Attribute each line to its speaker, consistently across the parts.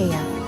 Speaker 1: Kanaya.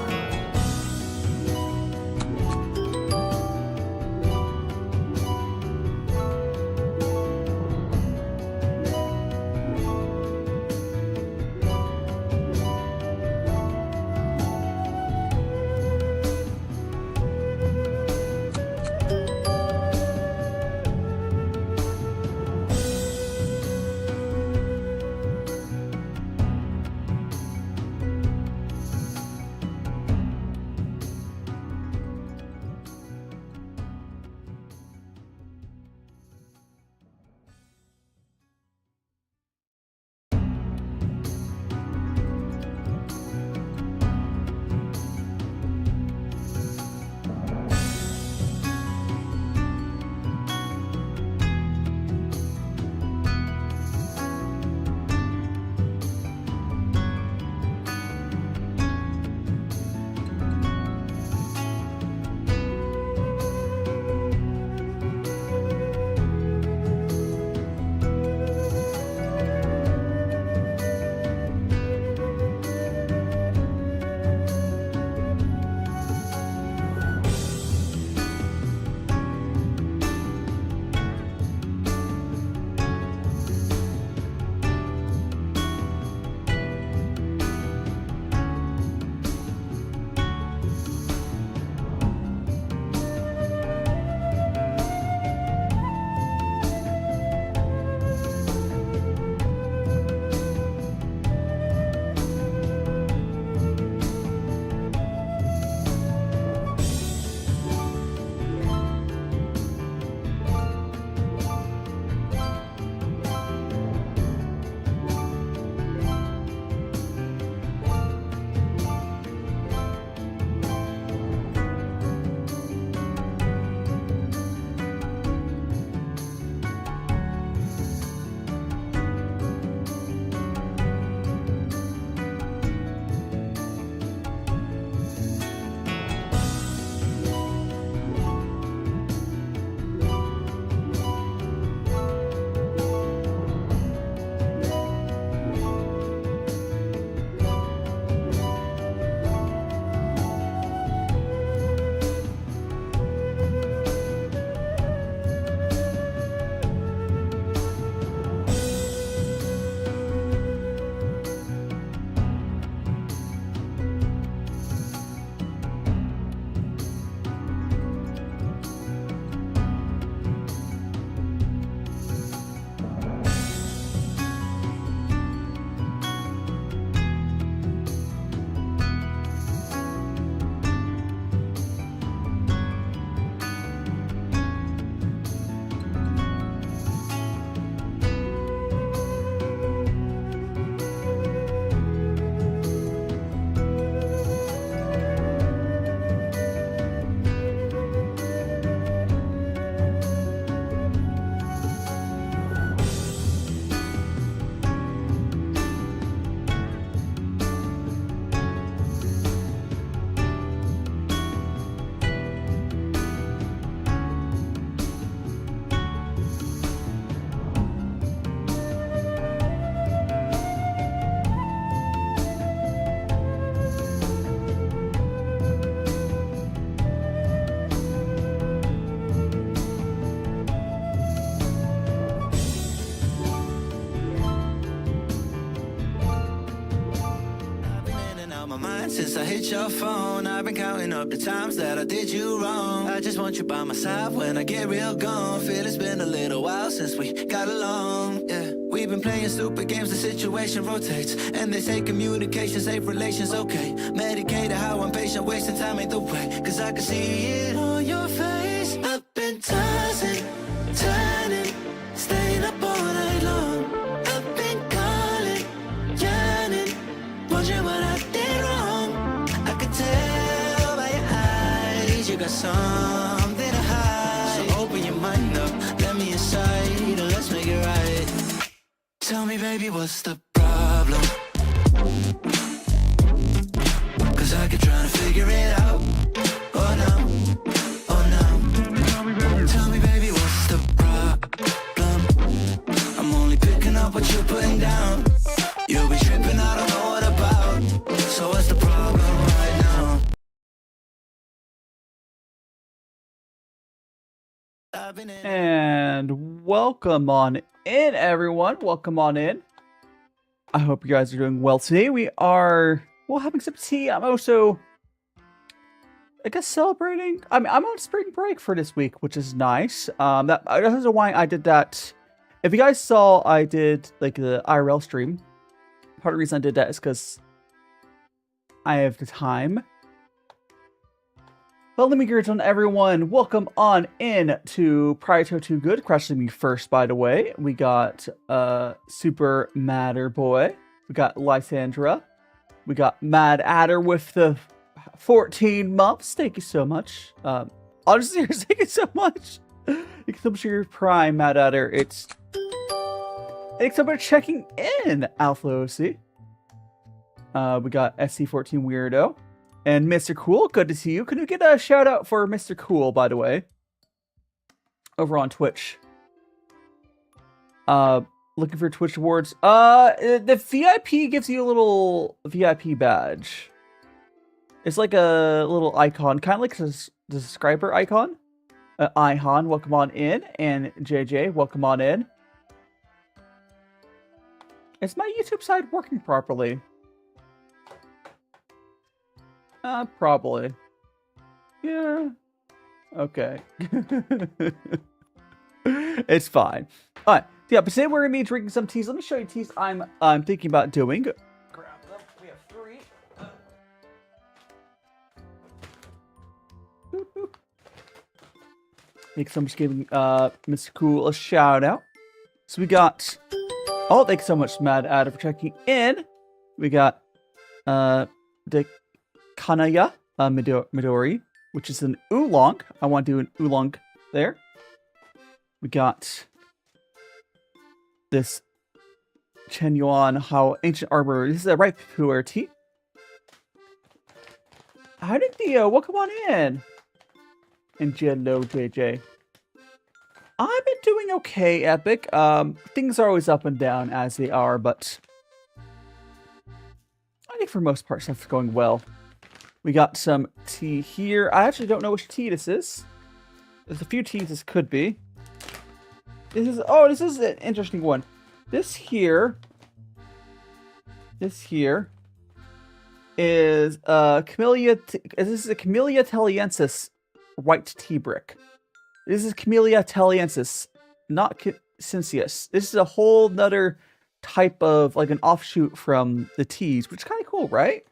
Speaker 2: Since I hit your phone, I've been counting up the times that I did you wrong. I just want you by my side when I get real gone. Feel it's been a little while since we got along, yeah. We've been playing stupid games, the situation rotates. And they say communication, safe relations, okay. Medicated how I'm patient, wasting time ain't the way. Cause I can see it on your face. I've been tossing, turning, staying up all night long. I've been calling, yearning, wondering what I did wrong. I could tell by your eyes you got something to hide. So open your mind up, let me inside, and let's make it right. Tell me, baby, what's the problem? Cause I keep trying to figure it out. Oh no, oh no. Tell me, baby, what's the problem? I'm only picking up what you're putting down. You'll be tripping, I don't know what about. So what's the problem, right?
Speaker 1: And welcome on in, everyone. Welcome on in. I hope you guys are doing well today. We are, well, having some tea. I'm also, I guess, celebrating. I mean, I'm on spring break for this week, which is nice. That is why I did that. If you guys saw, I did like the IRL stream. Part of the reason I did that is because I have the time. Well, let me greet on everyone. Welcome on in to Prior to Good. Crashing me first, by the way. We got Super Matter Boy. We got Lysandra. We got Mad Adder with the 14 months. Thank you so much. Honestly, thank you so much. You can come to your prime, Mad Adder. Thanks so much for checking in, Alpha OC. We got SC14 Weirdo. And Mr. Cool, good to see you. Can we get a shout out for Mr. Cool, by the way? Over on Twitch. Looking for Twitch awards. The VIP gives you a little VIP badge. It's like a little icon, kind of like the subscriber icon. Ihan, welcome on in. And JJ, welcome on in. Is my YouTube side working properly? Probably. Yeah. Okay. It's fine. Alright. Yeah, but today we're gonna be drinking some teas. Let me show you teas I'm thinking about doing. Grab them. We have 3. Thanks so much for giving Mr. Cool a shout out. So we got, oh, thanks so much, Mad Adder, for checking in. We got the Kanaya Midori, which is an oolong. I want to do an oolong there. We got this Chen Yuan, how ancient arbor. This is a ripe puer tea. How did Theo? Welcome on in. And hello, JJ. I've been doing okay, Epic. Things are always up and down as they are, but I think for most part stuff's going well. We got some tea here. I actually don't know which tea this is. There's a few teas this could be. This is an interesting one. This here is Camellia. This is a Camellia Taliensis white tea brick. This is Camellia Taliensis, not Cincius. This is a whole nother type of, like, an offshoot from the teas, which is kind of cool, right?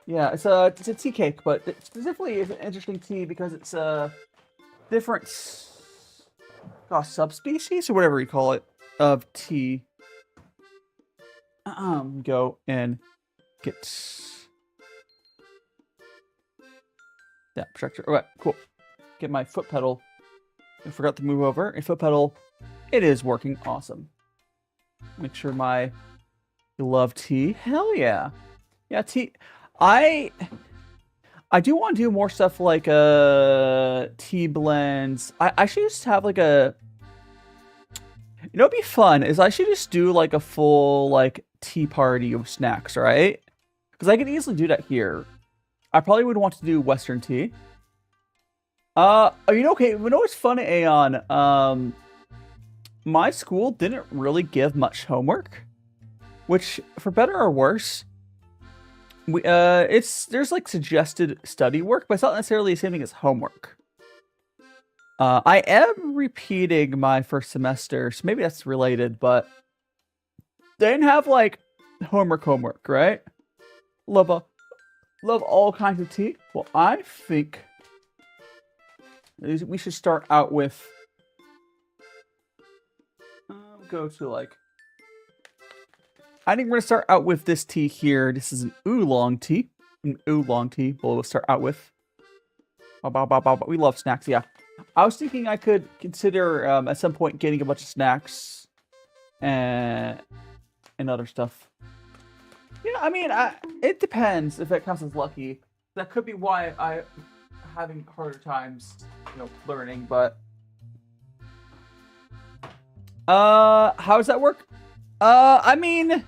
Speaker 1: Yeah, it's a tea cake, but it specifically is an interesting tea because it's a different subspecies or whatever you call it of tea. Go and get that projector. All right, cool. Get my foot pedal. I forgot to move over. A foot pedal. It is working. Awesome. Make sure my beloved tea. Hell yeah. Yeah, tea. I do want to do more stuff like tea blends. I should just have like a, you know, it'd be fun is I should just do like a full like tea party of snacks, right? Because I could easily do that here. I probably would want to do Western tea. You know, okay, you know what's fun, Aeon? My school didn't really give much homework, which for better or worse, there's like suggested study work, but it's not necessarily the same thing as homework. I am repeating my first semester, so maybe that's related, but they didn't have like homework, right? Love all kinds of tea. Well, I think we should start out with go to like, I think we're gonna start out with this tea here. This is an oolong tea. We'll start out with. We love snacks, yeah. I was thinking I could consider at some point getting a bunch of snacks and other stuff. Yeah, I mean, it depends if it counts as lucky. That could be why I'm having harder times, you know, learning. But how does that work? I mean,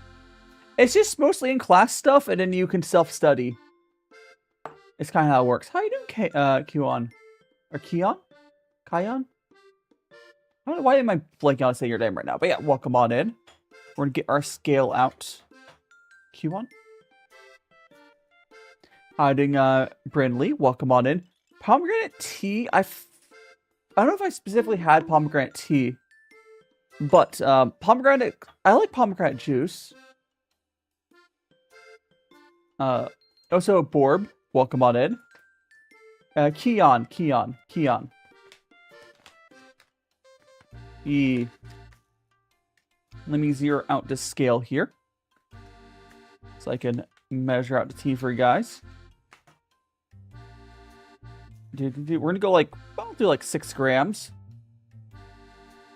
Speaker 1: it's just mostly in class stuff, and then you can self-study. It's kind of how it works. How you doing, Yuan? Or Kion? Kion? I don't know why am I blanking on saying your name right now. But yeah, welcome on in. We're gonna get our scale out. Q1. Hiding Brindley, welcome on in. Pomegranate tea. I don't know if I specifically had pomegranate tea. But pomegranate, I like pomegranate juice. Also Borb, welcome on in. Kion. Let me zero out this scale here. So I can measure out the tea for you guys. We're gonna go like, I'll do like 6 grams.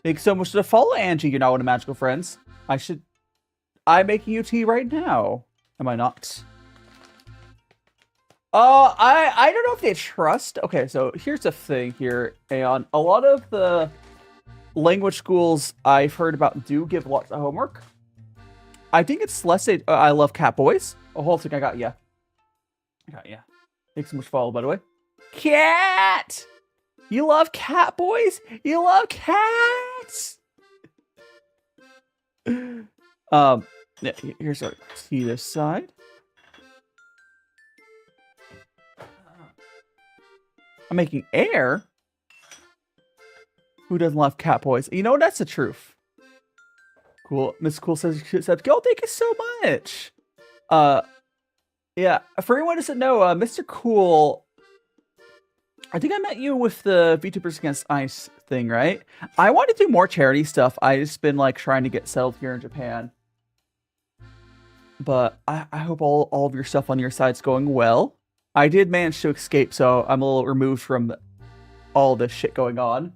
Speaker 1: Thanks so much for the follow, Angie. You're not one of magical friends. I'm making you tea right now. Am I not? I don't know if they trust. Okay, so here's the thing here, Aeon. A lot of the language schools I've heard about do give lots of homework. I think it's less. I love cat boys. Oh, hold on, I got ya. Thanks so much for follow, by the way. Cat. You love cat boys. You love cats. Yeah. Here's our tea this side. I'm making air. Who doesn't love cat boys? You know, that's the truth. Cool. Miss Cool says, "Go, thank you so much." Yeah. For anyone who doesn't know, Mr. Cool, I think I met you with the VTubers Against Ice thing, right? I want to do more charity stuff. I just been like trying to get settled here in Japan. But I hope all of your stuff on your side's going well. I did manage to escape, so I'm a little removed from all this shit going on.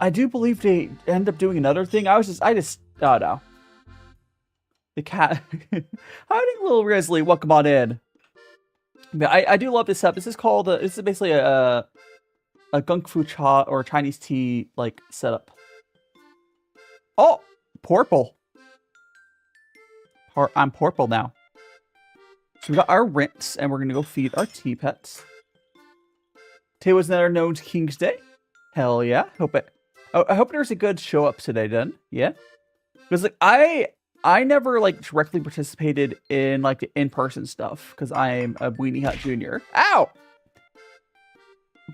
Speaker 1: I do believe they end up doing another thing. I just, oh no. The cat. Hiding little Risley, welcome on in. But I do love this stuff. This is called, this is basically a Gunk Fu Cha or Chinese tea, like, setup. Oh, purple. I'm purple now. So we got our rinse, and we're going to go feed our tea pets. Today was another known King's Day. Hell yeah. I hope there's a good show up today then. Yeah. Because like I never like directly participated in like the in-person stuff because I'm a Weenie Hut Junior. Ow!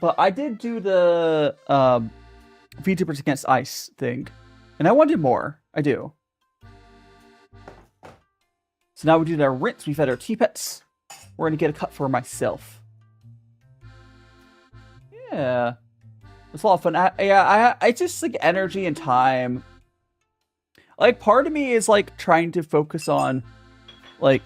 Speaker 1: But I did do the VTubers Against Ice thing. And I wanted more. I do. So now we do our rinse. We fed our tea pets. We're going to get a cup for myself. Yeah. It's a lot of fun. I just like energy and time. Like part of me is like trying to focus on like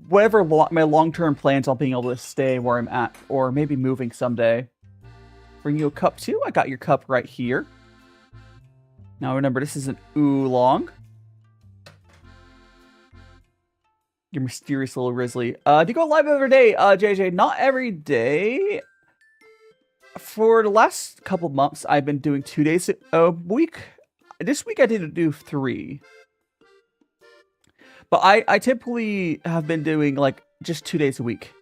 Speaker 1: whatever my long-term plans on being able to stay where I'm at or maybe moving someday. Bring you a cup too. I got your cup right here. Now remember, this is an oolong. Your mysterious little Risley. Do you go live every day, JJ? Not every day. For the last couple months, I've been doing 2 days a week. This week I didn't do 3. But I typically have been doing like just 2 days a week.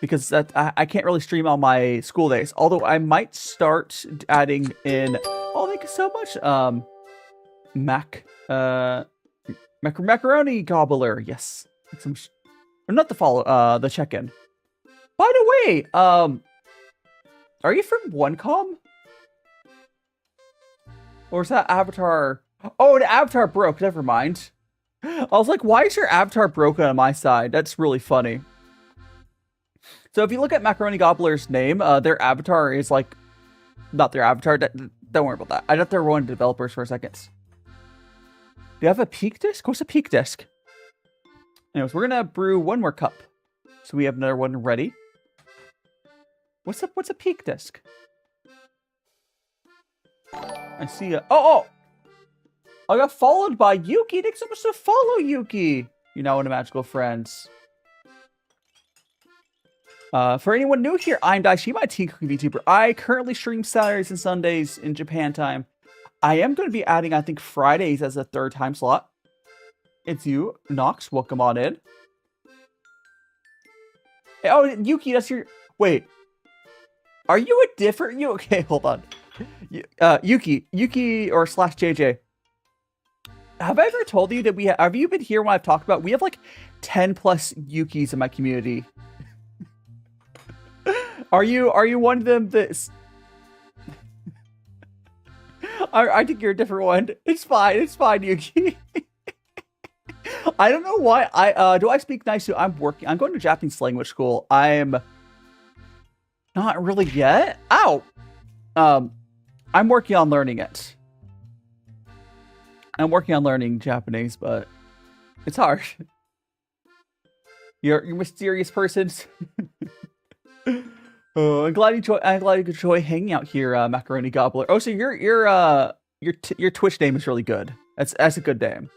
Speaker 1: Because I can't really stream on my school days. Although I might start adding in... Oh, thank you so much. Macaroni Gobbler. Yes. Or not the follow, the check-in. By the way, are you from Onecomme? Or is that avatar? Oh, the avatar broke. Never mind. I was like, why is your avatar broken on my side? That's really funny. So if you look at Macaroni Gobbler's name, their avatar is like... Not their avatar. Don't worry about that. I thought they were one of the developers for a second. Do you have a peak disc? What's a peak disc? Anyways, we're gonna brew one more cup. So we have another one ready. What's a peak disc? I see a... Oh! I got followed by Yuki. Thanks so much to follow, Yuki. You're now one of magical friends. For anyone new here, I'm DaiShimaVT VTuber. I currently stream Saturdays and Sundays in Japan time. I am going to be adding, I think, Fridays as a 3rd time slot. It's you, Nox. Welcome on in. Oh, Yuki, that's your... Wait. Are you a different you? Okay, hold on. Yuki or slash JJ. Have I ever told you that have you been here when I've talked about we have like 10 plus Yukis in my community? Are you one of them that's I think you're a different one. It's fine, Yuki. I don't know why do I speak nice to I'm going to Japanese language school. I'm not really yet. Ow. I'm working on learning it. I'm working on learning Japanese, but it's hard. You're mysterious persons. Oh, I'm glad you enjoy hanging out here, Macaroni Gobbler. Oh, so your Twitch name is really good. That's a good name.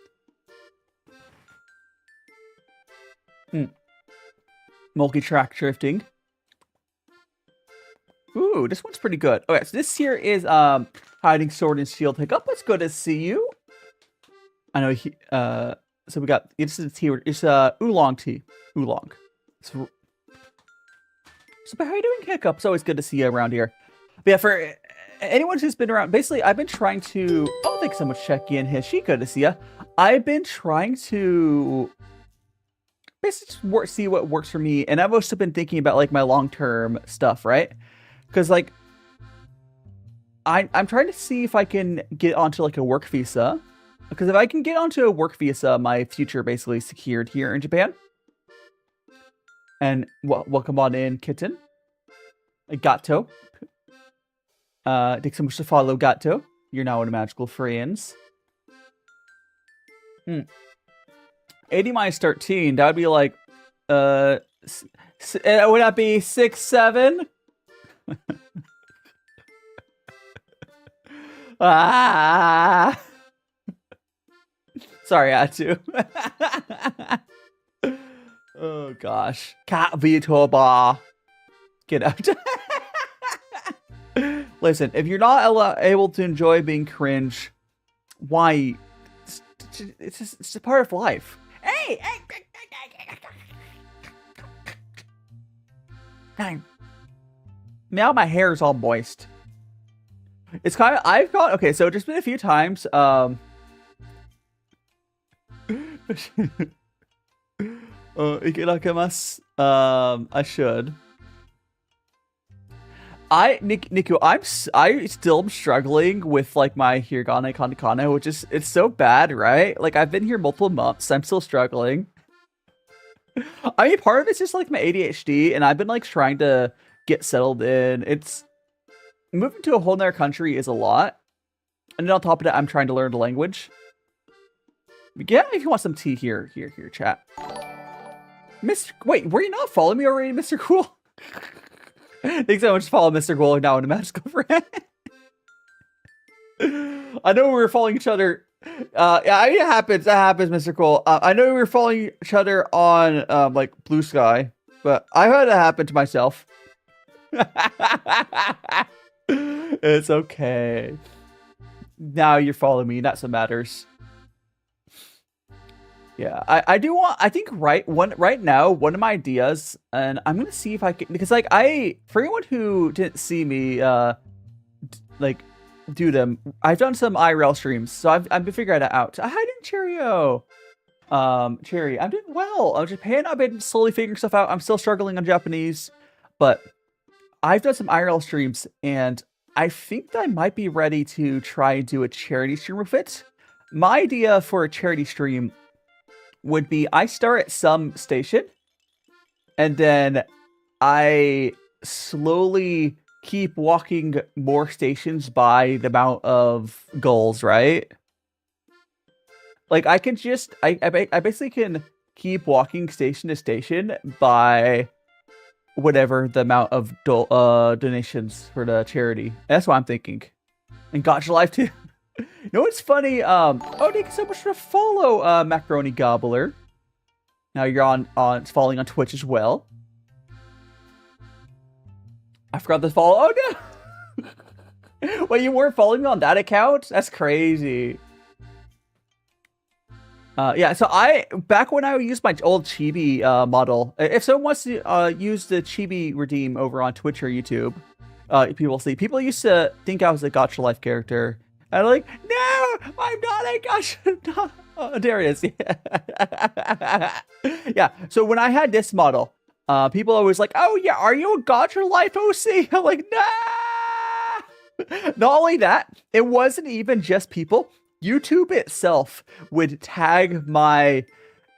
Speaker 1: Multi-track drifting. Ooh, this one's pretty good. Okay, so this here is hiding sword and shield hiccup. It's good to see you. I know so we got it's the tea. It's oolong tea. Oolong. So how are you doing, Hiccup? It's always good to see you around here. But yeah, for anyone who's been around, basically I've been trying to thanks so much, Checky and Hishi. Good to see you. I've been trying to basically see what works for me, and I've also been thinking about like my long-term stuff, right? Because like I'm trying to see if I can get onto like a work visa. Because if I can get onto a work visa, my future basically secured here in Japan. And welcome on in, Kitten. Gato. Thanks so much to follow, Gato. You're now in Magical Friends. 80 minus 13, that would be like, would that be 6, 7? Ah! Sorry, I had to. Oh gosh. Cat Vtuber. Get out. Listen, if you're not able to enjoy being cringe, why? It's just a part of life. Hey! Now my hair is all moist. It's kind of, okay, so just been a few times, Ikirakimasu. I should. Niku, I still am struggling with like my hiragana katakana, which is it's so bad, right? Like I've been here multiple months, I'm still struggling. I mean, part of it's just like my ADHD, and I've been like trying to get settled in. It's moving to a whole nother country is a lot, and then on top of that, I'm trying to learn the language. Yeah, if you want some tea here, chat. Wait, were you not following me already, Mr. Cool? Thanks so much for following Mr. Cool now in a magical friend. I know we were following each other. Yeah, it happens. That happens, Mr. Cool. I know we were following each other on like Blue Sky, but I've had it happen to myself. It's okay. Now you're following me. That's what matters. Yeah, I think right now, one of my ideas, and I'm going to see if I can, because like for anyone who didn't see me, like do them, I've done some IRL streams, so I've been figuring that out. Hi, Cheerio. Cherry, I'm doing well. Japan, I've been slowly figuring stuff out. I'm still struggling on Japanese, but I've done some IRL streams, and I think that I might be ready to try and do a charity stream with it. My idea for a charity stream would be I start at some station, and then I slowly keep walking more stations by the amount of goals, right? Like I can just, I basically can keep walking station to station by whatever the amount of donations for the charity. That's what I'm thinking. And Gotcha Live too. You know what's funny? Oh, thank you so much for the follow, Macaroni Gobbler. Now you're on following on Twitch as well. I forgot to follow. Oh no! Wait, you weren't following me on that account? That's crazy. Yeah, so back when I used my old Chibi model, if someone wants to use the Chibi redeem over on Twitch or YouTube, people see. People used to think I was a Gacha Life character. And I'm like, no, I'm not a Gacha. Oh, there it is. Yeah. So when I had this model, people always like, oh yeah, are you a Gacha Life OC? I'm like, nah. Not only that, it wasn't even just people. YouTube itself would tag my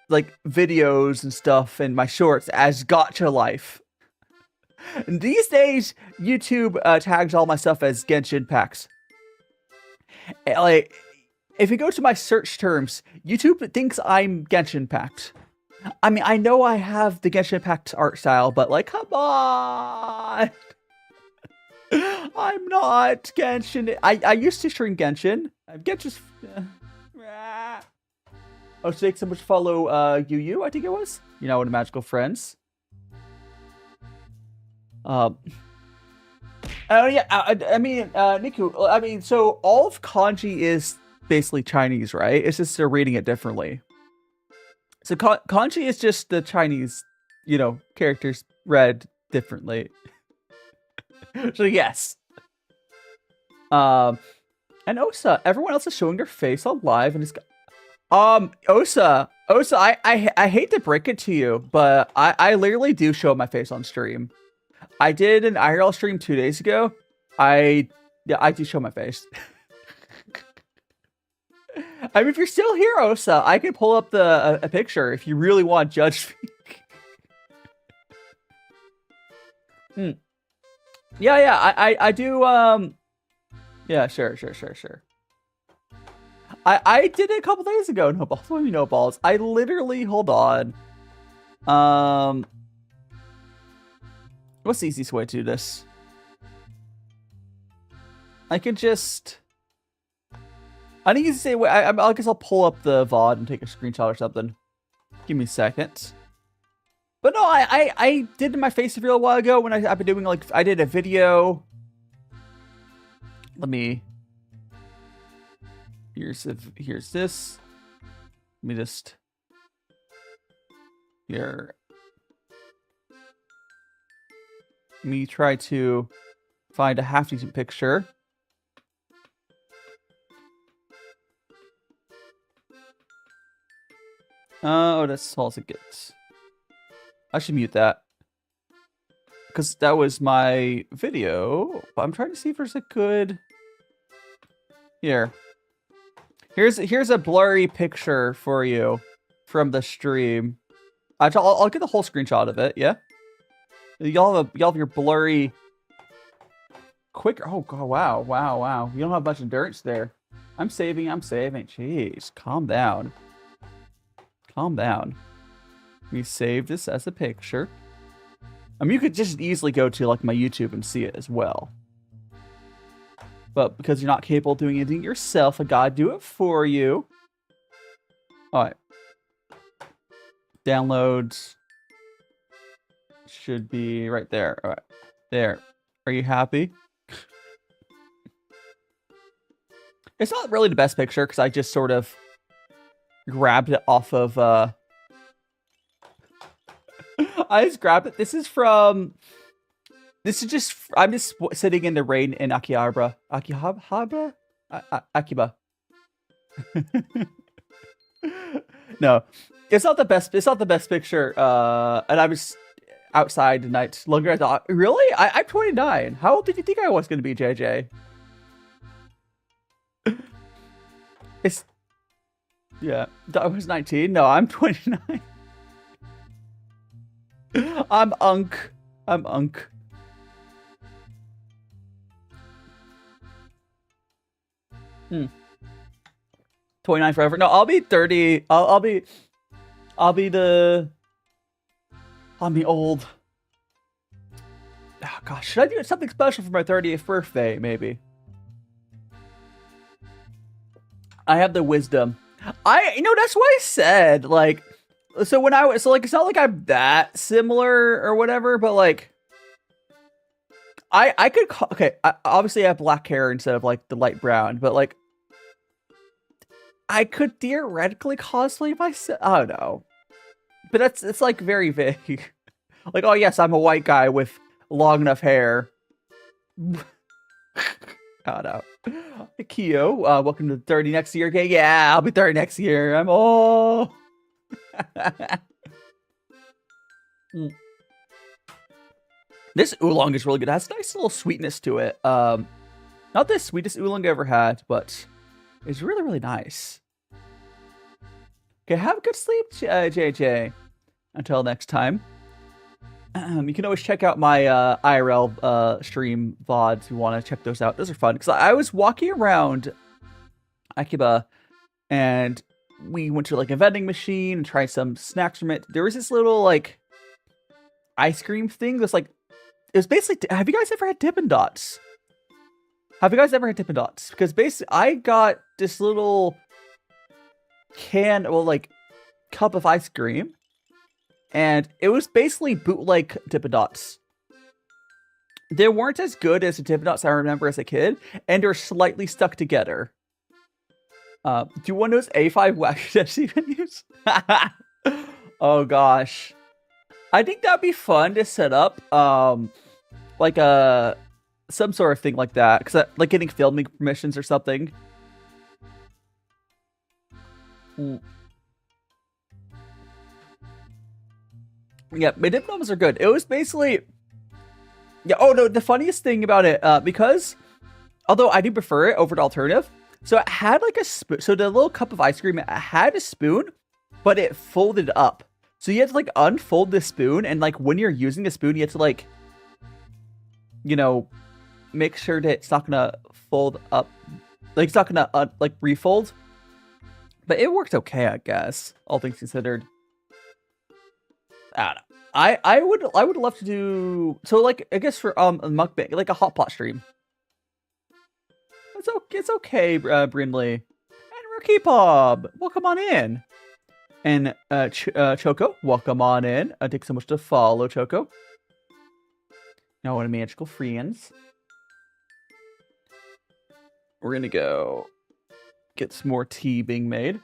Speaker 1: like videos and stuff and my shorts as Gacha Life. And these days, YouTube tags all my stuff as Genshin packs. And, like, if you go to my search terms, YouTube thinks I'm Genshin packed. I mean, I know I have the Genshin packed art style, but like, come on. I'm not Genshin. I used to stream Genshin. Genshin's... Oh, so thanks so much to follow Yu, I think it was. You know, one of Magical Friends. Oh yeah, I mean, Niku, I mean, so all of kanji is basically Chinese, right? It's just they're reading it differently. So kanji is just the Chinese, you know, characters read differently. So yes. And Osa, everyone else is showing their face on live, and it's Osa, I hate to break it to you, but I literally do show my face on stream. I did an IRL stream 2 days ago. I do show my face. I mean, if you're still here, Osa, I can pull up a picture if you really want to judge me. Yeah, I do, yeah, sure. I did it a couple days ago. No balls. What do you mean no balls? I literally, hold on. What's the easiest way to do this? I can just... I think you say, wait, I guess I'll pull up the VOD and take a screenshot or something. Give me a second. But no, I did my face reveal a while ago when I've been doing, like, I did a video. Let me... Here's this. Let me just... Here. Let me try to find a half-decent picture. Oh, that's all it gets. I should mute that. Because that was my video. But I'm trying to see if there's a good... Here. Here's a blurry picture for you from the stream. I'll get the whole screenshot of it, yeah? Y'all have your blurry... Quicker. Oh, God, wow. You don't have much endurance there. I'm saving. Jeez, calm down. Let me save this as a picture. I mean, you could just easily go to, like, my YouTube and see it as well. But because you're not capable of doing anything yourself, I gotta do it for you. Alright. Downloads should be right there. Alright. There. Are you happy? It's not really the best picture because I just sort of grabbed it off of I just grabbed it. This is just I'm just sitting in the rain in Akihabara. Akiba. No. It's not the best picture. And I was outside tonight looking at the... Really? I'm 29. How old did you think I was going to be, JJ? Yeah, I was 19. No, I'm 29. I'm Unk. 29 forever. No, I'll be 30. I'll be old. Oh, gosh, should I do something special for my 30th birthday? Maybe. I have the wisdom. That's what I said. Like, so when I was, so like, it's not like I'm that similar or whatever, but like, I could, obviously I have black hair instead of like the light brown, but like, I could theoretically cosplay myself. I don't know. But it's like very vague. Like, oh yes, I'm a white guy with long enough hair. Shout out. Kyo, welcome to 30 next year. Okay, yeah, I'll be 30 next year. I'm all. This oolong is really good. It has a nice little sweetness to it. Not the sweetest oolong I ever had, but it's really, really nice. Okay, have a good sleep, JJ. Until next time. You can always check out my IRL stream VODs if you want to check those out. Those are fun. Because I was walking around Akiba, and we went to like a vending machine and tried some snacks from it. There was this little like ice cream thing that's like, it was basically, have you guys ever had Dippin' Dots? Have you guys ever had Dippin' Dots? Because basically I got this little can, well, like cup of ice cream, and it was basically bootleg Dippin' Dots. They weren't as good as the Dippin' Dots I remember as a kid, and they're slightly stuck together. Do you want those A5 wacky menus? Oh gosh. I think that'd be fun to set up, like some sort of thing like that, because like getting filming permissions or something. Yeah, my diplomas are good. It was basically, yeah. Oh no, the funniest thing about it, because although I do prefer it over the alternative, so it had like a spoon. So the little cup of ice cream, it had a spoon, but it folded up. So you have to like unfold the spoon, and like when you're using the spoon, you have to like, you know, make sure that it's not gonna fold up, like it's not gonna like refold. But it worked okay, I guess, all things considered. I don't know. I would love to do, so like I guess for a mukbang, like a hot pot stream. It's okay, Brindley. And Rookie Bob, welcome on in. And Choco, welcome on in. Thanks so much to follow, Choco. Now, what a magical friends. We're gonna go get some more tea being made.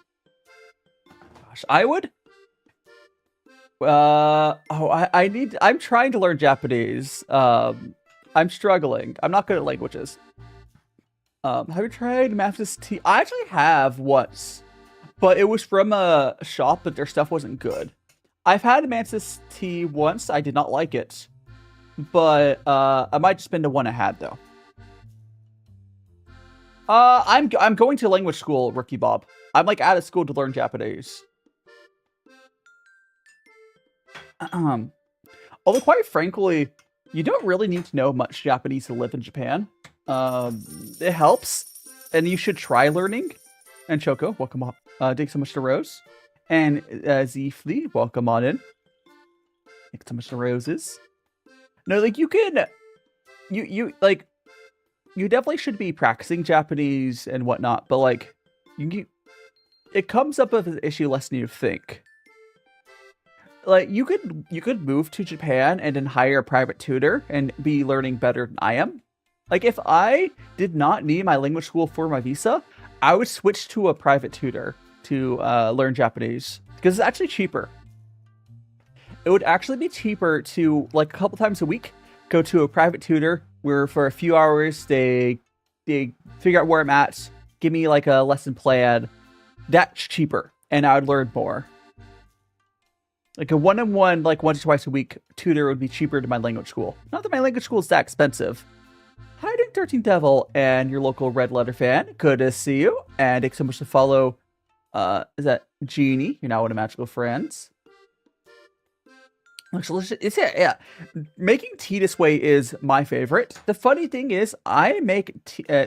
Speaker 1: Gosh, I would. I'm trying to learn Japanese. I'm struggling. I'm not good at languages. Have you tried Mathis tea? I actually have once, but it was from a shop, but their stuff wasn't good. I've had Mantis tea once. I did not like it, but I might just been the one I had though. I'm going to language school, Rookie Bob. I'm like out of school to learn Japanese. Although quite frankly, you don't really need to know much Japanese to live in Japan. It helps, and you should try learning. And Choco, welcome up. Thanks so much to Rose. And Zflee, welcome on in. Thanks so much to Roses. No, like you can, you like, you definitely should be practicing Japanese and whatnot, but like, it comes up with an issue less than you think. Like you could move to Japan and then hire a private tutor and be learning better than I am. Like if I did not need my language school for my visa, I would switch to a private tutor to learn Japanese because it's actually cheaper. It would actually be cheaper to, like, a couple times a week, go to a private tutor where for a few hours they figure out where I'm at, give me like a lesson plan. That's cheaper, and I would learn more. Like a one-on-one, like once or twice a week tutor would be cheaper than my language school. Not that my language school is that expensive. Hi, Dick 13 Devil, and your local Red Letter fan. Good to see you, and thanks so much to follow. Is that Genie? You're now one of Magical Friends. It's yeah. Making tea this way is my favorite. The funny thing is, I make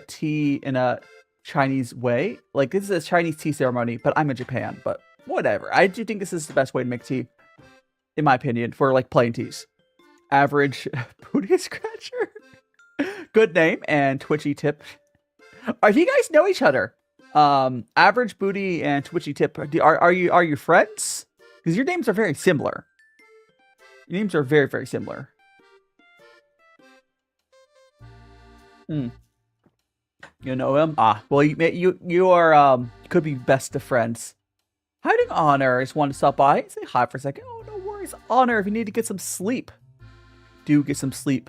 Speaker 1: tea in a Chinese way. Like this is a Chinese tea ceremony, but I'm in Japan. But whatever. I do think this is the best way to make tea, in my opinion, for like plain teas. Average booty scratcher. Good name and twitchy tip. Do you guys know each other? Average booty and twitchy tip. Are you friends? Because your names are very similar. Your names are very, very similar. You know him? Well, you are could be best of friends. Hiding Honor is one to stop by. Say hi for a second. Oh, no worries, Honor. If you need to get some sleep, do get some sleep.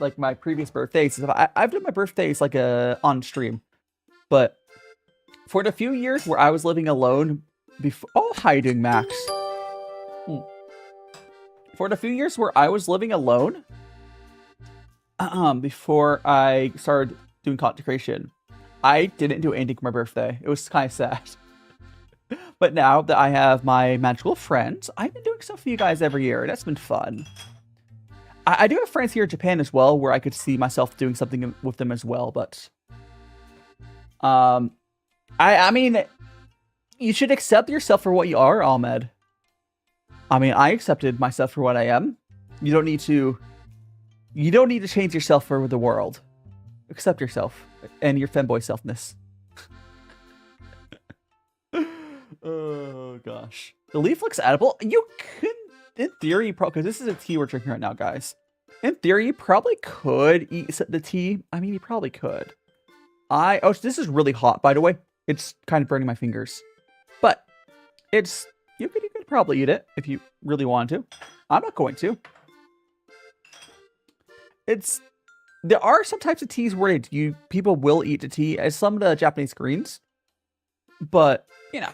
Speaker 1: like my previous birthdays. I've done my birthdays like on stream, but for the few years where I was living alone before, oh, how you doing, Max? For the few years where I was living alone, before I started doing content creation, I didn't do anything for my birthday. It was kind of sad. But now that I have my magical friends, I've been doing stuff for you guys every year. That's been fun. I do have friends here in Japan as well, where I could see myself doing something with them as well. But, I mean, you should accept yourself for what you are, Ahmed. I mean, I accepted myself for what I am. You don't need to change yourself for the world. Accept yourself and your femboy selfness. Oh gosh, the leaf looks edible. You could, in theory, because this is a tea we're drinking right now, guys. In theory, you probably could eat the tea. I mean, you probably could. Oh, this is really hot, by the way. It's kind of burning my fingers, but you could probably eat it if you really want to. I'm not going to. There are some types of teas where people will eat the tea, as some of the Japanese greens, but you know.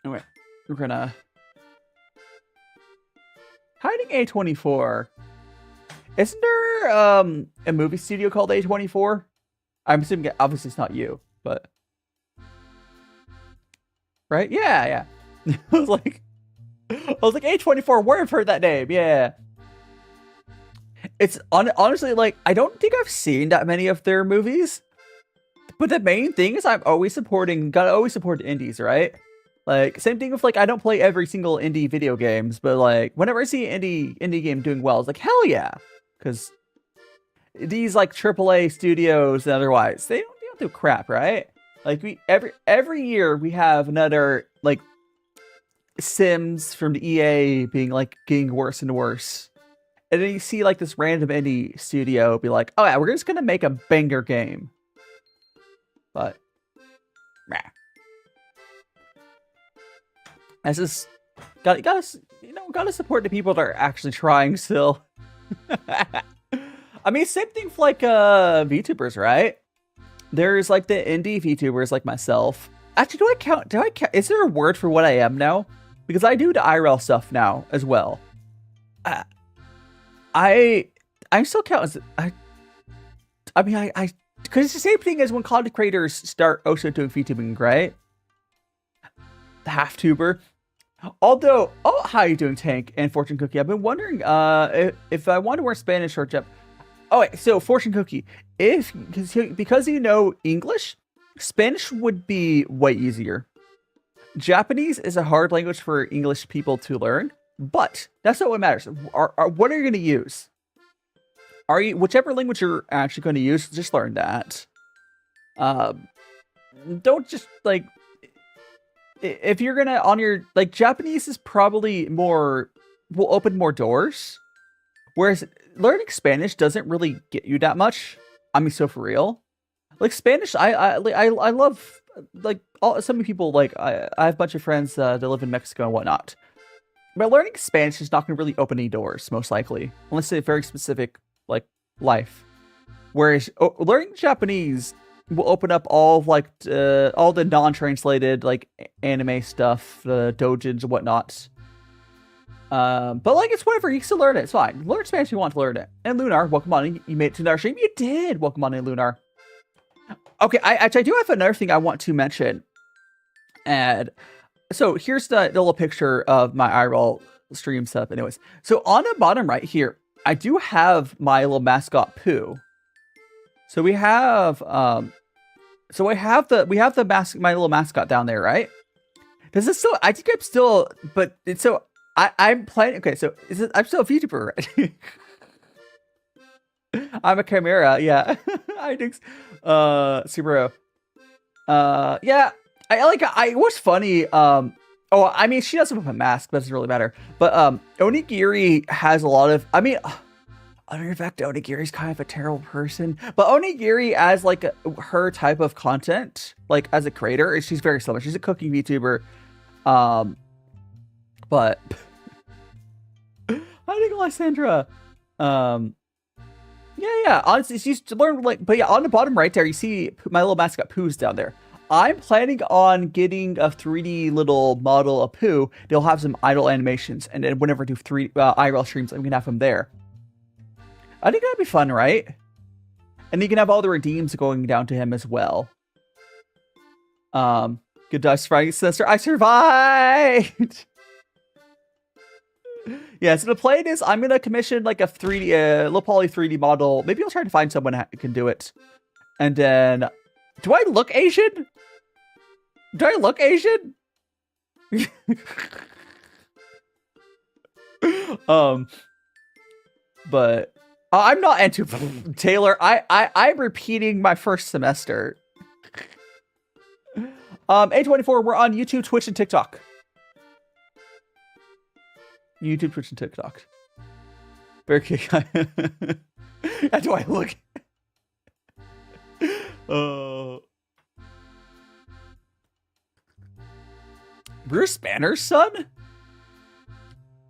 Speaker 1: Anyway, we're gonna hiding A24. Isn't there a movie studio called A24? I'm assuming obviously it's not you, but right? Yeah. I was like A24. Where I've heard that name? Yeah. It's honestly, like, I don't think I've seen that many of their movies. But the main thing is gotta always support the indies, right? Like, same thing with, like, I don't play every single indie video games, but, like, whenever I see an indie game doing well, it's like, hell yeah! Because these, like, AAA studios and otherwise, they don't do crap, right? Like, every year we have another, like, Sims from the EA being, like, getting worse and worse. And then you see, like, this random indie studio be like, oh yeah, we're just gonna make a banger game. But, this is gotta support the people that are actually trying still. I mean, same thing for like VTubers, right? There's like the indie VTubers like myself. Actually, do I count? Is there a word for what I am now? Because I do the IRL stuff now as well. I still count as I mean, because it's the same thing as when content creators start also doing VTubing, right? The half tuber. Although, oh, how are you doing, Tank and Fortune Cookie? I've been wondering if I want to wear Spanish or Jap. Oh wait, so Fortune Cookie, because you know English, Spanish would be way easier. Japanese is a hard language for English people to learn, but that's not what matters. What are you going to use? Whichever language you're actually going to use, just learn that. Don't just, like, if you're going to, Japanese is probably will open more doors. Whereas learning Spanish doesn't really get you that much. I mean, so for real. Like, Spanish, I love, like, some people, like, I have a bunch of friends that live in Mexico and whatnot. But learning Spanish is not going to really open any doors, most likely. Unless it's a very specific, like, life. Whereas learning Japanese will open up all of, like, all the non-translated, like, anime stuff, the doujins and whatnot. But, like, it's whatever. You can still learn it. It's fine. Learn Spanish if you want to learn it. And Lunar, welcome on in. You made it to our stream. You did. Welcome on in, Lunar. Okay, I do have another thing I want to mention. And so here's the little picture of my IRL stream setup. Anyways, so on the bottom right here, I do have my little mascot Pooh. So we have my little mascot down there, right? Does it still? I think I'm still, but it's so I'm playing. Okay, so I'm still a VTuber, right? I'm a Chimera, yeah. I think, Subaru. Yeah. What's funny, I mean, she doesn't have a mask, but it doesn't really matter. But, Onigiri has a lot of, I mean, in fact, Onigiri's kind of a terrible person. But Onigiri, as, like, her type of content, like, as a creator, she's very similar. She's a cooking VTuber. But, how exciting, Lysandra. Yeah. Honestly, you used to learn like, but yeah, on the bottom right there, you see my little mascot Pooh's down there. I'm planning on getting a 3D little model of Pooh. They'll have some idle animations, and then whenever I do IRL streams, I'm gonna have them there. I think that'd be fun, right? And you can have all the redeems going down to him as well. Good dice, surviving sister. I survived. Yeah, so the plan is I'm gonna commission like a 3D, low poly 3D model. Maybe I'll try to find someone who can do it. And then, do I look Asian? Do I look Asian? But I'm not into Taylor. I'm repeating my first semester. A24, we're on YouTube, Twitch, and TikTok. YouTube, Twitch, and TikTok. Very cute. How do I look? Bruce Banner's son?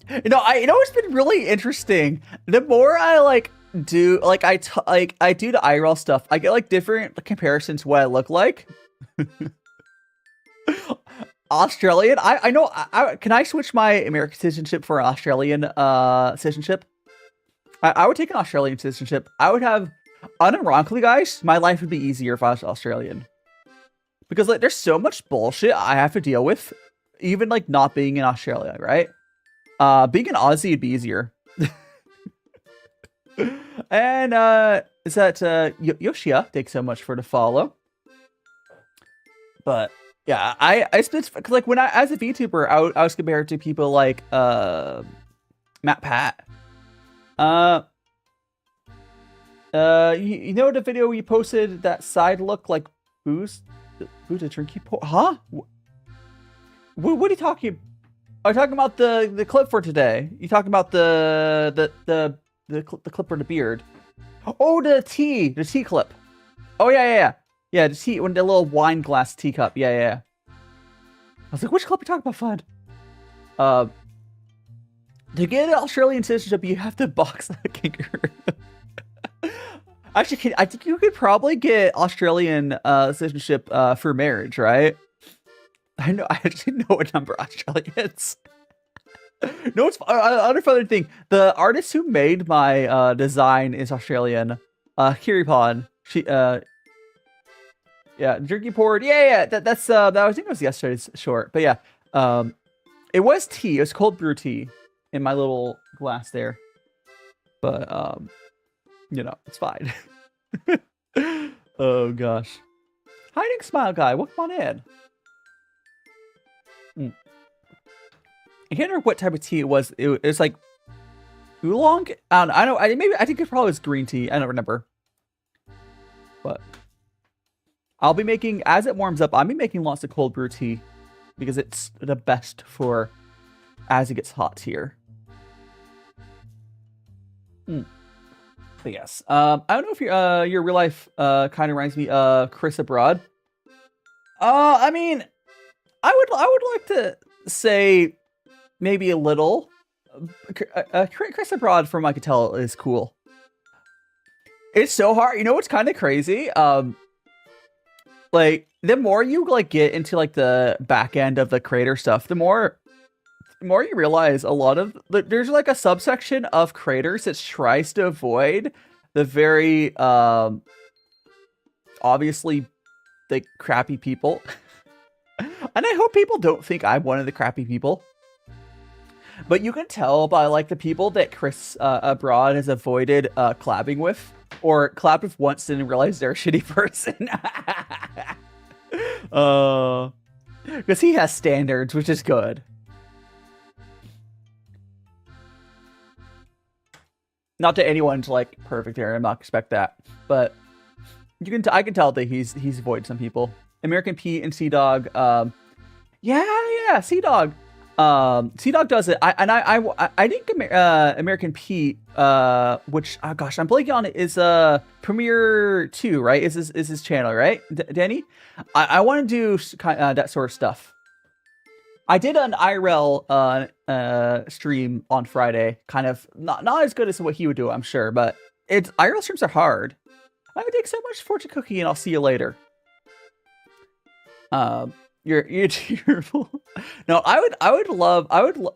Speaker 1: You know, it's been really interesting. The more I do the IRL stuff, I get like different comparisons to what I look like. Australian. I know. Can I switch my American citizenship for Australian citizenship? I would take an Australian citizenship. I would have, unironically, guys, my life would be easier if I was Australian. Because like, there's so much bullshit I have to deal with, even like not being in Australia, right? Being an Aussie would be easier. And is that Yoshia? Thanks so much for the follow. But yeah, I spent like when as a VTuber, I was compared to people like Matt Pat. You know the video we posted that side look like booze a drinky huh? What are you talking? Are you talking about the clip for today? You talking about the clip for the beard? Oh, the tea clip. Oh yeah. Yeah, the tea, when the little wine glass teacup. Yeah. I was like, which clip are you talking about, Fud? To get an Australian citizenship, you have to box a kangaroo. Actually, I think you could probably get Australian citizenship for marriage, right? I actually know a number of Australians. No, it's another fun thing. The artist who made my design is Australian. Kiriponn. She yeah, drinking poured. Yeah. That's that I think it was yesterday's short, but yeah. It was tea. It was cold brew tea in my little glass there. But you know, it's fine. Oh gosh. Hiding smile guy, welcome on in. I can't remember what type of tea it was. It was like oolong. I think it probably was green tea. I don't remember. But I'll be making, as it warms up, I'll be making lots of cold brew tea because it's the best for as it gets hot here. But yes, I don't know if your real life kind of reminds me of Chris Abroad. I mean, I would like to say maybe a little. Chris Abroad, from what I could tell, is cool. It's so hard. You know what's kind of crazy? Like the more you like get into like the back end of the creator stuff, the more you realize a lot of there's like a subsection of creators that tries to avoid the very obviously the crappy people. And I hope people don't think I'm one of the crappy people. But you can tell by like the people that Chris Abroad has avoided collabing with, or collabed with once and realized they're a shitty person. Because he has standards, which is good. Not that anyone's like perfect there. I'm not expect that, but I can tell that he's avoided some people. American Pete and Sea Dog. Yeah, Sea Dog. Sea Dog does it. I think American Pete, which gosh, I'm blanking on it, is Premiere 2, right? Is his channel, right? Danny? I want to do that sort of stuff. I did an IRL stream on Friday. Kind of not as good as what he would do, I'm sure, but it's IRL streams are hard. Thanks so much, Fortune Cookie, and I'll see you later. You're cheerful. No, I would love. One of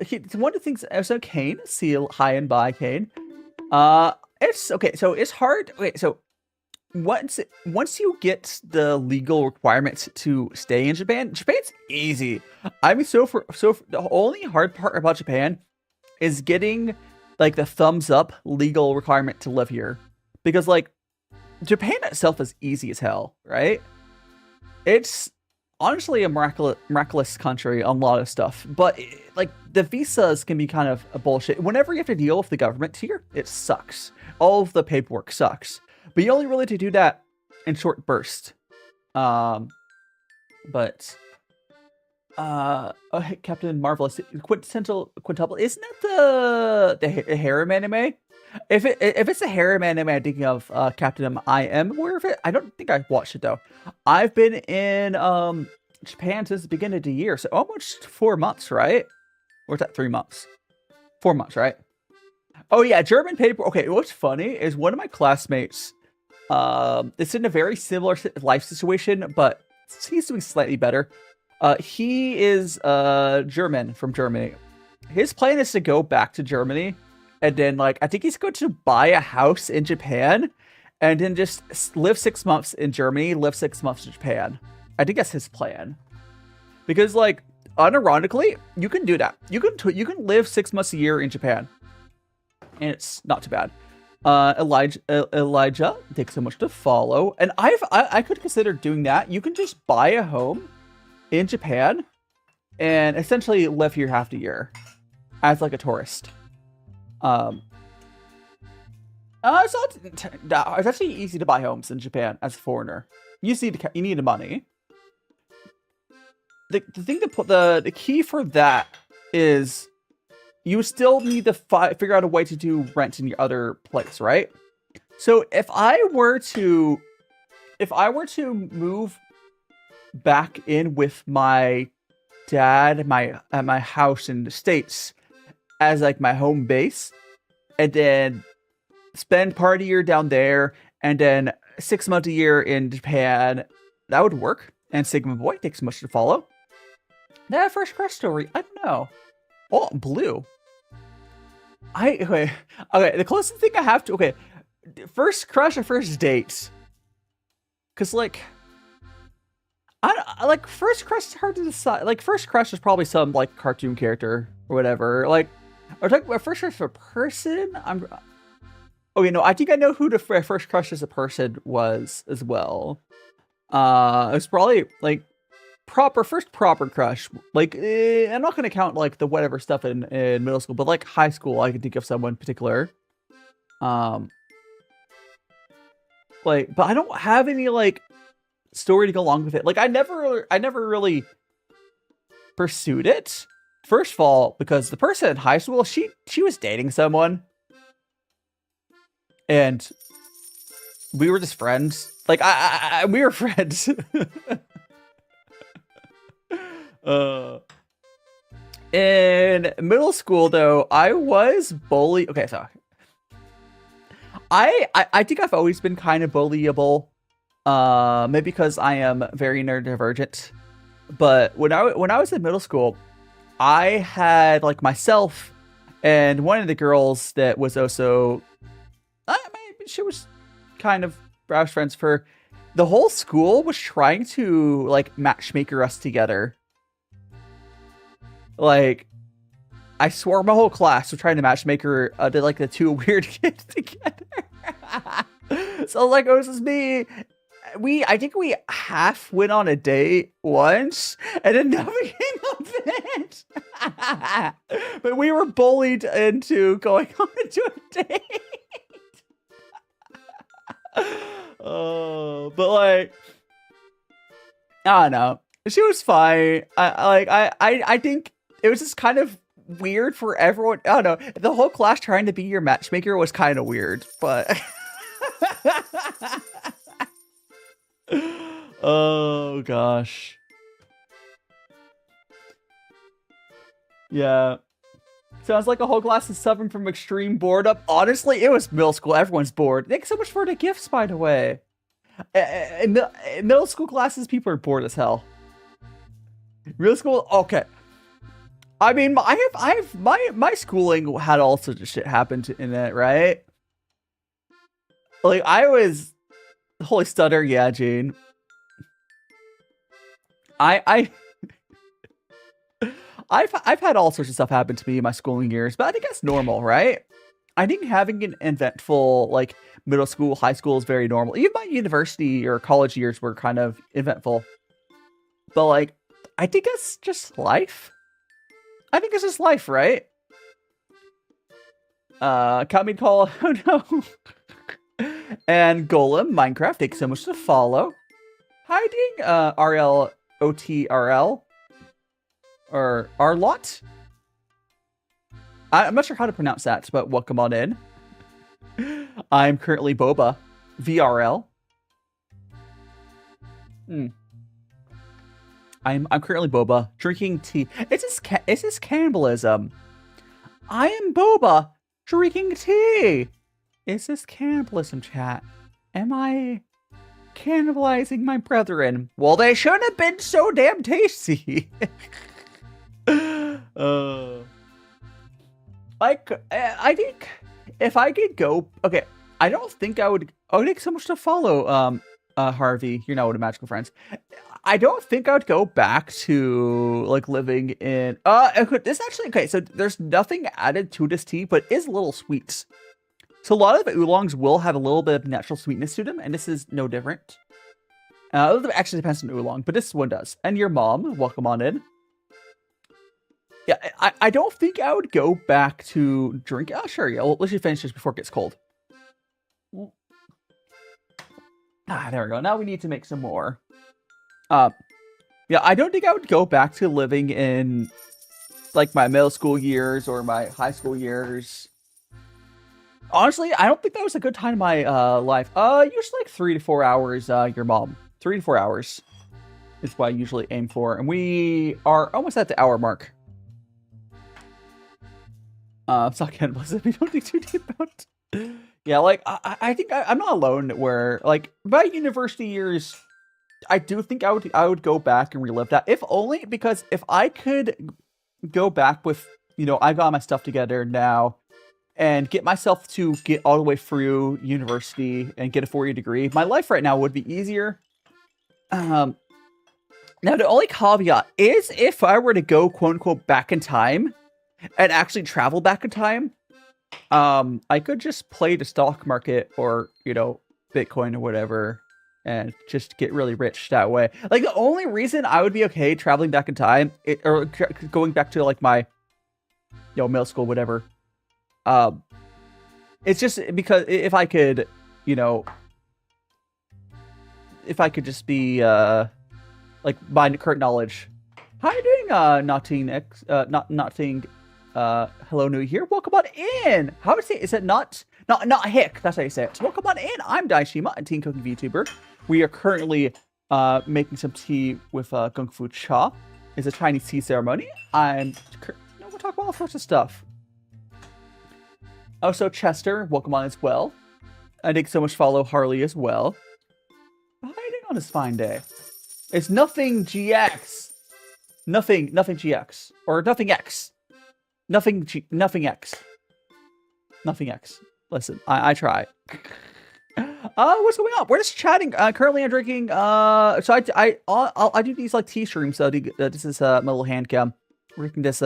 Speaker 1: the things. So Kane, see hi and bye, Kane. It's okay. So it's hard. Okay, so once you get the legal requirements to stay in Japan, Japan's easy. I mean, the only hard part about Japan is getting like the thumbs up legal requirement to live here, because like Japan itself is easy as hell, right? It's honestly a miraculous country on a lot of stuff, but like the visas can be kind of a bullshit. Whenever you have to deal with the government here, it sucks. All of the paperwork sucks, but you only really to do that in short bursts. But oh, hey, Captain Marvelous, quintessential quintuple, isn't that the harem anime? If it's a harem anime, I'm thinking of Captain I am aware of it. I don't think I watched it though. I've been in Japan since the beginning of the year, so almost 4 months, right? Or is that 3 months? 4 months, right? Oh yeah, German paper. Okay, what's funny is one of my classmates. It's in a very similar life situation, but he's doing slightly better. He is German from Germany. His plan is to go back to Germany. And then, like, I think he's going to buy a house in Japan and then just live 6 months in Germany, live 6 months in Japan. I think that's his plan. Because, like, unironically, you can do that. You can live 6 months a year in Japan. And it's not too bad. Elijah, thanks so much to follow. And I could consider doing that. You can just buy a home in Japan and essentially live here half the year as, like, a tourist. It's actually easy to buy homes in Japan as a foreigner. You need the money. The thing to put the key for that is you still need to figure out a way to do rent in your other place, right? So if I were to move back in with my dad at my house in the States as like my home base, and then spend part of the year down there, and then 6 months a year in Japan, that would work. And Sigma Boy, thanks so much to follow. That first crush story, I don't know. Oh, blue. Okay, the closest thing I have to, okay, first crush or first date? Because, like, like, first crush is hard to decide. Like, first crush is probably some, like, cartoon character or whatever. Like, are talking about first crush of a person? Okay, no, I think I know who the first crush as a person was as well. It was probably like first proper crush. Like, I'm not gonna count like the whatever stuff in middle school, but like high school, I can think of someone in particular. Like, but I don't have any like story to go along with it. Like, I never really pursued it. First of all, because the person in high school, she was dating someone. And we were just friends. Like, we were friends. In middle school, though, I was bullied. Okay, so I think I've always been kind of bullyable. Maybe because I am very neurodivergent. But when I was in middle school, I had like myself and one of the girls that was also, she was kind of, I was friends for, the whole school was trying to like matchmaker us together. Like, I swore my whole class was trying to matchmaker did like the two weird kids together. So like, it was just me. I think we half went on a date once, and then nothing came of it. But we were bullied into going on into a date. Oh, but like, I don't know. She was fine. I think it was just kind of weird for everyone. I don't know. The whole class trying to be your matchmaker was kind of weird, but. Oh gosh. Yeah. Sounds like a whole class is suffering from extreme boredom. Honestly, it was middle school. Everyone's bored. Thanks so much for the gifts, by the way. In middle school classes, people are bored as hell. Middle school, okay. I mean, my schooling had all sorts of shit happen in it, right? Like I was, holy stutter, yeah, Gene. I've had all sorts of stuff happen to me in my schooling years, but I think that's normal, right? I think having an eventful like middle school, high school is very normal. Even my university or college years were kind of eventful. But like, I think it's just life. I think it's just life, right? Kami call, oh no. And Golem, Minecraft, thanks so much to follow. Hiding, RLOTRL. Or Arlot? I'm not sure how to pronounce that, but welcome on in. I'm currently Boba. VRL. I'm currently Boba, drinking tea. Is this cannibalism? I am Boba, drinking tea. Is this cannibalism, chat? Am I cannibalizing my brethren? Well, they shouldn't have been so damn tasty. Like, I think if I could go, okay, I don't think I would. Oh, thanks so much to follow, Harvey. You're not one of Magical Friends. I don't think I would go back to like living in. This actually okay. So there's nothing added to this tea, but it is a little sweet. So a lot of the oolongs will have a little bit of natural sweetness to them, and this is no different. It actually depends on oolong, but this one does. And your mom, welcome on in. Yeah, I don't think I would go back to drink. Oh, sure, yeah. Well, let's just finish this before it gets cold. There we go. Now we need to make some more. Yeah, I don't think I would go back to living in like my middle school years or my high school years. Honestly, I don't think that was a good time in my life. Usually like 3 to 4 hours. Your mom, 3 to 4 hours is what I usually aim for, and we are almost at the hour mark. It's not cannibalism. We don't think too deep about. Yeah, like I think I'm not alone. Where like my university years, I do think I would go back and relive that, if only because if I could go back with, you know, I got my stuff together now and get myself to get all the way through university and get a 4-year degree, my life right now would be easier. Now the only caveat is if I were to go quote unquote back in time and actually travel back in time, I could just play the stock market or, you know, Bitcoin or whatever and just get really rich that way. Like the only reason I would be okay traveling back in time or going back to like my, you know, middle school, whatever. It's just because if I could, you know, if I could just be, like my current knowledge. How are you doing, Notting, hello, new here. Welcome on in. How would I say? Is it not hick? That's how you say it. So welcome on in. I'm DaiShima, a teen cooking VTuber. We are currently making some tea with Kung Fu Cha. It's a Chinese tea ceremony. We'll talk about all sorts of stuff. Also, Chester, welcome on as well. I think so much follow Harley as well. How are you doing on this fine day? It's nothing GX. Nothing GX. Or nothing X. Nothing X. Nothing X. Listen, I try. What's going on? We're just chatting. Currently I'm drinking, so I do these like tea streams, so this is my little hand cam. We're drinking this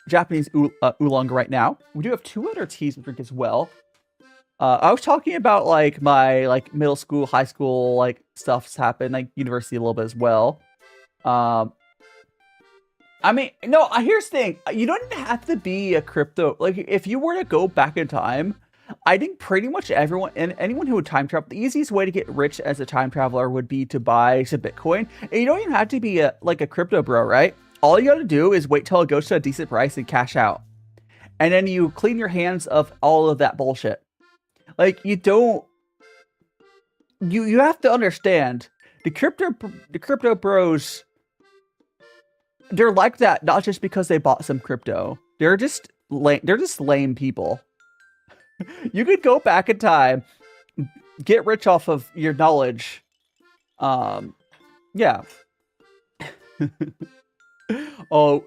Speaker 1: Japanese oolong right now. We do have 2 other teas we drink as well. I was talking about like my like middle school, high school like stuff's happened, like university a little bit as well. I mean, no, here's the thing. You don't even have to be a crypto. Like if you were to go back in time, I think pretty much everyone and anyone who would time travel, the easiest way to get rich as a time traveler would be to buy some Bitcoin. And you don't even have to be like a crypto bro, right? All you gotta do is wait till it goes to a decent price and cash out. And then you clean your hands of all of that bullshit. Like you have to understand the crypto bros they're like that not just because they bought some crypto. They're just lame people. You could go back in time, get rich off of your knowledge. Yeah. Oh,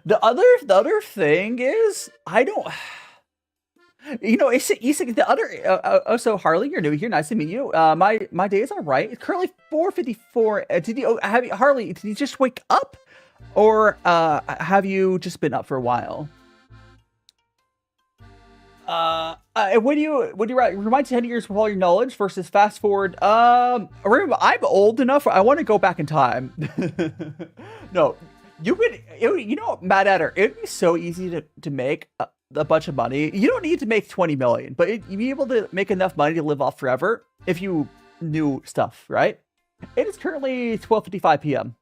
Speaker 1: the other thing is I don't. You know, it's the other. So Harley, you're new here. Nice to meet you. My day is all right. It's currently 4:54. Did you Harley? Did you just wake up, or have you just been up for a while? Would you remind 10 years with all your knowledge versus fast forward? Remember, I'm old enough. I want to go back in time. No, you could. You know, Mad Adder. It'd be so easy to make a bunch of money. You don't need to make 20 million, but you'd be able to make enough money to live off forever if you knew stuff, right? It is currently 12:55 p.m.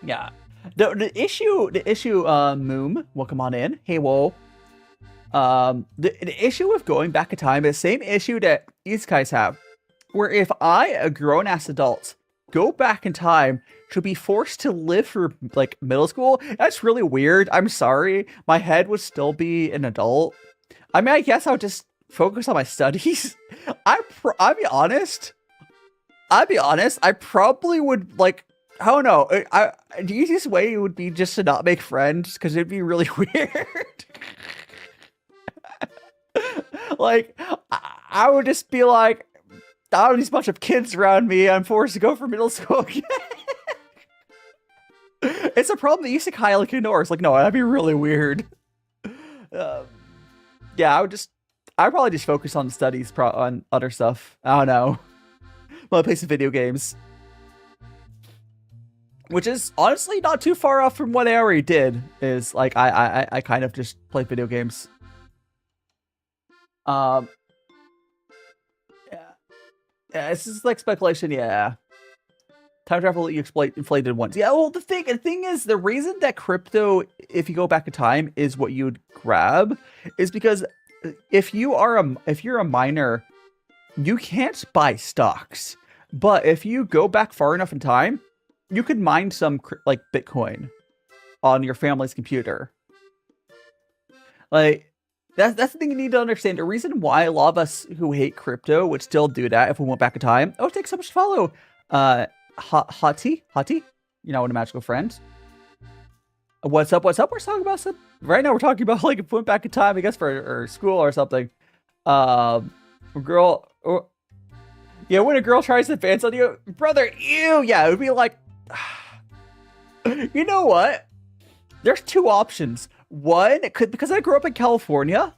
Speaker 1: Yeah. The issue, Moom, welcome on in. Hey, whoa. The issue with going back in time is the same issue that these guys have, where if I, a grown-ass adult, go back in time to be forced to live for, like, middle school, that's really weird. I'm sorry. My head would still be an adult. I mean, I guess I would just focus on my studies. I'll be honest. I probably would, like, I don't know. The easiest way would be just to not make friends, because it'd be really weird. Like, I would just be like, I have these bunch of kids around me. I'm forced to go for middle school again. It's a problem that Isekai like ignores. Like, no, that'd be really weird. Yeah, I'd probably just focus on studies, on other stuff. I don't know. I'll play some video games. Which is honestly not too far off from what I already did. Is like, I kind of just play video games. Yeah, this is like speculation. Yeah, time travel you inflated once. Yeah, well, the thing is, the reason that crypto, if you go back in time, is what you'd grab is because if you're a miner, you can't buy stocks. But if you go back far enough in time, you could mine some like Bitcoin on your family's computer. Like, that's the thing you need to understand. The reason why a lot of us who hate crypto would still do that if we went back in time. Oh, it takes so much to follow. Hati, you know, a magical friend. What's up? We're talking about some right now. We're talking about like if we went back in time, I guess for school or something. Girl, yeah, when a girl tries to advance on you, brother, ew. Yeah, it would be like, you know what? There's two options. One, because I grew up in California,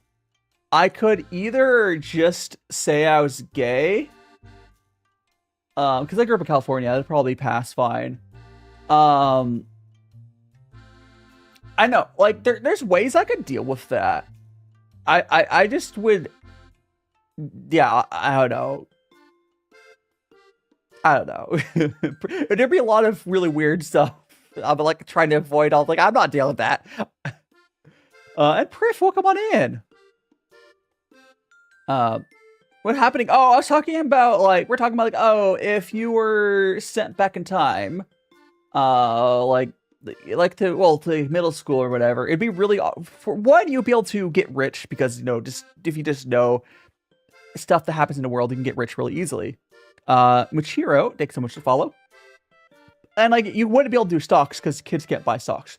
Speaker 1: I could either just say I was gay. Because I grew up in California, that'd probably pass fine. I know, like, there's ways I could deal with that. I just would, yeah, I don't know. There'd be a lot of really weird stuff. I'm like trying to avoid all, like, I'm not dealing with that. And Priff, welcome on in. What's happening? Oh, I was talking about, like, we're talking about, like, oh, if you were sent back in time, like to middle school or whatever, it'd be really, for one, you'd be able to get rich because, you know, just, if you just know stuff that happens in the world, you can get rich really easily. Michiro, thanks so much to follow. And, like, you wouldn't be able to do stocks because kids can't buy stocks.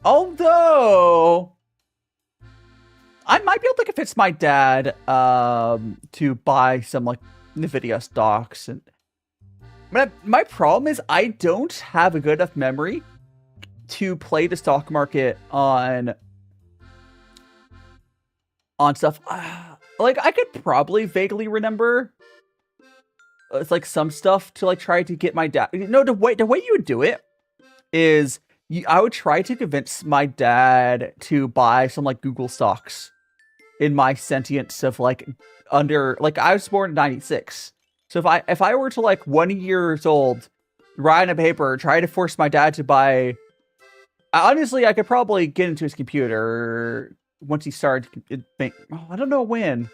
Speaker 1: Although, I might be able to convince my dad to buy some, like, NVIDIA stocks. But my problem is I don't have a good enough memory to play the stock market on stuff. Like, I could probably vaguely remember it's like some stuff to like try to get my dad. No, the way you would do it is I would try to convince my dad to buy some like Google stocks in my sentience of like under, like, I was born in 96. So if I were to like 1 year old write a paper, try to force my dad to buy, honestly, I could probably get into his computer once he started. I don't know when.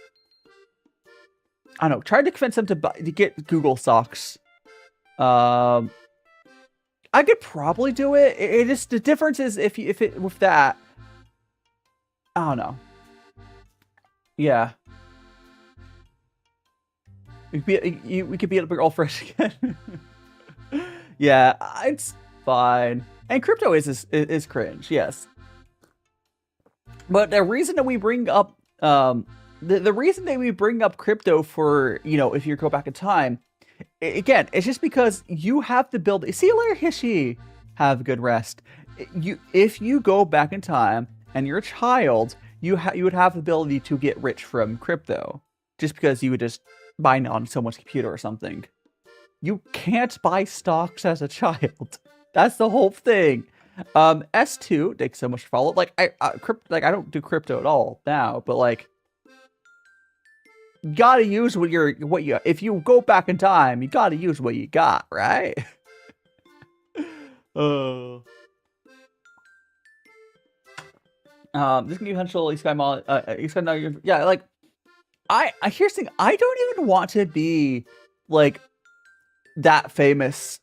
Speaker 1: I don't know. Tried to convince him to get Google stocks. I could probably do it. It just, the difference is if it with that, I don't know. Yeah. We could be a big all fresh again. Yeah, it's fine. And crypto is cringe, yes. But the reason that we bring up the reason that we bring up crypto for, you know, if you go back in time, again, it's just because you have the ability. See you later, Hishi. Have a good rest. If you go back in time and you're a child, you would have the ability to get rich from crypto, just because you would just buy it on someone's computer or something. You can't buy stocks as a child. That's the whole thing. S2, thanks so much for follow. Like I don't do crypto at all now, but like, you gotta use what you. If you go back in time, you gotta use what you got, right? This can be potential Sky Mall. Yeah, like here's the thing. I don't even want to be like that famous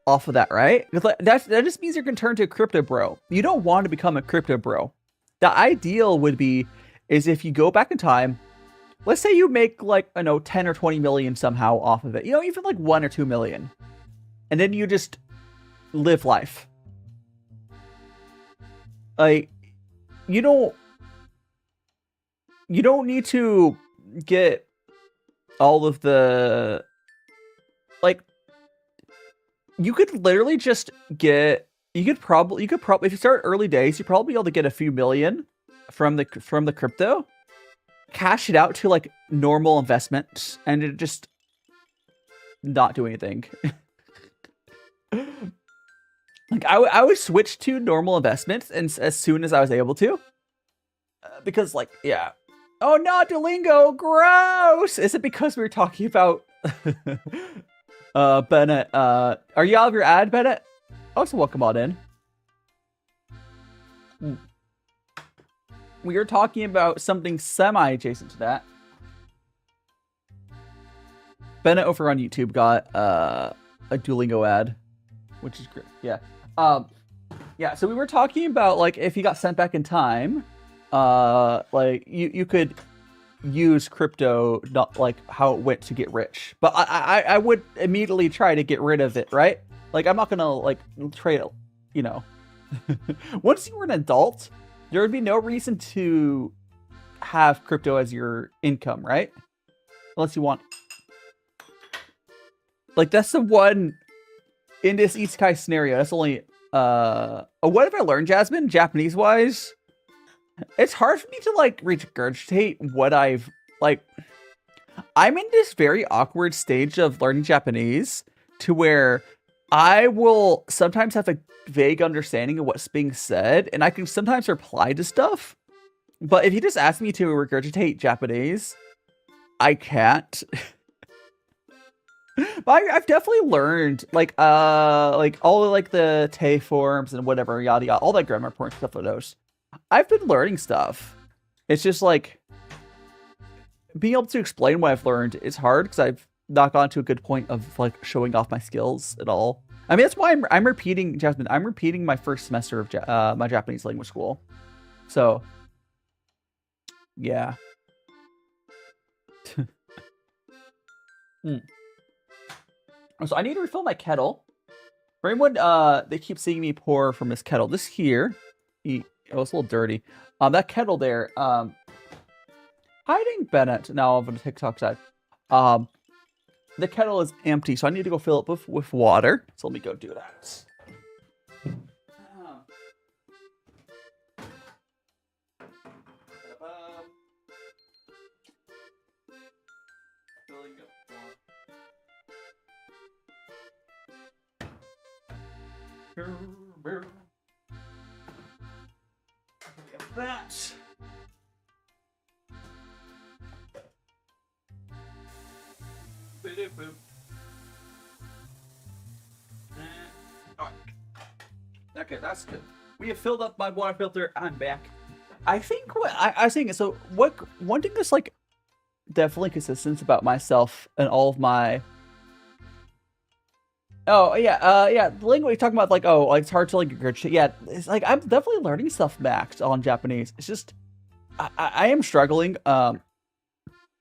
Speaker 1: off of that, right? Because like, that just means you're gonna turn to a crypto bro. You don't want to become a crypto bro. The ideal would be is if you go back in time. Let's say you make like, I know, 10 or 20 million somehow off of it. You know, even like 1 or 2 million. And then you just live life. Like, you don't need to get all of the, like, you could literally just get, you could probably, if you start early days, you'd probably be able to get a few million from the crypto. Cash it out to like normal investments and it just not do anything. Like I would switch to normal investments and as soon as I was able to, because like, yeah. Oh, not Duolingo, gross. Is it because we were talking about Bennett? Are you out of your ad, Bennett? Also, welcome on in. We are talking about something semi-adjacent to that. Bennett over on YouTube got a Duolingo ad, which is great. Yeah. Yeah, so we were talking about like if you got sent back in time, like you could use crypto, not like how it went to get rich. But I would immediately try to get rid of it, right? Like I'm not gonna like trade it, you know. Once you were an adult, there would be no reason to have crypto as your income, right? Unless you want. Like, that's the one in this isekai scenario. That's only, what have I learned, Jasmine? Japanese-wise? It's hard for me to, like, regurgitate what I've, like, I'm in this very awkward stage of learning Japanese to where I will sometimes have a vague understanding of what's being said, and I can sometimes reply to stuff. But if you just ask me to regurgitate Japanese, I can't. But I've definitely learned like all of like the te forms and whatever, yada yada, all that grammar point stuff of those. I've been learning stuff. It's just like being able to explain what I've learned is hard because I've not gotten to a good point of like showing off my skills at all. I mean, that's why I'm repeating, Jasmine. I'm repeating my first semester of my Japanese language school. So, yeah. So I need to refill my kettle. For anyone, they keep seeing me pour from this kettle. This here, oh, it's a little dirty. That kettle there, hiding Bennett now over the TikTok side. The kettle is empty, so I need to go fill it with water. So let me go do that. That. Okay, that's good. We have filled up my water filter. I'm back. I think what I was thinking. So what one thing that's like definitely consistent about myself and all of my Oh yeah, the language you're talking about, like, oh, like, it's hard to like regurgitate. Yeah, it's like I'm definitely learning stuff, Max, on Japanese. It's just I am struggling.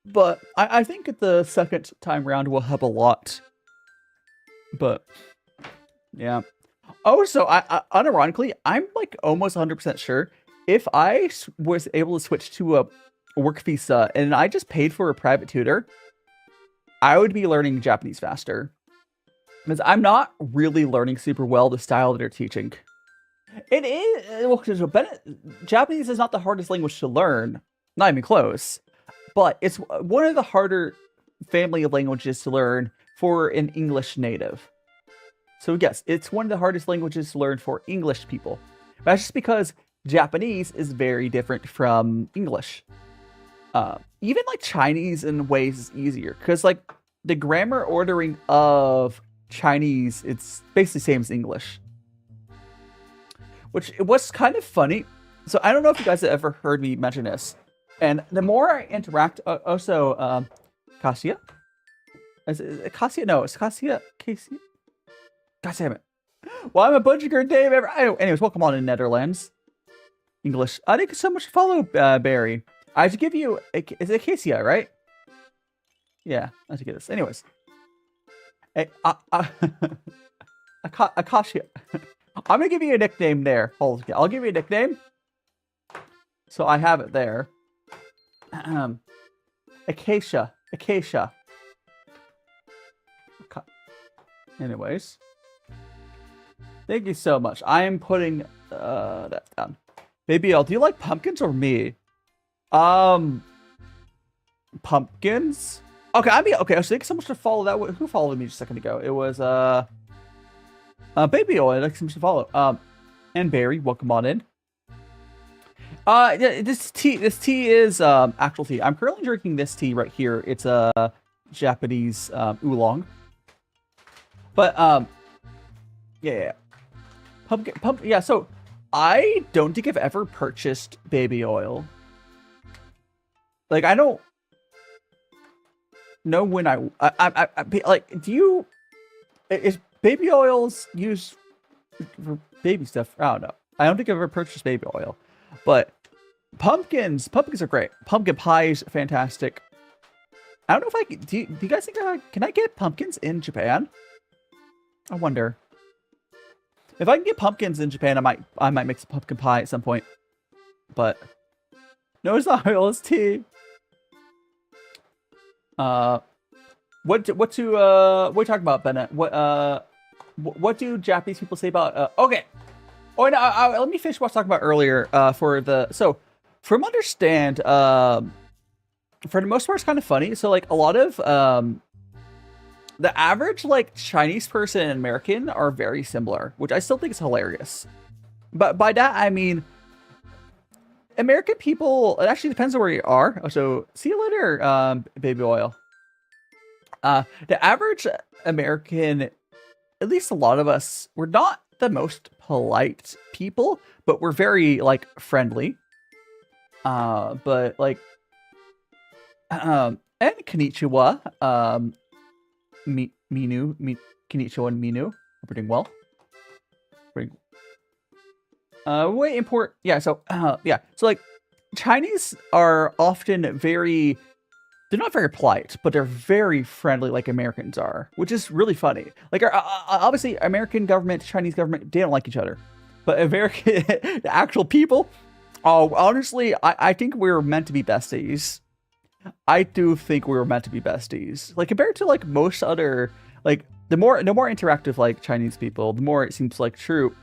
Speaker 1: But I think at the second time round will help a lot. But yeah. Oh, so I unironically, I'm like almost 100% sure if I was able to switch to a work visa and I just paid for a private tutor, I would be learning Japanese faster. Because I'm not really learning super well the style that they're teaching. It is, well, Japanese is not the hardest language to learn. Not even close. But it's one of the harder family of languages to learn for an English native. So yes, it's one of the hardest languages to learn for English people. But that's just because Japanese is very different from English. Even like Chinese in ways is easier. Because like the grammar ordering of Chinese, it's basically the same as English. Which was kind of funny. So I don't know if you guys have ever heard me mention this. And the more I interact, also, Kasia? Is it Kasia? No, it's Kasia. Casey? God damn it. Well, I'm a butcher Dave ever. Anyways, welcome on in Netherlands. English. Thank you so much for follow, Barry. I should give you, is it Kasia, right? Yeah, I should get this. Anyways. Hey, Akasia. I'm going to give you a nickname there. I'll give you a nickname. So I have it there. Acacia. Anyways. Thank you so much. I am putting that down. Baby L, do you like pumpkins or me? Pumpkins? Okay, okay, so thank you so much to follow that. Who followed me just a second ago? It was Baby L, I'd like so much to follow. And Barry, welcome on in. Yeah, this tea is actual tea. I'm currently drinking this tea right here. It's a Japanese oolong. But yeah. Pumpkin, yeah, so I don't think I've ever purchased baby oil. Like, I don't know when I like, do you, is baby oils used for baby stuff? I don't know. I don't think I've ever purchased baby oil. But pumpkins are great. Pumpkin pie is fantastic. I don't know if I can, do you guys think can I get pumpkins in Japan? I wonder. If I can get pumpkins in Japan, I might make some pumpkin pie at some point. But no, it's not oil, it's tea. What are you talking about, Bennett? What do Japanese people say about okay. Oh, no, let me finish what I was talking about earlier. So from understand, for the most part, it's kind of funny. So like a lot of the average like Chinese person and American are very similar, which I still think is hilarious. But by that I mean American people. It actually depends on where you are. So see you later, baby oil. The average American, at least a lot of us, we're not the most polite people, but we're very like friendly. But like and konnichiwa, konnichiwa and Minu. We're doing well. Way important. Yeah, so yeah. So like Chinese are often very, they're not very polite, but they're very friendly like Americans are, which is really funny. Like obviously American government, Chinese government, they don't like each other. But American, the actual people, oh, honestly, I think we were meant to be besties. I do think we were meant to be besties. Like compared to like most other, like the more interactive like Chinese people, the more it seems like true.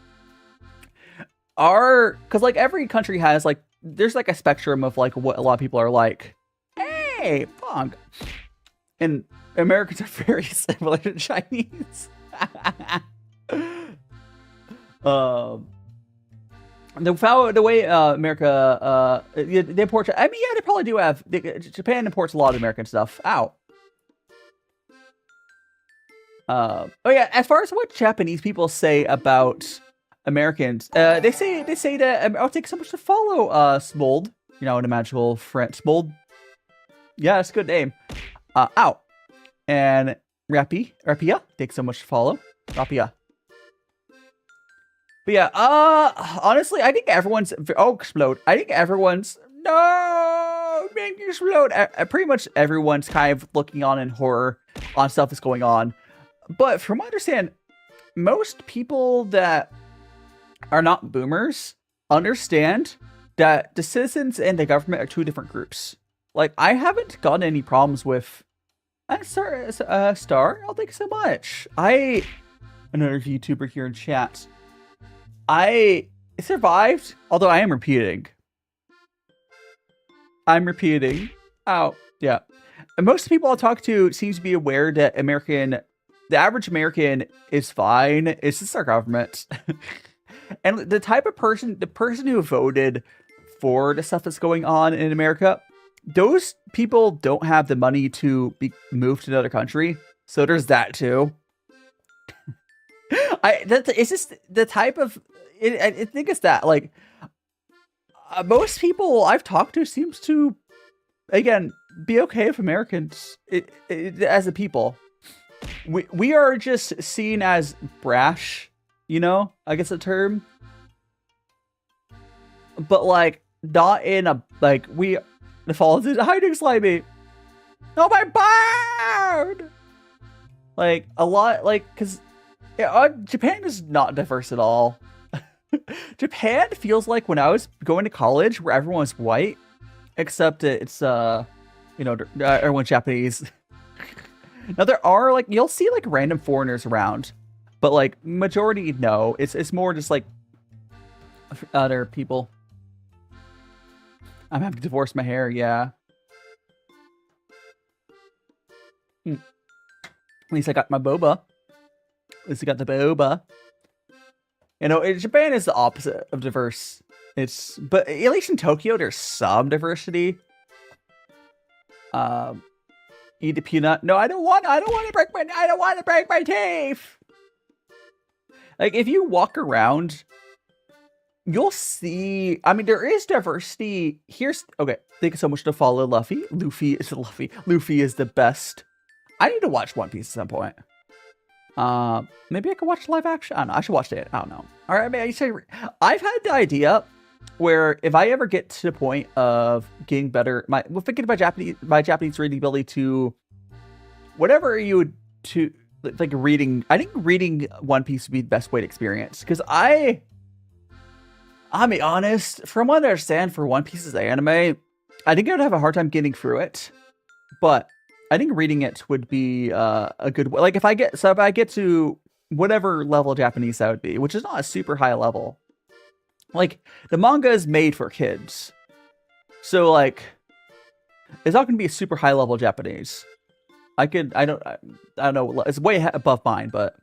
Speaker 1: Because like every country has like, there's like a spectrum of like what a lot of people are like. Hey, punk. And Americans are very similar to Chinese. The way America, they import, I mean, yeah, they probably do have, Japan imports a lot of American stuff. Ow. Oh yeah, as far as what Japanese people say about Americans, they say that, I'll take so much to follow, Smold, you know, an imaginable friend, Smold. Yeah, that's a good name. Ow. And Rappia, thanks so much to follow. Rapia. But yeah, honestly, I think everyone's... Oh, explode. I think everyone's... No! Make me explode. Pretty much everyone's kind of looking on in horror on stuff that's going on. But from what I understand, most people that are not boomers understand that the citizens and the government are two different groups. Like, I haven't gotten any problems with... Star, I'll thank you so much. Another VTuber here in chat. I survived, although I am repeating. Oh, yeah. And most people I talk to seems to be aware that the average American is fine. It's just our government. And the type of person, the person who voted for the stuff that's going on in America, those people don't have the money to be moved to another country. So there's that too. It's just the type of... I think it's that, like, most people I've talked to seems to, again, be okay with Americans as a people. We are just seen as brash, you know, I guess the term. But, like, not in a, like, the falls is hiding slimy. Oh, my bird! Like, a lot, like, because Japan is not diverse at all. Japan feels like when I was going to college where everyone was white, except it's, you know, everyone's Japanese. Now there are, like, you'll see, like, random foreigners around, but, like, majority, no. It's more just, like, other people. I'm having to divorce my hair, yeah. At least I got my boba. At least I got the boba. You know, Japan is the opposite of diverse. But at least in Tokyo, there's some diversity. Eat a peanut. No, I don't want to break my teeth. Like, if you walk around, you'll see, I mean, there is diversity. Okay, thank you so much to follow Luffy. Luffy is the best. I need to watch One Piece at some point. Maybe I could watch live action. I don't know. I should watch it. I don't know. All right. I mean, I've had the idea where if I ever get to the point of getting better, thinking about my Japanese reading ability to whatever you would to like reading. I think reading One Piece would be the best way to experience, because I'll be honest. From what I understand for One Piece's anime, I think I would have a hard time getting through it, but I think reading it would be a good way. Like, if I get to whatever level Japanese that would be, which is not a super high level. Like, the manga is made for kids. So, like, it's not going to be a super high level Japanese. I don't know. It's way above mine, but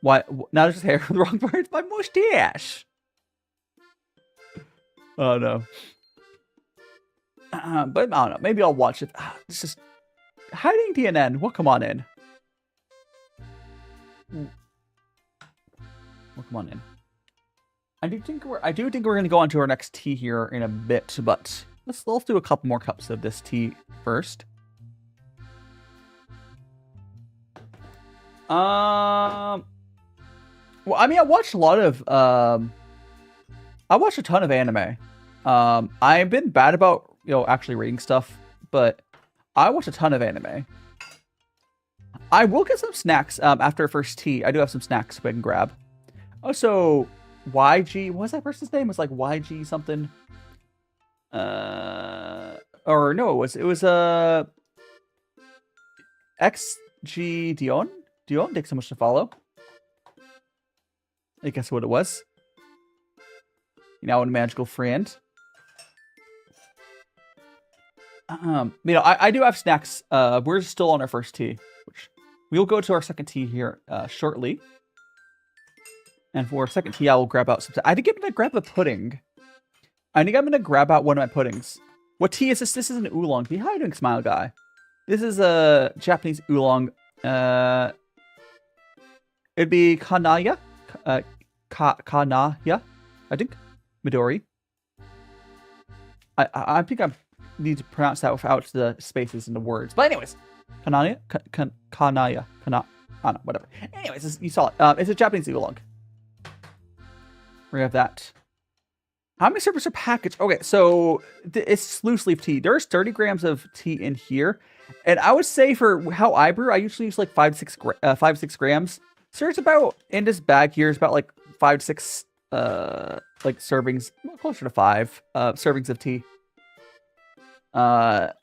Speaker 1: why? Now it's just hair. The wrong word. My mustache. Oh, no. But I don't know. Maybe I'll watch it. It's just hiding DNN. Well, come on in. Well, come on in. I do think we're going to go on to our next tea here in a bit, but let's do a couple more cups of this tea first. Well, I mean, I watched a lot of I watched a ton of anime. I've been bad about, actually reading stuff, but I watch a ton of anime. I will get some snacks after first tea. I do have some snacks we can grab. Also, YG, what was that person's name? It was like YG something. Or no, it was XG Dion. Dion, thanks so much to follow. I guess what it was. You now a magical friend. I do have snacks. We're still on our first tea, which we'll go to our second tea here shortly. And for our second tea, I will grab out some. I think I'm gonna grab a pudding. I think I'm gonna grab out one of my puddings. What tea is this? This is an oolong tea. How are you doing, Smile Guy? This is a Japanese oolong. It'd be Kanaya, Kanaya, I think. Midori. I think I need to pronounce that without the spaces in the words. But anyways, Kanaya, I don't know, whatever. Anyways, you saw it. It's a Japanese oolong. We have that. How many servers are packaged? Okay, so it's loose leaf tea. There's 30 grams of tea in here. And I would say for how I brew, I usually use like 5 to 6 grams. So there's about, in this bag here, is about like 5 to 6 like servings, closer to 5 servings of tea. But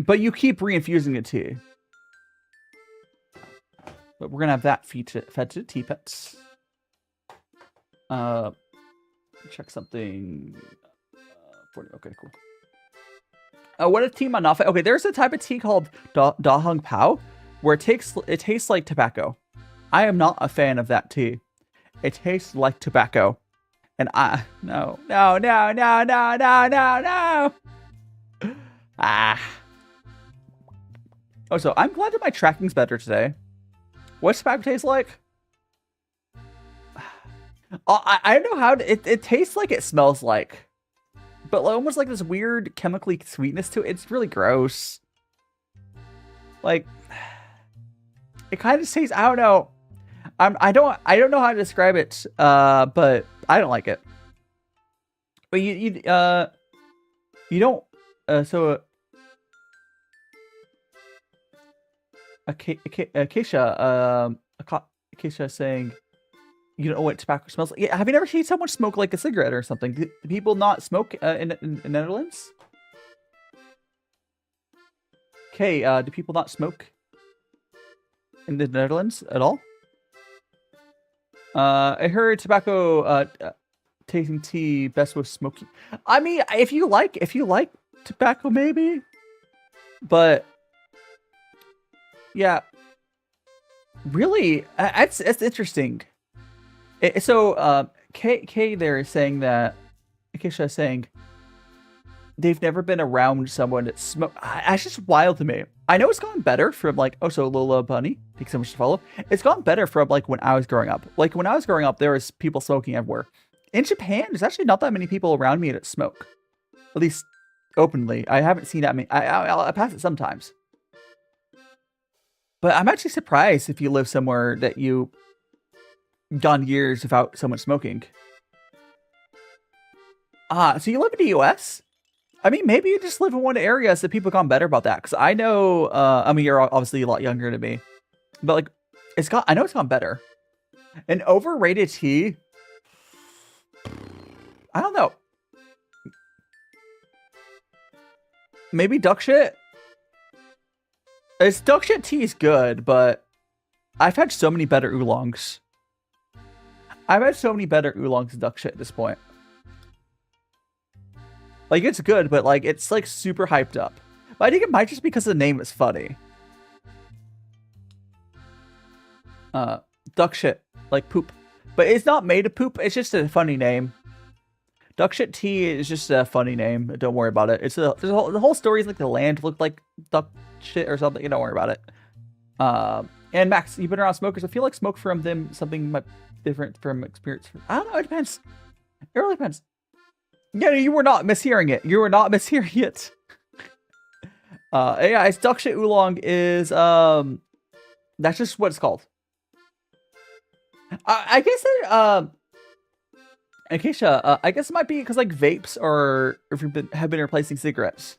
Speaker 1: you keep reinfusing the tea. But we're gonna have that fed to tea pets. Check something. 40, okay, cool. What is tea manafe? Okay, there's a type of tea called Da Hung Pao, where it tastes like tobacco. I am not a fan of that tea. It tastes like tobacco, and no. Oh, so I'm glad that my tracking's better today. What's tobacco taste like? I don't know how it tastes like it smells like, but almost like this weird chemically sweetness to it. It's really gross. Like, it kind of tastes, I don't know. I don't know how to describe it, but I don't like it. But you don't, so Acacia saying, you don't know what tobacco smells like. Yeah, have you never seen someone smoke like a cigarette or something? Do people not smoke in the Netherlands? Okay, do people not smoke in the Netherlands at all? I heard tobacco tasting tea best with smoking. I mean, if you like tobacco, maybe. But yeah, really, it's interesting. So K there is saying that Acacia is saying they've never been around someone that smoke. That's just wild to me. I know it's gotten better from like, oh, so Lola Bunny, thanks so much to follow. It's gotten better from like when I was growing up. Like when I was growing up, there was people smoking everywhere. In Japan, there's actually not that many people around me that smoke, at least openly. I haven't seen that many. I pass it sometimes, but I'm actually surprised if you live somewhere that you gone years without someone smoking. So you live in the US? I mean, maybe you just live in one area so people gone better about that. Because I know, I mean, you're obviously a lot younger than me. But like, I know it's gone better. An overrated tea? I don't know. Maybe duck shit? Duck shit tea is good, but I've had so many better oolongs. I've had so many better oolongs than duck shit at this point. Like, it's good, but like, it's like super hyped up. But I think it might just because the name is funny. Duck shit, like poop. But it's not made of poop, it's just a funny name. Duck shit tea is just a funny name. Don't worry about it. The whole story is like the land looked like duck shit or something. Don't worry about it. And Max, you've been around smokers. I feel like smoke from them something might different from experience. I don't know. It depends. It really depends. Yeah, you were not mishearing it. You were not mishearing it. Yeah, it's duck shit oolong is that's just what it's called. I guess Acacia, I guess it might be because like vapes have been replacing cigarettes,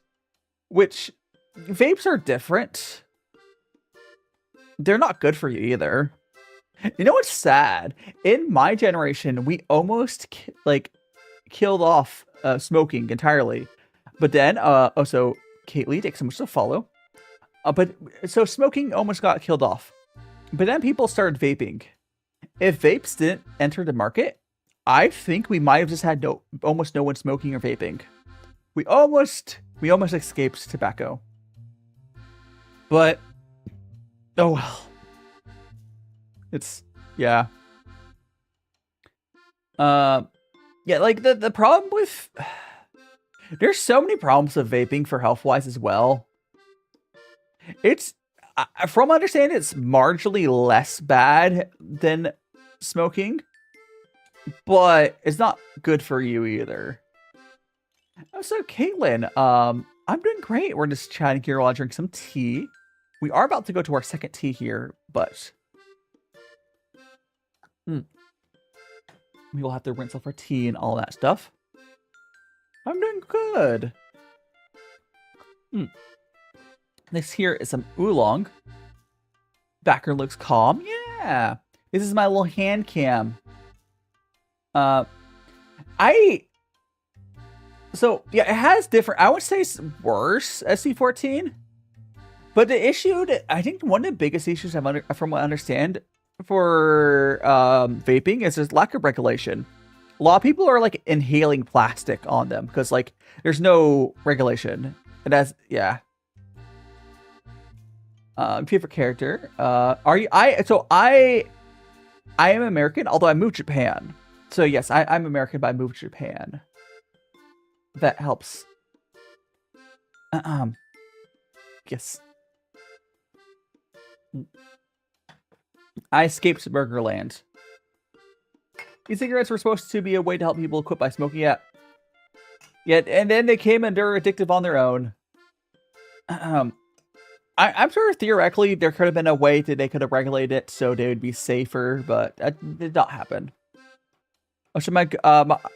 Speaker 1: which vapes are different. They're not good for you either. You know what's sad? In my generation, we almost killed off smoking entirely. But then, also, Kaylee, thanks so much to follow. So smoking almost got killed off. But then people started vaping. If vapes didn't enter the market, I think we might have just had almost no one smoking or vaping. We almost escaped tobacco. But, oh well. It's, yeah. Yeah, like the problem with, there's so many problems with vaping for health-wise as well. It's, from understanding, it's marginally less bad than smoking, but it's not good for you either. So Caitlin, I'm doing great. We're just chatting here while I drink some tea We are about to go to our second tea here, but we will have to rinse off our tea and all that stuff. I'm doing good. This here is some oolong. Backer looks calm. Yeah. This is my little hand cam. So yeah, it has different, I would say it's worse SC14. But the issue that I think one of the biggest issues from what I understand for vaping is there's lack of regulation. A lot of people are like inhaling plastic on them because like there's no regulation. And that's favorite character. Are you I am American, although I moved to Japan. So yes, I'm American, but I moved to Japan. That helps. Yes. I escaped Burgerland. These cigarettes were supposed to be a way to help people quit by smoking. Yeah. And then they came and they're addictive on their own. I'm sure theoretically there could have been a way that they could have regulated it so they would be safer, but that did not happen. Oh, should my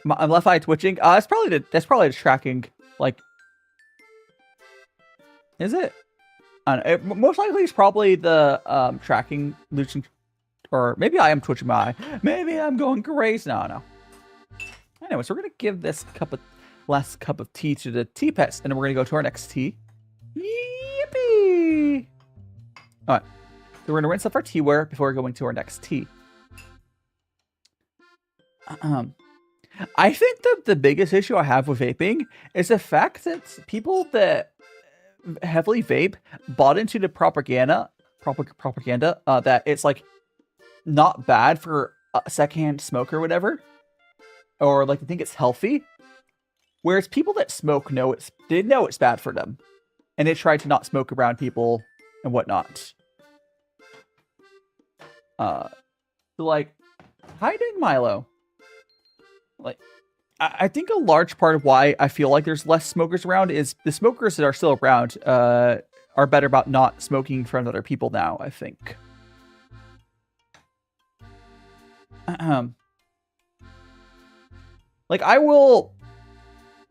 Speaker 1: left eye twitching? That's probably the tracking. Like, is it? I don't know. Most likely it's probably the tracking losing, or maybe I am twitching my eye. Maybe I'm going crazy. No. Anyway, so we're gonna give this last cup of tea to the tea pets, and then we're gonna go to our next tea. Yippee! All right, so we're gonna rinse off our teaware before going to our next tea. I think that the biggest issue I have with vaping is the fact that people that heavily vape bought into the propaganda that it's like not bad for a secondhand smoke or whatever, or like they think it's healthy. Whereas people that smoke know it's bad for them, and they try to not smoke around people and whatnot. So like, hiding Milo. Like, I think a large part of why I feel like there's less smokers around is the smokers that are still around are better about not smoking in front of other people now, I think. Like, I will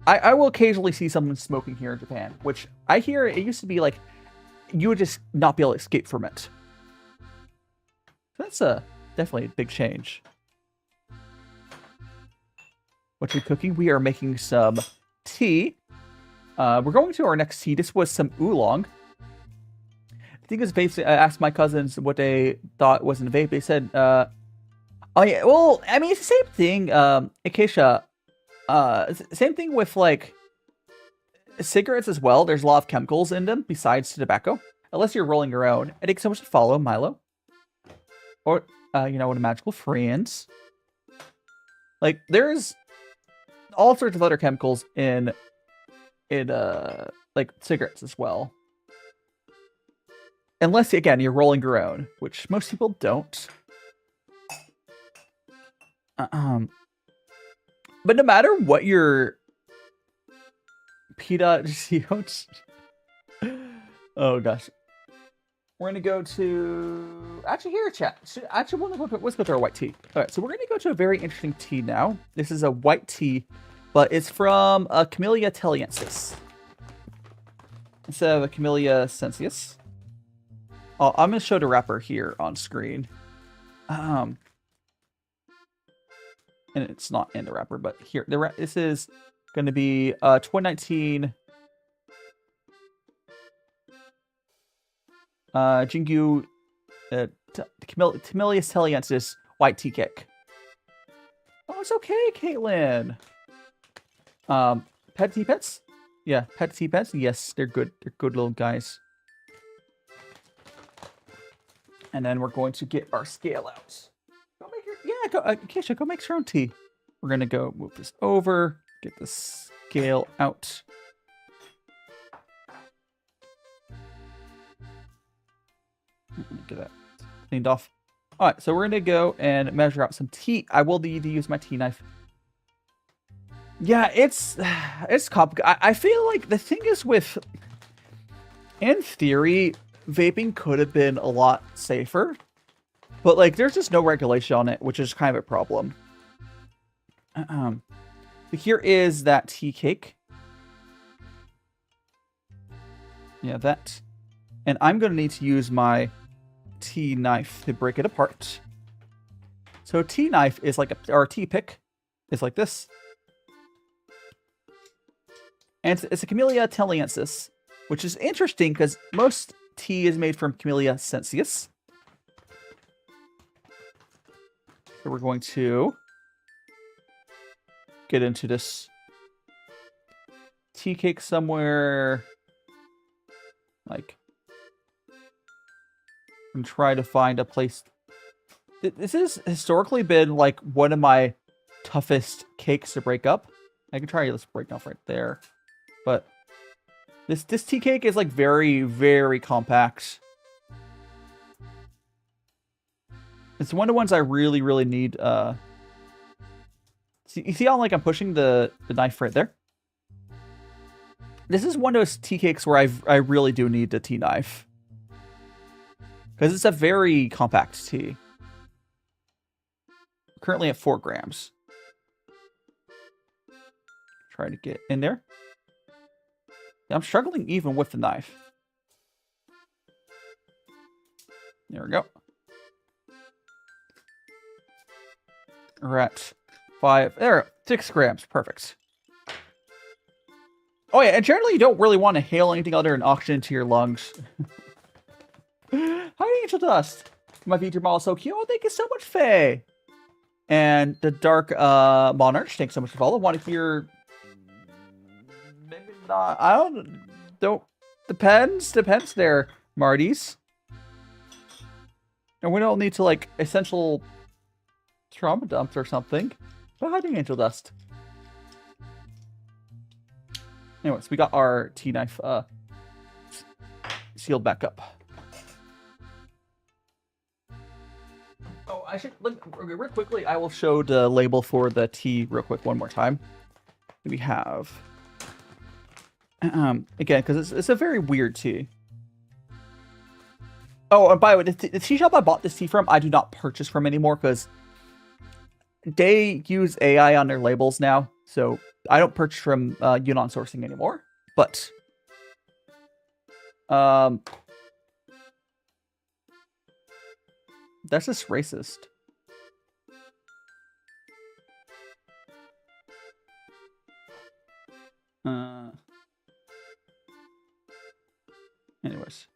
Speaker 1: occasionally see someone smoking here in Japan, which I hear it used to be like, you would just not be able to escape from it. So that's definitely a big change. What are we cooking? We are making some tea. We're going to our next tea. This was some oolong. I think it's basically, I asked my cousins what they thought was in a vape. They said, oh yeah, well, I mean, it's the same thing, Acacia. Same thing with, like, cigarettes as well. There's a lot of chemicals in them besides tobacco. Unless you're rolling your own. I think so much to follow, Milo. Or, you know, what a magical friends. Like, there's all sorts of other chemicals in like cigarettes as well. Unless, again, you're rolling your own, which most people don't. But no matter what your oh gosh. We're gonna go to here, chat. Let's go to our white tea. All right, so we're gonna go to a very interesting tea now. This is a white tea, but it's from Camellia Taliensis instead of a Camellia sensius. Oh, I'm gonna show the wrapper here on screen. And it's not in the wrapper, but here this is gonna be 2019. Jinggu, Camellia Taliensis white tea cake. Oh, it's okay, Caitlin. Pet tea pets? Yeah, pet tea pets. Yes, they're good. They're good little guys. And then we're going to get our scale out. Go make Keisha, go make your own tea. We're gonna go move this over, get the scale out. Get that cleaned off. All right, so we're gonna go and measure out some tea. I will need to use my tea knife. Yeah, it's complicated. I feel like the thing is with, in theory, vaping could have been a lot safer, but like there's just no regulation on it, which is kind of a problem. So here is that tea cake. Yeah, that. And I'm going to need to use my tea knife to break it apart. So tea knife is like or tea pick is like this. And it's a Camellia Taliensis, which is interesting because most tea is made from Camellia sensius. So we're going to get into this tea cake somewhere, like, and try to find a place. This has historically been like one of my toughest cakes to break up. I can try this break off right there, but this tea cake is like very, very compact. It's one of the ones I really, really need. You see how like I'm pushing the knife right there? This is one of those tea cakes where I really do need the tea knife. Because it's a very compact tea. Currently at 4 grams. Try to get in there. I'm struggling even with the knife. There we go. We're at 6 grams. Perfect. Oh yeah, and generally you don't really want to inhale anything other than oxygen into your lungs. Hi, Angel Dust. My VTuber model is so cute. Oh, thank you so much, Faye. And the Dark Monarch, thanks so much for following. Want to hear? Maybe not. I don't. Depends there, Marty's. And we don't need to like essential trauma dumps or something. But hi, Angel Dust. Anyways, we got our tea knife sealed back up. Oh, I should look real quickly. I will show the label for the tea real quick one more time. We have again because it's a very weird tea. Oh, and by the way, the tea shop I bought this tea from, I do not purchase from anymore because they use AI on their labels now, so I don't purchase from Yuan sourcing anymore. But that's just racist. Anyways.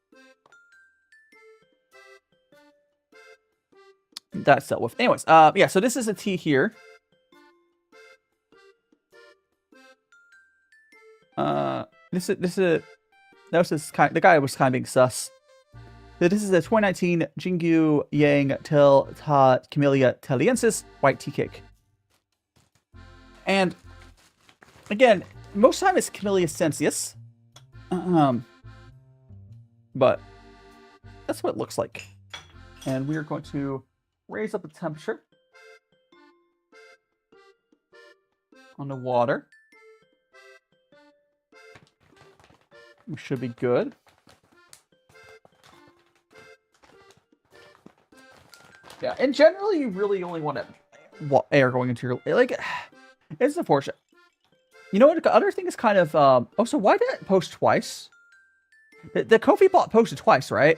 Speaker 1: That's dealt with. Anyways, yeah, so this is a tea here. The guy was kind of being sus. So this is a 2019 Jinggu Yang Camellia Taliensis white tea cake. And again, most of the time it's Camellia sensius. But that's what it looks like. And we are going to raise up the temperature on the water. We should be good. Yeah, and generally you really only want air going into your, like, it's unfortunate. You know what, the other thing is kind of, oh, so why did it post twice? The Ko-fi bot posted twice, right?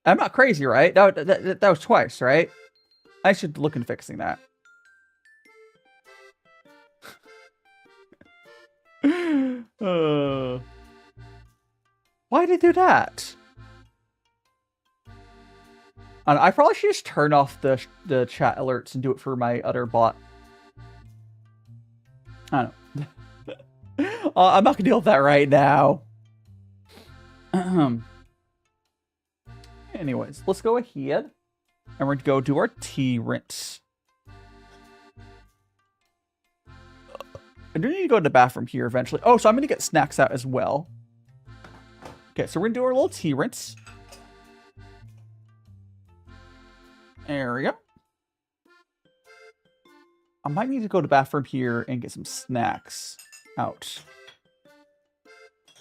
Speaker 1: I'm not crazy, right? That was twice, right? I should look into fixing that. Why did they do that? I probably should just turn off the chat alerts and do it for my other bot. I don't know. I'm not gonna deal with that right now. Anyways, let's go ahead and we're gonna go do our tea rinse. I do need to go to the bathroom here eventually. Oh, so I'm gonna get snacks out as well. Okay, so we're gonna do our little tea rinse. There we go. I might need to go to the bathroom here and get some snacks out.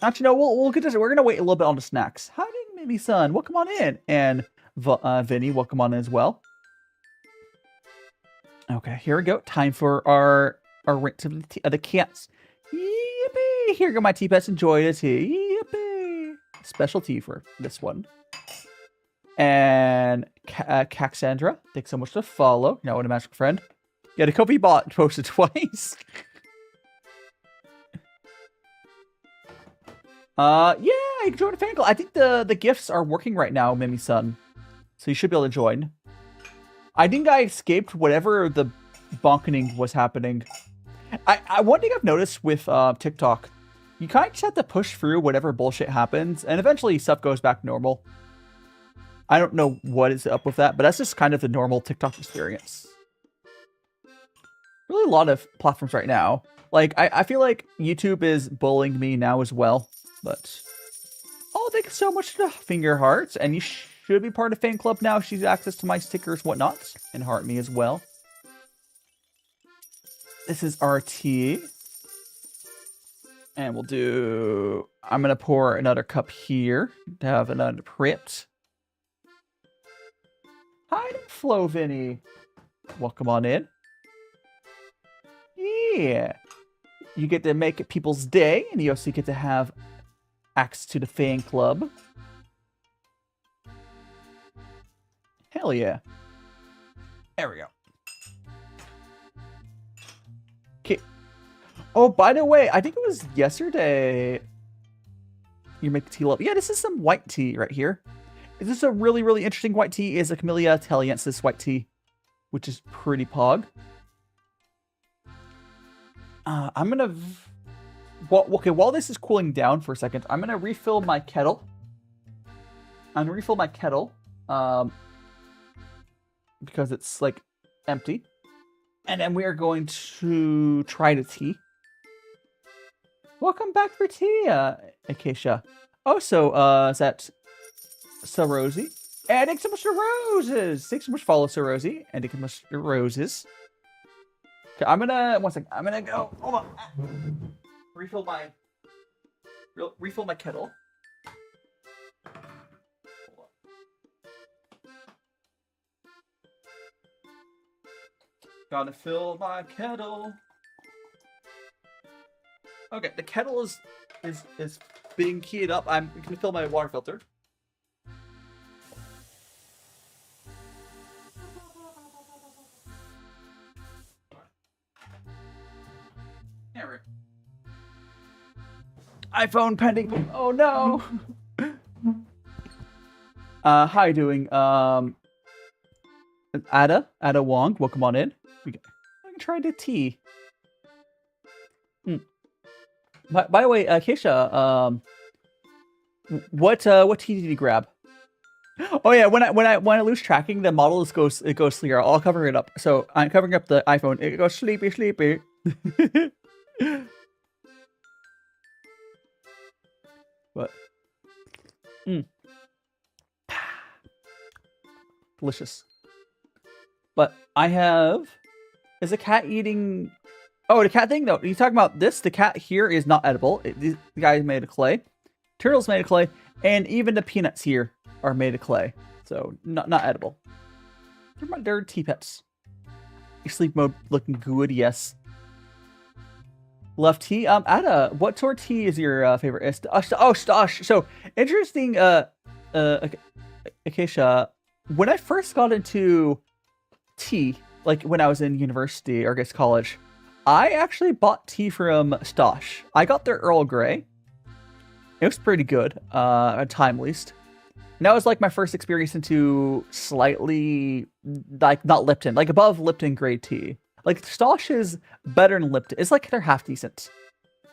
Speaker 1: Actually, no, we'll get this. We're gonna wait a little bit on the snacks. Hi, Mimi Sun. Welcome on in, and Vinny, welcome on in as well. Okay, here we go. Time for our rinse of the cats. Yippee! Here go my tea pets. Enjoy the tea. Yippee! Special tea for this one. And Caxandra, thanks so much for the follow. Now, what a magical friend. Yeah, the Kobe bot posted twice. Yeah, you can join the fan club. I think the gifts are working right now, Mimi-san. So you should be able to join. I think I escaped whatever the bonkening was happening. One thing I've noticed with TikTok, you kind of just have to push through whatever bullshit happens, and eventually stuff goes back normal. I don't know what is up with that, but that's just kind of the normal TikTok experience. Really a lot of platforms right now. Like, I feel like YouTube is bullying me now as well, but... Oh, thank you so much for the finger hearts, and you should be part of fan club now. She's access to my stickers and whatnot, and heart me as well. This is our tea. And we'll do... I'm going to pour another cup here to have another prepped. Hi, Flo Vinny. Welcome on in. Yeah. You get to make it people's day, and you also get to have access to the fan club. Hell yeah. There we go. Okay. Oh, by the way, I think it was yesterday you make the tea love. Yeah, this is some white tea right here. This is a really, really interesting white tea. Is a Camellia Taliensis white tea, which is pretty pog. I'm gonna... Well, okay, while this is cooling down for a second, I'm gonna refill my kettle. Because it's, like, empty. And then we are going to try the tea. Welcome back for tea, Acacia. Oh, so, is that So Rosie? And thanks so much for roses! Thanks so much for follow, So Rosie. And thanks so much for roses. Okay, I'm gonna... One second. I'm gonna go... Hold on. Refill my kettle. Gotta fill my kettle. Okay, the kettle is being keyed up. I'm gonna fill my water filter. There we go. iPhone pending. Oh no. How you doing? Ada Wong, welcome on in. I can try the tea. By the way, Keisha, what tea did you grab? Oh yeah, when I lose tracking, the model goes clear. I'll cover it up. So I'm covering up the iPhone. It goes sleepy. What? Delicious. But I have... Is the cat eating... Oh, the cat thing? No, you talking about this? The cat here is not edible. The guy is made of clay. Turtle's made of clay. And even the peanuts here are made of clay. So, not edible. They're tea pets. Sleep mode looking good, yes. Love tea. Ada, what sort of tea is your favorite? Stosh. So, interesting, Acacia. When I first got into tea, like when I was in university, or I guess college, I actually bought tea from Stosh. I got their Earl Grey. It was pretty good, at time least. And that was like my first experience into slightly, like, not Lipton, like above Lipton grade tea. Like, Stosh is better than Lipton. It's like they're half decent.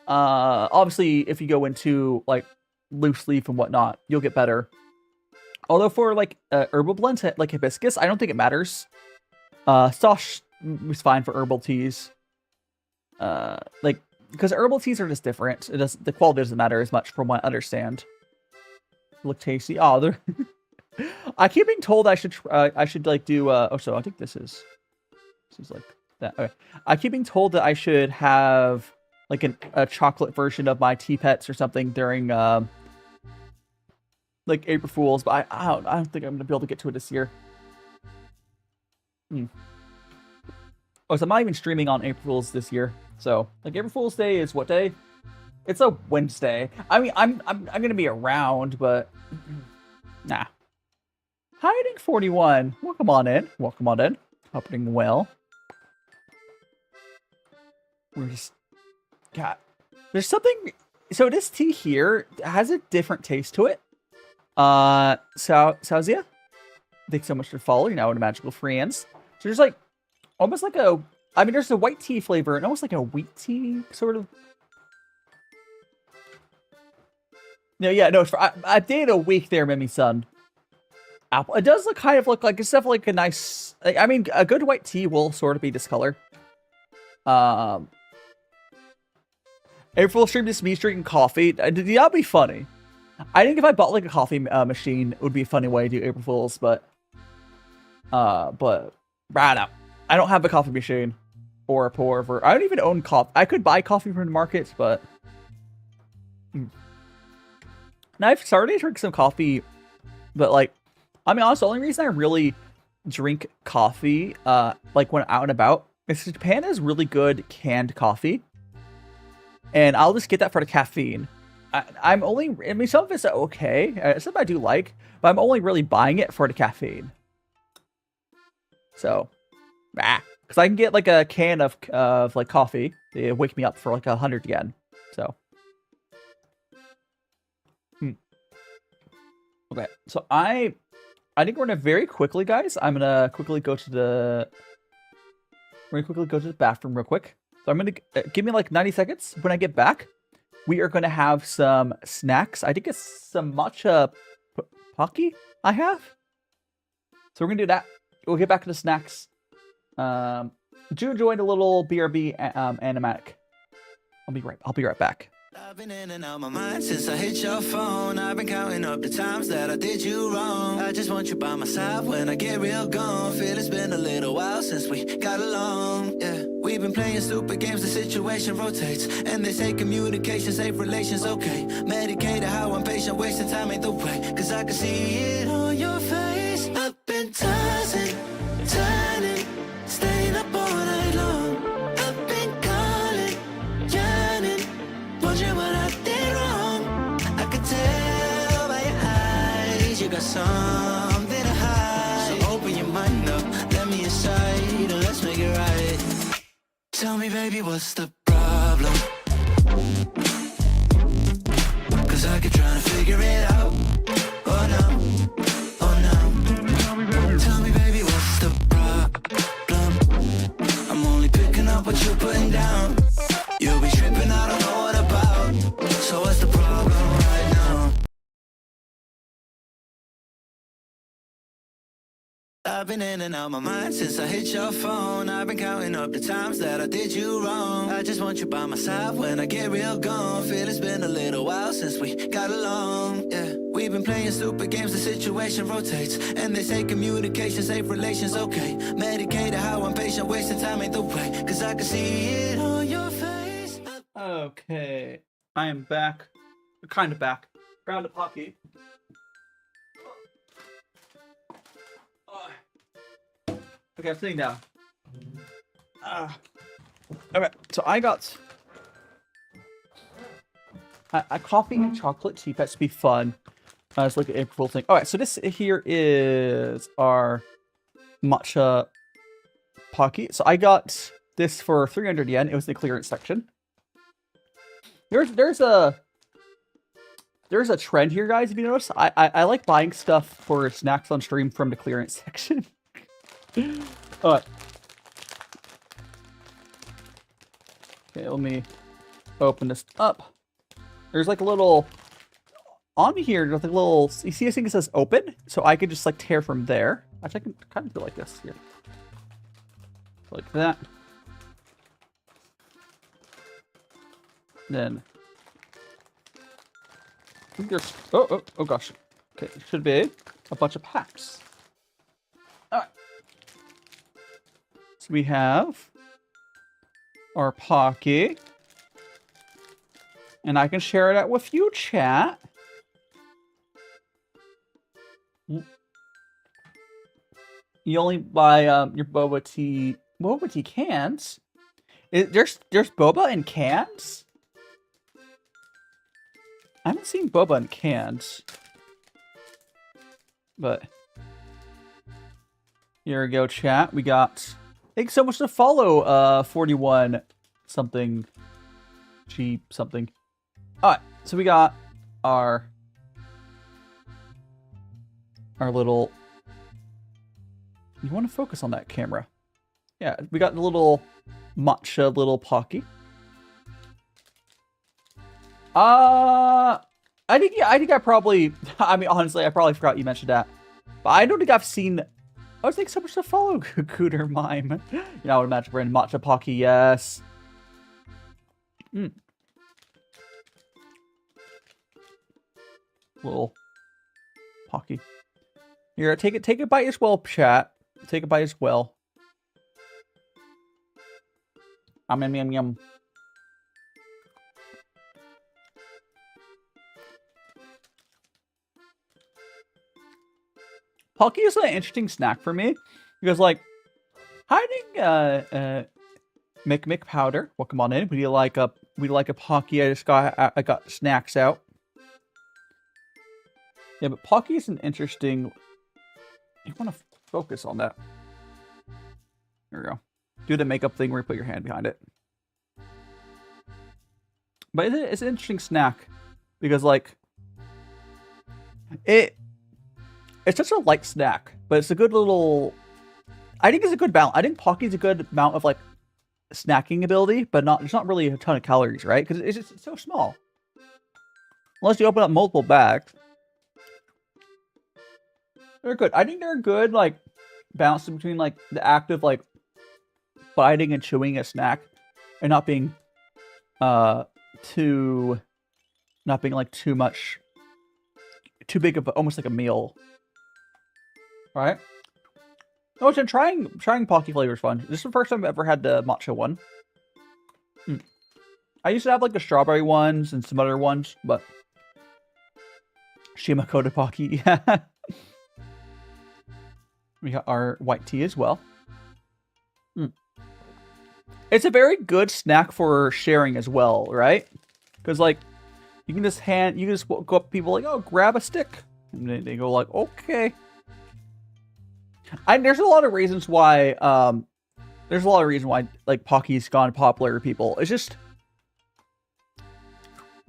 Speaker 1: Obviously, if you go into, like, loose leaf and whatnot, you'll get better. Although for, like, herbal blends, like hibiscus, I don't think it matters. Stosh was fine for herbal teas. Like, because herbal teas are just different. The quality doesn't matter as much from what I understand. Look tasty. Oh, they're... I keep being told I should like do, so I think this is like that. Okay. I keep being told that I should have, like a chocolate version of my tea pets or something during like April Fools, but I don't think I'm gonna be able to get to it this year. Oh, so I'm not even streaming on April Fools this year. So like April Fools Day is what day? It's a Wednesday. I mean, I'm gonna be around, but nah. Hiding 41. Welcome on in. Welcome on in. Happening well. We're just God. There's something. So this tea here has a different taste to it. Sauzia, thanks so much for following. Now in Magical Friends. So there's like almost like a. I mean, there's a white tea flavor and almost like a wheat tea sort of. No, yeah, no. I dated a week there, Mimi-san. Apple. It does look kind of look like it's definitely like a nice. I mean, a good white tea will sort of be this color. April stream just me drinking coffee. That'd be funny. I think if I bought like a coffee machine, it would be a funny way to do April Fools, but right now, I don't have a coffee machine or a pour over. I don't even own coffee. I could buy coffee from the market, but now I've started to drink some coffee, but like, I mean, honestly, the only reason I really drink coffee, like when out and about, is Japan has really good canned coffee, and I'll just get that for the caffeine. I mean, some of it's okay. Some I do like, but I'm only really buying it for the caffeine. So, because I can get like a can of like coffee. They wake me up for like 100 yen. So, okay. So I think we're gonna very quickly, guys. I'm gonna quickly go to the. We're gonna quickly go to the bathroom real quick. So I'm gonna give me like 90 seconds. When I get back, we are gonna have some snacks. I think it's some matcha Pocky I have. So we're gonna do that. We'll get back to the snacks. June joined a little BRB animatic. I'll be right back.
Speaker 2: I've been in and out my mind since I hit your phone. I've been counting up the times that I did you wrong. I just want you by my side when I get real gone. Feel it's been a little while since we got along. Yeah, we've been playing stupid games, the situation rotates. And they say communication, safe relations, okay. Medicated how I'm patient, wasting time ain't the way. Cause I can see it on your face. I've been tossing, turning, staying up all night long. I've been calling, yearning, wondering what I did wrong. I could tell by your eyes you got something to hide. So open your mind up, let me inside, and let's make it right. Tell me, baby, what's the problem? Cause I keep trying to figure it out. Oh no, oh no. Tell me, baby, what's the problem? I'm only picking up what you're putting down. You'll be tripping, I don't know what about. So what's the problem right now? I've been in and out my mind since I hit your phone. I've been counting up the times that I did you wrong. I just want you by my side when I get real gone. Feel it's been a little while since we got along. Yeah, we've been playing stupid games, the situation rotates. And they say communication, safe relations, okay. Medicated how I'm patient, wasting time ain't the way. Cause I can see it on your face.
Speaker 1: Okay, I am back. Kind of back. Ground to Pocky. Okay, I'm sitting down. Okay, so I got a coffee and chocolate tea. That's be fun. It's like an April thing. All right, so this here is our matcha Pocky. So I got this for 300 yen. It was the clearance section. There's a trend here, guys. If you notice, I like buying stuff for snacks on stream from the clearance section. Alright. Okay, let me open this up. There's like a little on here, there's like a little, you see this thing that says open? So I could just like tear from there. Actually, I can kind of do like this here. Like that. Then I think there's oh gosh. Okay, it should be a bunch of packs. Alright. So we have our Pocky. And I can share it out with you, chat. You only buy your boba tea cans. There's boba in cans? I haven't seen boba in cans. But here we go, chat. We got, thanks so much to follow 41 something G something. Alright, so we got our little, you want to focus on that camera. Yeah, we got the little matcha little Pocky. I think I probably, I mean, honestly, I probably forgot you mentioned that. But I don't think I've seen, oh, thanks so much to follow, Cooter Mime. You know, I would imagine brand matcha Pocky, yes. Little Pocky. Here, take a bite as well, chat. Take a bite as well. Yum, yum, yum. Pocky is an interesting snack for me because, like, hiding Mick powder. Welcome on in. We like a Pocky. I got snacks out. Yeah, but Pocky is an interesting. You want to focus on that. There we go. Do the makeup thing where you put your hand behind it. But it's an interesting snack because, like, it's such a light snack, but it's a good little. I think it's a good balance. I think Pocky's a good amount of, like, snacking ability, but it's not really a ton of calories, right? Because it's just so small. Unless you open up multiple bags. They're good. I think they're good, like, balance between, like, the act of, like, biting and chewing a snack and not being too much, too big of almost like a meal. Right? Oh, so trying Pocky flavor is fun. This is the first time I've ever had the matcha one. I used to have, like, the strawberry ones and some other ones, but Shima coated Pocky. We got our white tea as well. It's a very good snack for sharing as well, right? Because, like, you can just go up to people like, oh, grab a stick. And they go like, okay. There's a lot of reasons why, like, Pocky's gone popular with people. It's just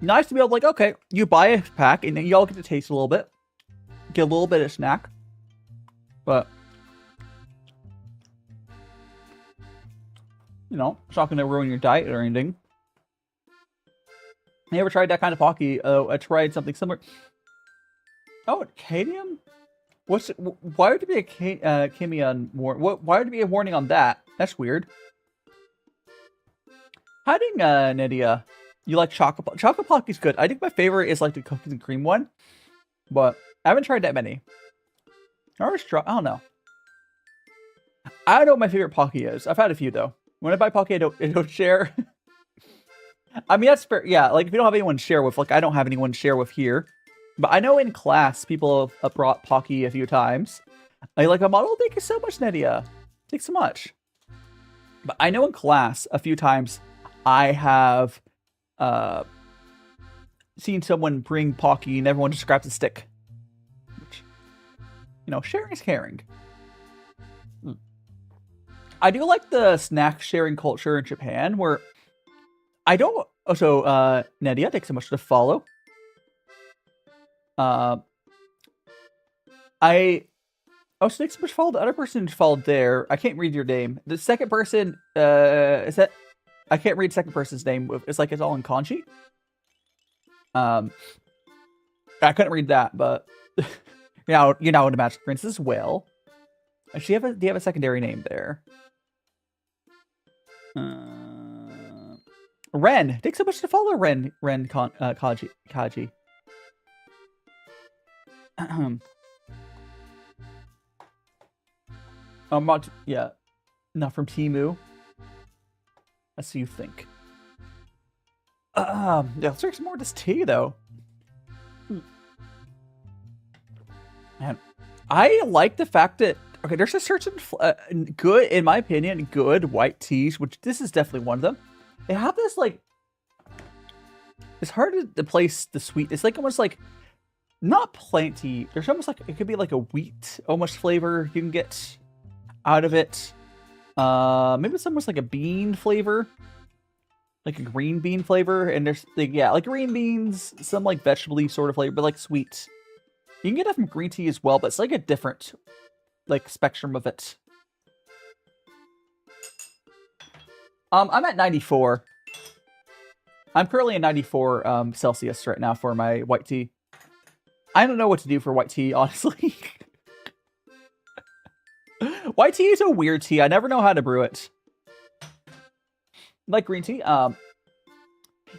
Speaker 1: nice to be able to, like, okay, you buy a pack and then you all get to taste a little bit. Get a little bit of snack. But, you know, it's not going to ruin your diet or anything. You ever tried that kind of Pocky? Oh, I tried something similar. Oh, cadmium? Why would there be a cadmium why would there be a warning on that? That's weird. Hiding, Nydia. You like chocolate? Chocolate Pocky's good. I think my favorite is, like, the cookies and cream one. But I haven't tried that many. I don't know. I don't know what my favorite Pocky is. I've had a few, though. When I buy Pocky, I don't share. I mean, that's fair. Yeah, like, if you don't have anyone to share with, like, I don't have anyone to share with here. But I know in class, people have brought Pocky a few times. I like a model. Thank you so much, Nydia. Thanks so much. But I know in class, a few times, I have seen someone bring Pocky and everyone just grabs a stick. Which, you know, sharing is caring. I do like the snack sharing culture in Japan, where I don't. Oh, so Nydia, thanks so much for the follow. So thanks so much for follow. The other person followed there. I can't read your name. The second person, is that? I can't read second person's name. It's like it's all in kanji. I couldn't read that, but you know what a magic princess Whale. Do you have a secondary name there? Ren. Thanks so much to follow Ren Kaji. Not from Temu. Let's see you think. Yeah, let's drink some more of this tea, though. Man, I like the fact that, okay, there's a certain good, in my opinion, good white teas, which this is definitely one of them. They have this, like, it's hard to place the sweet. It's like almost like, not plant tea. There's almost like, it could be like a wheat almost flavor you can get out of it. Maybe it's almost like a bean flavor. Like a green bean flavor. And there's, like, yeah, like green beans, some like vegetable-y sort of flavor, but like sweet. You can get it from green tea as well, but it's like a different, like, spectrum of it. I'm at 94. I'm currently at 94 Celsius right now for my white tea. I don't know what to do for white tea, honestly. White tea is a weird tea. I never know how to brew it. Like green tea.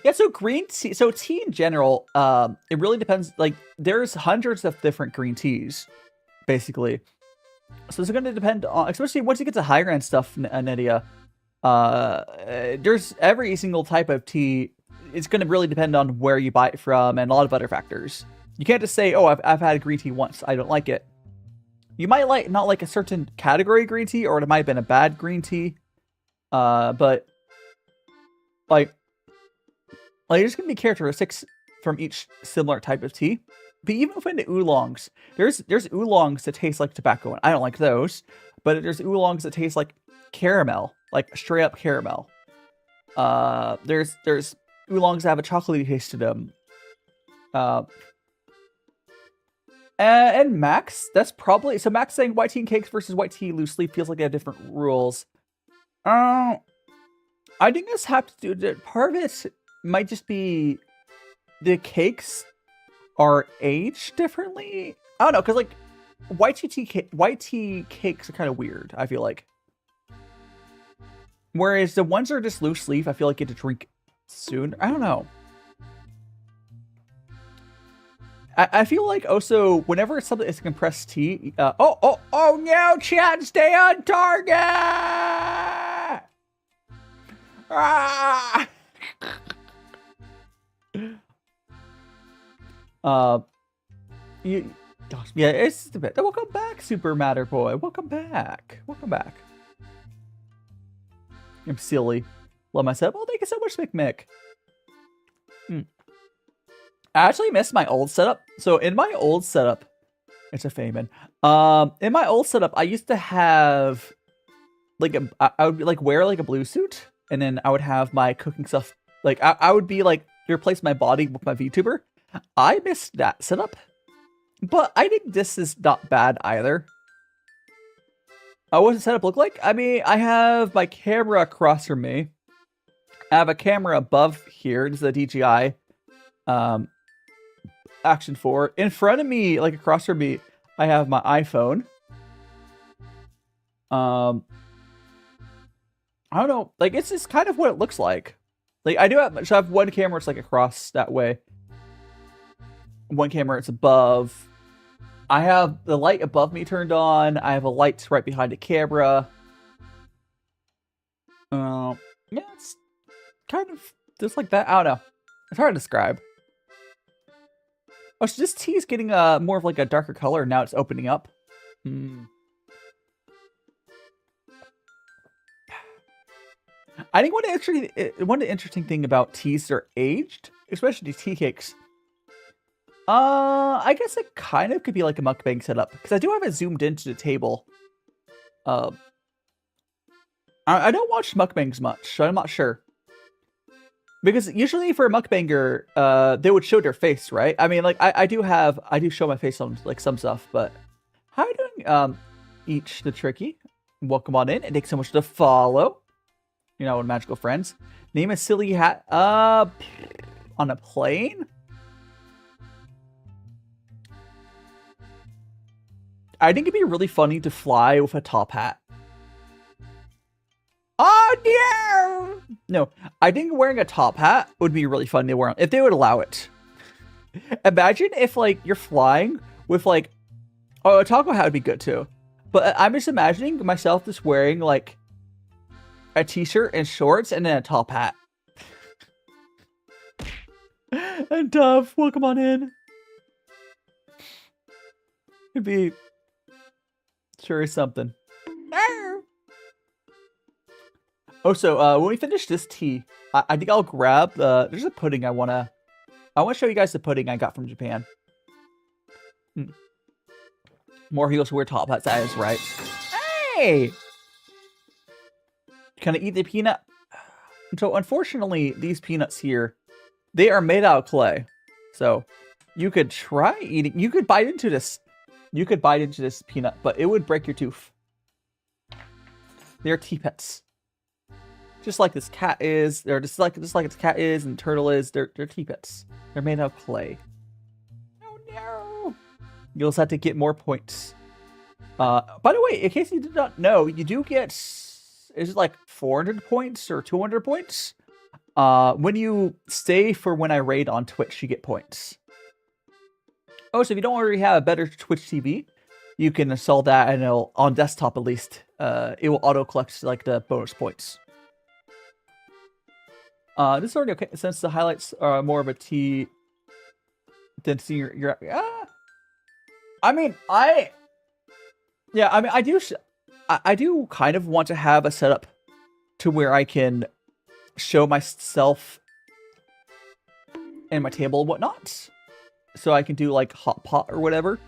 Speaker 1: Yeah, so green tea, so tea in general, it really depends. Like, there's hundreds of different green teas, basically. So it's going to depend on, especially once you get to higher end stuff, Nydia. There's every single type of tea. It's going to really depend on where you buy it from and a lot of other factors. You can't just say, oh, I've had green tea once, I don't like it. You might not like a certain category of green tea, or it might have been a bad green tea. But like there's going to be characteristics from each similar type of tea. But even within the oolongs, there's oolongs that taste like tobacco, and I don't like those. But there's oolongs that taste like caramel, like straight up caramel. There's oolongs that have a chocolatey taste to them. And Max, that's probably, so Max saying white tea and cakes versus white tea loose leaf feels like they have different rules. I think this have to do, part of it might just be the cakes are aged differently. I don't know, because like white tea cakes are kind of weird, I feel like. Whereas the ones that are just loose leaf, I feel like you get to drink soon. I don't know. I feel like also whenever it's something that's compressed tea, oh no, Chen, stay on target! Ah! Yeah, it's a bit. Welcome back, Super Matter Boy. Welcome back. Welcome back. I'm silly. Love myself. Oh, thank you so much, McMick. I actually missed my old setup. So in my old setup, it's a Feynman. In my old setup, I used to have like I would like wear like a blue suit, and then I would have my cooking stuff. Like I would be like replace my body with my VTuber. I missed that setup, but I think this is not bad either. What does the setup look like? I mean, I have my camera across from me. I have a camera above here. This is a DJI. Action 4. In front of me, like across from me, I have my iPhone. I don't know. Like, it's just kind of what it looks like. Like, I do have, so I have one camera, it's like across that way. One camera, it's above. I have the light above me turned on. I have a light right behind the camera. Yeah, it's kind of just like that. I don't know. It's hard to describe. Oh, so this tea is getting more of like a darker color. Now it's opening up. I think one of the interesting thing about teas that are aged, especially tea cakes. I guess it kind of could be like a mukbang setup, because I do have it zoomed into the table. I don't watch mukbangs much, so I'm not sure. Because usually for a mukbanger, they would show their face, right? I mean, like, I do show my face on, like, some stuff, but... How are you doing, Each the Tricky? Welcome on in, and thanks so much to follow. You know, magical friends. Name a silly hat, on a plane? I think it'd be really funny to fly with a top hat. Oh, dear! No, I think wearing a top hat would be really fun to wear, if they would allow it. Imagine if, like, you're flying with, like... Oh, a taco hat would be good, too. But I'm just imagining myself just wearing, like, a t-shirt and shorts and then a top hat. And Dove, welcome on in. It'd be sure is something. Oh, so when we finish this tea, I think I'll grab there's a pudding I wanna show you guys the pudding I got from Japan. More heels wear top hats, that is right. Hey! Can I eat the peanut? So unfortunately, these peanuts here, they are made out of clay. So you could try eating, you could bite into this. You could bite into this peanut, but it would break your tooth. They're teapets. Just like this cat is, they're just like its cat is and turtle is, they're teapets. They're made out of clay. Oh no! You'll just have to get more points. By the way, in case you did not know, you do get, is it like 400 points or 200 points? When you stay for when I raid on Twitch, you get points. Oh, so if you don't already have a better Twitch TV, you can install that and it'll, on desktop at least, it will auto collect like the bonus points. This is already okay since the highlights are more of a T than seeing your I mean, I do kind of want to have a setup to where I can show myself and my table and whatnot. So I can do like hot pot or whatever.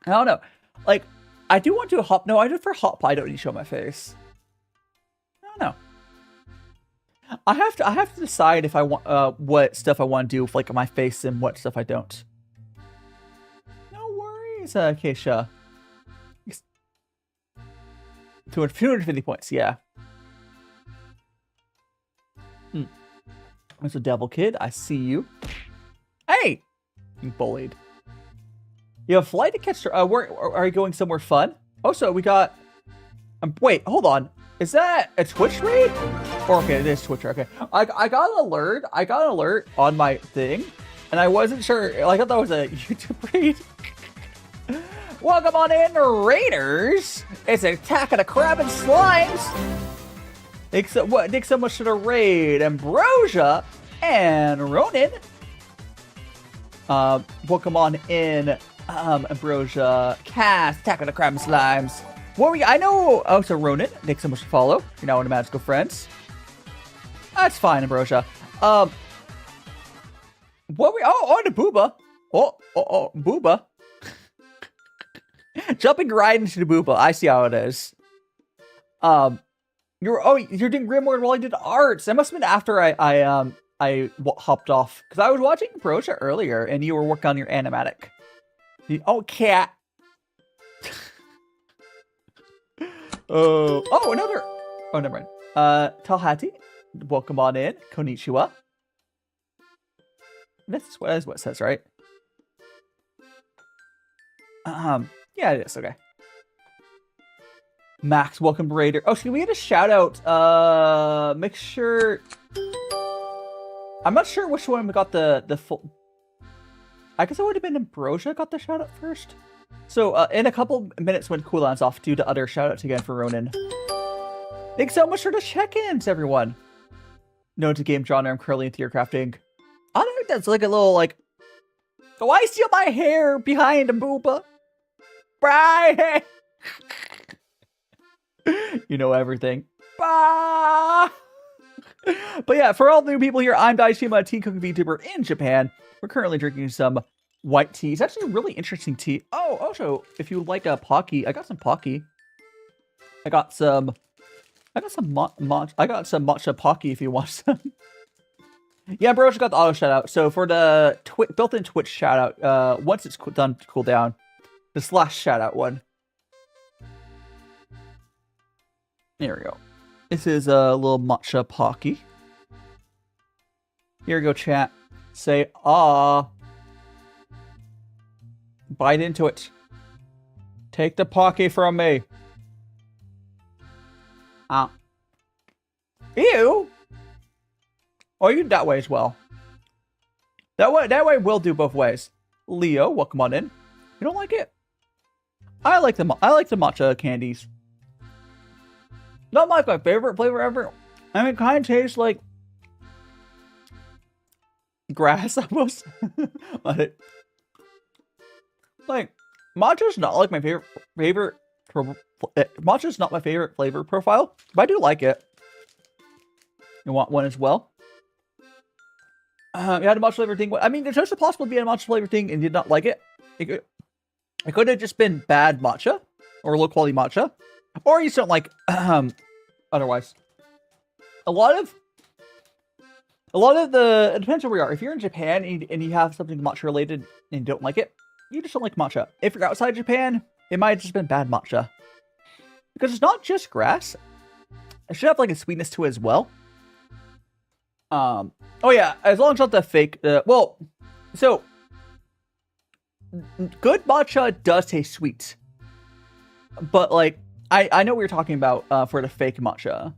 Speaker 1: I don't know. Like, I do want to hop. No, I do for hot pot. I don't need to show my face. I don't know. I have to decide if I want what stuff I want to do with like my face and what stuff I don't. No worries, Keisha. 250 points, yeah. There's a devil kid. I see you. Hey, you bullied. You have a flight to catch. Where are you going? Somewhere fun? Oh, so we got. Wait, hold on. Is that a Twitch raid? Or okay, it is Twitch. Okay, I got an alert. I got an alert on my thing, and I wasn't sure. I thought that was a YouTube raid. Welcome on in, Raiders. It's an attack of the crab and slimes. Thanks so much to the raid, Ambrosia and Ronin. Welcome on in, Ambrosia, Cast, Attack of the Crab and Slimes. What I know. Oh, so Ronin, thanks so much to follow. You're now one of Magical Friends. That's fine, Ambrosia. What we? Oh, the Booba. Oh, Booba. Jumping right into the Booba. I see how it is. You're doing Grimoire while I did arts. That must have been after I hopped off because I was watching Ambrosia earlier and you were working on your animatic. Cat. Another. Oh, never mind. Talhati, welcome on in. Konnichiwa. This is what it says, right? Yeah, it is. Okay. Max, welcome, Raider. Oh, should we get a shout out? Make sure. I'm not sure which one we got the full. I guess it would have been Ambrosia got the shout out first. So in a couple minutes when cooldown's off, do the other shout outs again for Ronin. Thanks so much for the check-ins, everyone. Known to game genre, I'm currently into your crafting. I don't think that's like a little like. Oh, I steal my hair behind a Booba. Right. You know everything. Bah! But yeah, for all the new people here, I'm DaiShimaVT, cooking VTuber in Japan. We're currently drinking some white tea. It's actually a really interesting tea. Oh, also, if you like a Pocky, I got some Pocky. I got some matcha Pocky if you want some. Yeah, bro, got the auto shout out. So for the built-in Twitch shout out, once it's done to cool down, this last shout out one. There we go. This is a little matcha Pocky. Here we go, chat. Say ah. Bite into it. Take the Pocky from me. Ah. Ew. Oh, you that way as well. That way will do both ways. Leo, welcome on in. You don't like it? I like the matcha candies. Not like my favorite flavor ever. I mean, it kind of tastes like, grass almost. But like matcha's not like my favorite. Matcha's not my favorite flavor profile, but I do like it. You want one as well? You had a matcha flavor thing. I mean, there's also possible to be a matcha flavor thing and did not like it. It could have just been bad matcha or low quality matcha, or you just don't like otherwise. A lot of the, it depends where we are. If you're in Japan and you have something matcha related and you don't like it, you just don't like matcha. If you're outside Japan, it might have just been bad matcha. Because it's not just grass. It should have like a sweetness to it as well. Oh yeah, as long as it's not the fake, well, so good matcha does taste sweet. But like, I know what you're talking about for the fake matcha.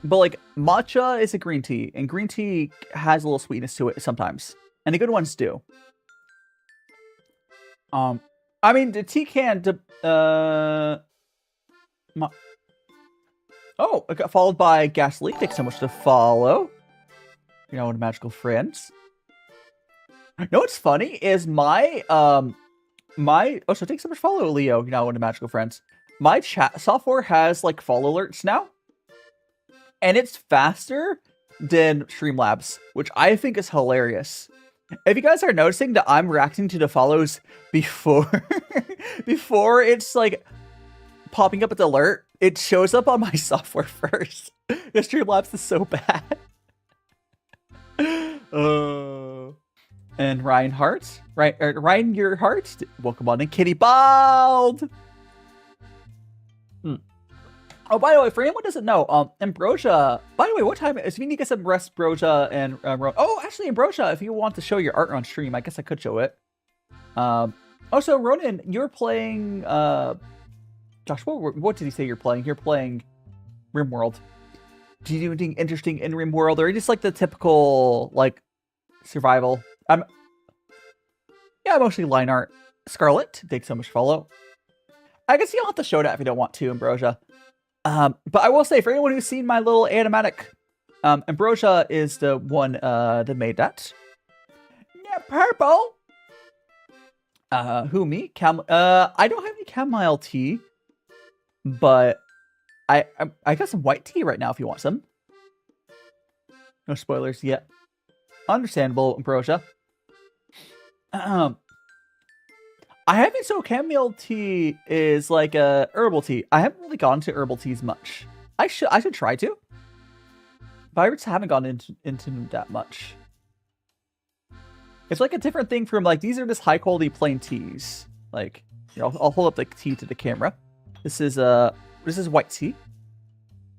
Speaker 1: But like, matcha is a green tea, and green tea has a little sweetness to it sometimes. And the good ones do. I mean, the tea can, oh, it got followed by Gasoline. Thanks so much to follow. You know, magical friends. You know what's funny is my, oh, so thanks so much for follow, Leo. You know, one of magical friends. My chat software has like follow alerts now. And it's faster than Streamlabs, which I think is hilarious. If you guys are noticing that I'm reacting to the follows before, before it's like popping up at the alert, it shows up on my software first. The Streamlabs is so bad. And Ryan Hart, Ryan your heart, welcome on in, Kitty Bald. Oh, by the way, for anyone who doesn't know, Ambrosia, by the way, what time is, if you need to get some rest, Ambrosia and, oh, actually, Ambrosia, if you want to show your art on stream, I guess I could show it. Also, Ronan, you're playing, Josh, what did he say you're playing? You're playing RimWorld. Do you do anything interesting in RimWorld, or just like the typical, like, survival? Yeah, mostly line art. Scarlet, thanks so much for follow. I guess you don't have to show that if you don't want to, Ambrosia. But I will say, for anyone who's seen my little animatic, Ambrosia is the one that made that. Yeah, purple. Who, me? I don't have any chamomile tea, but I got some white tea right now if you want some. No spoilers yet. Understandable, Ambrosia. I haven't, so chamomile tea is like a herbal tea. I haven't really gone to herbal teas much. I should try to. But I just haven't gone into that much. It's like a different thing from like, these are just high quality plain teas. Like, here, I'll hold up the tea to the camera. This is white tea.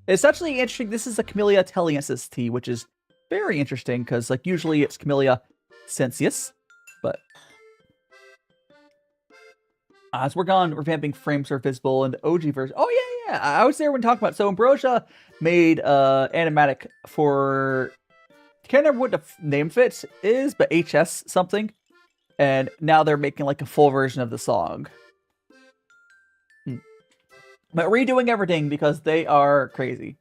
Speaker 1: It's actually interesting. This is a Camellia Taliensis tea, which is very interesting because like usually it's Camellia sensius, but as we're gone, revamping frames are visible in the OG version. Oh yeah, I was there when talking about. So Ambrosia made animatic for, I can't remember what the name fit is, but HS something, and now they're making like a full version of the song. But redoing everything because they are crazy.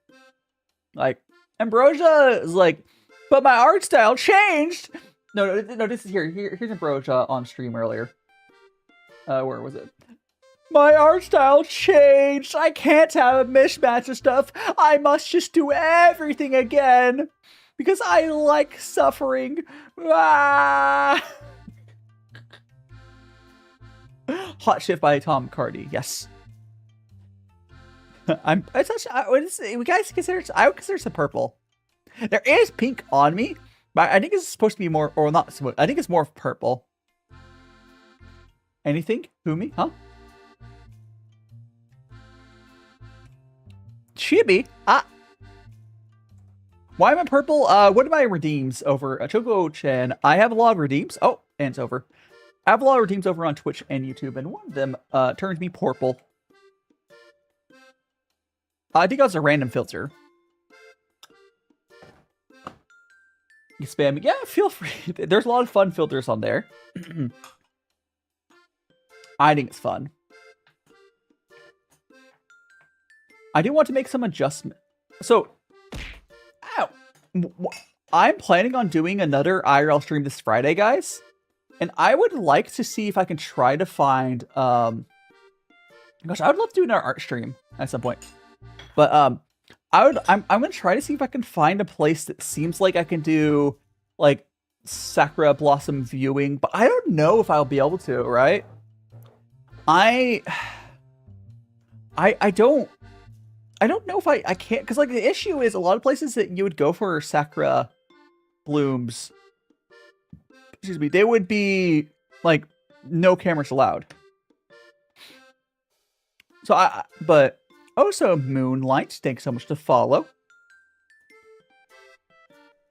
Speaker 1: Like Ambrosia is like, but my art style changed. No, this is here's Ambrosia on stream earlier. Where was it? My art style changed. I can't have a mismatch of stuff. I must just do everything again because I like suffering. Ah! Hot Shift by Tom Cardy. Yes. I would consider some purple. There is pink on me, but I think it's supposed to be more, or not. I think it's more of purple. Anything? Who, me? Huh? Chibi? Why am I purple? What are my redeems over Choco Chen? I have a lot of redeems. Oh, and it's over. I have a lot of redeems over on Twitch and YouTube, and one of them turns me purple. I think that's a random filter. You spam me? Yeah, feel free. There's a lot of fun filters on there. I think it's fun. I do want to make some adjustment. So, ow! I'm planning on doing another IRL stream this Friday, guys. And I would like to see if I can try to find, gosh, I would love to do another art stream at some point. But, I'm going to try to see if I can find a place that seems like I can do, like, sakura blossom viewing. But I don't know if I'll be able to, right? I don't know if I can't, because, like, the issue is a lot of places that you would go for sakura blooms, excuse me, they would be, like, no cameras allowed. So but also Moonlight, thanks so much to follow.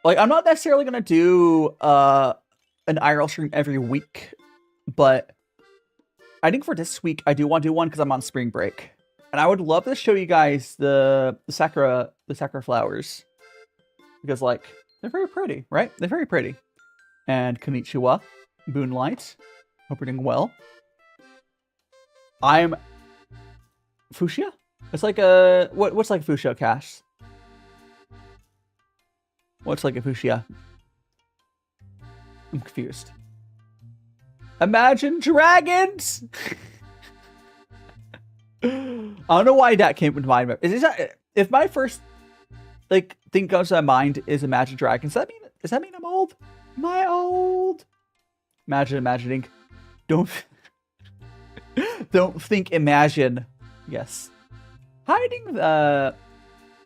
Speaker 1: Like, I'm not necessarily going to do an IRL stream every week, but I think for this week, I do want to do one because I'm on spring break. And I would love to show you guys the sakura flowers. Because, like, they're very pretty, right? They're very pretty. And konnichiwa, Moonlight. Hope you're doing well. I'm fuchsia? It's like a what's like a fuchsia, Cash? What's like a fuchsia? I'm confused. Imagine Dragons. I don't know why that came to mind. If my first like thing comes to my mind is Imagine Dragons, does that mean I'm old? Am I old? Imagining. Don't think imagine. Yes. Hiding the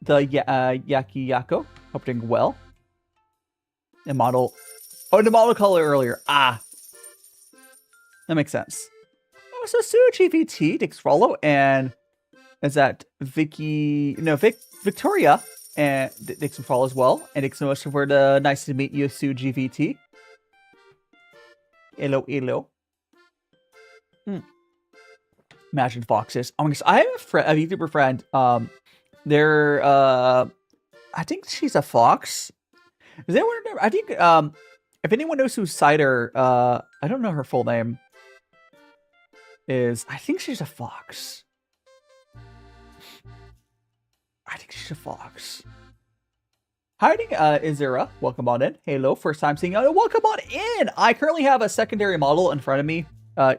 Speaker 1: Yaki Yako. Hope doing well. The model. Oh, the model color earlier. Ah. That makes sense. Oh, so DaiShimaVT, thanks for follow, and is that Victoria, and thanks for follow as well, and thanks so much for the nice to meet you, DaiShimaVT. Hello. Imagine foxes. Oh my gosh, I have a YouTuber friend. They're I think she's a fox. Does anyone remember? I think if anyone knows who Cider, I don't know her full name. I think she's a fox. Hiding Izira, welcome on in. Hello, first time seeing you. Welcome on in. I currently have a secondary model in front of me.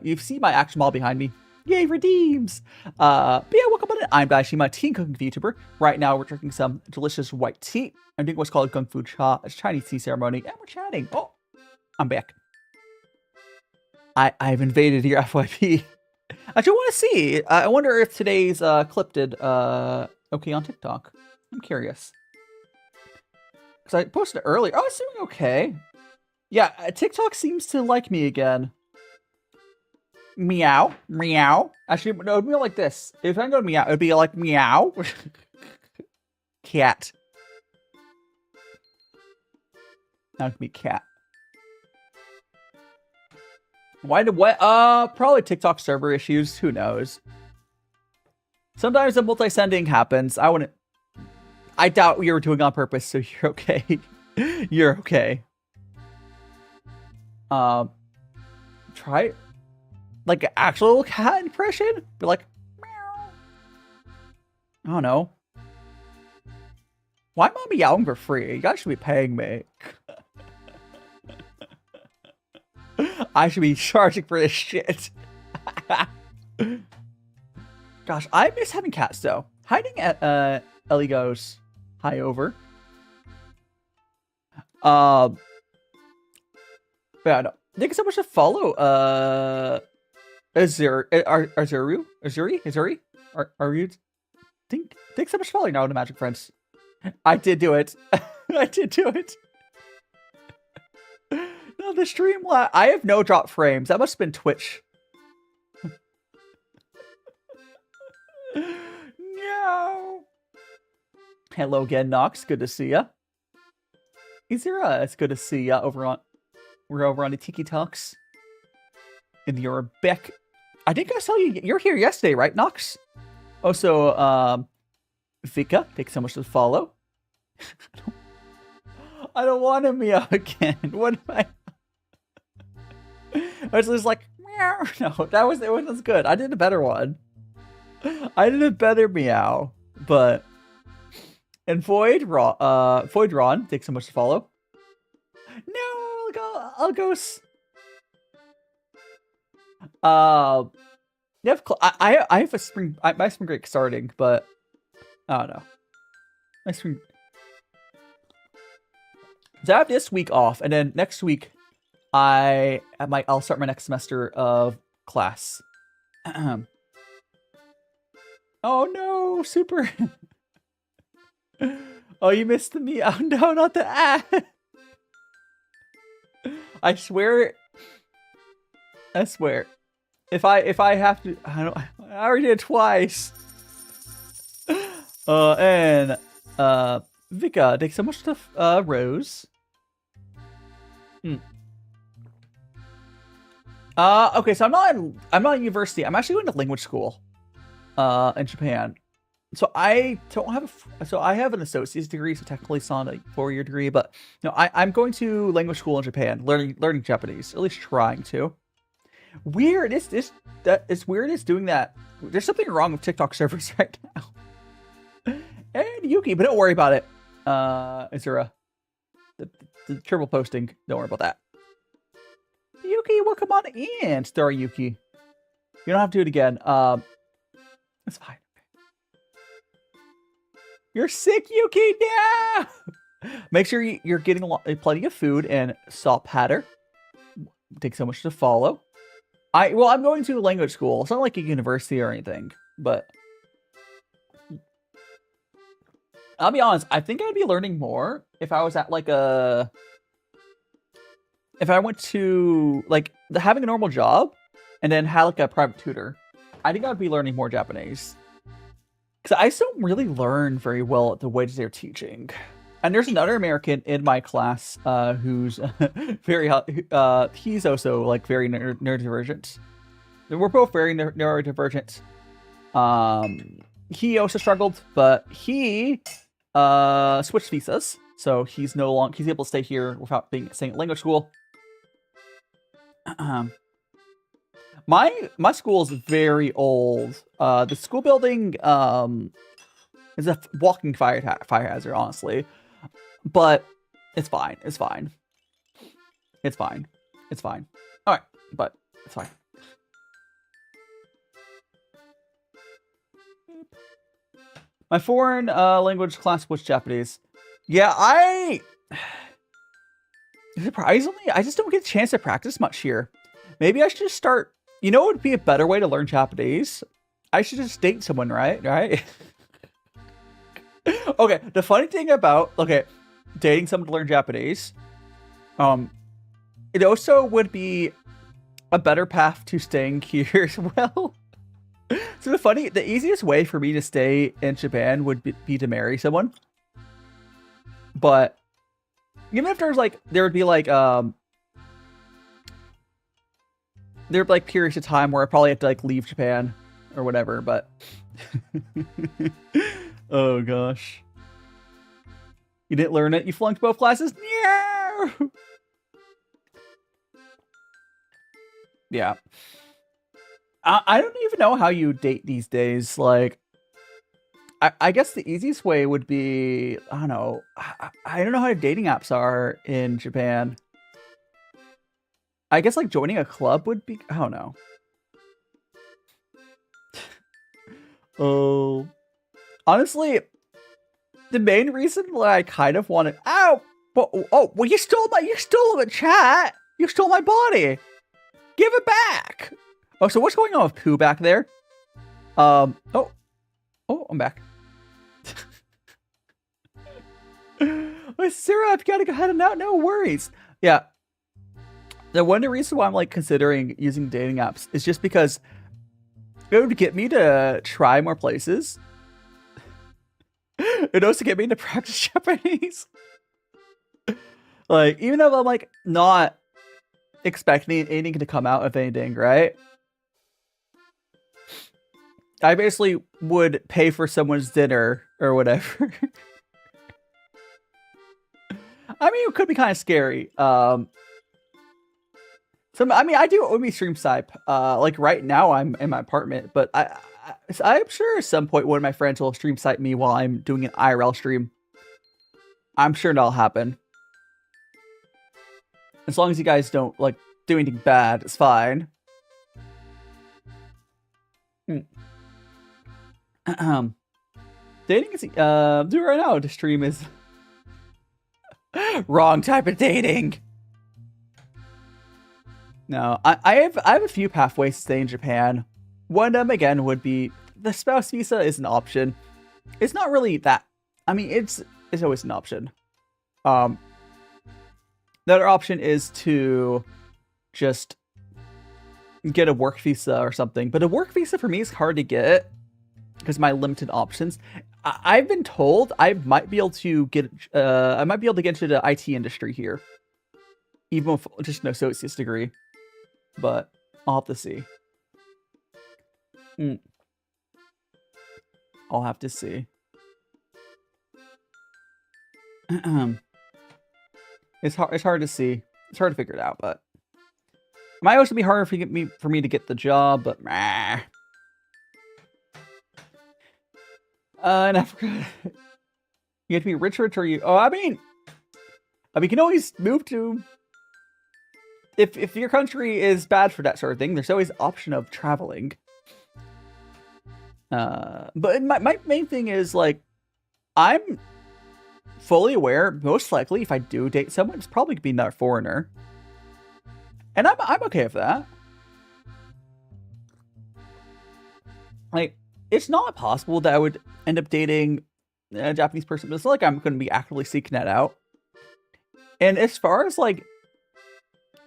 Speaker 1: You see my action model behind me. Yay, redeems. But yeah, welcome on in. I'm DaiShimaVT, cooking Vtuber. Right now, we're drinking some delicious white tea. I'm doing what's called Kung Fu Cha. It's a Chinese tea ceremony, and we're chatting. Oh, I'm back. I've invaded your FYP. I just want to see. I wonder if today's clip did okay on TikTok. I'm curious. Because I posted it earlier. Oh, it's doing okay. Yeah, TikTok seems to like me again. Meow. Actually, no, it would be like this. If I go to meow, it would be like meow. Cat. That would be cat. Probably TikTok server issues. Who knows? Sometimes the multi-sending happens. I doubt you were doing it on purpose, so you're okay. You're okay. Try like an actual cat impression. Be like, meow. I don't know. Why am I meowing for free? You guys should be paying me. I should be charging for this shit. Gosh, I miss having cats though. Hiding at Ellie goes hi over. Yeah, no. Thank you so much to follow. Thanks so much for following now the Magic Friends. I did do it. I did do it. No, the stream I have no drop frames. That must have been Twitch. No. Hello again, Nox. Good to see ya. Izira, it's good to see ya we're over on the Tiki Talks. And you're back. I think I saw you're here yesterday, right, Nox? Also, Vika, thanks so much for the follow. I don't want to meow again. What am I? I was just like, meow. No, it was good. I did a better one. I did a better meow. But, and Void Ron, thanks so much to follow. No, I'll go. You have I have a spring. My spring break starting, but I don't know. My spring. So I have this week off, and then next week, I'll start my next semester of class. Oh no, super. Oh, you missed the me. Oh no, not the I swear. If I have to, I already did it twice. And Vika, thanks so much to Rose. Okay, so I'm not in university. I'm actually going to language school in Japan. So I don't have I have an associate's degree, so technically it's not a 4-year degree, but no, I'm going to language school in Japan, learning Japanese, at least trying to. Weird, it's weird it's doing that. There's something wrong with TikTok servers right now. And Yuki, but don't worry about it. Azura. The triple posting, don't worry about that. Yuki, welcome on in, Star Yuki. You don't have to do it again. It's fine. You're sick, Yuki. Yeah. Make sure you're getting plenty of food and salt patter. Takes so much to follow. I'm going to language school. It's not like a university or anything, but I'll be honest. I think I'd be learning more if I was at if I went to having a normal job and then had a private tutor. I think I'd be learning more Japanese. Because I still don't really learn very well at the ways they're teaching. And there's another American in my class who's very he's also very neurodivergent. We're both very neurodivergent. He also struggled, but he switched visas, so he's able to stay here without staying at language school. My school is very old. The school building is a walking fire hazard, honestly. But it's fine. It's fine. It's fine. It's fine. All right, but it's fine. My foreign language class was Japanese. Yeah, surprisingly, I just don't get a chance to practice much here. Maybe I should just start. You know what would be a better way to learn Japanese? I should just date someone, right? Okay, the funny thing about dating someone to learn Japanese, it also would be a better path to staying here as well. So the easiest way for me to stay in Japan would be to marry someone. But even if there would be there are periods of time where I probably have to leave Japan or whatever, but oh gosh. You didn't learn it? You flunked both classes? Yeah. Yeah. I don't even know how you date these days. I guess the easiest way would be, I don't know. I don't know how dating apps are in Japan. I guess joining a club would be, I don't know. Oh, honestly, the main reason why I kind of wanted, well, you stole the chat. You stole my body. Give it back. Oh, so what's going on with Pooh back there? Oh, I'm back. Sarah, I've got to go ahead and out. No worries. Yeah. The one reason why I'm considering using dating apps is just because it would get me to try more places. It also get me to practice Japanese. Even though I'm not expecting anything to come out of anything, right? I basically would pay for someone's dinner or whatever. I mean, it could be kind of scary. I do Omi stream Skype. Right now I'm in my apartment, but I'm sure at some point one of my friends will stream Skype me while I'm doing an IRL stream. I'm sure that'll happen. As long as you guys don't, like, do anything bad, it's fine. Dating is, do right now to stream is... Wrong type of dating. No, I have a few pathways to stay in Japan. One of them, again, would be the spouse visa is an option. It's not really that... I mean, it's always an option. The other option is to just get a work visa or something. But a work visa for me is hard to get because of my limited options. I've been told I might be able to get into the IT industry here, even with just an associate's degree. But I'll have to see. I'll have to see. It's hard to see. It's hard to figure it out, but it might also be harder for me to get the job, but in Africa, you have to be rich or you. Oh, I mean, you can always move to. If your country is bad for that sort of thing, there's always the option of traveling. But my main thing is, like, I'm fully aware, most likely, if I do date someone, it's probably gonna be another foreigner. And I'm okay with that. Like, it's not possible that I would end up dating a Japanese person, but it's not like I'm gonna be actively seeking that out. And as far as, like,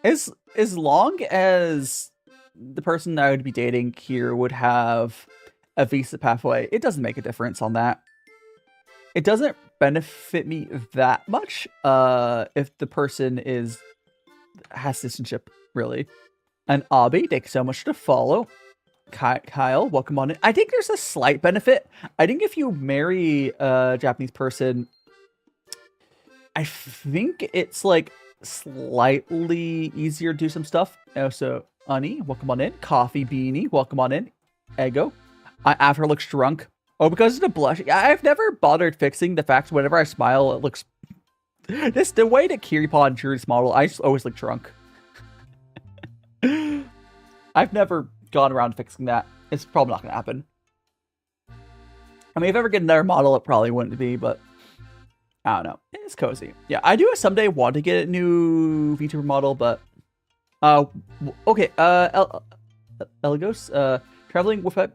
Speaker 1: as long as the person I would be dating here would have a visa pathway, it doesn't make a difference on that. It doesn't benefit me that much if the person has citizenship, really. And Abi, thanks so much to follow. Kyle, welcome on in. I think there's a slight benefit. I think if you marry a Japanese person, I think it's like slightly easier to do some stuff. Also, Ani, welcome on in. Coffee Beanie, welcome on in. Ego, Avatar looks drunk. Oh, because of the blush. I've never bothered fixing the fact whenever I smile, it looks... the way that kiriponn drew this model, I just always look drunk. I've never gone around fixing that. It's probably not going to happen. I mean, if I ever get another model, it probably wouldn't be, but... I don't know. It's cozy. Yeah, I do someday want to get a new VTuber model, but... okay, Eligos, traveling with my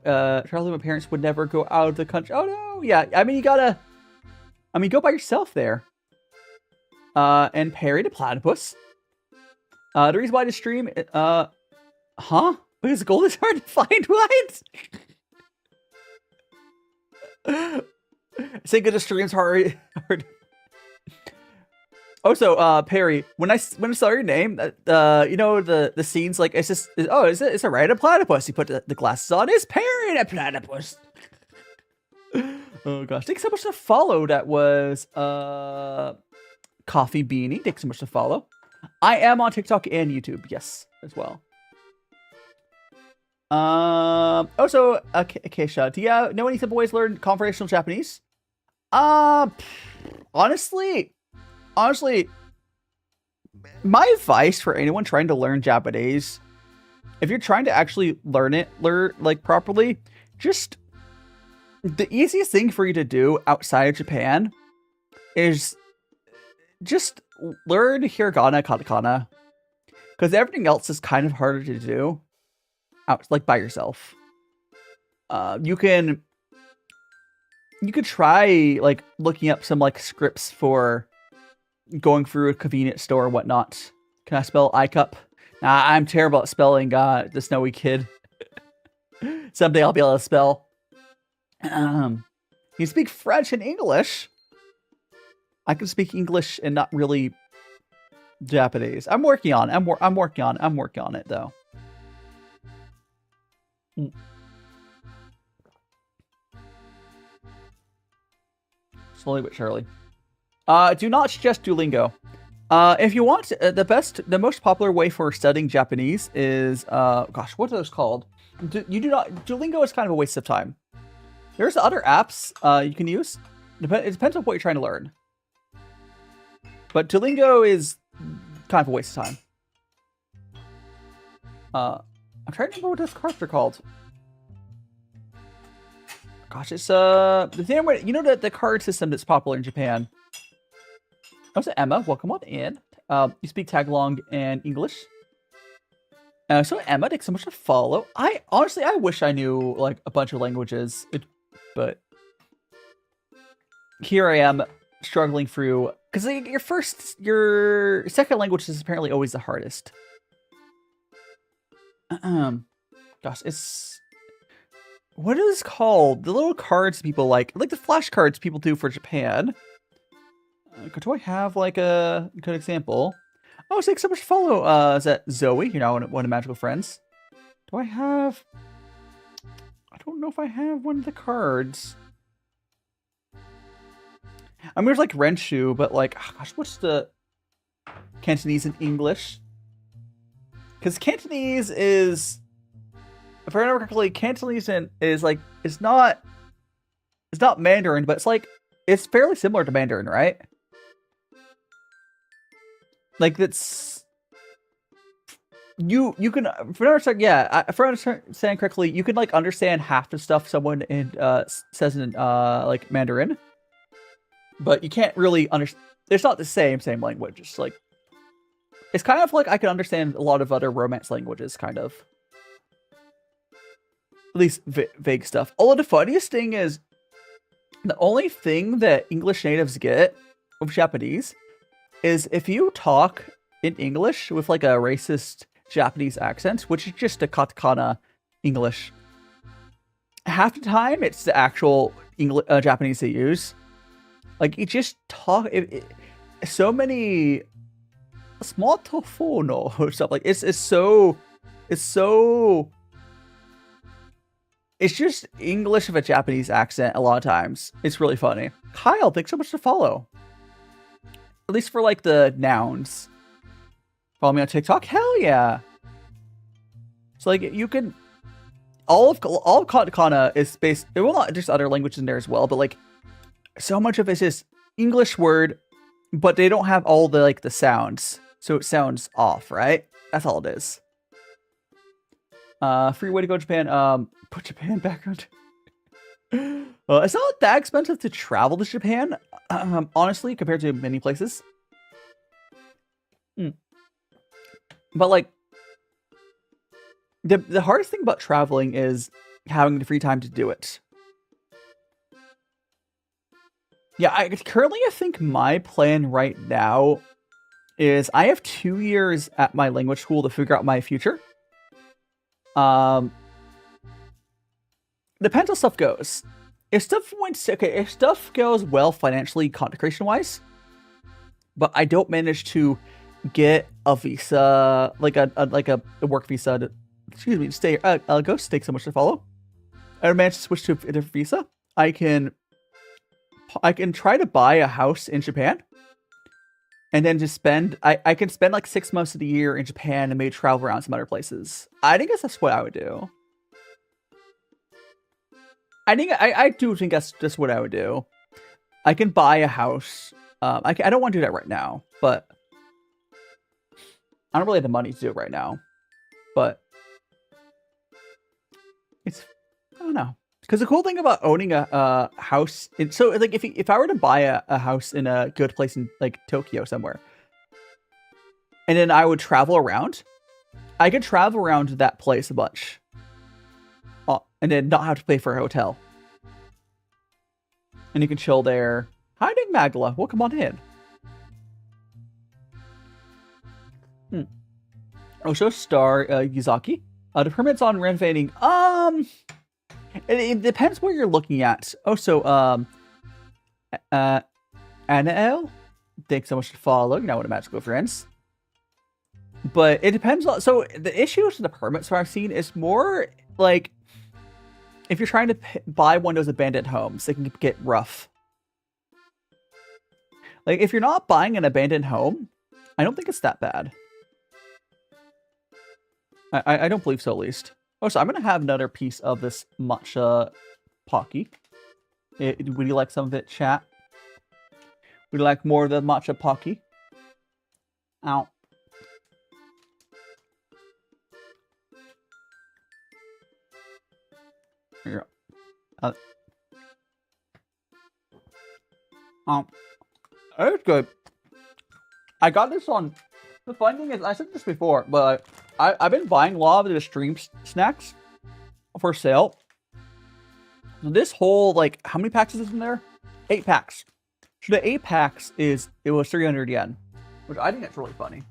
Speaker 1: parents would never go out of the country. Oh no, yeah. I mean, go by yourself there. And Perry the platypus. The reason why to stream, because gold is hard to find. What? Saying good to stream's hard. Also, Perry, when I saw your name, you know, the scenes, like, it's just, it's a random platypus. You put the glasses on, it's Perry the platypus. Oh gosh, thanks so much to follow. That was Coffee Beanie. Thanks so much to follow. I am on TikTok and YouTube, yes, as well. Also, Keisha, do you know any simple ways to learn conversational Japanese? Honestly, my advice for anyone trying to learn Japanese, if you're trying to actually learn like properly, just the easiest thing for you to do outside of Japan is just learn hiragana, katakana, because everything else is kind of harder to do like by yourself. You could try like looking up some like scripts for going through a convenience store or whatnot. Can I spell iCup? Nah, I'm terrible at spelling the Snowy Kid. Someday I'll be able to spell. You speak French and English. I can speak English and not really Japanese. I'm working on it. I'm working on it though. Slowly but surely. Do not suggest Duolingo. If you want, the most popular way for studying Japanese is, gosh, what are those called? Duolingo is kind of a waste of time. There's other apps you can use. It depends on what you're trying to learn. But Duolingo is kind of a waste of time. I'm trying to remember what those cards are called. Gosh, it's the thing where, you know, the card system that's popular in Japan. Oh, so Emma, welcome on in. You speak Tagalog and English. So Emma, thanks so much to follow. I wish I knew like a bunch of languages, but here I am struggling through, because your second language is apparently always the hardest. Gosh, it's, what is it called? The little cards people like the flashcards people do for Japan. Do I have like a good example? Oh, thanks so much for follow. Is that Zoe? You're now one of Magical Friends. Do I have? I don't know if I have one of the cards. I mean, there's like Renshu, but like, oh gosh, what's the Cantonese in English? Because Cantonese is, if I remember correctly, Cantonese is like, it's not Mandarin, but it's fairly similar to Mandarin, right? Like that's, you can, if I understand correctly, you can like understand half the stuff someone says in like Mandarin, but you can't really understand. It's not the same language. It's like, it's kind of like I can understand a lot of other Romance languages, kind of. At least vague stuff. Although the funniest thing is, the only thing that English natives get of Japanese is if you talk in English with like a racist Japanese accent, which is just a katakana English. Half the time, it's the actual Japanese they use. Like, you just talk. So many small tofono or stuff like it's just English with a Japanese accent a lot of times. It's really funny. Kyle, thanks so much to follow. At least for like the nouns. Follow me on TikTok? Hell yeah. So like you can all of katakana is based, well, not just other languages in there as well, but like so much of it's just English word, but they don't have all the like the sounds. So it sounds off, right? That's all it is. Free way to go to Japan. Put Japan background. It's not that expensive to travel to Japan, honestly, compared to many places. But like, the hardest thing about traveling is having the free time to do it. Yeah, I think my plan right now is I have 2 years at my language school to figure out my future. Depends how stuff goes. If stuff goes well financially, content creation wise, but I don't manage to get a visa, like a work visa to, stay. Ghost, thanks so much to follow. I managed to switch to a different visa. I can try to buy a house in Japan, and then just spend. I can spend like 6 months of the year in Japan and maybe travel around some other places. I think that's what I would do. I do think that's just what I would do. I can buy a house. I don't want to do that right now, but I don't really have the money to do it right now. But it's, I don't know. Because the cool thing about owning a house, so like if I were to buy a house in a good place in like Tokyo somewhere, and then I would travel around, I could travel around that place a bunch. And then not have to pay for a hotel. And you can chill there. Hi, Nick Magala. Welcome on in. Osho Star Yuzaki. The permits on renovating. It depends what you're looking at. Also, Anael. Thanks so much for following. Now, what a magical friends. But it depends on. So the issue with the permits that I've seen is more like, if you're trying to buy one of those abandoned homes, they can get rough. Like, if you're not buying an abandoned home, I don't think it's that bad. I don't believe so, at least. Oh, so I'm going to have another piece of this matcha Pocky. Would you like some of it, chat? Would you like more of the matcha Pocky? Ow. Here. It's good. I got this on. The funny thing is, I said this before, but I've been buying a lot of the stream snacks for sale. This whole, like, how many packs is in there? 8 packs. So the 8 packs it was 300 yen, which I think that's really funny.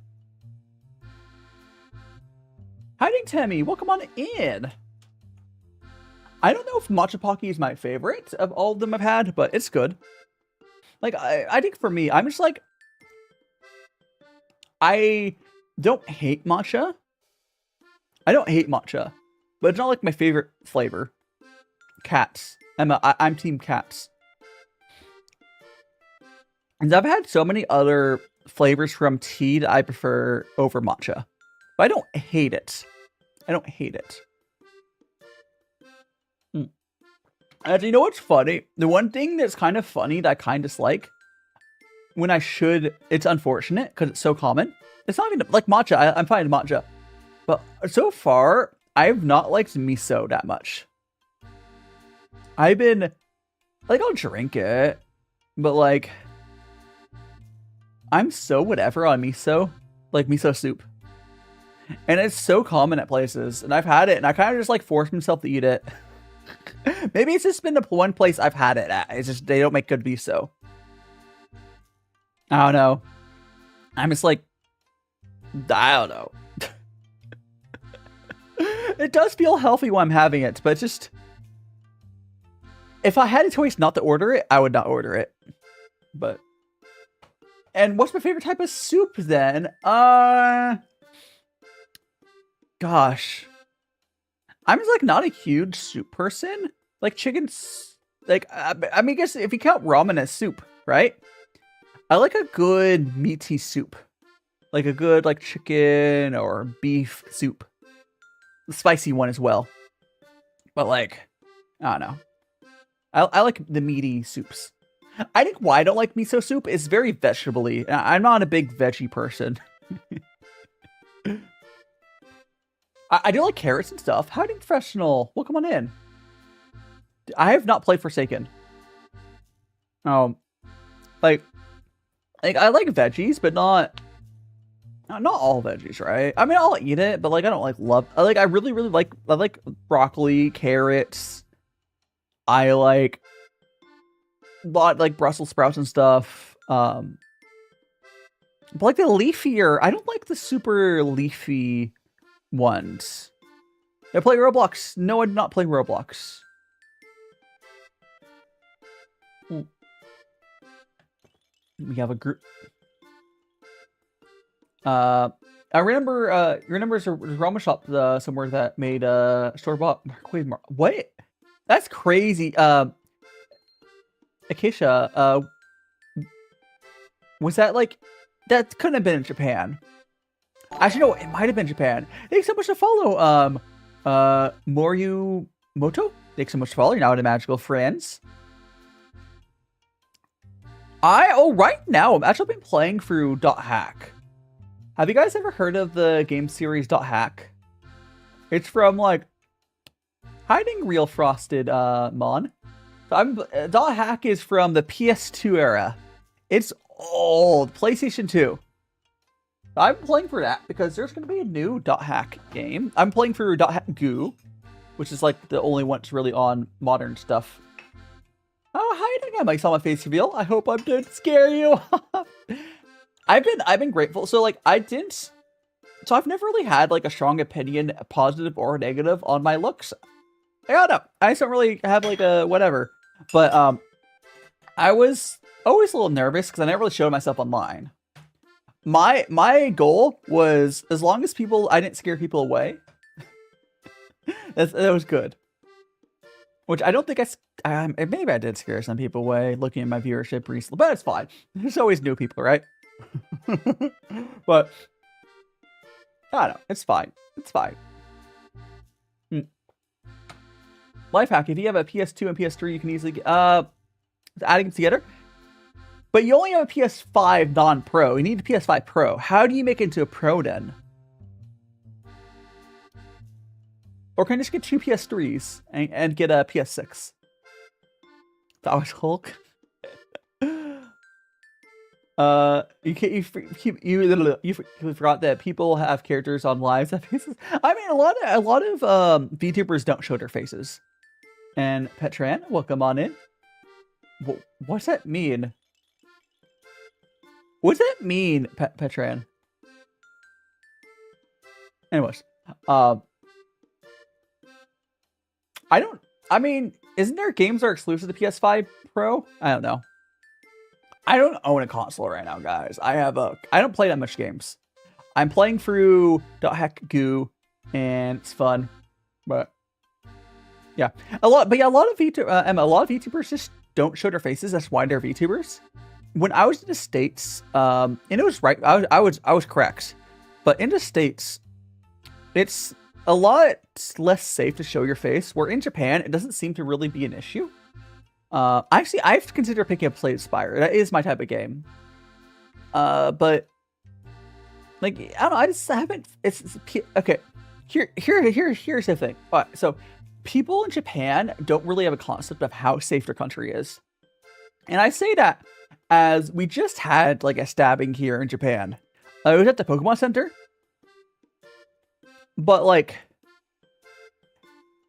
Speaker 1: Hiding Tammy, welcome on in. I don't know if Matcha Pocky is my favorite of all of them I've had, but it's good. Like, I think for me, I'm just like, I don't hate matcha. I don't hate matcha, but it's not like my favorite flavor. Cats. I'm team cats. And I've had so many other flavors from tea that I prefer over matcha. But I don't hate it. I don't hate it. And you know what's funny? The one thing that's kind of funny that I kind of dislike, when I should, it's unfortunate because it's so common. It's not even like matcha. I'm fine with matcha. But so far, I've not liked miso that much. I've been, like, I'll drink it, but like, I'm so whatever on miso, like miso soup. And it's so common at places, and I've had it, and I kind of just like force myself to eat it. Maybe it's just been the one place I've had it at. It's just, they don't make good miso. I don't know. I'm just like, I don't know. It does feel healthy when I'm having it, but it's just, if I had a choice not to order it, I would not order it. But, and what's my favorite type of soup then? Gosh. I'm just like not a huge soup person. Like chicken's, like, I mean, I guess if you count ramen as soup, right? I like a good meaty soup. Like a good like chicken or beef soup. The spicy one as well. But like, I don't know. I like the meaty soups. I think why I don't like miso soup is very vegetable-y. I'm not a big veggie person. I do like carrots and stuff. Howdy, professional. Welcome on in. I have not played Forsaken. Like I like veggies, but not all veggies, right? I mean, I'll eat it, but like I don't like love. I really like broccoli, carrots. I like Brussels sprouts and stuff. But like the leafier, I don't like the super leafy ones. I play Roblox. No, I did not play Roblox. We have a group. I remember. You remember there's a ramen shop somewhere that made store-bought microwave. What? That's crazy. Acacia. Was that like? That couldn't have been in Japan. Actually, no, it might have been Japan. Thanks so much to follow. Moryu Moto. Thanks so much to follow. You're now into Magical Friends. Right now, I'm actually been playing through .hack. Have you guys ever heard of the game series .hack? It's from, like, Hiding Real Frosted, Mon. So .hack is from the PS2 era. It's old. PlayStation 2. I'm playing for that because there's going to be a new .hack game. I'm playing for .hack Goo, which is, like, the only one that's really on modern stuff. Oh, hi again. I saw my face reveal. I hope I didn't scare you. I've been grateful. So like I've never really had like a strong opinion, positive or negative, on my looks. I don't know. I just don't really have like a whatever. But I was always a little nervous because I never really showed myself online. My goal was, as long as I didn't scare people away, that was good. Which I don't think maybe I did scare some people away looking at my viewership recently, but it's fine. There's always new people, right? But I don't know. It's fine. It's fine. Life hack: if you have a PS2 and PS3, you can easily get adding them together. But you only have a PS5 non-pro. You need a PS5 Pro. How do you make it into a Pro then? Or can I just get 2 PS3s and get a PS6? That was Hulk. You forgot that people have characters on lives that faces. I mean, a lot of VTubers don't show their faces. And Petran, welcome on in. What's that mean? What's that mean, Petran? Anyways, I mean, isn't there games that are exclusive to PS5 Pro? I don't know. I don't own a console right now, guys. I don't play that much games. I'm playing through .heck Goo, and it's fun, but yeah, a lot of VTubers just don't show their faces. That's why they're VTubers. When I was in the States, and it was right, I was correct, but in the States, it's a lot less safe to show your face. Where in Japan, it doesn't seem to really be an issue. Actually, I've considered picking up Slay the Spire. That is my type of game. But like, I don't know. I just haven't. It's okay. Here's the thing. All right, so people in Japan don't really have a concept of how safe their country is, and I say that as we just had like a stabbing here in Japan. It was at the Pokemon Center, but like,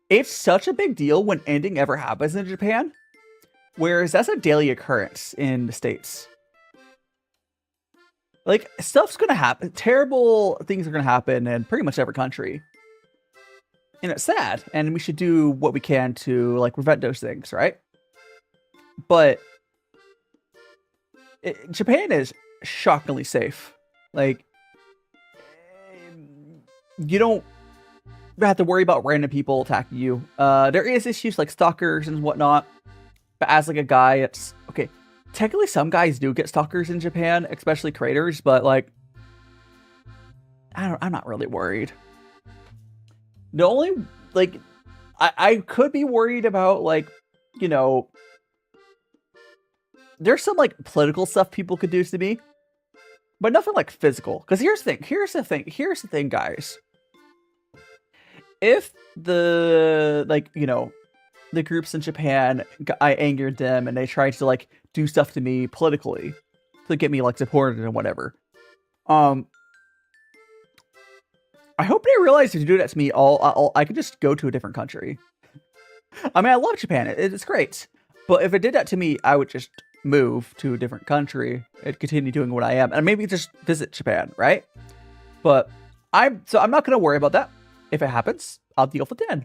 Speaker 1: it's such a big deal when anything ever happens in Japan. Whereas that's a daily occurrence in the States. Like, stuff's gonna happen. Terrible things are gonna happen in pretty much every country. And it's sad. And we should do what we can to, like, prevent those things, right? But Japan is shockingly safe. Like, you don't have to worry about random people attacking you. There is issues like stalkers and whatnot. But as like a guy, it's okay. Technically, some guys do get stalkers in Japan, especially creators. But like, I'm not really worried. The only like, I could be worried about like, you know, there's some like political stuff people could do to me, but nothing like physical. Because here's the thing, guys. If the like, you know, the groups in Japan, I angered them and they tried to like do stuff to me politically to get me like supported and whatever. I hope they realize if you do that to me, I could just go to a different country. I mean, I love Japan. It's great. But if it did that to me, I would just move to a different country and continue doing what I am. And maybe just visit Japan, right? But I'm not going to worry about that. If it happens, I'll deal with it then.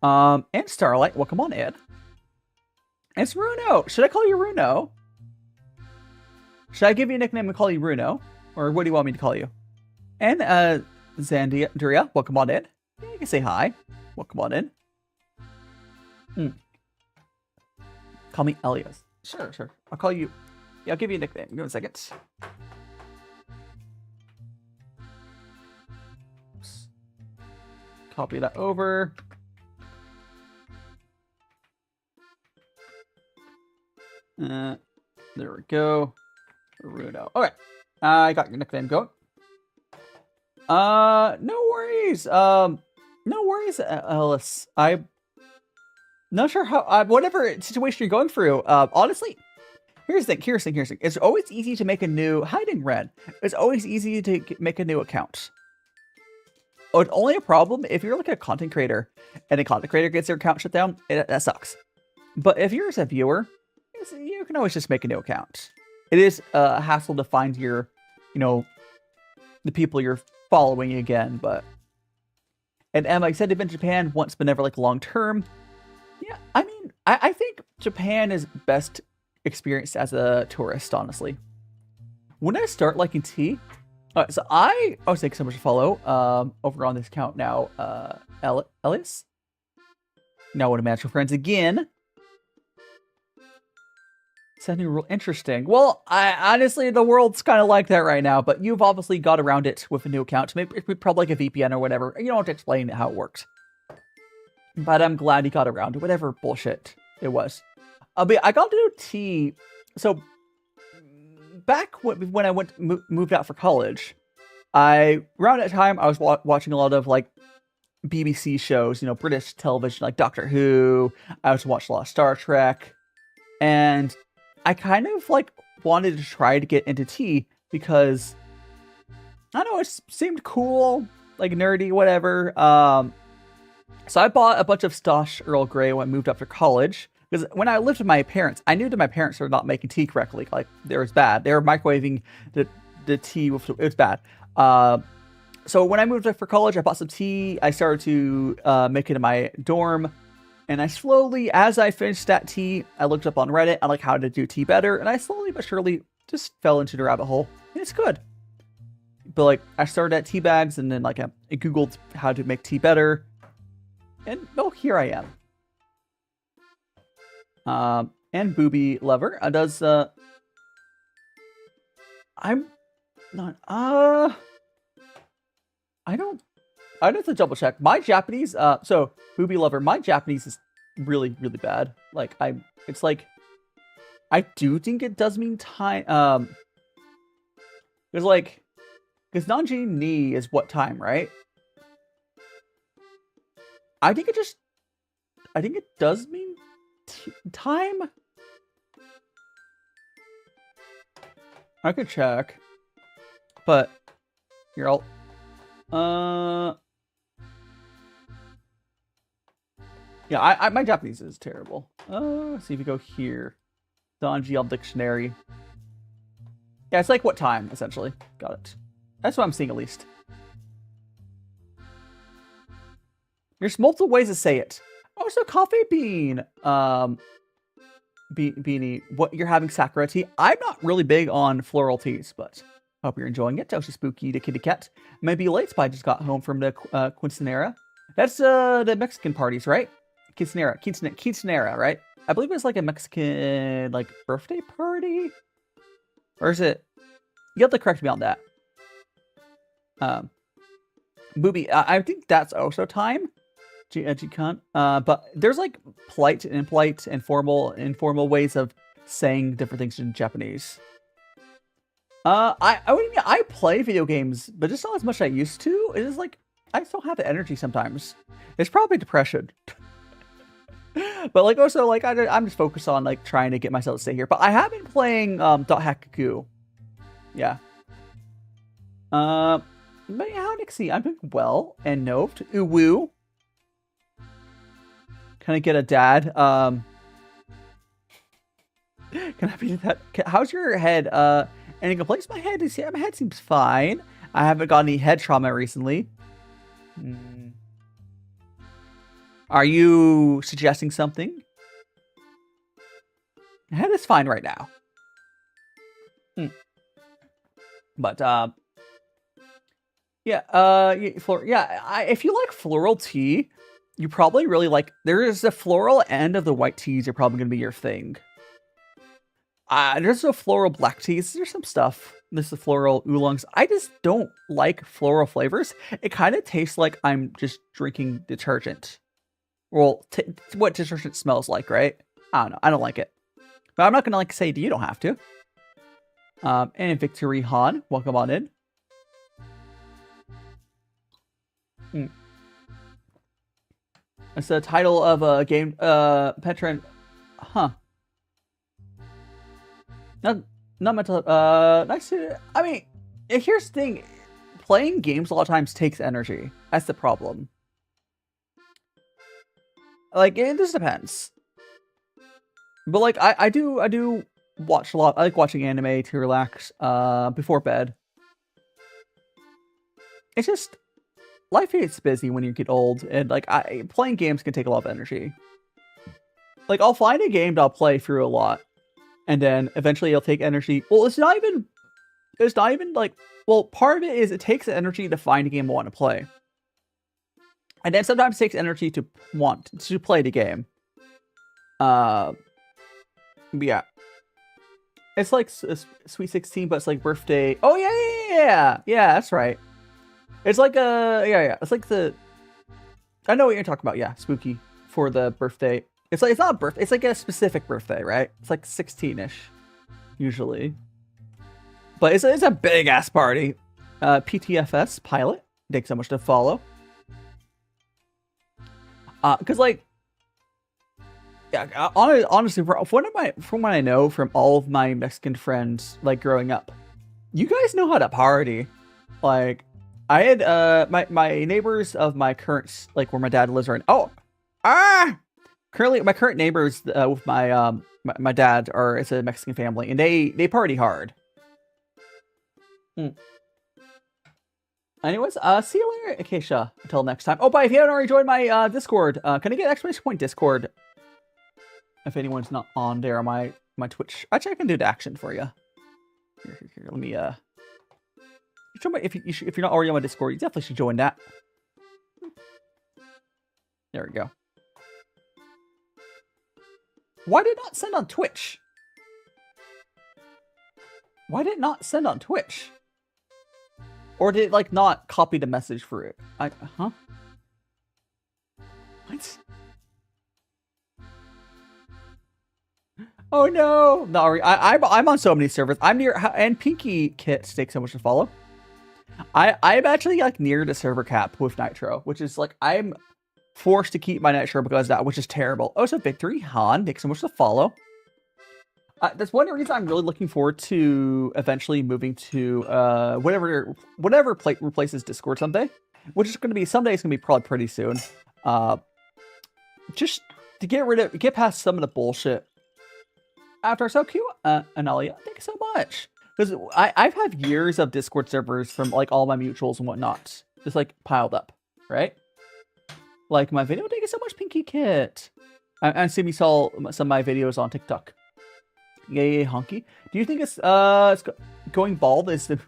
Speaker 1: And Starlight, welcome on in. It's Runo. Should I call you Runo? Should I give you a nickname and call you Runo? Or what do you want me to call you? And, Zandia, welcome on in. Yeah, you can say hi. Welcome on in. Call me Elias. Sure. I'll call you. Yeah, I'll give you a nickname. Give me a second. Oops. Copy that over. There we go. Runo. Okay. I got your nickname going. No worries. No worries, Ellis. I'm not sure how, whatever situation you're going through. Honestly, here's the thing. It's always easy to make a new hiding Ren. It's always easy to make a new account. Oh, it's only a problem if you're like a content creator and a content creator gets their account shut down. That sucks. But if you're just a viewer, you can always just make a new account. It is a hassle to find your, you know, the people you're following again, but... And like I said, they've been to Japan once, but never like long term. Yeah, I mean, I think Japan is best experienced as a tourist, honestly. When I start liking tea... Alright, so thanks so much for follow over on this account now, Elias. Now I want to match with friends again. Sending rule interesting. Well, honestly, the world's kind of like that right now, but you've obviously got around it with a new account. Maybe probably like a VPN or whatever. You don't have to explain how it works. But I'm glad you got around to whatever bullshit it was. But I got to do tea. So back when I moved out for college, around that time I was watching a lot of like BBC shows, you know, British television like Doctor Who. I also watched a lot of Star Trek, and I kind of like wanted to try to get into tea because I don't know, it seemed cool, like nerdy, whatever. So I bought a bunch of Stosh Earl Grey when I moved up to college. Because when I lived with my parents, I knew that my parents were not making tea correctly. Like, it was bad. They were microwaving the tea. It was bad. So when I moved up for college, I bought some tea. I started to make it in my dorm. And I slowly, as I finished that tea, I looked up on Reddit on like how to do tea better. And I slowly but surely just fell into the rabbit hole. And it's good. But like, I started at tea bags, and then like I Googled how to make tea better. And oh, here I am. And Booby Lover does. I'm not. I don't. I'd have to double check my Japanese. So Booby Lover, my Japanese is really, really bad. Like it's like, I do think it does mean time. Because Nanji ni is what time, right? I think it does mean time. I could check, but here yeah, my Japanese is terrible. Let's see if we go here. Danji dictionary. Yeah, it's like what time, essentially. Got it. That's what I'm seeing, at least. There's multiple ways to say it. Oh, so coffee bean. Beanie, what, you're having sakura tea? I'm not really big on floral teas, but hope you're enjoying it. Toshi Spooky, the kitty cat. Maybe late, but I just got home from the quinceanera. That's the Mexican parties, right? Quinceanera, right? I believe it's like a Mexican like birthday party, or is it? You have to correct me on that. Booby, I think that's also time. But there's like polite and impolite and formal and informal ways of saying different things in Japanese. I play video games, but just not as much as I used to. It is like I still have the energy sometimes. It's probably depression. But like also like I'm just focused on like trying to get myself to stay here. But I have been playing Dot Hakaku. Yeah. But yeah, how Nixie? I'm doing well and noved. Uwu. Can I get a dad? Can I be that? How's your head? Any complaints? My head seems fine. I haven't got any head trauma recently. Are you suggesting something? My head is fine right now. But if you like floral tea, you probably really like. There is the floral end of the white teas are probably gonna be your thing. There's no floral black teas. There's some stuff. There's the floral oolongs. I just don't like floral flavors. It kind of tastes like I'm just drinking detergent. Well, what detergent smells like, right? I don't know. I don't like it. But I'm not gonna like say you don't have to. And Victory Han, welcome on in. It's the title of a game. Petron, huh? Not mental. Nice to. I mean, here's the thing: playing games a lot of times takes energy. That's the problem. Like, it just depends. But like, I do watch a lot. I like watching anime to relax before bed. It's just life gets busy when you get old, and like playing games can take a lot of energy. Like, I'll find a game that I'll play through a lot, and then eventually it'll take energy. Well, it's not even like, well, part of it is it takes energy to find a game I want to play. And then sometimes it takes energy to want to play the game. Yeah. It's like Sweet 16, but it's like birthday. Oh, yeah. Yeah, that's right. It's like yeah. It's like I know what you're talking about. Yeah, spooky for the birthday. It's like, it's not a birthday. It's like a specific birthday, right? It's like 16-ish, usually. But it's a big-ass party. PTFS, Pilot. Thanks so much to follow. Because like, yeah, honestly, from what I know from all of my Mexican friends, like growing up, you guys know how to party. Like, I had my neighbors of my current, like where my dad lives right now. Currently my current neighbors with my dad it's a Mexican family, and they party hard. Anyways, see you later, Acacia. Until next time. Oh, but if you haven't already joined my Discord, can I get exclamation point Discord? If anyone's not on there on my Twitch, actually I can do the action for you. Here, let me if you're not already on my Discord, you definitely should join that. There we go. Why did it not send on Twitch? Why did it not send on Twitch? Or did it, like, not copy the message for it? Huh? What? Oh no! No, I'm on so many servers. I'm near, and Pinky Kit, thanks so much to follow. I'm actually, like, near the server cap with Nitro, which is, like, I'm forced to keep my Nitro because of that, which is terrible. Oh, so Victory Han, thanks so much to follow. That's one reason I'm really looking forward to eventually moving to whatever plate replaces Discord someday, which is going to be someday. It's going to be probably pretty soon. Just to get past some of the bullshit. After so cute, Analia, thank you so much. Because I've had years of Discord servers from like all my mutuals and whatnot, just like piled up, right? Like my video, thank you so much, Pinky Kit. And see me saw some of my videos on TikTok. Yay, honky. Do you think it's going bald is the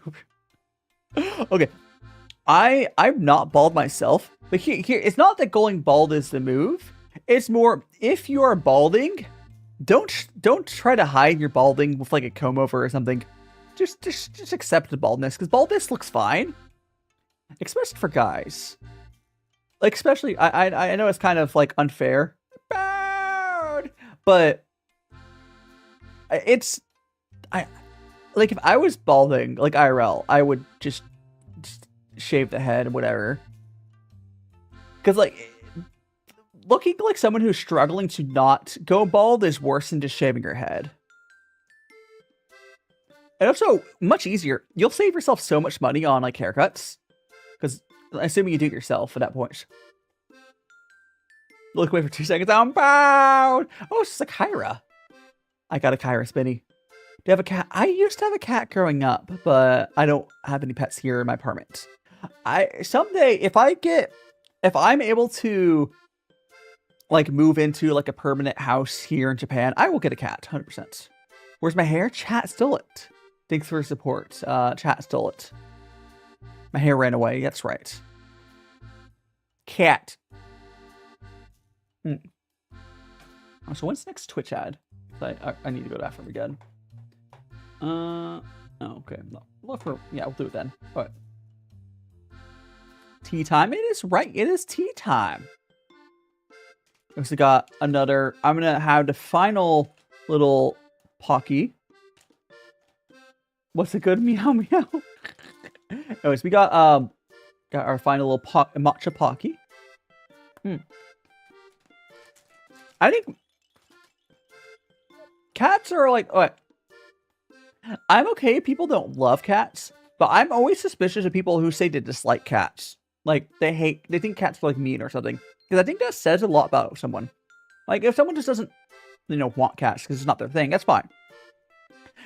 Speaker 1: okay? I'm not bald myself, but here it's not that going bald is the move. It's more if you are balding, don't try to hide your balding with like a comb over or something. Just accept the baldness, because baldness looks fine, especially for guys. Like especially I know it's kind of like unfair, but it's like if I was balding like IRL, I would just shave the head and whatever. Because like looking like someone who's struggling to not go bald is worse than just shaving your head. And also much easier. You'll save yourself so much money on like haircuts, because assuming you do it yourself at that point. Look away for 2 seconds. I'm proud. Oh, it's just like Kyra. I got a Kyra Spinny. Do you have a cat? I used to have a cat growing up, but I don't have any pets here in my apartment. Someday if I'm able to like move into like a permanent house here in Japan, I will get a cat, 100%. Where's my hair? Chat stole it. Thanks for support. Chat stole it. My hair ran away. That's right. Cat. Oh, so when's the next Twitch ad? I need to go to that again. Oh, okay. No, yeah, we'll do it then. All right. Tea time. It is right. It is tea time. We also got another. I'm gonna have the final little Pocky. What's a good meow meow? Anyways, we got our final little matcha Pocky. I think cats are like, I'm okay if people don't love cats, but I'm always suspicious of people who say they dislike cats. Like they think cats are like mean or something. Because I think that says a lot about someone. Like if someone just doesn't, want cats because it's not their thing, that's fine.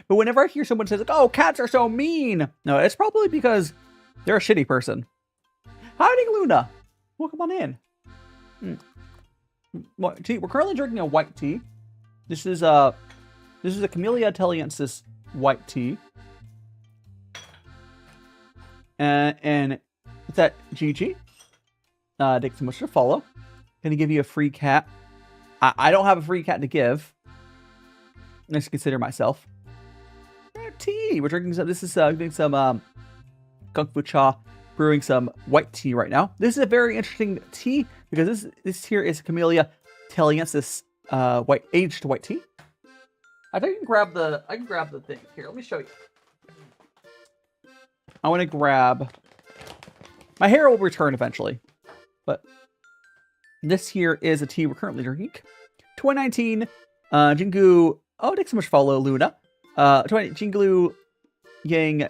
Speaker 1: But whenever I hear someone says like, "Oh, cats are so mean," no, it's probably because they're a shitty person. Howdy, Luna. Welcome on in. Tea. We're currently drinking a white tea. This is a Camellia Taliensis white tea. And it's at GG. Thanks so much for follow. Gonna give you a free cat. I don't have a free cat to give. Let's consider myself. Tea. We're drinking some. This is doing some Kung Fu Cha, brewing some white tea right now. This is a very interesting tea because this here is Camellia Taliensis aged white tea. I think I can grab the thing here. Let me show you. I want to grab. My hair will return eventually, but This here is a tea we're currently drinking. 2019 Jinggu. Oh, thanks so much for follow, Luna. 20 Jinggu Yang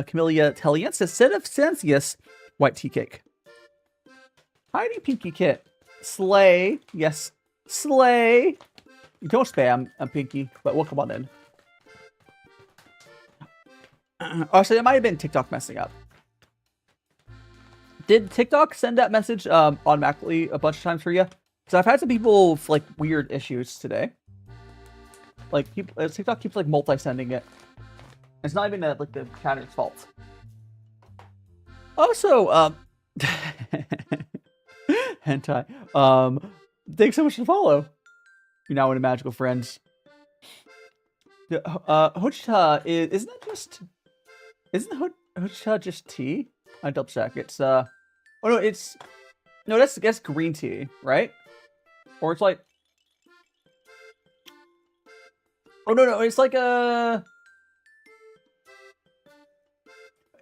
Speaker 1: Camellia Taliensis set of Sensius white tea cake. Hiding Pinky Kit. Slay. Yes. Slay. Don't spam Pinky, but we'll come on in. Also, it might have been TikTok messing up. Did TikTok send that message automatically a bunch of times for you? Because I've had some people with, like, weird issues today. Like, TikTok keeps, like, multi-sending it. It's not even, like, the chatter's fault. Also, hentai. Thanks so much for the follow. You're now in a magical friends. Hochita isn't Hochita just tea? I double check. It's oh no, that's green tea, right? Or it's like, oh no, it's like a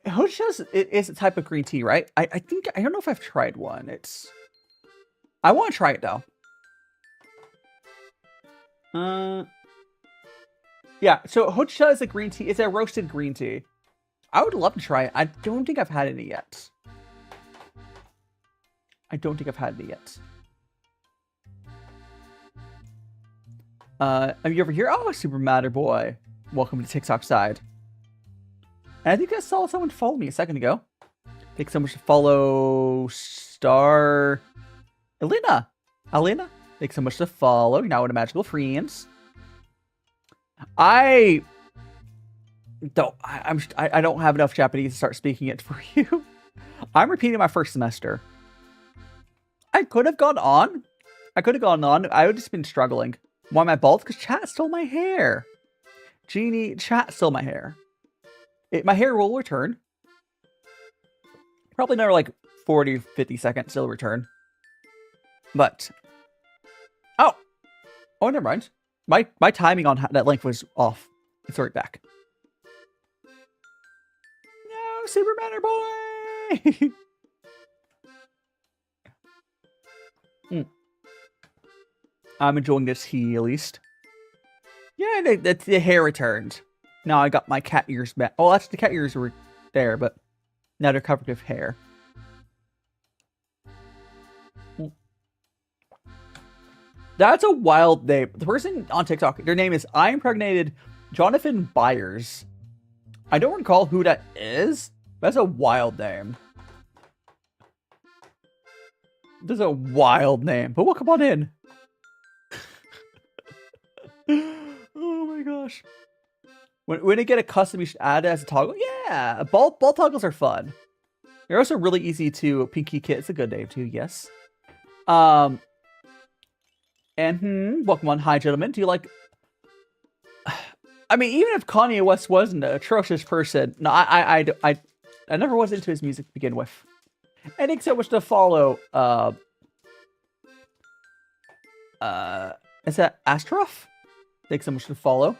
Speaker 1: Hochita is a type of green tea, right? I think I don't know if I've tried one. I want to try it though. Yeah, so Hochita is a green tea. It's a roasted green tea. I would love to try it. I don't think I've had any yet. Are you ever here? Oh, Super Matter Boy. Welcome to TikTok side. And I think I saw someone follow me a second ago. Thanks so much to follow Star Elena. Thanks so much to follow. You're now in a magical friends. I don't have enough Japanese to start speaking it for you. I'm repeating my first semester. I could have gone on. I would have just been struggling. Why am I bald? Because chat stole my hair. Genie, chat stole my hair. My hair will return. Probably another like 40, 50 seconds it'll return. But oh, never mind. My timing on that length was off. It's right back. No, Super Matter Boy. I'm enjoying this tea at least. Yeah, the hair returned. Now I got my cat ears back. Oh, that's the cat ears were there, but now they're covered with hair. That's a wild name. The person on TikTok, their name is I Impregnated Jonathan Byers. I don't recall who that is. That's a wild name. That's a wild name. But we'll come on in. Oh my gosh. When you get a custom, you should add it as a toggle. Yeah, ball toggles are fun. They're also really easy to Pinky Kit. It's a good name too. Yes. And welcome on. Hi, gentlemen. Do you like? I mean, even if Kanye West wasn't an atrocious person, no, I never was into his music to begin with. And thanks so much to follow. Is that Astroff? Thanks so much to follow.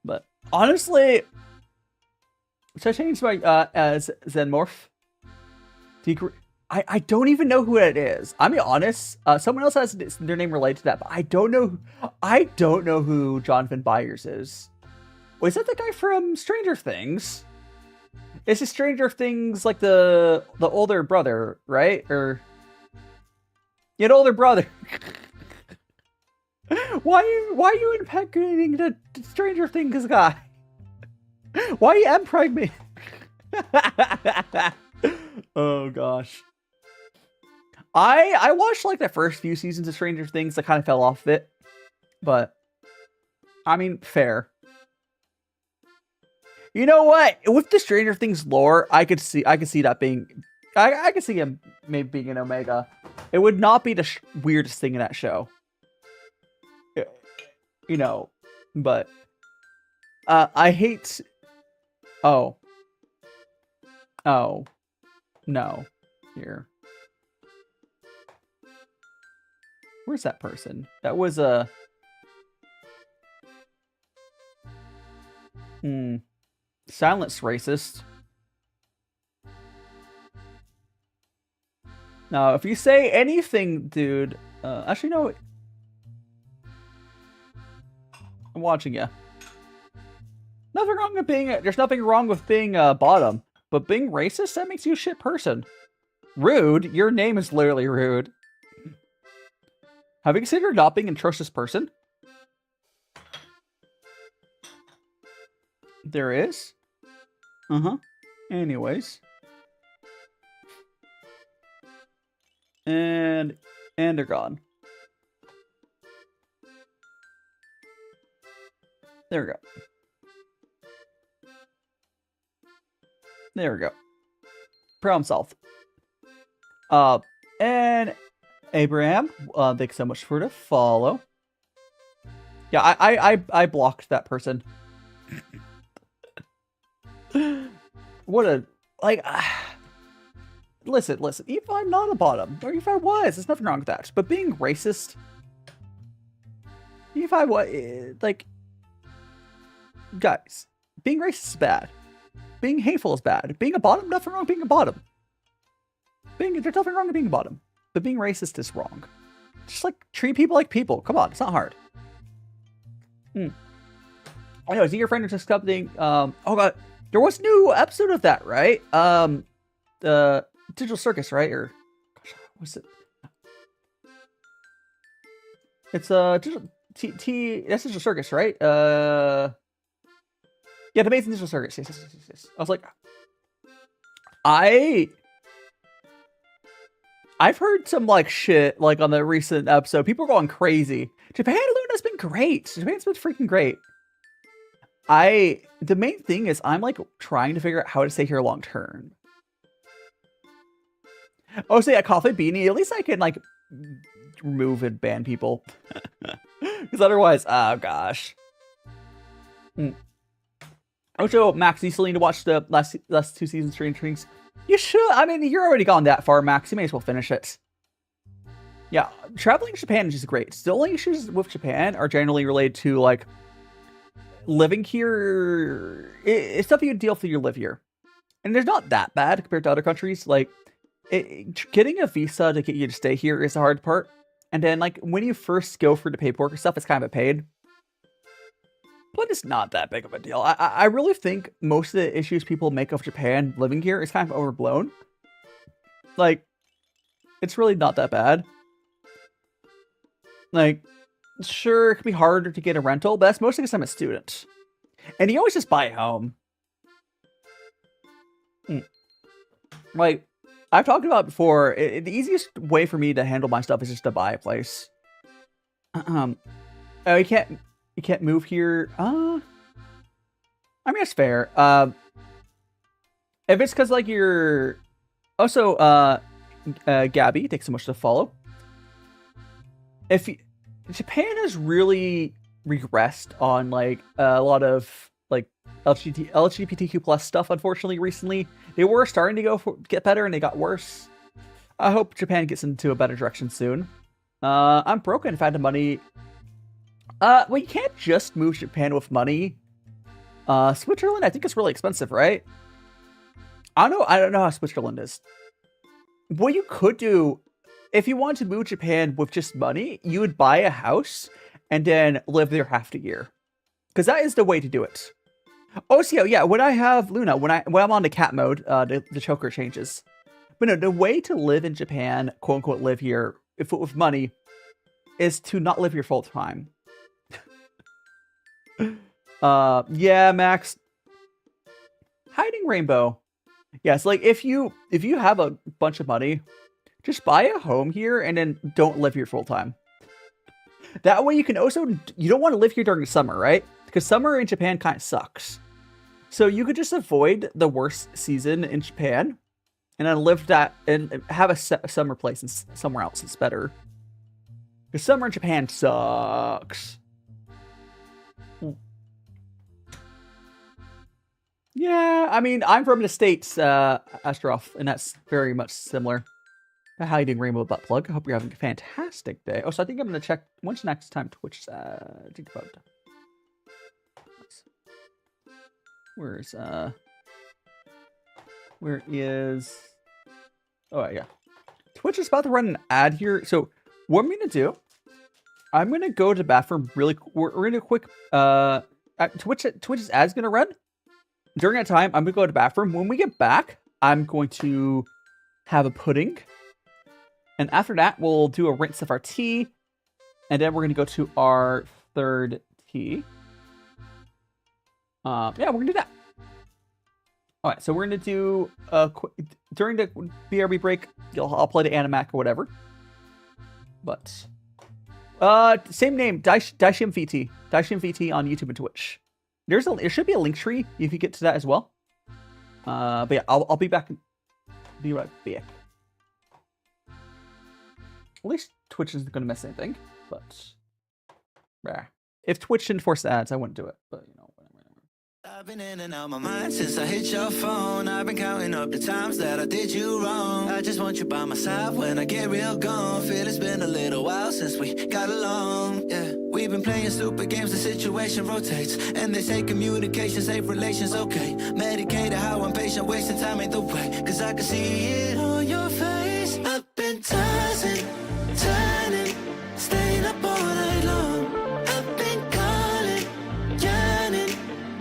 Speaker 1: But honestly, should I change my as Zenmorph? I don't even know who that is. I'm being honest. Someone else has their name related to that, but I don't know who Jonathan Byers is. Wait, is that the guy from Stranger Things? Is it Stranger Things like the older brother, right? Or yeah, the older brother. Why are you impregnating the Stranger Things guy? Why are you impregnating? Oh gosh. I watched like the first few seasons of Stranger Things. I kind of fell off of it, but I mean, fair. You know what? With the Stranger Things lore, I could see that being. I could see him maybe being an Omega. It would not be the weirdest thing in that show. You know, but I hate. Oh no, here. Where's that person? That was a. Silence racist. Now, if you say anything, dude... actually, no. I'm watching you. Nothing wrong with being... There's nothing wrong with being bottom. But being racist, that makes you a shit person. Rude? Your name is literally rude. Have you considered not being an atrocious person? There is? Uh-huh. Anyways. And they're gone. There we go. There we go. Problem solved. And Abraham, thanks so much for the follow. Yeah, I blocked that person. What a, like, listen, if I'm not a bottom, or if I was, there's nothing wrong with that. But being racist, if I was, like, guys, being racist is bad. Being hateful is bad. Being a bottom, nothing wrong with being a bottom. There's nothing wrong with being a bottom. But being racist is wrong. Just, like, treat people like people. Come on, it's not hard. Anyway, is your friend just something, oh god, there was a new episode of that, right? The Digital Circus, right? Or, gosh, what's it? It's, that's Digital Circus, right? Yeah, the Amazing Digital Circus. Yes. I was like, I've heard some, like, shit, like, on the recent episode. People are going crazy. Japan Luna's been great. Japan's been freaking great. The main thing is I'm, like, trying to figure out how to stay here long term. Oh, so yeah, Coffee Beanie. At least I can, like, remove and ban people. Because otherwise, oh gosh. Also, Max, you still need to watch the last 2 seasons of Stranger Things. You should. I mean, you're already gone that far, Max. You may as well finish it. Yeah, traveling to Japan is just great. The only issues with Japan are generally related to, like, living here. It's stuff you can deal with if you live here. And there's not that bad compared to other countries. Like, getting a visa to get you to stay here is the hard part. And then, like, when you first go for the paperwork and stuff, it's kind of a pain. But it's not that big of a deal. I really think most of the issues people make of Japan living here is kind of overblown. Like, it's really not that bad. Like, sure, it could be harder to get a rental, but that's mostly because I'm a student. And you always just buy a home. Like, I've talked about it before, the easiest way for me to handle my stuff is just to buy a place. Oh, you can't move here. I mean, it's fair. If it's because, like, you're... Also, Gabby, thanks so much for the follow. Japan has really regressed on, like, a lot of, like, LGBTQ plus stuff, unfortunately, recently. They were starting to get better, and they got worse. I hope Japan gets into a better direction soon. I'm broken if I had the money. Well, you can't just move to Japan with money. Switzerland, I think it's really expensive, right? I don't know how Switzerland is. What you could do, if you wanted to move to Japan with just money, you would buy a house and then live there half the year. Because that is the way to do it. Oh, so yeah, when I have Luna, when I'm on the cat mode, the choker changes. But no, the way to live in Japan, quote unquote, live here, with money, is to not live here full time. Yeah, Max. Hiding Rainbow. Yes, like if you have a bunch of money, just buy a home here and then don't live here full time. That way you can also, you don't want to live here during the summer, right? Because summer in Japan kind of sucks. So you could just avoid the worst season in Japan and then live that and have a summer place somewhere else that's better. Because summer in Japan sucks. Yeah, I mean, I'm from the States, Astroff, and that's very much similar. How you doing, Rainbow Butt Plug? I hope you're having a fantastic day. Oh, so I think I'm going to check, when's next time Twitch, think about where is, oh, yeah. Twitch is about to run an ad here. So what I'm going to do, I'm going to go to the bathroom really quick. We're going to quick, Twitch's ad's going to run. During that time, I'm going to go to the bathroom. When we get back, I'm going to have a pudding. And after that, we'll do a rinse of our tea. And then we're going to go to our third tea. Yeah, we're going to do that. All right, so we're going to do during the BRB break, I'll play the Animac or whatever. But same name, DaiShimaVT. DaiShimaVT on YouTube and Twitch. There should be a link tree if you get to that as well. But yeah, I'll be back. Be right back. At least Twitch isn't going to miss anything. But if Twitch didn't force ads, I wouldn't do it. But you know, whatever.
Speaker 2: I've been in and out my mind since I hit your phone. I've been counting up the times that I did you wrong. I just want you by my side when I get real gone. Feel it's been a little while since we got along. Yeah, we've been playing stupid games, the situation rotates. And they say communication, safe relations, okay. Medicated how I'm patient, wasting time ain't the way. Cause I can see it on your face. I've been tossing, turning, staying up all night long. I've been calling, yearning,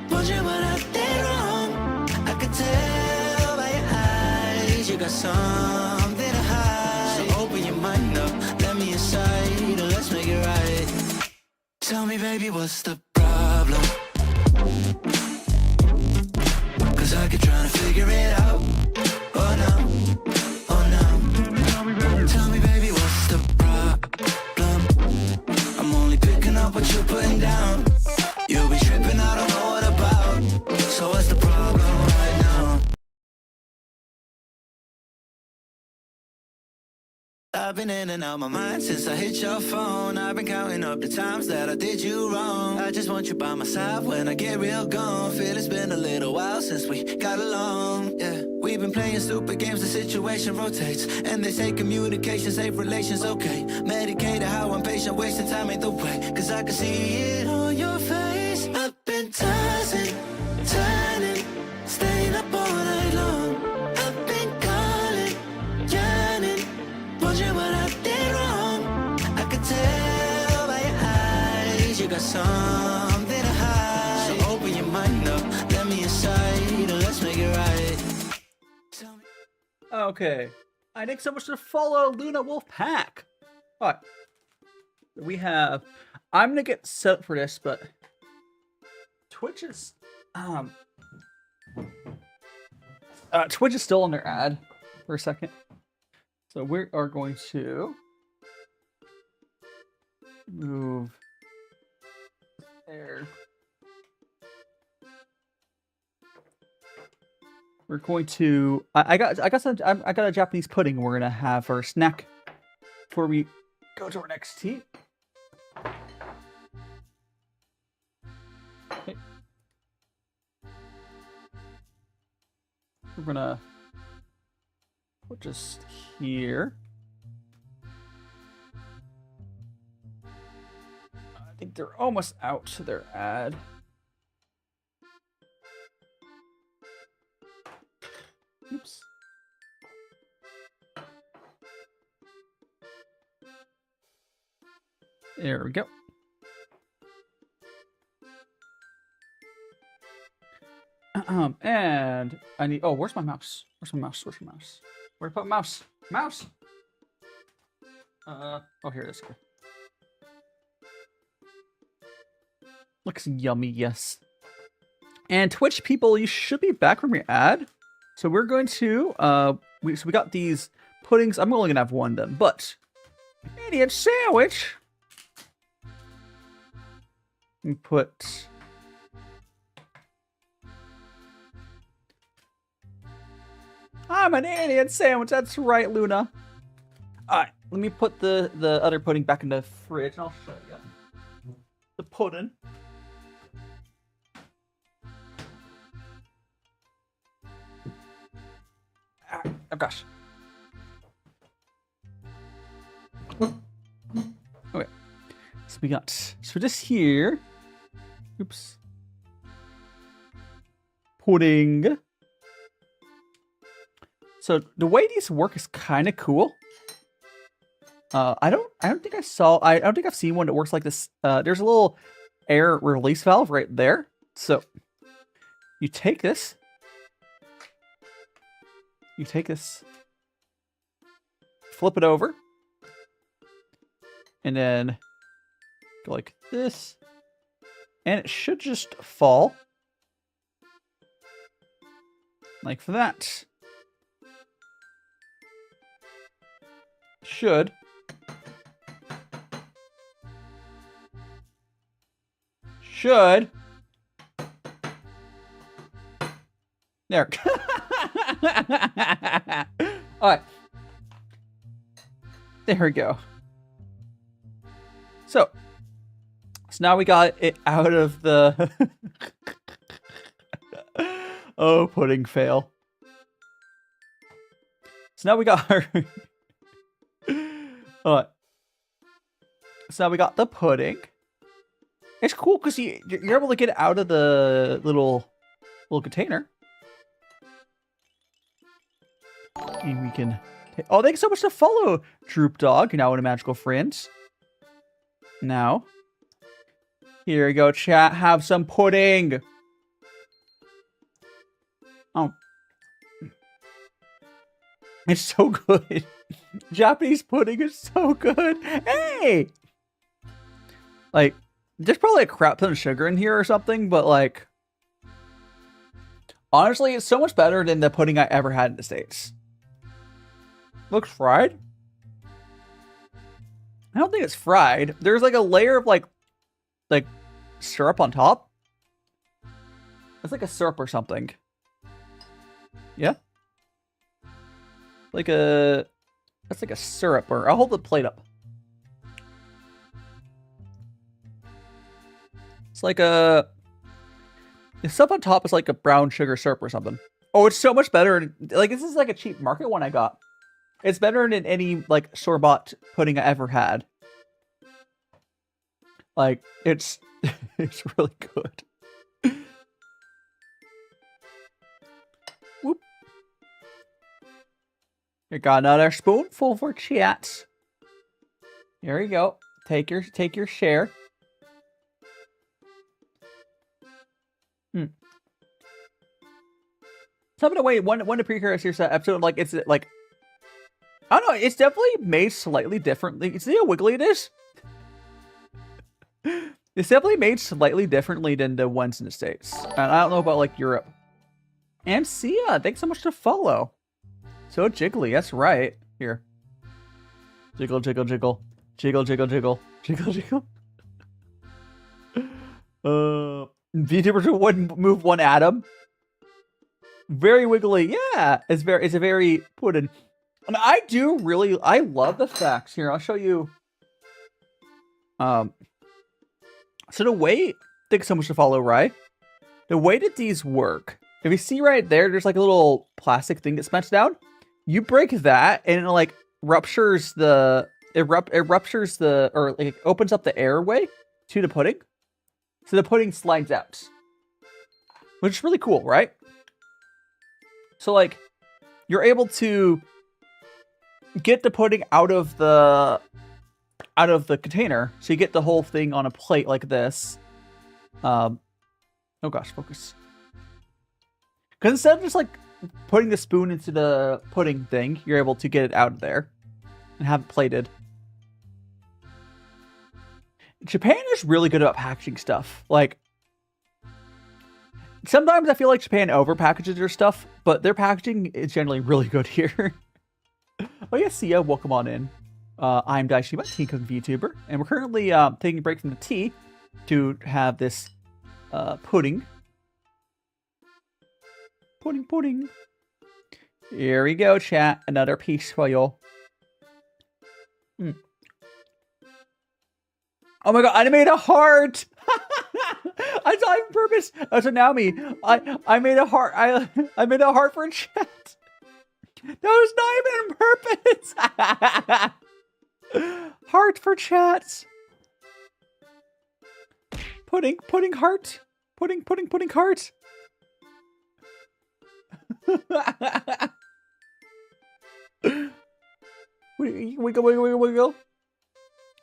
Speaker 2: wondering what I did wrong. I could tell by your eyes you got something to hide. So open your mind up, let me inside, and let's make it right. Tell me, baby, what's the problem? Cause I keep trying to figure it out. Oh no, oh no. Tell me, baby, what's the problem? I'm only picking up what you're putting down. You'll be tripping, I don't know what about. So what's the problem right now? I've been in and out my mind since I hit your phone. I've been counting up the times that I did you wrong. I just want you by my side when I get real gone. Feel it's been a little while since we got along. Yeah, we've been playing stupid games, the situation rotates. And they say communication, safe relations, okay. Medicated how I'm patient, wasting time ain't the way. Cause I can see it on your face. I've been tossing, turning, staying up all night long. I've been calling, yearning, wondering what I did wrong. I could tell by your eyes you got something to hide. So open your mind up, let me inside, and let's make it right. Tell me.
Speaker 1: Okay. I think so much to follow Luna Wolfpack. Alright. We have... I'm gonna get set up for this, but... Twitch is... Twitch is still on their ad for a second. So we are going to... move... there. We're going to... I got a Japanese pudding we're gonna have for a snack before we go to our next tea. Okay. We're gonna put just here. I think they're almost out to their ad. Oops. There we go. And I need... oh, where's my mouse? Where's my mouse? Where's my mouse? Where to put my mouse? Mouse! Oh, here it is. Looks yummy, yes. And Twitch people, you should be back from your ad. So we're going to, we got these puddings. I'm only gonna have one of them, but idiot sandwich. And put... I'm an idiot sandwich. That's right, Luna. All right, let me put the other pudding back in the fridge, and I'll show you the pudding. Oh gosh. Okay. So we got, so this here. Oops. Pudding. So the way these work is kind of cool. I don't think I don't think I've seen one that works like this. There's a little air release valve right there. So you take this, flip it over, and then go like this, and it should just fall like that. Should. There. All right. There we go. So now we got it out of the... Oh, pudding fail. So now we got our... So now we got the pudding. It's cool because you're able to get it out of the little container. And we can... Oh, thanks so much to follow, Droop Dog. You're now one of Magical Friends. Now, here you go, chat. Have some pudding. Oh. It's so good. Japanese pudding is so good. Hey! Like, there's probably a crap ton of sugar in here or something, but like... Honestly, it's so much better than the pudding I ever had in the States. Looks fried. I don't think it's fried. There's like a layer of like syrup on top. It's like a syrup or something. Yeah. That's like a syrup, or I'll hold the plate up. It's like the stuff on top is like a brown sugar syrup or something. Oh, it's so much better. Like, this is like a cheap market one I got. It's better than any like store-bought pudding I ever had. Like, it's it's really good. Whoop. You got another spoonful for chat. Here you go. Take your share. Tell me to wait one to precursor episode, like, it's like, I don't know, it's definitely made slightly differently. See how wiggly it is? It's definitely made slightly differently than the ones in the States. And I don't know about like Europe. And Sia, thanks so much to follow. So jiggly, that's right. Here. Jiggle, jiggle, jiggle. Jiggle, jiggle, jiggle. Jiggle, jiggle. VTuber wouldn't move one atom. Very wiggly. Yeah, it's a very pudding. And I love the facts. Here, I'll show you. So the way, thanks so much to follow, right? The way that these work, if you see right there, there's like a little plastic thing that's smashed down. You break that and it like ruptures the, or like opens up the airway to the pudding. So the pudding slides out. Which is really cool, right? So like, you're able to get the pudding out of the container, so you get the whole thing on a plate like this. Oh gosh, focus. Because instead of just like putting the spoon into the pudding thing, you're able to get it out of there and have it plated. Japan is really good about packaging stuff. Like, sometimes I feel like Japan overpackages their stuff, but their packaging is generally really good here. Oh yeah, Sia, welcome on in. I'm DaiShimaVT, Vtuber, and we're currently taking a break from the tea to have this pudding. Pudding. Here we go, chat. Another piece for you. Oh my god, I made a heart! I saw it on purpose. Oh, so now me. I made a heart. I made a heart for chat. That was not even on purpose. Heart for chat. Pudding heart. Pudding heart. Wiggle, wiggle, wiggle, wiggle.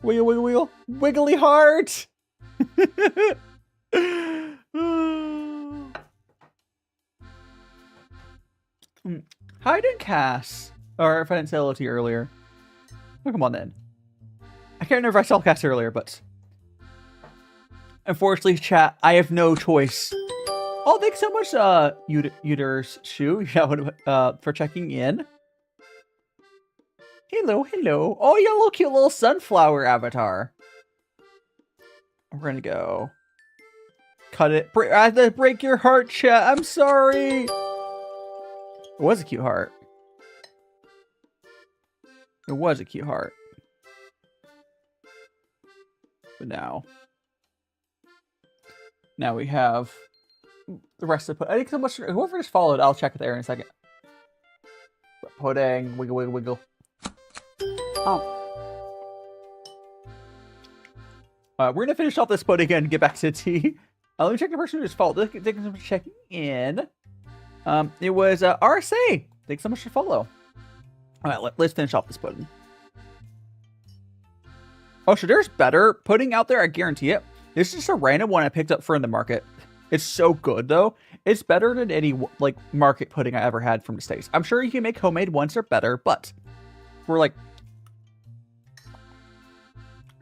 Speaker 1: Wiggle, wiggle, wiggle. Wiggly heart! How you doing, Cass? Or if I didn't say hello to you earlier. Oh, come on then. I can't remember if I saw Cass earlier, but... Unfortunately, chat, I have no choice. Oh, thanks so much, Uter's Shoe, for checking in. Hello, hello. Oh, you got a little cute little sunflower avatar. We're gonna go. Cut it. I have to break your heart, chat. I'm sorry. It was a cute heart. It was a cute heart. But now we have the rest of the... I think so much... Whoever just followed, I'll check it there in a second. Pudding. Wiggle, wiggle, wiggle. Oh. We're going to finish off this pudding and get back to tea. Let me check the person who just followed. Thank you so much for checking in. It was RSA. Thanks so much for follow. Alright, let's finish off this pudding. Oh, so there's better pudding out there, I guarantee it. This is just a random one I picked up from the market. It's so good, though. It's better than any, like, market pudding I ever had from the States. I'm sure you can make homemade ones that are better, but we're like...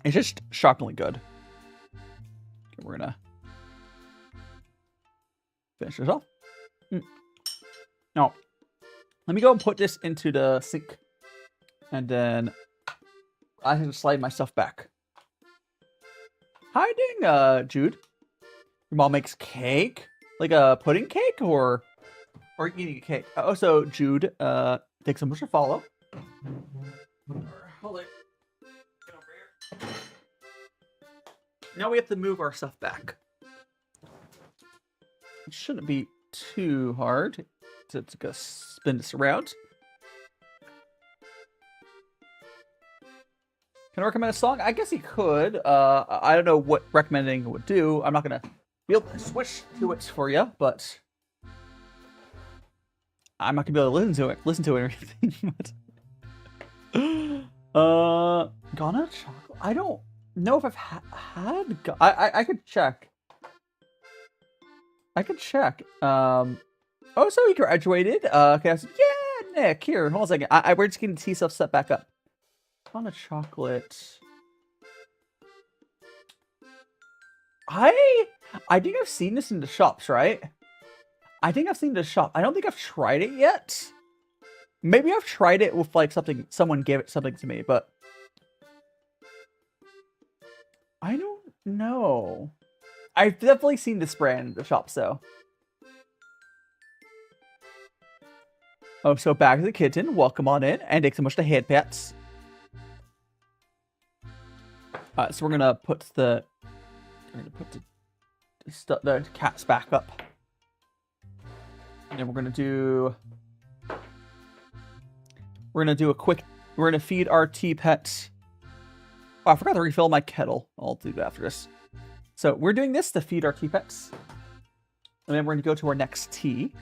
Speaker 1: It's just shockingly good. Okay, we're gonna finish this off. Now, let me go and put this into the sink. And then I can slide my stuff back. Hi, ding, Jude. Your mom makes cake? Like a pudding cake or eating a cake? Also, Jude, thanks so much for follow. Hold it. Get over here. Now we have to move our stuff back. It shouldn't be too hard to go spin this around. Can I recommend a song? I guess he could. I don't know what recommending would do. I'm not gonna be able to switch to it for you, but I'm not gonna be able to listen to it or anything. Ghana chocolate. I don't know if I've had. I could check. I could check. Oh, so he graduated. Okay, I said, yeah, Nick. Here, hold on a second. We're just getting tea stuff set back up. On a chocolate. I think I've seen this in the shops, right? I think I've seen the shop. I don't think I've tried it yet. Maybe I've tried it with like something, someone gave it something to me, but I don't know. I've definitely seen this brand in the shops though. Oh, so back to the kitten. Welcome on in, and thanks so much to hand pets. So we're gonna put the cats back up, and then we're gonna do a quick. We're gonna feed our tea pets. Oh, I forgot to refill my kettle. I'll do that after this. So we're doing this to feed our tea pets, and then we're gonna go to our next tea.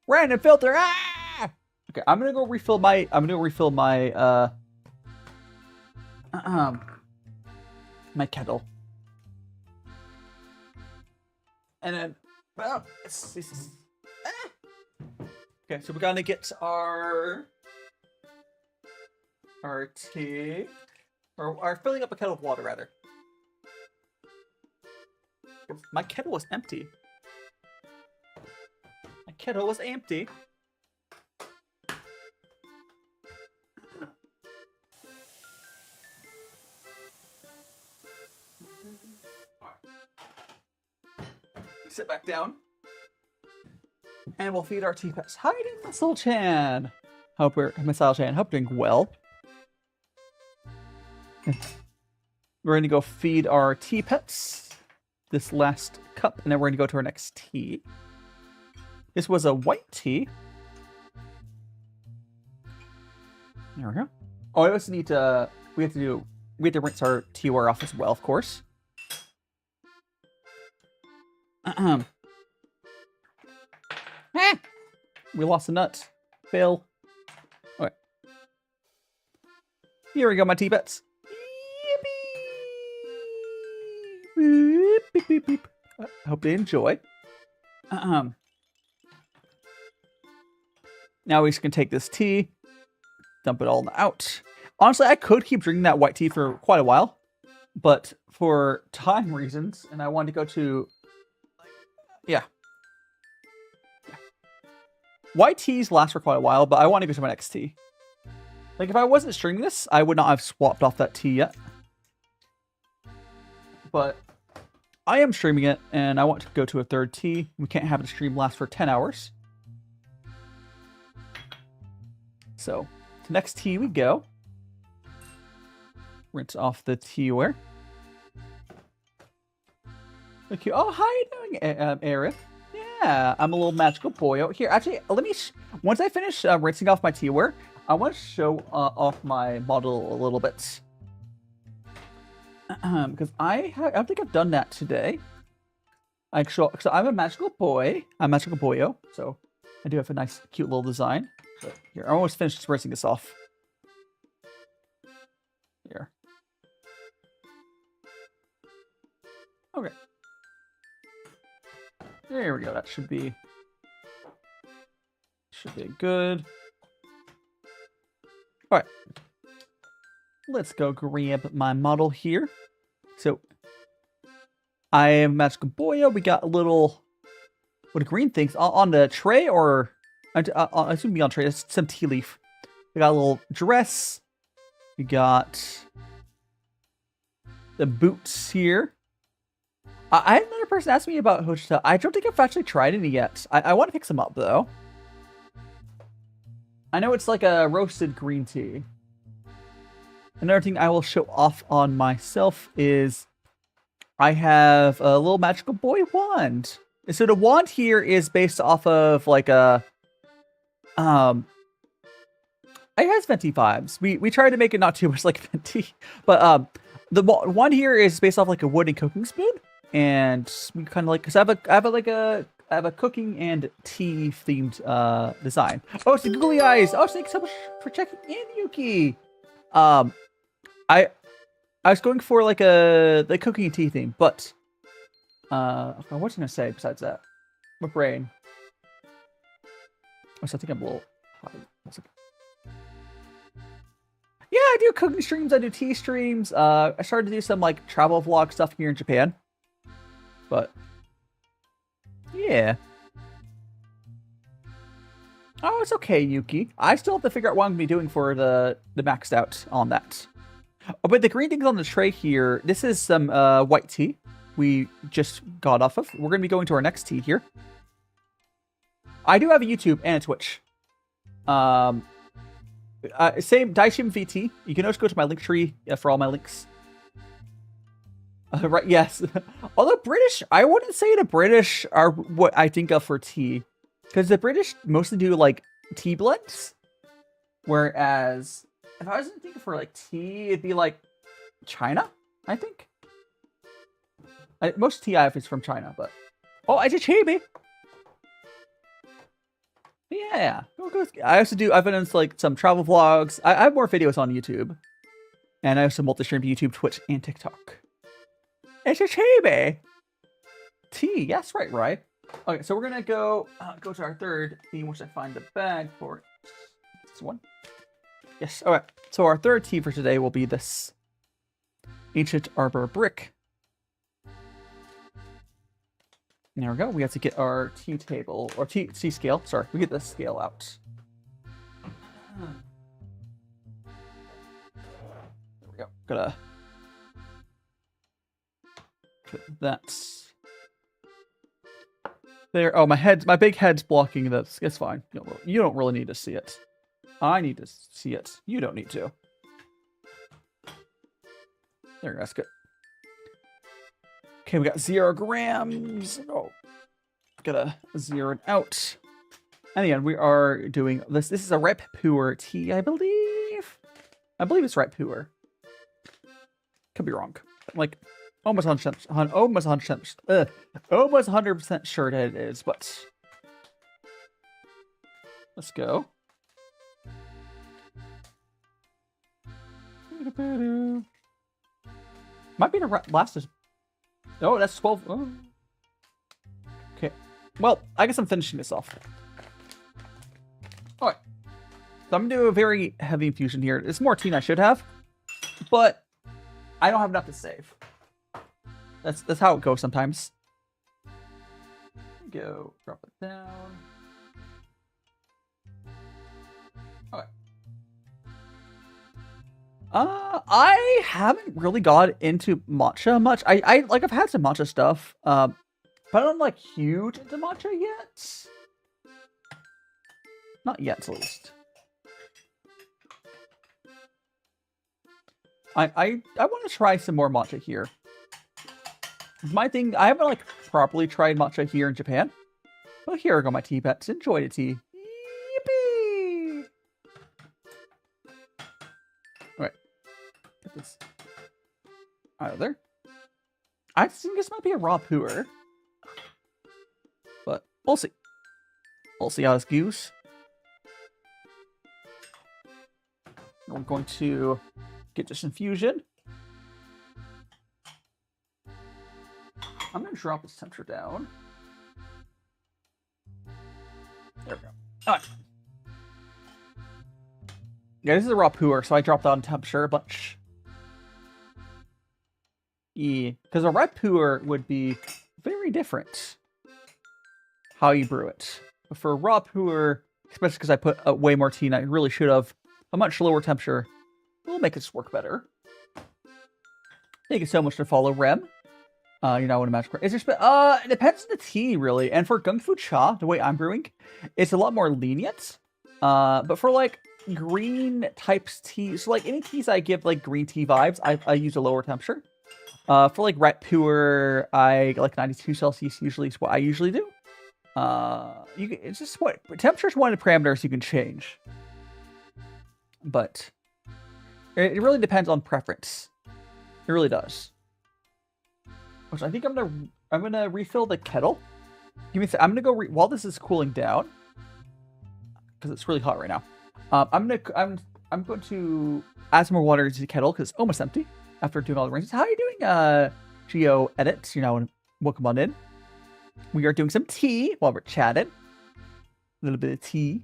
Speaker 1: Random filter. Ah! Okay, I'm gonna go refill my. My kettle. And then, well, okay, so we're gonna get our tea, or our filling up a kettle of water, rather. My kettle was empty. My kettle was empty. Sit back down. And we'll feed our tea pets. Hi, Missile Chan. Hope we're doing well. We're gonna go feed our tea pets this last cup, and then we're gonna go to our next tea. This was a white tea. There we go. Oh, I also need to. We have to rinse our teaware off as well, of course. We lost a nut. Fail. Okay. Here we go, my tea pets. Yippee! Beep, beep, beep. I hope they enjoy. Now we just can take this tea, dump it all out. Honestly, I could keep drinking that white tea for quite a while, but for time reasons, and I wanted to go to, yeah. White teas last for quite a while, but I want to go to my next tea. Like, if I wasn't streaming this, I would not have swapped off that tea yet. But I am streaming it, and I want to go to a third tea. We can't have the stream last for 10 hours. So, to next tea we go. Rinse off the teaware. Thank you. Oh, how are you doing, Eric? Yeah, I'm a little magical boyo. Here, actually, let me... once I finish rinsing off my teaware, I want to show off my model a little bit. Because I don't think I've done that today. So I'm a magical boy. I'm a magical boyo. So I do have a nice, cute little design. So here, I almost finished rinsing this off. Here. Okay. There we go. That should be good. All right. Let's go grab my model here. So I am magical boyo. We got a little what green things on the tray, or I assume be on tray. It's some tea leaf. We got a little dress. We got the boots here. I had another person ask me about Hoshita. I don't think I've actually tried any yet. I want to pick some up, though. I know it's like a roasted green tea. Another thing I will show off on myself is I have a little magical boy wand. So the wand here is based off of like a... it has Venti vibes. We tried to make it not too much like Venti. But the wand here is based off like a wooden cooking spoon. And we kind of like, because I have a cooking and tea themed design. Oh, it's the googly eyes. Oh, thanks so much for checking in, Yuki. I was going for like the cooking and tea theme, but what was I gonna say besides that? My brain. Oh, so I think I'm a little. Yeah, I do cooking streams. I do tea streams. I started to do some like travel vlog stuff here in Japan. But yeah. Oh, it's okay, Yuki. I still have to figure out what I'm gonna be doing for the maxed out on that. Oh, but the green things on the tray here, this is some white tea we just got off of. We're gonna be going to our next tea here. I do have a YouTube and a Twitch. Same DaiShimaVT. You can always go to my link tree for all my links. Right, yes. Although British, I wouldn't say the British are what I think of for tea. Because the British mostly do, like, tea blends. Whereas, if I was to think for, like, tea, it'd be, like, China, I think. Most tea I have is from China, but... Oh, I did chibi! Yeah. I also do, I've been into, like, some travel vlogs. I have more videos on YouTube. And I also multi-stream to YouTube, Twitch, and TikTok. It's a chibi! Tea, yes, right. Okay, so we're gonna go to our third theme, which I find the bag for. This one. Yes, okay. So our third tea for today will be this ancient arbor brick. There we go. We have to get our tea table, or tea scale. Sorry, we get the scale out. There we go. Gotta put that there. Oh, my big head's blocking this. It's fine. You don't really need to see it. I need to see it. You don't need to. There, that's good. Okay, we got 0 grams. Oh, gotta zero it out. And again, we are doing this. This is a ripe puer tea, I believe. I believe it's ripe puer. Could be wrong. Like almost 100% sure that it is, but let's go. Might be the last. Oh, that's 12. Oh. Okay. Well, I guess I'm finishing this off. All right. So I'm gonna do a very heavy infusion here. It's more tea than I should have, but I don't have enough to save. That's how it goes sometimes. Go drop it down. Okay. I haven't really got into matcha much. I've had some matcha stuff, but I'm like huge into matcha yet. Not yet, at least. I want to try some more matcha here. My thing, I haven't like properly tried matcha here in Japan. Well, here go my tea pets. Enjoy the tea. Yippee! Alright. Get this out of there. I think this might be a raw puer. But we'll see. We'll see how this goes. We're going to get this infusion. I'm going to drop this temperature down. There we go. All right. Yeah, this is a raw puer, so I dropped down temperature a bunch. Yeah, because a raw puer would be very different how you brew it. But for a raw puer, especially because I put way more tea than I really should have, a much lower temperature will make this work better. Thank you so much to follow Rem. You know what a magic is there? It depends on the tea, really. And for Kung Fu Cha, the way I'm brewing, it's a lot more lenient. But for like green types tea, so like any teas I give like green tea vibes, I use a lower temperature. For like rat puer, I like 92 Celsius usually is what I usually do. It's just what temperature is one of the parameters you can change, but it really depends on preference. It really does. Which I think I'm gonna refill the kettle. Give me a sec. I'm gonna go while this is cooling down because it's really hot right now. I'm going to add some more water into the kettle because it's almost empty after doing all the arrangements. How are you doing, Geo Edits? You know, welcome on in. We are doing some tea while we're chatting. A little bit of tea.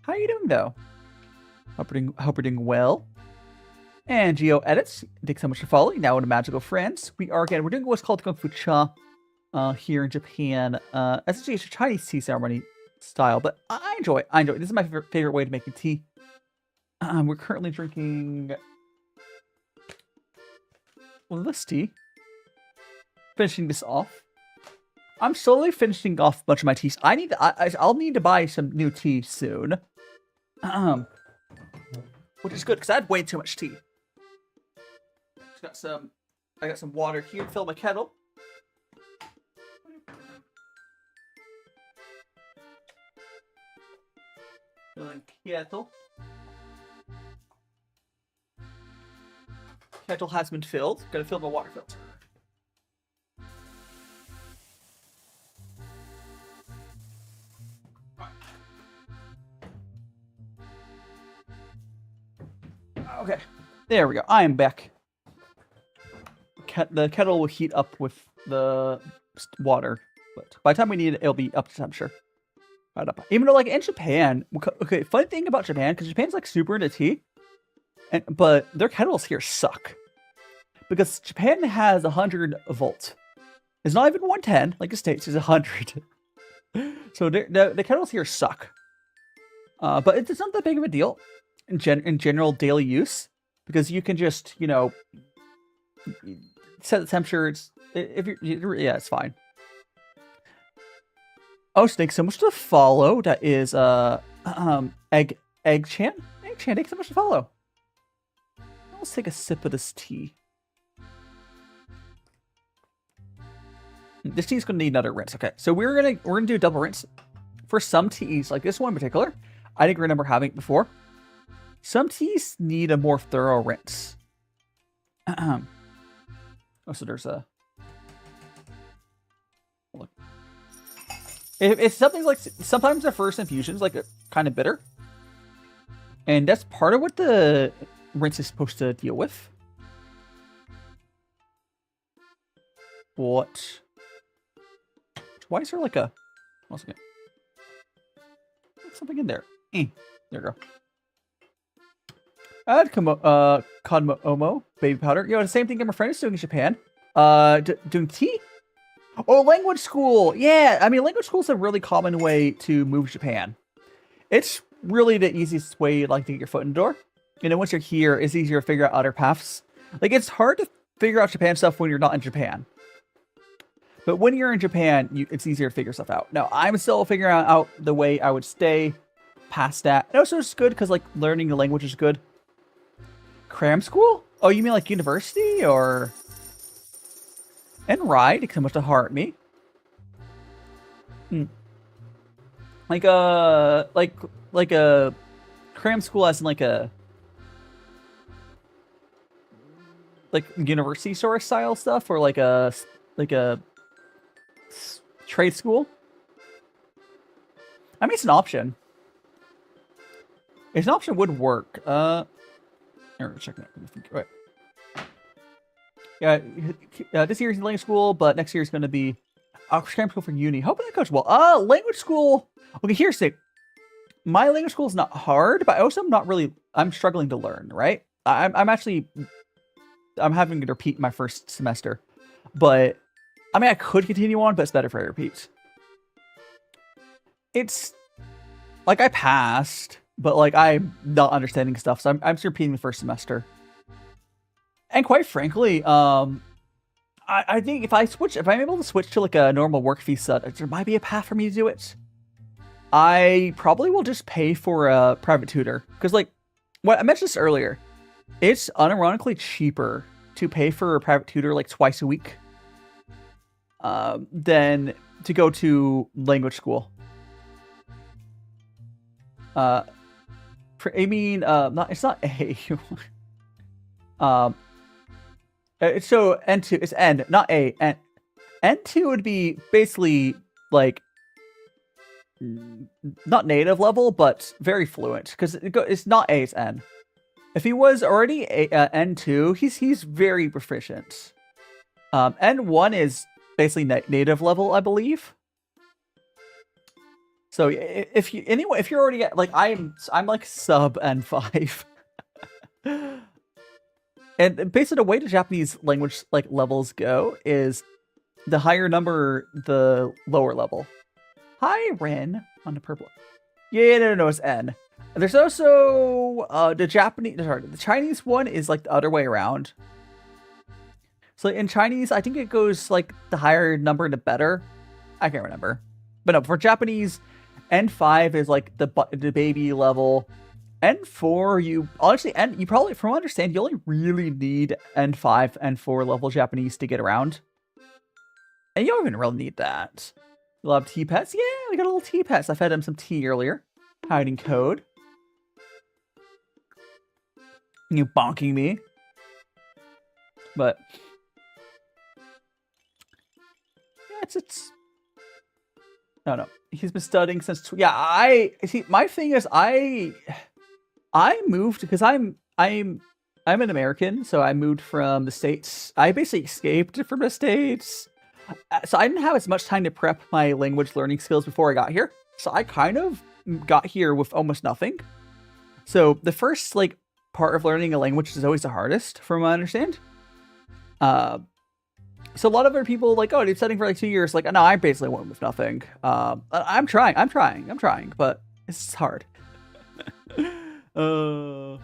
Speaker 1: How are you doing though? Hope we're doing well. And Geo Edits, thanks so much for following. Now into Magical Friends. We're doing what's called Kung Fu Cha here in Japan. Essentially, it's a Chinese tea ceremony style, but I enjoy it. This is my favorite way to make a tea. We're currently drinking this tea. Finishing this off. I'm slowly finishing off a bunch of my teas. I'll need to buy some new tea soon. Which is good because I had way too much tea. I got some water here to fill my kettle. Filling kettle. Kettle has been filled. Gotta fill my water filter. Okay, there we go. I am back. The kettle will heat up with the water, but by the time we need it, it'll be up to temperature. Right up. Even though, like in Japan, okay, funny thing about Japan, because Japan's like super into tea, but their kettles here suck because Japan has 100 volt. It's not even 110 like the States. It's 100. So the kettles here suck. But it's not that big of a deal in general daily use because you can just, you know, set the temperature. It's fine. Oh, thanks so much to follow. That is Egg Chan. Egg Chan, thanks so much to follow. Let's take a sip of this tea. This tea's gonna need another rinse. Okay, so we're gonna do a double rinse for some teas, like this one in particular. I didn't remember having it before. Some teas need a more thorough rinse. Oh, so there's a... Look. It's something like... Sometimes the first infusion's like kind of bitter. And that's part of what the Rinse is supposed to deal with. What? Why is there like a... One second. Something in there. There we go. Add Kodomo baby powder. You know, the same thing that my friend is doing in Japan. Doing tea? Oh, language school. Yeah, I mean, language school is a really common way to move to Japan. It's really the easiest way, like, to get your foot in the door. You know, once you're here, it's easier to figure out other paths. Like, it's hard to figure out Japan stuff when you're not in Japan. But when you're in Japan, it's easier to figure stuff out. Now, I'm still figuring out the way I would stay past that. And also, it's good because, like, learning the language is good. Cram school? Oh, you mean like university or... And ride, it comes to heart me. Like a cram school as in like a university sort of style stuff, or like a trade school. I mean, it's an option. It's an option would work. Here, check that. Right. Yeah, this year's language school, but next year is going to be cram school for uni. Hoping that goes well. Language school. Okay, here's the thing. My language school is not hard, but also I'm struggling to learn, right? I'm having to repeat my first semester, but I mean, I could continue on, but it's better if I repeat. It's like I passed, but like I'm not understanding stuff, so I'm just repeating the first semester. And quite frankly, I think if I'm able to switch to like a normal work visa, there might be a path for me to do it. I probably will just pay for a private tutor. Because like, what I mentioned this earlier, it's unironically cheaper to pay for a private tutor like twice a week than to go to language school. It's not A. So N2, it's N, not A. N2 would be basically like not native level, but very fluent because it's not A, it's N. If he was already N2, he's very proficient. N1 is basically native level, I believe. So if you're already at, like I'm like sub N5. And basically the way the Japanese language like levels go is the higher number, the lower level. Hi, Ren, on the purple. Yeah, no, it's N. There's also the Chinese one is like the other way around. So in Chinese, I think it goes like the higher number, the better. I can't remember. But no, for Japanese, N5 is like the baby level. N4, you probably, from what I understand, you only really need N5, N4 level Japanese to get around. And you don't even really need that. You'll have tea pets. Yeah, we got a little tea pets. I fed him some tea earlier. Hiding code. You bonking me. But yeah, it's no. He's been studying since my thing is I moved because I'm an American, so I moved from the States. I basically escaped from the States. So I didn't have as much time to prep my language learning skills before I got here. So I kind of got here with almost nothing. So the first like part of learning a language is always the hardest, from what I understand. So a lot of other people like, oh, they're studying for like 2 years. Like, no, I basically went with nothing. I'm trying, but it's hard. Yeah,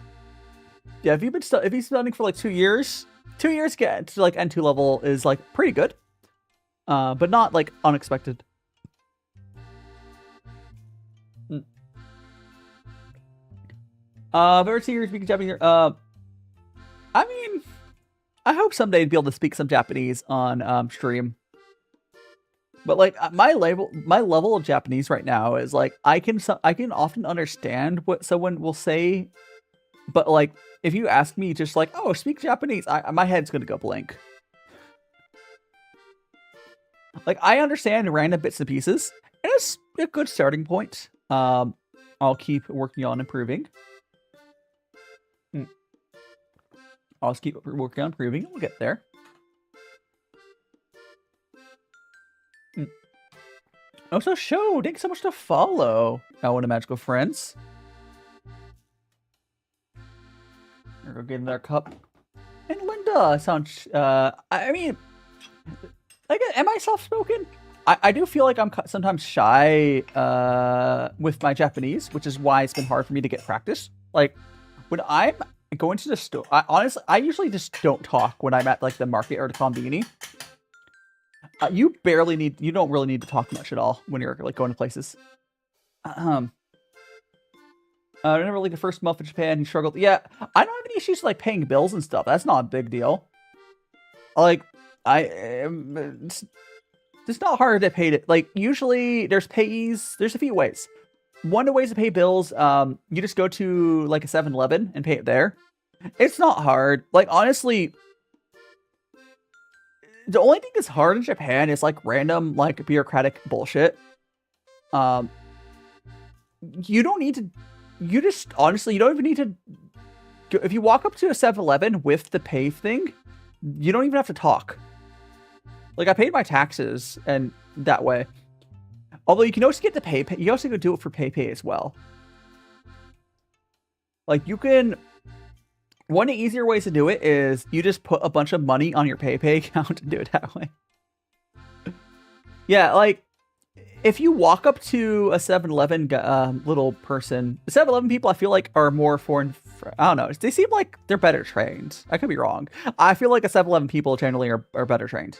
Speaker 1: if you've been studying for like 2 years, 2 years get to like N2 level is like pretty good. But not like unexpected. Very serious speaking Japanese. I mean, I hope someday to be able to speak some Japanese on stream. But like my level of Japanese right now is like I can often understand what someone will say, but like if you ask me just like, oh, speak Japanese, my head's gonna go blank. Like I understand random bits and pieces, and it's a good starting point. I'll keep working on improving. I'll just keep working on improving. We'll get there. Also, show. Thanks so much to follow. What a magical friends. We're gonna get in our cup. And Linda sounds. I mean, like, am I soft-spoken? I do feel like I'm sometimes shy with my Japanese, which is why it's been hard for me to get practice. Like, when I'm going to the store, honestly, I usually just don't talk when I'm at like the market or the konbini. You don't really need to talk much at all when you're like going to places. I never like the first month in Japan. He struggled. Yeah, I don't have any issues like paying bills and stuff. That's not a big deal. Like, it's not hard to pay it. Like, usually there's payees. There's a few ways. One of the ways to pay bills, you just go to like a 7-Eleven and pay it there. It's not hard. Like, honestly, the only thing that's hard in Japan is like random like bureaucratic bullshit. You don't need to. You just honestly, you don't even need to. If you walk up to a 7-Eleven with the pay thing, you don't even have to talk. Like, I paid my taxes and that way. Although you can also get the pay. You also can do it for pay as well. Like, you can. One of the easier ways to do it is you just put a bunch of money on your pay account and do it that way. Yeah, like, if you walk up to a 7-Eleven little person, the 7-Eleven people I feel like are more foreign. I don't know. They seem like they're better trained. I could be wrong. I feel like a 7-Eleven people generally are better trained.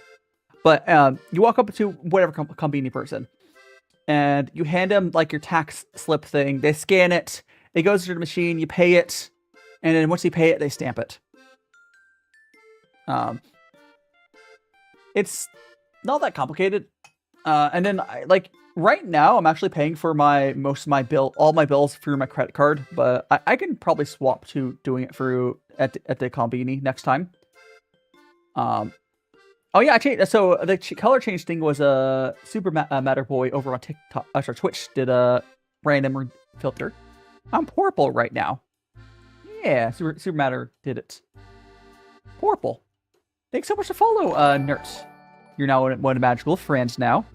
Speaker 1: But you walk up to whatever company person, and you hand them like your tax slip thing. They scan it. It goes to the machine. You pay it. And then once you pay it, they stamp it. It's not that complicated. And then, like, right now, I'm actually paying for all my bills through my credit card. But I can probably swap to doing it through at the konbini next time. Oh yeah, I changed. So the color change thing was a Super Matter Boy over on TikTok. Sorry, Twitch did a random filter. I'm purple right now. Yeah, Super Matter did it. Purple. Thanks so much to follow, Nerds. You're now one of Magical Friends now.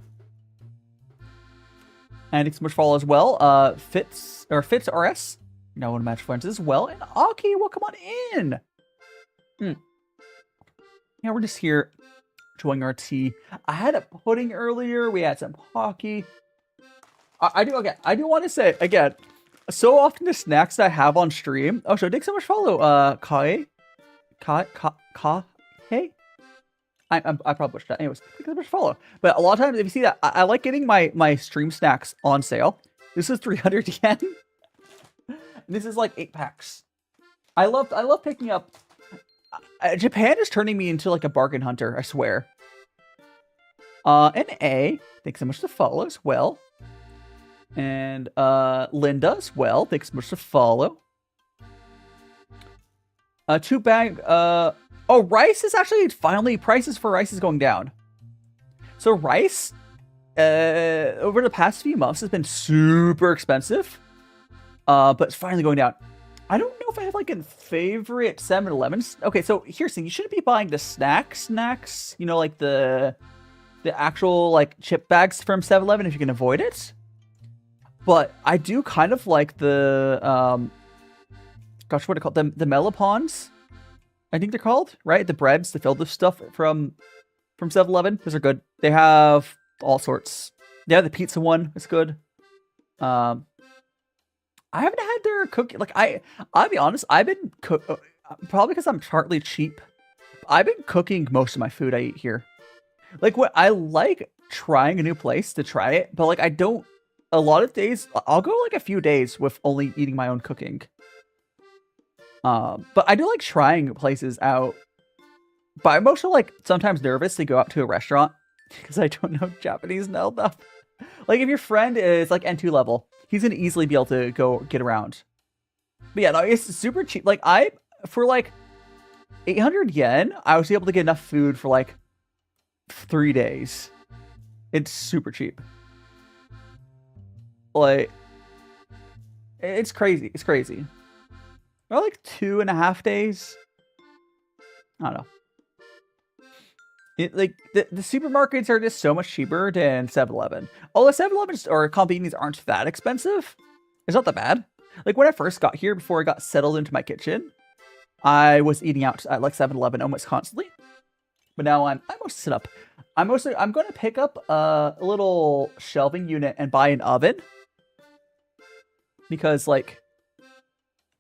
Speaker 1: And thanks so much to follow as well. Fitz RS. You're now one of Magical Friends as well. And Aki, welcome on in. Yeah, we're just here enjoying our tea. I had a pudding earlier. We had some Pocky. I do want to say again. So often the snacks that I have on stream. Oh, so thanks so much for follow. Hey. I probably pushed that. Anyways, thanks so much for follow. But a lot of times, if you see that, I like getting my stream snacks on sale. This is 300 yen. This is like 8 packs. I love picking up. Japan is turning me into like a bargain hunter. I swear. And thanks so much to follow as well. And Linda as well. Thanks so much to follow. 2 bag. Oh, rice is actually finally prices for rice is going down. So rice, over the past few months has been super expensive. But it's finally going down. I don't know if I have like a favorite 7-Elevens. Okay, so here's the thing: you shouldn't be buying the snacks. You know, like the actual like chip bags from 7-Eleven if you can avoid it. But I do kind of like the, gosh, what are they called? The Melopons, I think they're called, right? The breads, the filled with stuff from 7-Eleven. Those are good. They have all sorts. Yeah, the pizza one is good. I haven't had their cookie. Like, I'll be honest, I've been probably because I'm partly cheap. I've been cooking most of my food I eat here. Like, what I like trying a new place to try it, but like I don't. A lot of days, I'll go like a few days with only eating my own cooking. But I do like trying places out. But I'm also like sometimes nervous to go out to a restaurant because I don't know Japanese enough. Like if your friend is like N2 level, he's gonna easily be able to go get around. But yeah, no, it's super cheap. Like for like 800 yen, I was able to get enough food for like 3 days. It's super cheap. Like, it's crazy. It's crazy. Or like 2.5 days. I don't know. Like the supermarkets are just so much cheaper than 7-Eleven. Although 7-Eleven or convenience aren't that expensive. It's not that bad. Like when I first got here, before I got settled into my kitchen, I was eating out at like 7-Eleven almost constantly. But now I'm most set up. I'm going to pick up a little shelving unit and buy an oven. Because like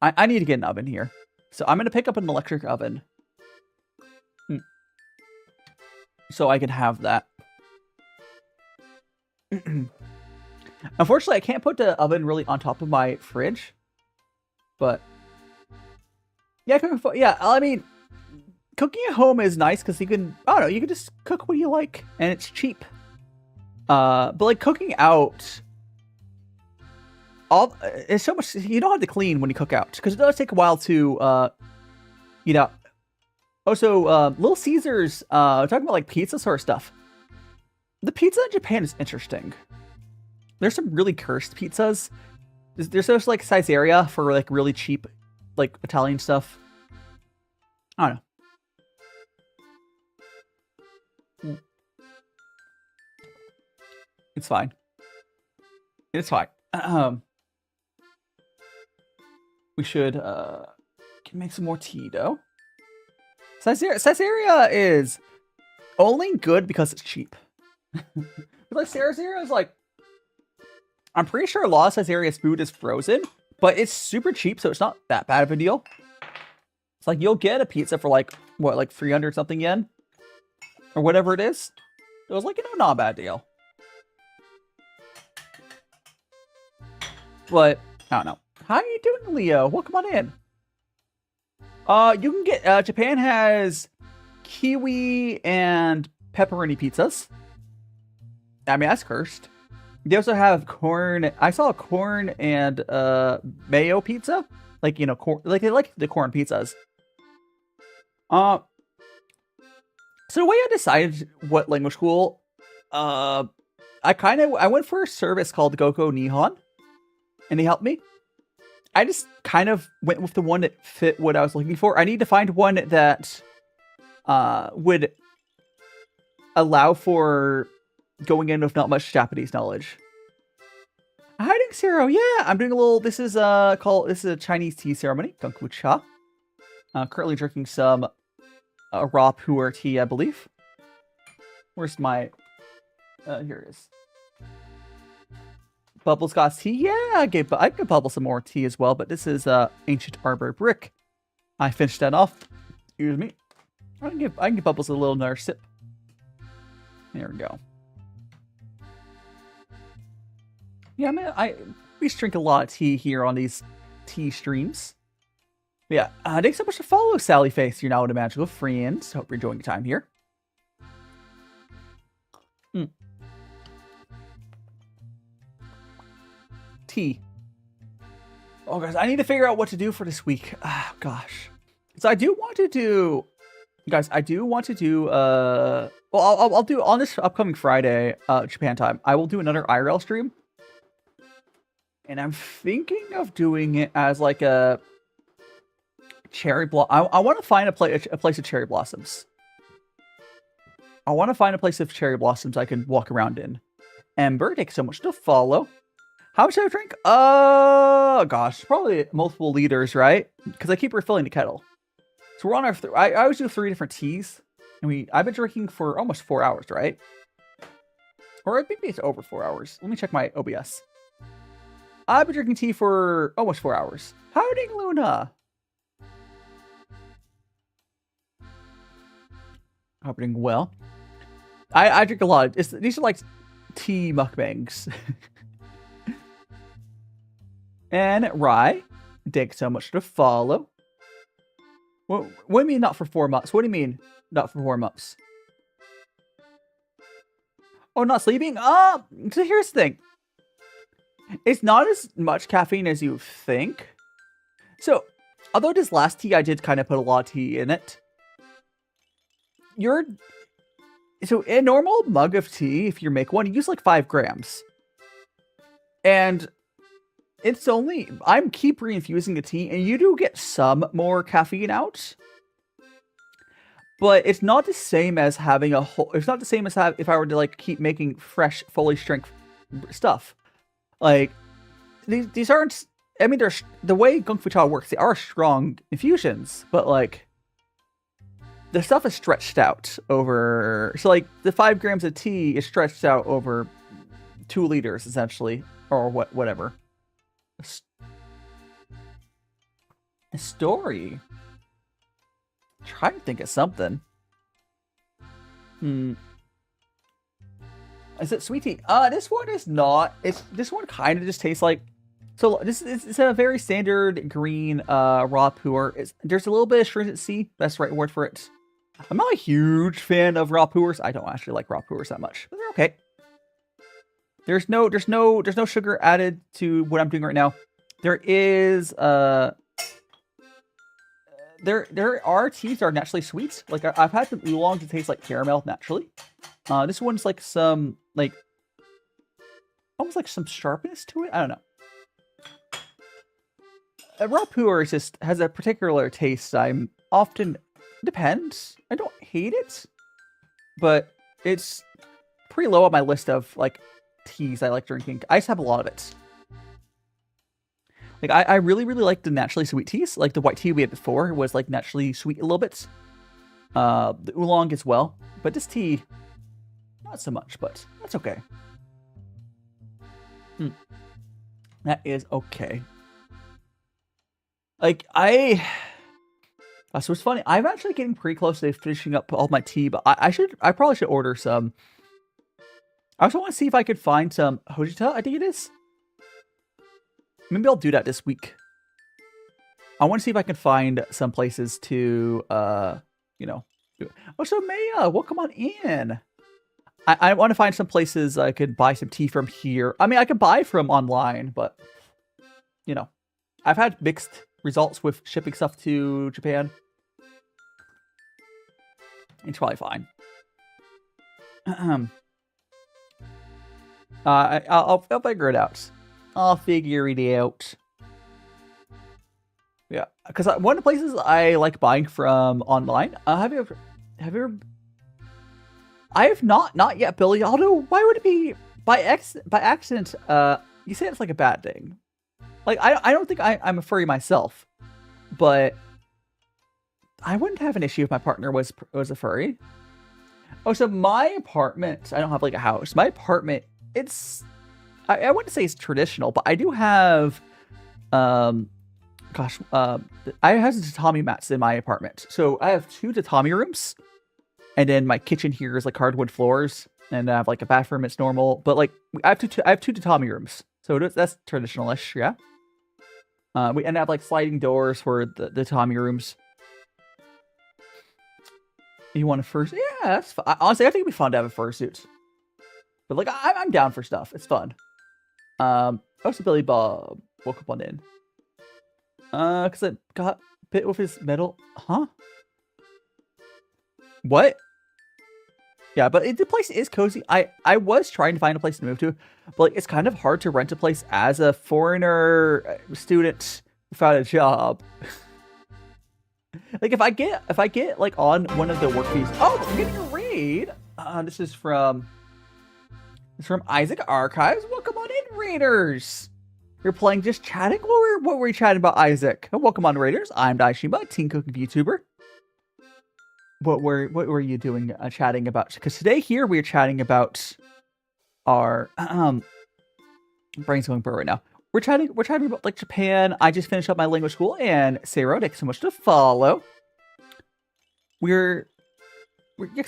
Speaker 1: I need to get an oven here. So I'm going to pick up an electric oven. So I can have that. Unfortunately, I can't put the oven really on top of my fridge. But yeah, I mean, cooking at home is nice because you can, I don't know, you can just cook what you like and it's cheap. But like cooking out, it's so much, you don't have to clean when you cook out because it does take a while to, you know. Also, Little Caesars, talking about like pizza sort of stuff. The pizza in Japan is interesting. There's some really cursed pizzas. There's also like Caesarea for like really cheap, like Italian stuff. I don't know. It's fine. It's fine. We should make some more tea though. Caesarea is only good because it's cheap. Like Caesarea is like, I'm pretty sure a lot of Caesarea's food is frozen, but it's super cheap, so it's not that bad of a deal. It's like you'll get a pizza for like what, like 300 something yen, or whatever it is. It was like, you know, not a bad deal. But I don't know. How are you doing, Leo? Welcome on in. You can get, Japan has kiwi and pepperoni pizzas. I mean, that's cursed. They also have corn. I saw a corn and, mayo pizza. Like, you know, corn, like they like the corn pizzas. So the way I decided what language school, I went for a service called Goko Nihon. And they helped me. I just kind of went with the one that fit what I was looking for. I need to find one that would allow for going in with not much Japanese knowledge. Hiding Zero, yeah, I'm doing a little. This is a Chinese tea ceremony, Gongfu Cha. Currently drinking some raw pu'er tea, I believe. Where's my? Here it is. Bubbles got tea. Yeah, I could bubble some more tea as well, but this is ancient Arbor brick. I finished that off. Excuse me. I can give Bubbles a little another sip. There we go. Yeah, we drink a lot of tea here on these tea streams. Yeah, thanks so much for follow, Sally Face. You're now in a magical friends. Hope you're enjoying your time here. Tea. Oh, guys, I need to figure out what to do for this week. Ah, gosh. So I do want to do, guys. I do want to do. Well, I'll do on this upcoming Friday, Japan time. I will do another IRL stream, and I'm thinking of doing it as like a cherry blossom. I want to find a place of cherry blossoms. I want to find a place of cherry blossoms I can walk around in. Ember, thanks so much to follow. How much do I drink? Oh, gosh. Probably multiple liters, right? Because I keep refilling the kettle. So we're on our... I always do 3 different teas. And I've been drinking for almost 4 hours, right? Or I think it's over 4 hours. Let me check my OBS. I've been drinking tea for almost 4 hours. Howdy, Luna! Hope you're doing well. I drink a lot. These are like tea mukbangs. And Rye, thanks so much to follow. What do you mean not for 4 months? What do you mean not for 4 months? Oh, not sleeping? So here's the thing. It's not as much caffeine as you think. So, although this last tea, I did kind of put a lot of tea in it. So a normal mug of tea, if you make one, you use like 5 grams. And it's only, I'm keep reinfusing the tea, and you do get some more caffeine out. but it's not the same as having a whole. It's not the same as if I were to like keep making fresh, fully strength stuff. Like these aren't. I mean, they're the way Vtuber works. They are strong infusions, but like the stuff is stretched out over. So like the 5 grams of tea is stretched out over 2 liters essentially, or whatever. A story. Trying to think of something. Is it sweet tea? This one is not. This one kind of just tastes like. So it's a very standard green raw puer. There's a little bit of stringency. That's the right word for it. I'm not a huge fan of raw puers. I don't actually like raw puers that much, but they're okay. There's no sugar added to what I'm doing right now. There is there are teas that are naturally sweet. Like I've had some oolong that taste like caramel naturally. This one's like some like almost like some sharpness to it. I don't know. A raw puer just has a particular taste. I'm often depends. I don't hate it, but it's pretty low on my list of like teas I like drinking. I just have a lot of it. Like I really like the naturally sweet teas. Like the white tea we had before was like naturally sweet a little bit. The oolong as well, but this tea not so much. But that's okay. That is okay. Like so it's funny. I'm actually getting pretty close to finishing up all my tea, but I probably should order some. I also want to see if I could find some Hojita, I think it is. Maybe I'll do that this week. I want to see if I can find some places to, you know. Oh, so Maya, welcome on in. I want to find some places I could buy some tea from here. I mean, I could buy from online, but, you know. I've had mixed results with shipping stuff to Japan. It's probably fine. I'll figure it out. I'll figure it out. Yeah, because one of the places I like buying from online. Have you ever? I have not yet, Billy. Although, why would it be by accident? You say it's like a bad thing. Like I don't think I'm a furry myself, but I wouldn't have an issue if my partner was a furry. Oh, so my apartment. I don't have like a house. My apartment. It's. I wouldn't say it's traditional, but I do have. I have tatami mats in my apartment. So I have 2 tatami rooms, and then my kitchen here is like hardwood floors, and I have like a bathroom. It's normal, but like I have two tatami rooms, so that's traditional-ish, yeah. We end up have like sliding doors for the tatami rooms. You want a fursuit? Yeah, that's fun. Honestly, I think it'd be fun to have a fursuit. But like, I'm down for stuff. It's fun. Oh, so Billy Bob woke up on in. Because I got bit with his metal. Huh? What? Yeah, but the place is cozy. I was trying to find a place to move to, but like, it's kind of hard to rent a place as a foreigner student without a job. Like if I get like on one of the work fees. Oh, I'm getting a raid. This is from Isaac Archives. Welcome on in, raiders. You're playing just chatting. What were you chatting about, Isaac? Oh, welcome on, raiders. I'm DaiShimaVT, teen cooking VTuber. What were you doing chatting about? Because today here we are chatting about our brain's going burr right now. We're chatting about like Japan. I just finished up my language school, and Sarah, thanks so much to follow. Because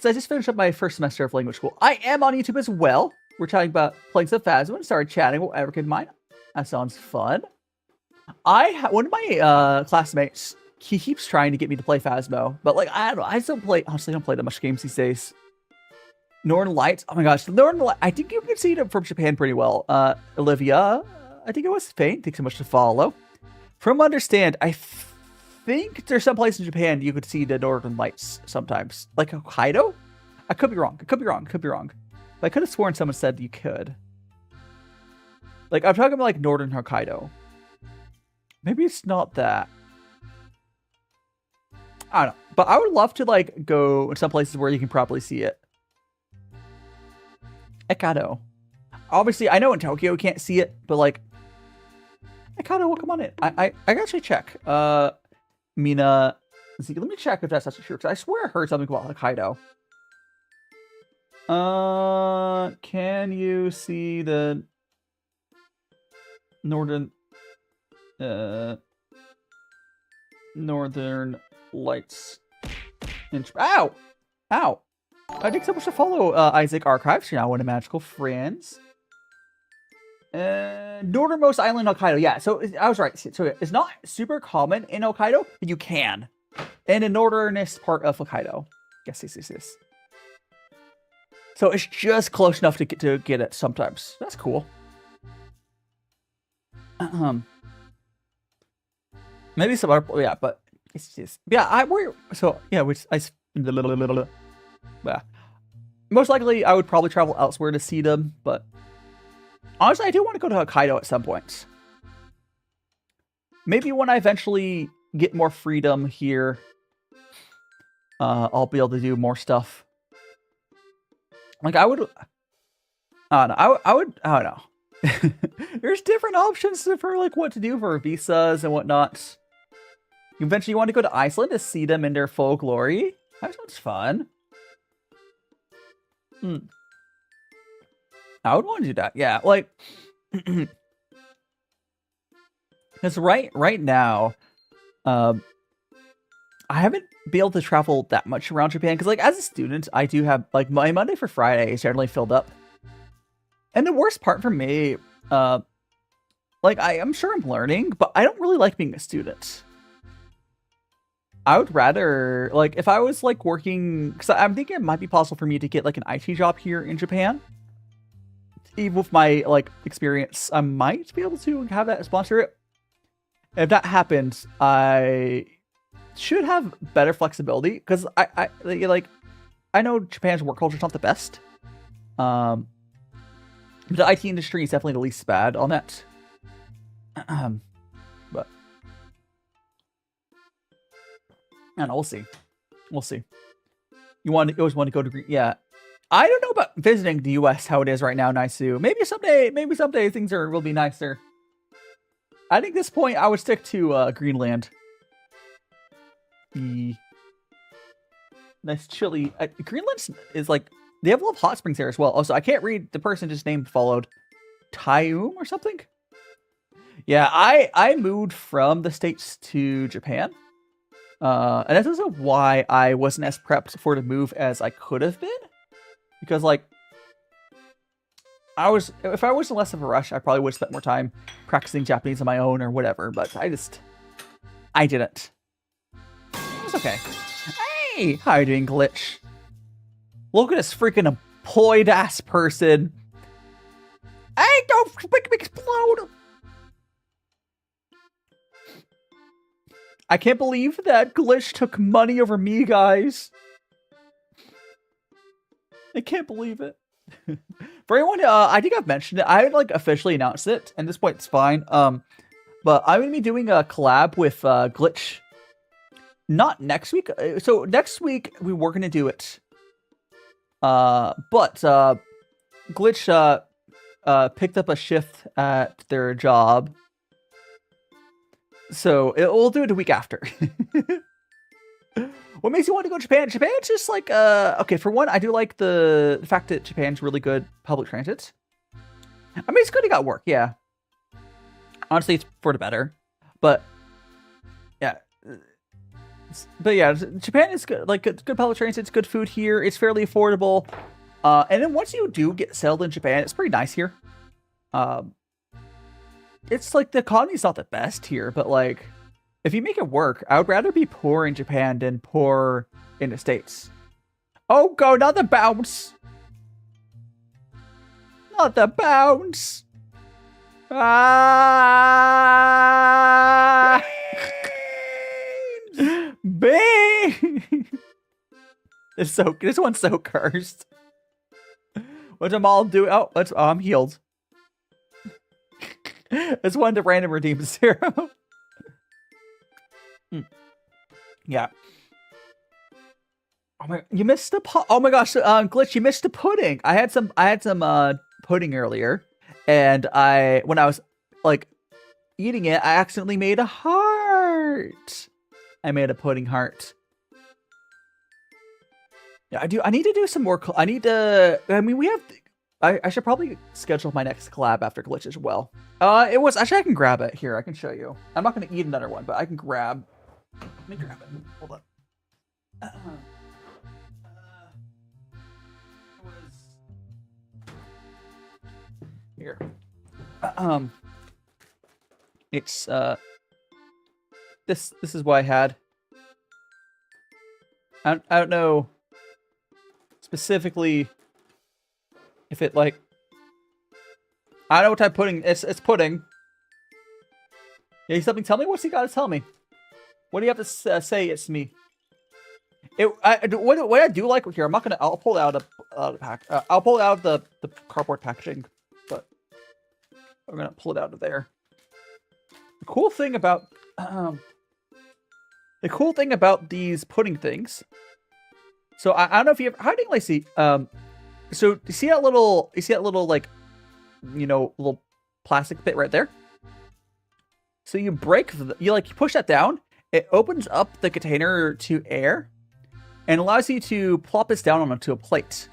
Speaker 1: I just finished up my first semester of language school. I am on YouTube as well. We're chatting about playing some Phasmo and started chatting whatever could mind. That sounds fun. One of my classmates, he keeps trying to get me to play Phasmo, but like I don't know, honestly don't play that much games these days. Northern Lights, oh my gosh, Northern Lights, I think you can see it from Japan pretty well. Olivia, I think it was Fane, thanks so much to follow. From understand, I think there's some place in Japan you could see the Northern Lights sometimes. Like Hokkaido? I could be wrong. But I could have sworn someone said you could. Like, I'm talking about like Northern Hokkaido. Maybe it's not that. I don't know. But I would love to, like, go in some places where you can probably see it. Ekado. Obviously, I know in Tokyo you can't see it, but, like, Ekado will come on in. I can actually check. Mina... See, let me check if that's actually true, because I swear I heard something about Hokkaido. Can you see the northern lights? Ow! Ow! I think someone should follow Isaac Archives. You're now one of Magical Friends. Northernmost island Hokkaido. Yeah, so I was right. So it's not super common in Hokkaido, but you can. In the northernest part of Hokkaido. Yes. So it's just close enough to get it sometimes. That's cool. Maybe some other, yeah, but it's just, yeah, yeah, most likely I would probably travel elsewhere to see them, but honestly, I do want to go to Hokkaido at some point. Maybe when I eventually get more freedom here, I'll be able to do more stuff. Like, I don't know. There's different options for, like, what to do for visas and whatnot. Eventually, you want to go to Iceland to see them in their full glory. That sounds fun. I would want to do that. Yeah, like, because right now, I haven't been able to travel that much around Japan because, like, as a student, I do have, like, my Monday for Friday is generally filled up. And the worst part for me, like, I'm sure I'm learning, but I don't really like being a student. I would rather, like, if I was, like, working, because I'm thinking it might be possible for me to get, like, an IT job here in Japan. Even with my, like, experience, I might be able to have that sponsor it. If that happens, I should have better flexibility, because I know Japan's work culture is not the best. The IT industry is definitely the least bad on that. But I don't know, we'll see. We'll see. You always want to go to Green. Yeah. I don't know about visiting the US how it is right now, Naisu. Maybe someday things will be nicer. I think at this point I would stick to Greenland. The nice chilly. Greenland is like, they have a lot of hot springs there as well. Also, I can't read the person just name followed. Taium or something? Yeah, I moved from the States to Japan. And that's also why I wasn't as prepped for the move as I could have been. Because, like, if I was in less of a rush, I probably would have spent more time practicing Japanese on my own or whatever, but I didn't. It was okay. Hey, how you doing, Glitch? Look at this freaking employed-ass person. Hey, don't make me explode! I can't believe that Glitch took money over me, guys. I can't believe it. For anyone, I think I've mentioned it. I haven't, like, officially announced it, and at this point it's fine. But I'm gonna be doing a collab with Glitch. Not next week. So next week we were gonna do it. But Glitch picked up a shift at their job. So we'll do it a week after. What makes you want to go to Japan? Japan's just like, okay, for one, I do like the fact that Japan's really good public transit. I mean, it's good it got work, yeah. Honestly, it's for the better. But, yeah. But yeah, Japan is good, like, good public transit, it's good food here, it's fairly affordable. And then once you do get settled in Japan, it's pretty nice here. It's like, the economy's not the best here, but, like, if you make it work, I would rather be poor in Japan than poor in the States. Oh, go, not the bounce! Not the bounce! Ah! Bang! This one's so cursed. What's them all do? Oh, I'm healed. It's one to random redeem 0. Yeah. Oh my! You missed the oh my gosh, Glitch! You missed the pudding. I had some pudding earlier, and when I was like eating it, I accidentally made a heart. I made a pudding heart. Yeah, I do. I need to do some more. I need to. I mean, we have. I should probably schedule my next collab after Glitch as well. It was actually I can grab it here. I can show you. I'm not gonna eat another one, but I can grab. Let me grab it. Hold on. It was here. It's this is what I had. I don't know specifically if it like I don't know what type of pudding it's pudding. Yeah, something. Tell me what's he got to tell me. What do you have to say? It's me. What I do like here. I'm not gonna. I'll pull it out of the pack. I'll pull it out of the cardboard packaging, but I'm gonna pull it out of there. The cool thing about these pudding things. So I don't know if you ever. How do you like see? So you see that little like, little plastic bit right there. So you break you push that down. It opens up the container to air, and allows you to plop this down onto a plate.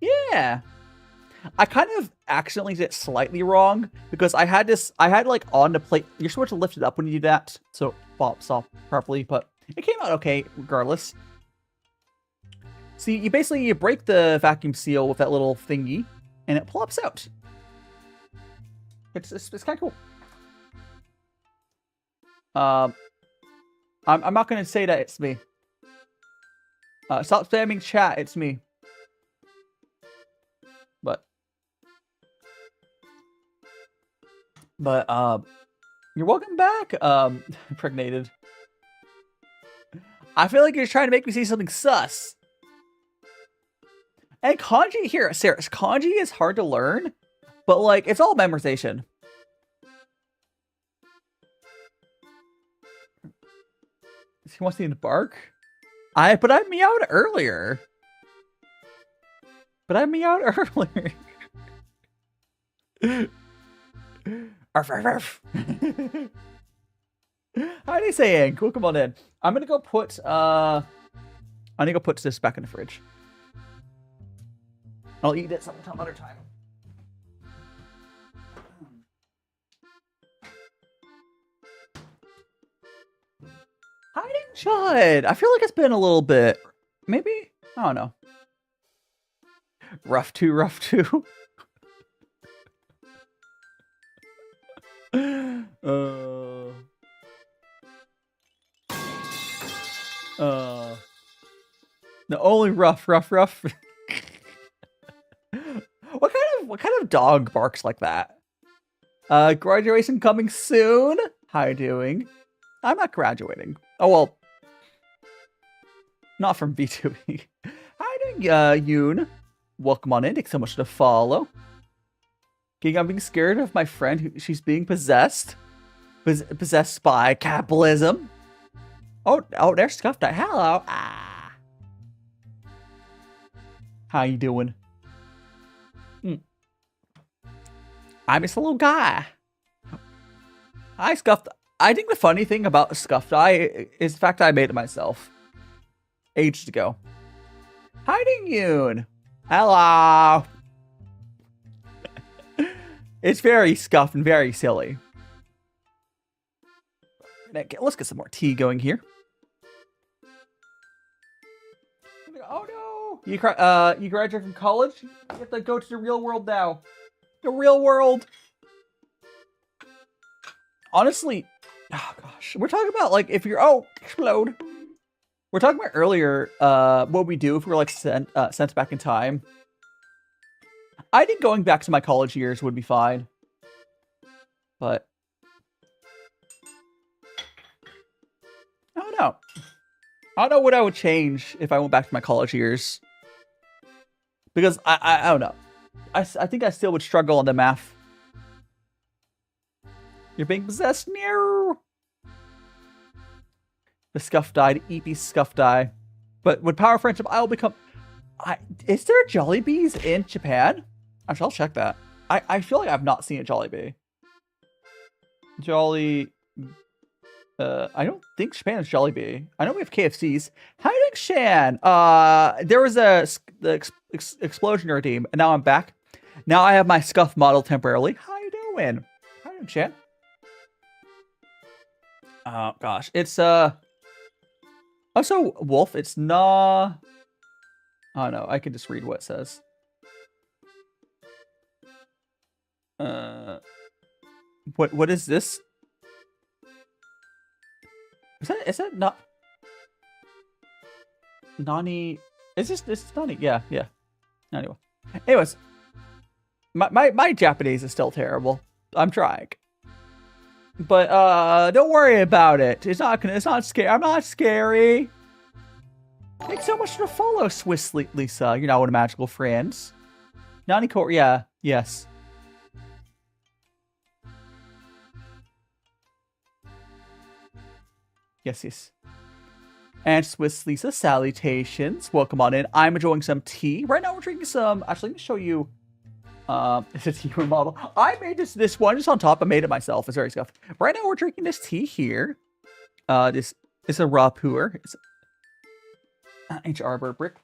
Speaker 1: Yeah. I kind of accidentally did it slightly wrong because I had like on the plate. You're supposed to lift it up when you do that, so it pops off properly. But it came out okay regardless. See, you break the vacuum seal with that little thingy, and it plops out. It's kind of cool. I'm not gonna say that it's me. Stop spamming chat. It's me. But you're welcome back. Impregnated. I feel like you're trying to make me see something sus. And kanji here, Sarah. Kanji is hard to learn, but like it's all memorization. He wants me to bark. But I meowed earlier. Arf, arf, arf. How are you saying? Cool, come on in. I'm gonna go put this back in the fridge. I'll eat it some other time. Hiding Chud. I feel like it's been a little bit. Maybe? I don't know. Rough too. No, only rough. What kind of dog barks like that? Graduation coming soon. How you doing? I'm not graduating. Oh well, not from VTuber. How you doing, Yuan? Welcome on in. Thanks so much to follow. King, I'm being scared of my friend. She's being possessed. Possessed by capitalism. Oh, there's Scuffed Eye. Hello. Ah. How you doing? I'm just a little guy. Hi, Scuffed. I think the funny thing about Scuffed Eye is the fact that I made it myself. Ages ago. Hiding Yuan. Hello. It's very scuffed and very silly. Let's get some more tea going here. Oh no! You graduated from college? You have to go to the real world now. The real world. Honestly, oh gosh, we're talking about like if you're explode. We're talking about earlier what we do if we're like sent back in time. I think going back to my college years would be fine, but I don't know. I don't know what I would change if I went back to my college years, because I don't know. I think I still would struggle on the math. You're being possessed. No. The Scuffed Eye, the EP Scuffed Eye. But with power friendship, I will become. Is there Jollibees in Japan? Actually, I'll check that. I feel like I've not seen a Jollibee. I don't think Japan is Jollibee. I know we have KFCs. How you doing, Shan? There was the explosion redeem, and now I'm back. Now I have my scuff model temporarily. How you doing? How you doing, Shan? Oh gosh, it's also wolf. It's nah. Oh no, I can just read what it says. What is this? Is that not Nani? Is this Nani? Yeah. Anyways, my Japanese is still terrible. I'm trying. But don't worry about it. It's not scary. I'm not scary. Thanks so much for the follow, Swiss Lisa. You're now one of magical friends. Nani Core, yeah, yes. Yes. And Swiss Lisa, salutations. Welcome on in. I'm enjoying some tea. Right now we're drinking some. Actually, let me show you. It's a tea model. I made this one just on top. I made it myself. It's very scuffed. Right now we're drinking this tea here. This is a raw puer. It's Ancient Arbor brick.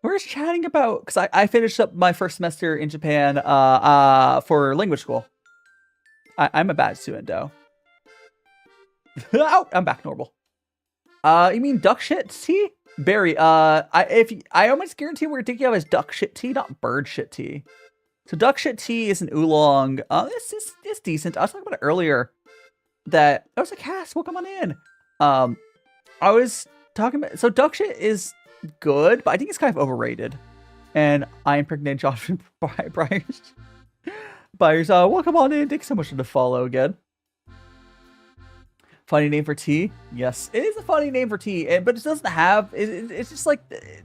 Speaker 1: We're just chatting about, because I finished up my first semester in Japan for language school. I'm a bad student though. Oh, I'm back normal. You mean duck shit tea? Barry, I almost guarantee what you're thinking of as duck shit tea, not bird shit tea. So duck shit tea is an oolong. It's decent. I was talking about it earlier. That I was like, Cass, welcome on in. I was talking about, so duck shit is good, but I think it's kind of overrated. And I impregnate Josh Byers. Welcome on in. Thanks so much for the follow again. Funny name for tea? Yes, it is a funny name for tea, but it doesn't have. It's just like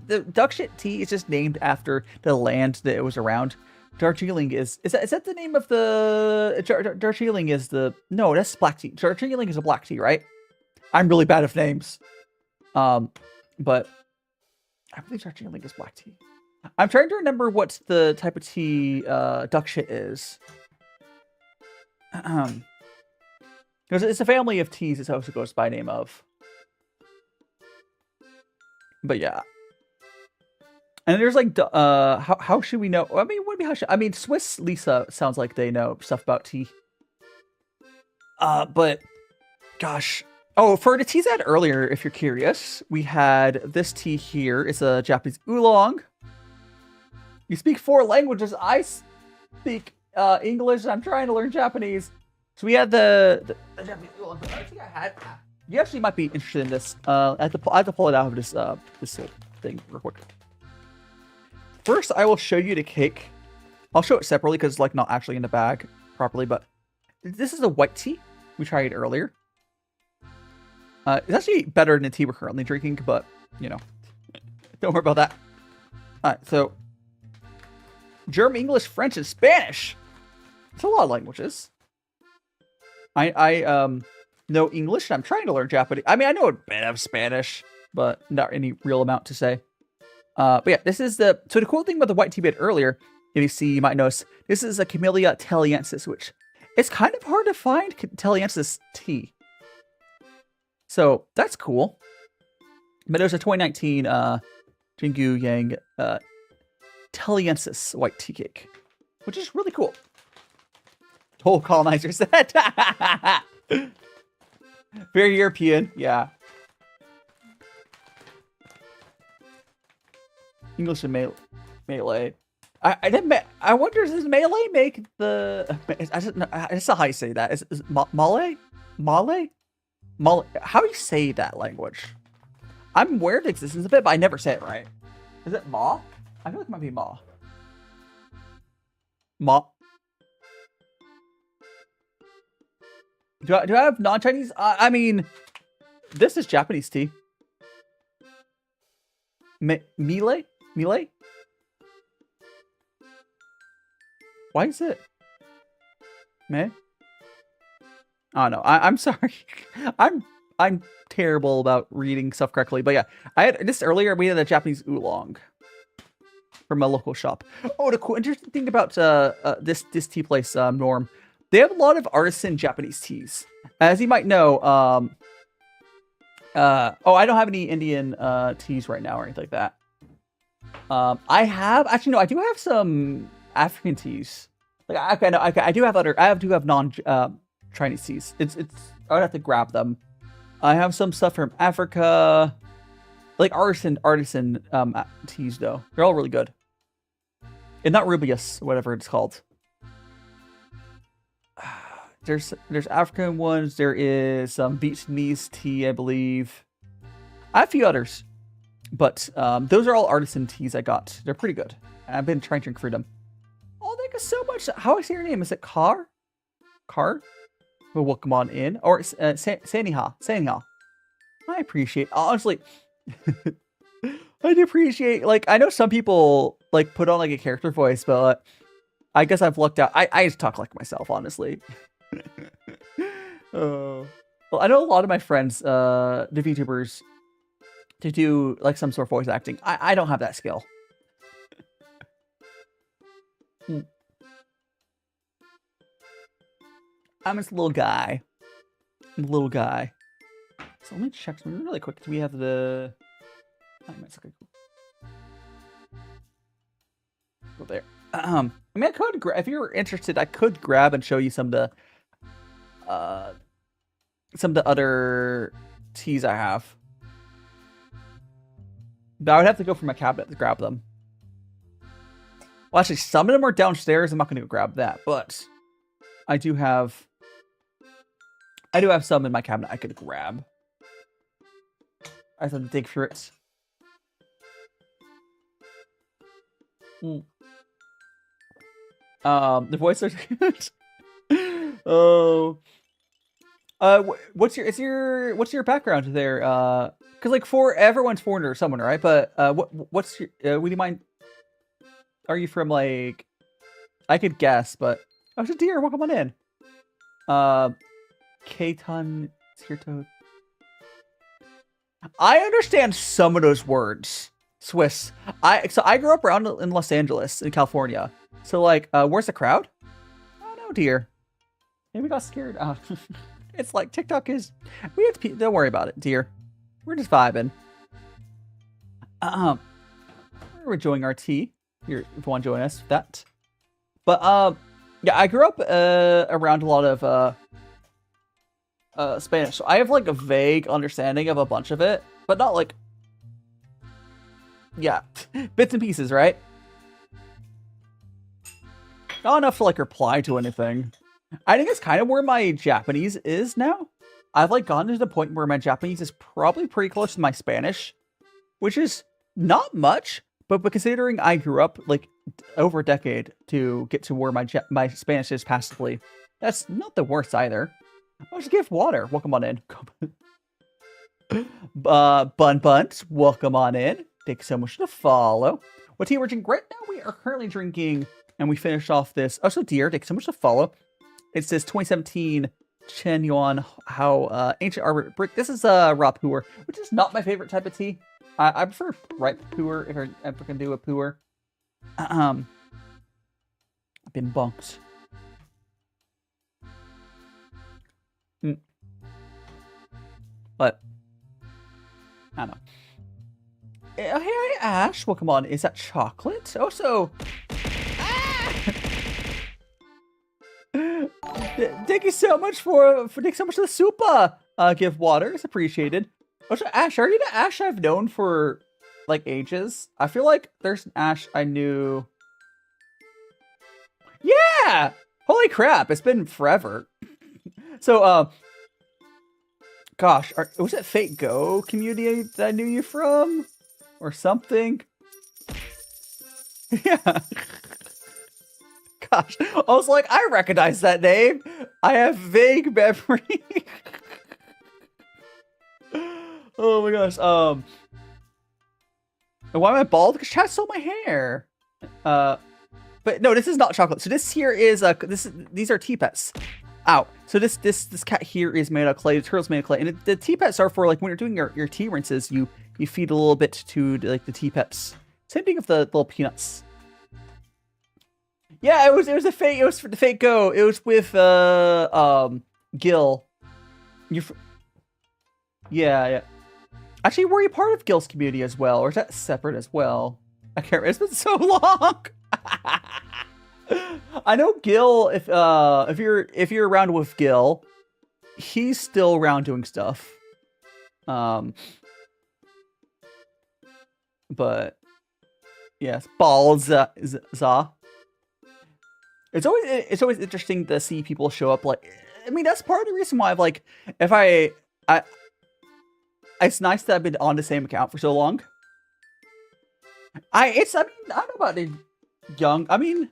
Speaker 1: the duck shit tea is just named after the land that it was around. Darjeeling is that the name of the Darjeeling is the no, that's black tea. Darjeeling is a black tea, right? I'm really bad at names, but I believe Darjeeling is black tea. I'm trying to remember what the type of tea duck shit is. Because it's a family of teas it also goes by name of. But yeah. And there's like, how should we know? I mean, what do you mean, I mean, Swiss Lisa sounds like they know stuff about tea. But, gosh. Oh, for the teas I had earlier, if you're curious, we had this tea here. It's a Japanese oolong. You speak 4 languages. I speak English. I'm trying to learn Japanese. So we had the Japanese oolong. I think I had. You actually might be interested in this. I have to pull it out of this thing real quick. First, I will show you the cake. I'll show it separately because it's like not actually in the bag properly. But this is a white tea. We tried it earlier. It's actually better than the tea we're currently drinking, but you know, don't worry about that. All right, so German, English, French, and Spanish. It's a lot of languages. I know English, and I'm trying to learn Japanese. I mean, I know a bit of Spanish, but not any real amount to say. But yeah, this is so the cool thing about the white tea bit earlier, if you see, you might notice, this is a Camellia Taliensis, which it's kind of hard to find Taliensis tea. So that's cool. But there's a 2019 Jinggu Yang Taliensis white tea cake, which is really cool. Whole colonizer set. Very European, yeah. English and Malay. I wonder, does Malay make the? I don't know. That's not how you say that. Is Malay? Malay? How do you say that language? I'm aware of the existence of it, but I never say it right. Is it Ma? I feel like it might be Ma. Ma. Do I have non-Chinese? I mean, this is Japanese tea. Millet? Why is it? Me? Oh no, I'm sorry. I'm terrible about reading stuff correctly. But yeah, I had this earlier. We had a Japanese oolong from a local shop. Oh, the cool interesting thing about this tea place, Norm, they have a lot of artisan Japanese teas. As you might know, oh, I don't have any Indian teas right now or anything like that. I do have some African teas. Like I do have non Chinese teas. I would have to grab them. I have some stuff from Africa, like artisan teas though. They're all really good. And not Rubius, whatever it's called. There's African ones. There is some Vietnamese tea, I believe. I have a few others, but those are all artisan teas I got. They're pretty good. And I've been trying to drink through them. Oh, thank you so much. How do I say your name? Is it Car? Car? Well, welcome on in. Or Saniha. Saniha. I appreciate, honestly, I do appreciate, like, I know some people, like, put on, like, a character voice, but I guess I've lucked out. I just talk like myself, honestly. Well, I know a lot of my friends, the VTubers, to do, like, some sort of voice acting. I don't have that skill. I'm just a little guy. I'm a little guy. So let me check something really quick. Do we have the... Oh, that's okay, cool. Go there. I mean, I could grab... If you're interested, I could grab and show you some of the other teas I have. But I would have to go for my cabinet to grab them. Well, actually, some of them are downstairs. I'm not going to go grab that, but I do have some in my cabinet I could grab. I have to dig through it. The voice are good. Oh. What's your background there? Because like everyone's foreigner or someone, right? But what's your would you mind? Are you from like? I could guess, but oh, it's a deer. Welcome on in. Keitan Sirto. I understand some of those words. Swiss. I grew up around in Los Angeles, in California. So like, where's the crowd? Oh no, dear. Maybe we got scared. It's like TikTok is. We have to. Don't worry about it, dear. We're just vibing. We're enjoying our tea. Here, if you want to join us with that. But yeah, I grew up around a lot of Spanish, so I have like a vague understanding of a bunch of it, but not like, yeah, bits and pieces, right? Not enough to like reply to anything. I think it's kind of where my Japanese is now. I've like gotten to the point where my Japanese is probably pretty close to my Spanish, which is not much, but considering I grew up like over a decade to get to where my Spanish is passably, that's not the worst either. I'll just give water. Welcome on in. Bun Buns, welcome on in. Thanks so much for the follow. What tea we're drinking right now? We are currently drinking, and we finished off this. Oh, so dear, thanks so much for the follow. It's this 2017 Chen Yuan how ancient arbor brick. This is raw puer, which is not my favorite type of tea. I prefer ripe puer if I can do a puer. I've been bonked. But I don't know. Hey, Ash. Well, come on. Is that chocolate? Oh, so. Thank you so much for the super give water. It's appreciated. Also, Ash, are you the Ash I've known for like ages? I feel like there's an Ash I knew. Yeah. Holy crap! It's been forever. So, gosh, was it Fate Go community that I knew you from? Or something? Yeah. Gosh, I was like, I recognize that name. I have vague memory. Oh my gosh. Why am I bald? Because Chad stole my hair. But no, this is not chocolate. So this here is these are tea pets. Ow. So this cat here is made of clay. The turtle's made of clay. And the tea-pets are for, like, when you're doing your tea rinses, you feed a little bit to, like, the tea-pets. Same thing with the little peanuts. Yeah, it was a fake. It was for the fake go. It was with Gil. Yeah. Actually, were you part of Gil's community as well, or is that separate as well? I can't remember. It's been so long. I know Gil. If you're around with Gil, he's still around doing stuff. But yes, balls za. It's always interesting to see people show up. Like, I mean, that's part of the reason why I've, like, it's nice that I've been on the same account for so long. I don't know about the young. I mean,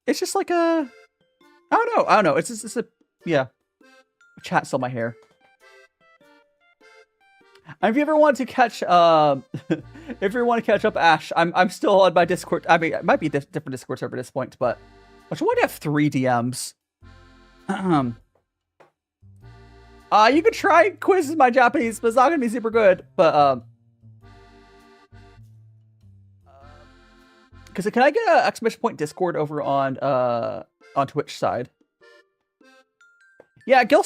Speaker 1: it's just like I don't know. It's just yeah. Chat stole my hair. And if you ever want to catch if you want to catch up Ash, I'm still on my Discord. I mean, it might be a different Discord server at this point, but I should want to have 3 DMs. You could try quizzes my Japanese, but it's not gonna be super good. But because can I get an exclamation point Discord over on Twitch side? Yeah, Gil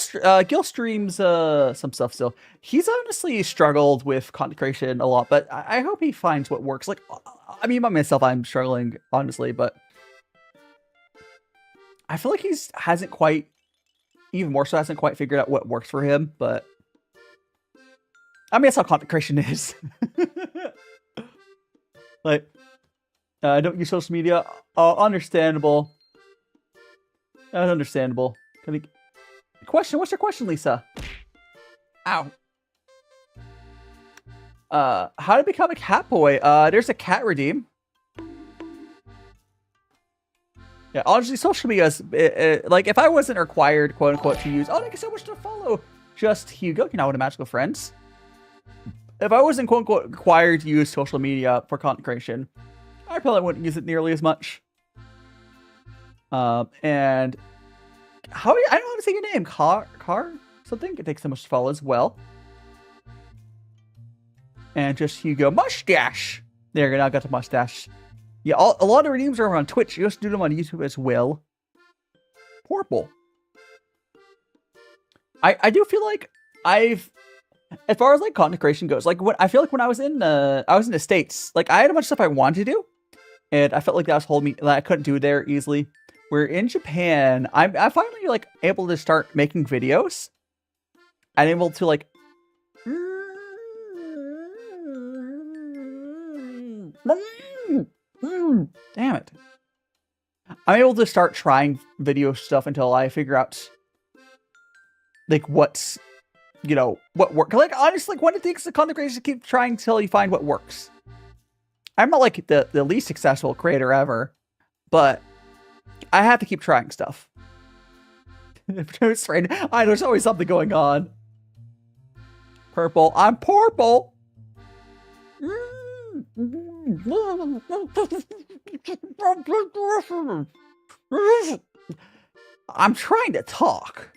Speaker 1: streams some stuff still. He's honestly struggled with content creation a lot, but I hope he finds what works. Like, I mean, by myself, I'm struggling honestly, but I feel like hasn't quite figured out what works for him. But I mean, that's how content creation is. Like, I don't use social media. Understandable. That's understandable. Question? What's your question, Lisa? Ow. How to become a cat boy? There's a cat redeem. Yeah, honestly, social media is like, if I wasn't required, quote unquote, to use. Oh, thank you so much to follow. Just Hugo, you're not one of magical friends. If I wasn't, quote unquote, required to use social media for content creation, I probably wouldn't use it nearly as much. And I don't know how to say your name. Car something. It takes so much to follow as well. And just Hugo mustache. There you go. Now I got the mustache. Yeah, a lot of redeems are on Twitch. You just do them on YouTube as well. Purple. I do feel like as far as like content creation goes, like I feel like when I was in the States, like I had a bunch of stuff I wanted to do, and I felt like that was holding me, that I couldn't do it there easily. Where in Japan, I finally like able to start making videos. I'm able to like damn it. I'm able to start trying video stuff until I figure out like what works. Like honestly, like one of the things the content creators keep trying until you find what works. I'm not like the least successful creator ever, but I have to keep trying stuff. There's always something going on. Purple. I'm purple. I'm trying to talk.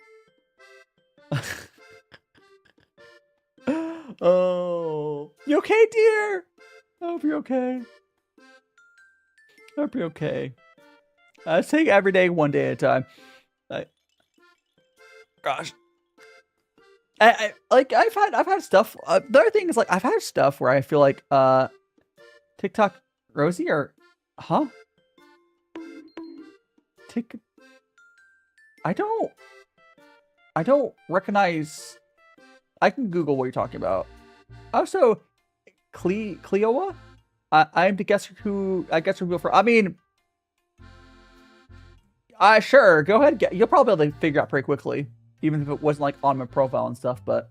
Speaker 1: Oh, you okay, dear? I hope you're okay. I hope you're okay. Take every day, one day at a time. Gosh, I've had stuff. The other thing is like I've had stuff where I feel like TikTok Rosie or I don't recognize. I can Google what you're talking about. Also, Cleoa. I'm the guess who I guess who for. I mean. Sure, go ahead. You'll probably be able to figure out pretty quickly, even if it wasn't like on my profile and stuff. But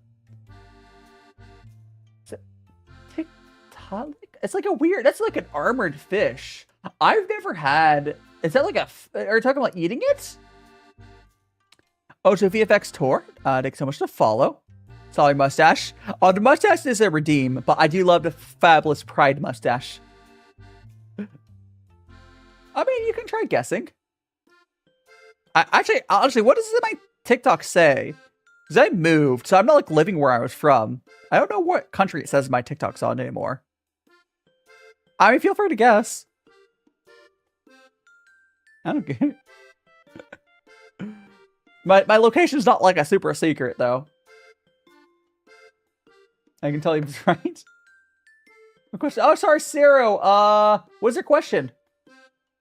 Speaker 1: TikTok, it's like a weird. That's like an armored fish. I've never had. Is that like a? Are you talking about eating it? Oh, so VFX Tour. Thanks so much to follow. Sorry, mustache. Oh, the mustache is a redeem, but I do love the fabulous Pride mustache. I mean, you can try guessing. Actually, honestly, what is it? TikTok say? Because I moved, so I'm not like living where I was from. I don't know what country it says my TikTok's on anymore. I mean, feel free to guess. I don't get it. My location's not like a super secret though. I can tell you it's right. What question? Oh, sorry, Ciro. What's your question?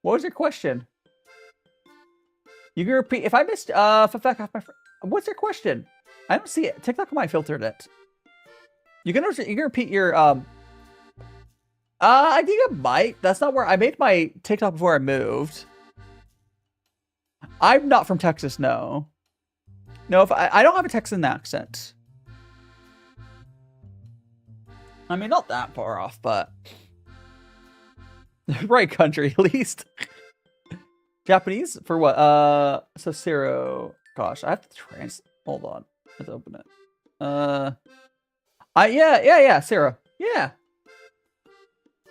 Speaker 1: What was your question? You can repeat if I missed. What's your question? I don't see it. TikTok might filtered it. You can repeat your I think it might. That's not where I made my TikTok before I moved. I'm not from Texas, no. No, if I don't have a Texan accent. I mean, not that far off, but right country at least. Japanese for what? So Ciro. Gosh, I have to hold on. Let's open it. Yeah, Ciro. Yeah.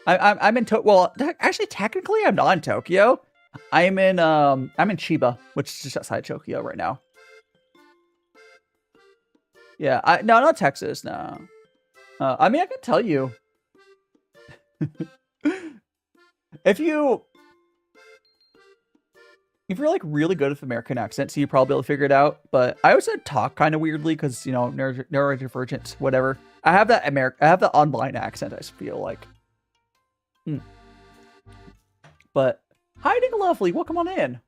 Speaker 1: I'm in well, actually, technically, I'm not in Tokyo. I'm in Chiba, which is just outside Tokyo right now. Yeah, no, not Texas, no. I mean, I can tell you. if you're like really good with American accents, you probably be able to figure it out. But I also talk kind of weirdly because, you know, neurodivergent, whatever. I have that online accent, I just feel like. But hiding lovely, welcome on in.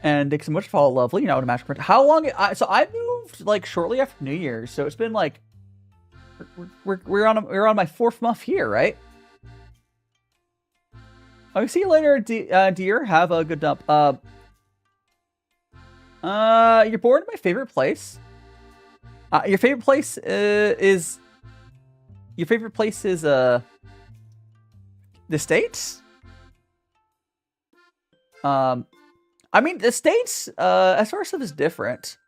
Speaker 1: And thanks so much for follow lovely. You know, to Magic Print. How long? So I moved like shortly after New Year's, so it's been like we're on my 4th month here, right? I'll see you later, dear. Have a good dump. You're bored of my favorite place. Your favorite place is the States? I mean, the States, as far as stuff is different.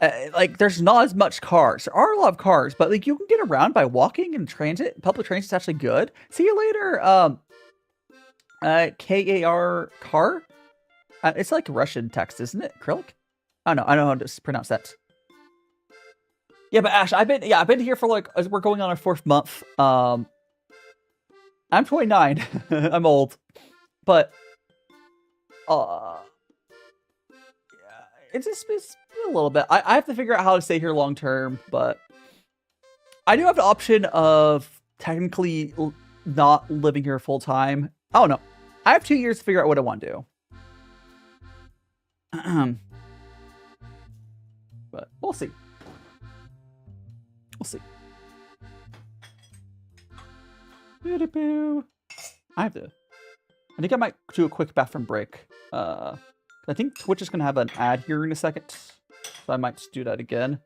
Speaker 1: Like, there's not as much cars. There are a lot of cars, but like you can get around by walking and transit. Public transit's actually good. See you later, KAR car? It's like Russian text, isn't it? Acrylic? I don't know how to pronounce that. Yeah, but Ash, I've been here for like, we're going on our 4th month. I'm 29. I'm old. But yeah, it's a little bit. I have to figure out how to stay here long term, but I do have the option of technically not living here full time. Oh no. I have 2 years to figure out what I want to do. But we'll see. We'll see. I think I might do a quick bathroom break. I think Twitch is going to have an ad here in a second. So I might just do that again.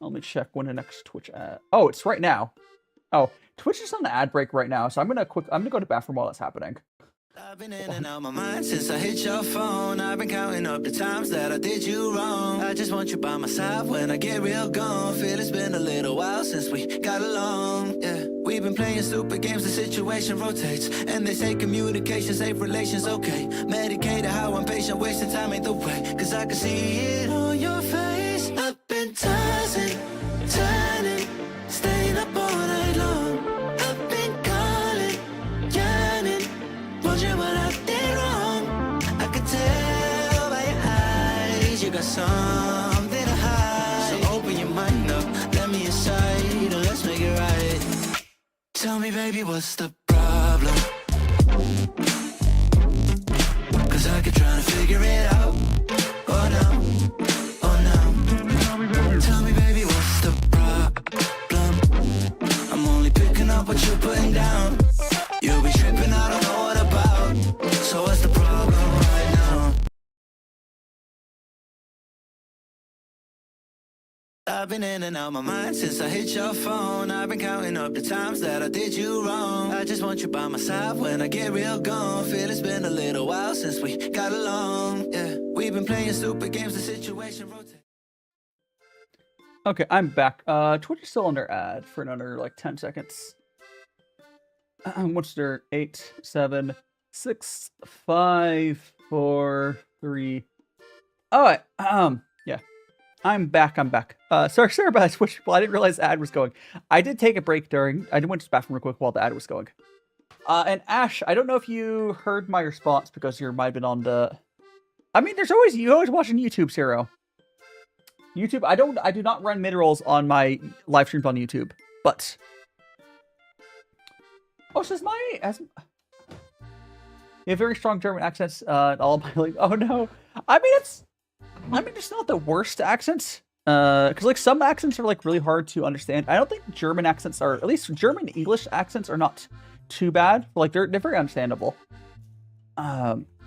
Speaker 1: Let me check when the next Twitch ad. Oh, it's right now. Oh, Twitch is on the ad break right now. So I'm going to go to the bathroom while that's happening.
Speaker 2: I've been in and out my mind since I hit your phone. I've been counting up the times that I did you wrong. I just want you by my side when I get real gone. Feel it's been a little while since we got along. Yeah, we've been playing stupid games, the situation rotates. And they say communication, safe relations, okay. Medicated how I'm patient, wasting time ain't the way. Cause I can see it on your face. I've been tossing, turning, staying up all night long. I've been calling, yearning, wondering what I did wrong. I could tell by your eyes you got something to hide. So open your mind up, let me inside, and let's make it right. Tell me, baby, what's the problem? Cause I could try to figure it out. Oh no, oh no. Tell me, baby, what's the problem? I'm only picking up what you're putting down. You'll be tripping, I don't know what about. So what's the problem right now? I've been in and out my mind since I hit your phone. I've been counting up the times that I did you wrong. I just want you by my side when I get real gone. Feel it's been a little while since we got along. Yeah, we've been playing stupid games, the situation rotates.
Speaker 1: Okay, I'm back. Twitch is still under ad for another like 10 seconds. What's there? 8, 7, 6, 5, 4, 3, Oh, yeah. I'm back. Sorry about that, Switch people. I didn't realize the ad was going. I did take a break during. I went to the bathroom real quick while the ad was going. And Ash, I don't know if you heard my response because you might have been on the. I mean, you always watching YouTube, Zero. YouTube. I do not run mid-rolls on my live streams on YouTube, but. Oh, says you have very strong German accents. All of my oh no. I mean, it's not the worst accents. Because like some accents are like really hard to understand. I don't think German accents are, at least German English accents are not too bad. Like they're very understandable.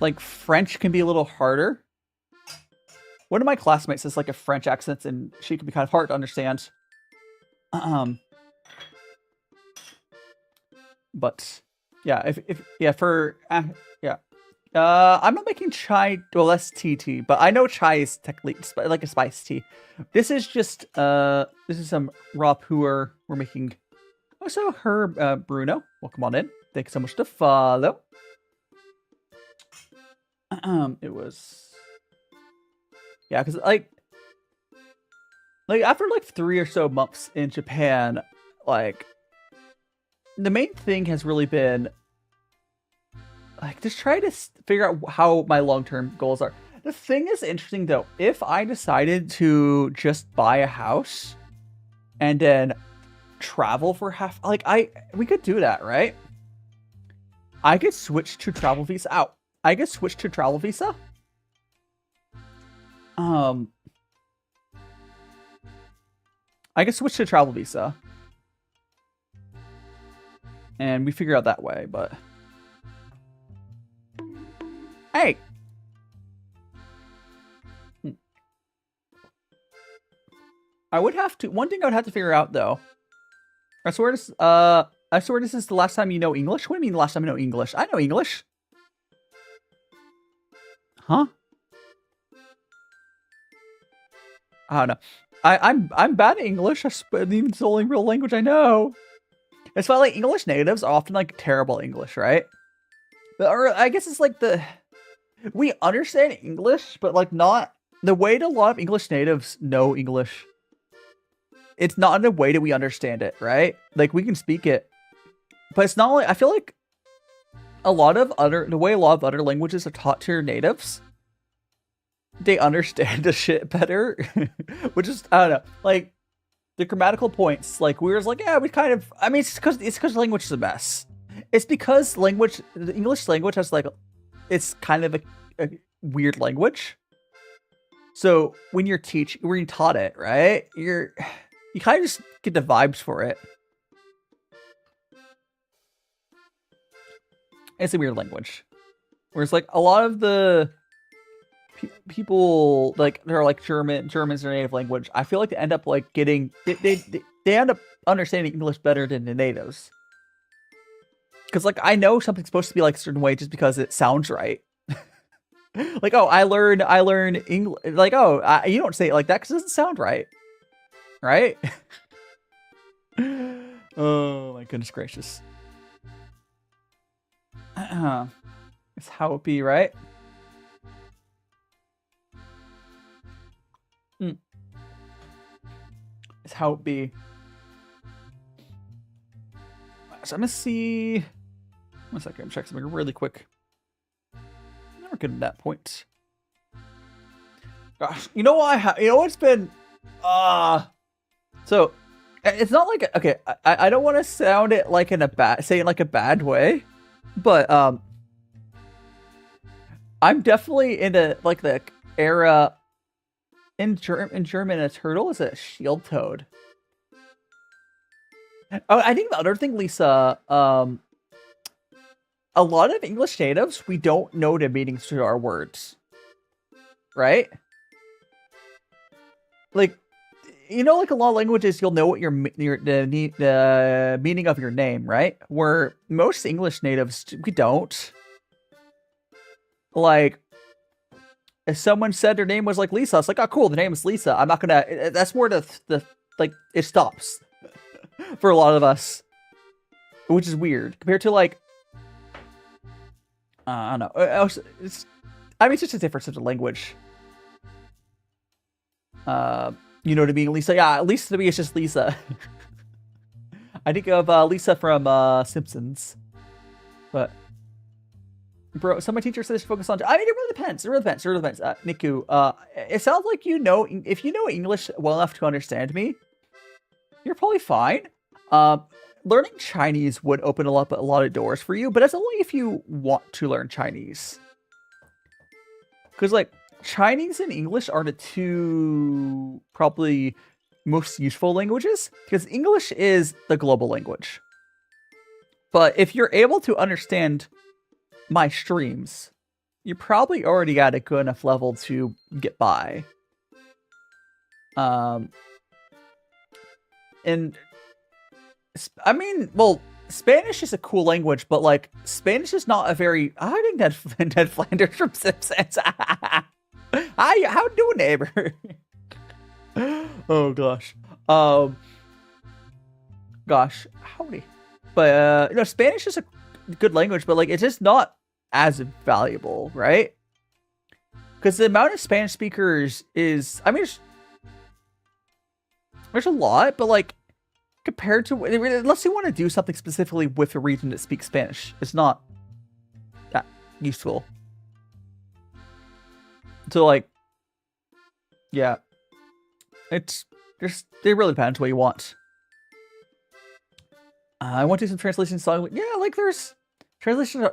Speaker 1: Like French can be a little harder. One of my classmates has like a French accent, and she can be kind of hard to understand. But yeah, I'm not making chai. Well, that's TT, but I know chai is technically like a spiced tea. This is just this is some raw pu'er we're making. Also, Herb Bruno, welcome on in. Thanks so much to follow. It was because like after like 3 or so months in Japan, like the main thing has really been like just try to figure out how my long-term goals are. The thing is interesting though, if I decided to just buy a house and then travel for we could do that, right? I could switch to travel visa I could switch to travel visa. I could switch to travel visa. And we figure out that way, but hey. I would have to. One thing I would have to figure out though. I swear this is the last time you know English. What do you mean the last time you know English? I know English. Huh? I don't know. I'm bad at English. It's the only real language I know. It's why like English natives are often like terrible English, right? Or I guess it's like we understand English, but like not the way that a lot of English natives know English. It's not in the way that we understand it, right? Like we can speak it, but it's not like I feel like the way a lot of other languages are taught to your natives, they understand the shit better, which is I don't know, like the grammatical points. Like we were like, yeah, we kind of. I mean, it's because language is a mess. It's because the English language has like, it's kind of a weird language. So when you taught it, right? You kind of just get the vibes for it. It's a weird language. Whereas like a lot of the people like they're like German's their native language. I feel like they end up like getting they end up understanding English better than the natives. Because like I know something's supposed to be like a certain way just because it sounds right. Like oh I learn English. Like oh you don't say it like that because it doesn't sound right. Right? Oh my goodness gracious. It's how it be, right? It's how it be. So I'm gonna see. 1 second, I'm checking something really quick. Never good at that point. Gosh, you know what? It's been. So it's not like okay. I don't want to sound it like in a bad way, but I'm definitely in the era. In German, a turtle is a shield toad. Oh, I think the other thing, Lisa, a lot of English natives, we don't know the meanings to our words, right? Like, like a lot of languages, you'll know what the meaning of your name, right? Where most English natives, we don't. Like, if someone said their name was like Lisa, it's like, oh, cool, the name is Lisa. I'm not gonna. That's more the like it stops for a lot of us, which is weird compared to like I don't know. It's just a difference of the language. You know what I mean? Lisa. Yeah, Lisa to me is just Lisa. I think of Lisa from Simpsons. But bro, some of my teachers say they should focus on. I mean, it really depends. It really depends. It really depends. Niku, it sounds like you know. If you know English well enough to understand me, you're probably fine. Learning Chinese would open up a lot of doors for you, but that's only if you want to learn Chinese. Because like Chinese and English are the two probably most useful languages, because English is the global language. But if you're able to understand my streams, you probably already at a good enough level to get by. And I mean, well, Spanish is a cool language, but like Spanish is not a very. I think Ned Flanders from Simpsons. Hi, how doing, neighbor? Oh gosh. Gosh, howdy. But you know, Spanish is a good language, but like it's just not as valuable, right? Because the amount of Spanish speakers is, I mean, there's a lot, but like compared to, unless you want to do something specifically with a region that speaks Spanish, it's not that useful. So like, yeah, it's just, it really depends what you want. I want to do some translation song. Yeah, like there's translations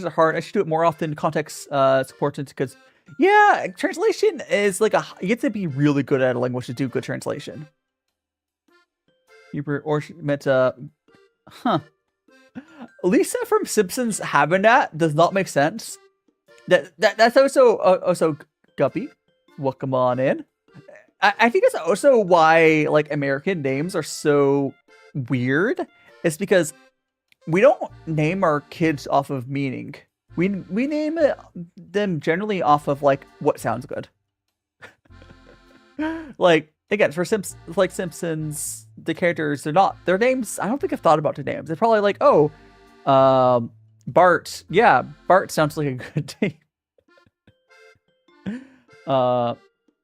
Speaker 1: are hard. I should do it more often. Context is important because, yeah, translation is like you get to be really good at a language to do good translation. Or meant Lisa from Simpsons having that does not make sense. That's also Guppy. Welcome on in. I think it's also why like American names are so weird. It's because we don't name our kids off of meaning. We name them generally off of like what sounds good. Like again, for Simpsons, the characters, their names. I don't think I've thought about the names. They're probably like, oh, Bart. Yeah, Bart sounds like a good name.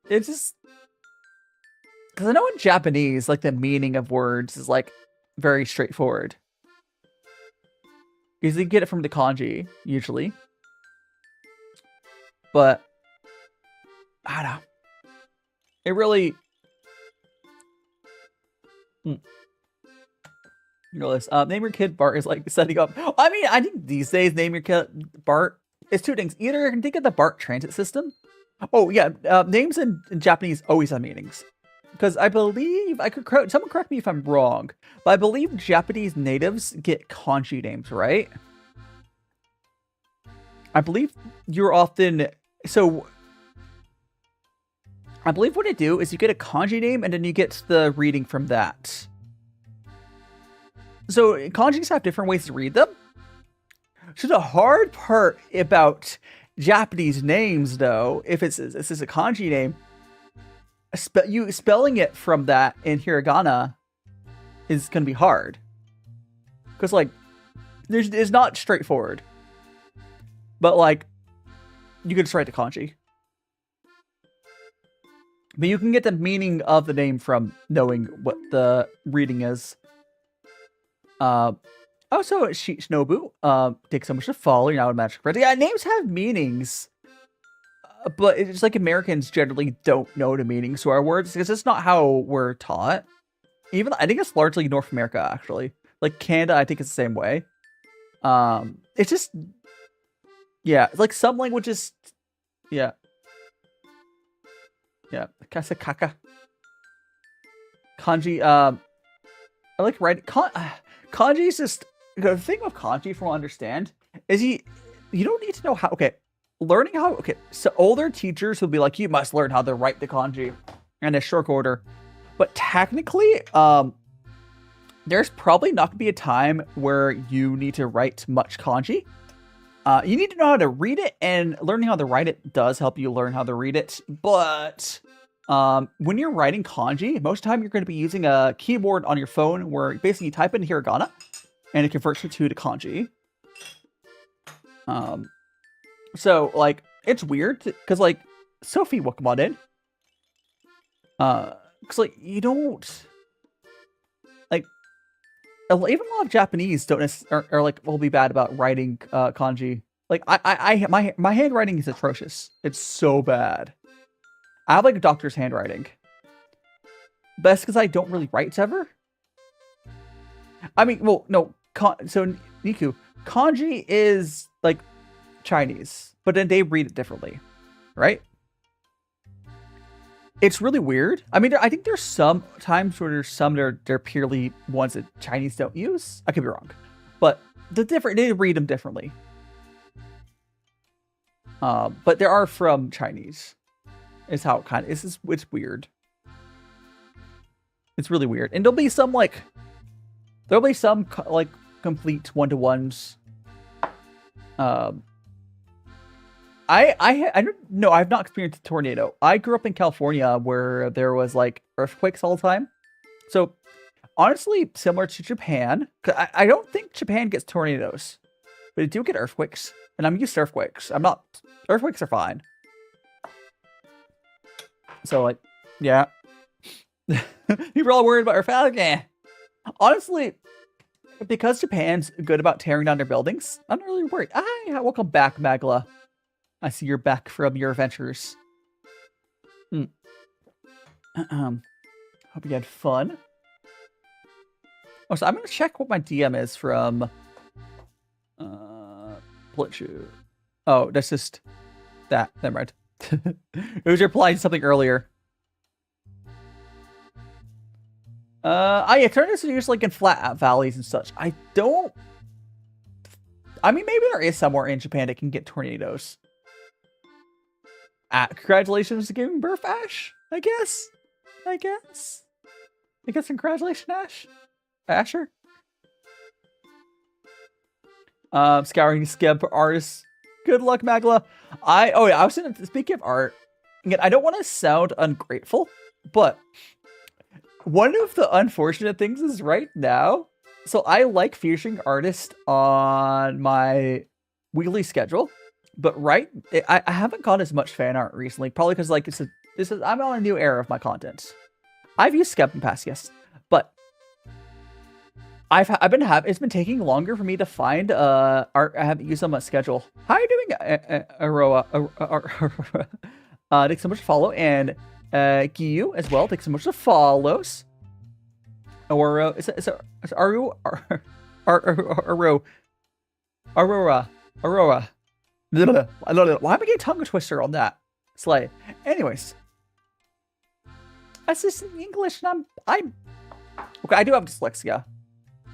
Speaker 1: It's just because I know in Japanese, like the meaning of words is like very straightforward. Because you get it from the kanji, usually. But, I don't know. It really... name your kid Bart is like setting up... I mean, I think these days, name your kid Bart is two things. Either you can think of the Bart transit system. Oh, yeah. Names in Japanese always have meanings. Because I believe, someone correct me if I'm wrong, but I believe Japanese natives get kanji names, right? I believe you're often, so I believe what you do is you get a kanji name and then you get the reading from that. So kanjis have different ways to read them. So the hard part about Japanese names, though, if this is a kanji name, spelling it from that in hiragana is going to be hard. Because, like, it's not straightforward. But, like, you can just write the kanji. But you can get the meaning of the name from knowing what the reading is. Also, Shinobu, takes so much to follow. You're now a magic friend. Yeah, names have meanings. But it's like Americans generally don't know the meanings to our words because it's not how we're taught. Even I think it's largely North America, actually. Like Canada, I think it's the same way. It's just, yeah, like some languages, yeah. Yeah, kasakaka. Kanji, I like writing, kanji is just, the thing with kanji from what I understand is you don't need to know how, learning how, so older teachers will be like, you must learn how to write the kanji in a short order. But technically, there's probably not going to be a time where you need to write much kanji. You need to know how to read it, and learning how to write it does help you learn how to read it. But when you're writing kanji, most of the time you're going to be using a keyboard on your phone where basically you type in hiragana, and it converts it to the kanji. So, like, it's weird, because, like, Sophie, welcome on in. Cause like you don't like even a lot of Japanese don't are like will be bad about writing kanji. Like my handwriting is atrocious. It's so bad. I have like a doctor's handwriting. But that's because I don't really write ever. I mean, well, no. So Niku, kanji is like Chinese, but then they read it differently, right? It's really weird. I mean, I think there's some times where there's some they're purely ones that Chinese don't use. I could be wrong, but they read them differently. But there are from Chinese. Is how it kind of is. It's weird. It's really weird, and there'll be some like complete one-to-ones. I don't know. I've not experienced a tornado. I grew up in California where there was like earthquakes all the time. So honestly, similar to Japan, because I don't think Japan gets tornadoes, but they do get earthquakes, and I'm used to earthquakes. Earthquakes are fine. So like, yeah. People are all worried about earthquakes. Yeah. Honestly, because Japan's good about tearing down their buildings, I'm not really worried. Hi, welcome back, Magla. I see you're back from your adventures. Hope you had fun. Oh, so I'm gonna check what my DM is from Blitchu. Oh, that's just that. Never mind. It was replying to something earlier. Yeah, tornadoes are usually like in flat valleys and such. I mean, maybe there is somewhere in Japan that can get tornadoes. Congratulations to giving birth, Ash. I guess congratulations, Ash. Asher. Scouring Skeb for artists. Good luck, Magla. I was speaking of art. Again, I don't want to sound ungrateful, but one of the unfortunate things is right now. So I like featuring artists on my weekly schedule, but I haven't got as much fan art recently. Probably because like I'm on a new era of my content. I've used Skep in the past, yes, but it's been taking longer for me to find art I haven't used on my schedule. How are you doing, Aroa? Thanks so much for follow, and Giyu as well. Thanks so much for follows. Aurora, it's Aurora. Why am I getting tongue twister on that? Slay. Anyways, that's just in English, and I'm okay. I do have dyslexia,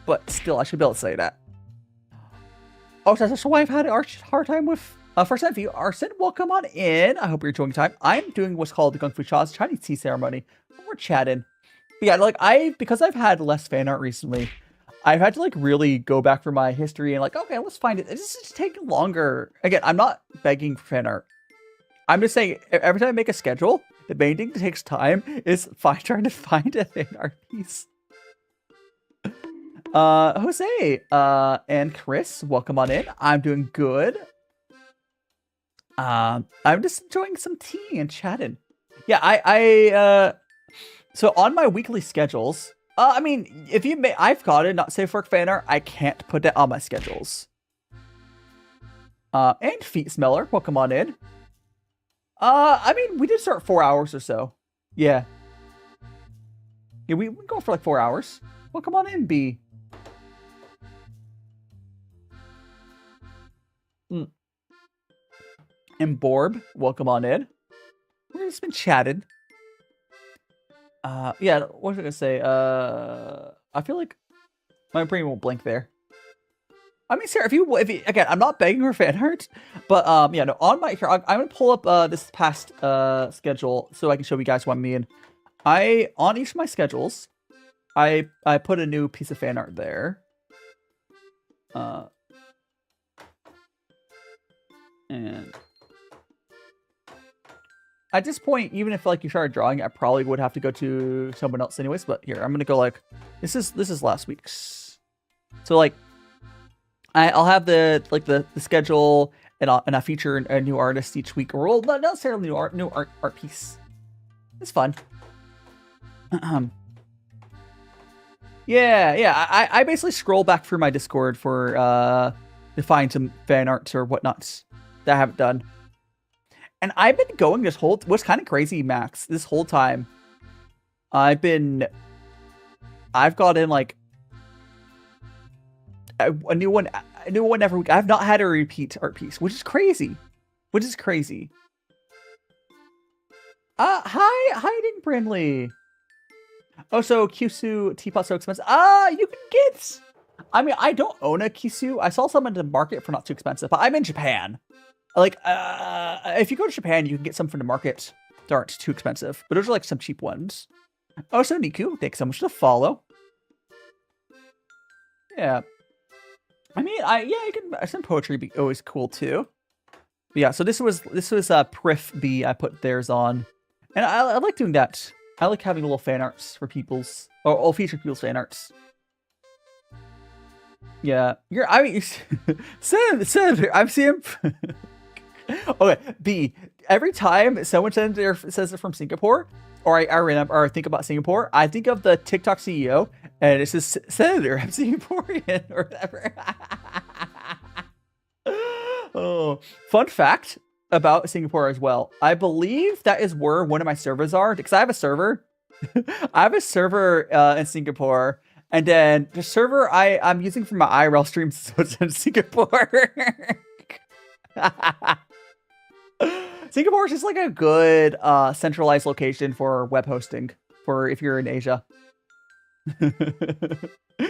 Speaker 1: but still, I should be able to say that. Oh, that's why I've had a hard time with first time view. Arson, welcome on in. I hope you're enjoying time. I'm doing what's called the Kung Fu Cha's Chinese tea ceremony. We're chatting. But yeah, like because I've had less fan art recently, I've had to like really go back for my history and like, okay, let's find it. It's just taking longer. Again, I'm not begging for fan art. I'm just saying every time I make a schedule, the main thing that takes time is trying to find a fan art piece. Jose, and Chris, welcome on in. I'm doing good. I'm just enjoying some tea and chatting. Yeah, so on my weekly schedules, I mean, I've got it, not safe work fan art. I can't put that on my schedules. And Feet Smeller, welcome on in. I mean, we did start 4 hours or so. Yeah. Yeah, we go for like 4 hours. Welcome on in, B. And Borb, welcome on in. We've just been chatting. Yeah, what was I gonna say? I feel like my brain won't blink there. I mean, Sarah, if you again, I'm not begging for fan art, but yeah, no, on my here, I'm gonna pull up this past schedule so I can show you guys what I mean. On each of my schedules, I put a new piece of fan art there. And at this point, even if like you started drawing, I probably would have to go to someone else anyways. But here, I'm gonna go like this is last week's. So like I'll have the schedule, and I feature a new artist each week, or well, not necessarily new art piece. It's fun. Yeah. I basically scroll back through my Discord for to find some fan arts or whatnots that I haven't done. And I've been going this whole... What's kind of crazy, Max, this whole time, I've got in, like, a new one every week. I've not had a repeat art piece, which is crazy. Hi, Ding Brindley. Oh, so Kyushu teapot so expensive. You can get... I mean, I don't own a Kyushu. I saw some in the market for not too expensive, but I'm in Japan. Like, if you go to Japan, you can get some from the market that aren't too expensive, but those are like some cheap ones. Oh, so Niku, thanks so much for the follow. Yeah. I mean, you can, some poetry be always cool too. But yeah, so this was Prif B I put theirs on. And I like doing that. I like having little fan arts for people's, or feature people's fan arts. Yeah, Senator, I'm seeing. Okay, B. Every time someone says it from Singapore, or I remember, or I think about Singapore, I think of the TikTok CEO, and it says, Senator, I'm Singaporean, or whatever. Oh, fun fact about Singapore as well. I believe that is where one of my servers are, because I have a server. I have a server in Singapore, and then the server I'm using for my IRL streams so it's in Singapore. Singapore is just like a good centralized location for web hosting for if you're in Asia.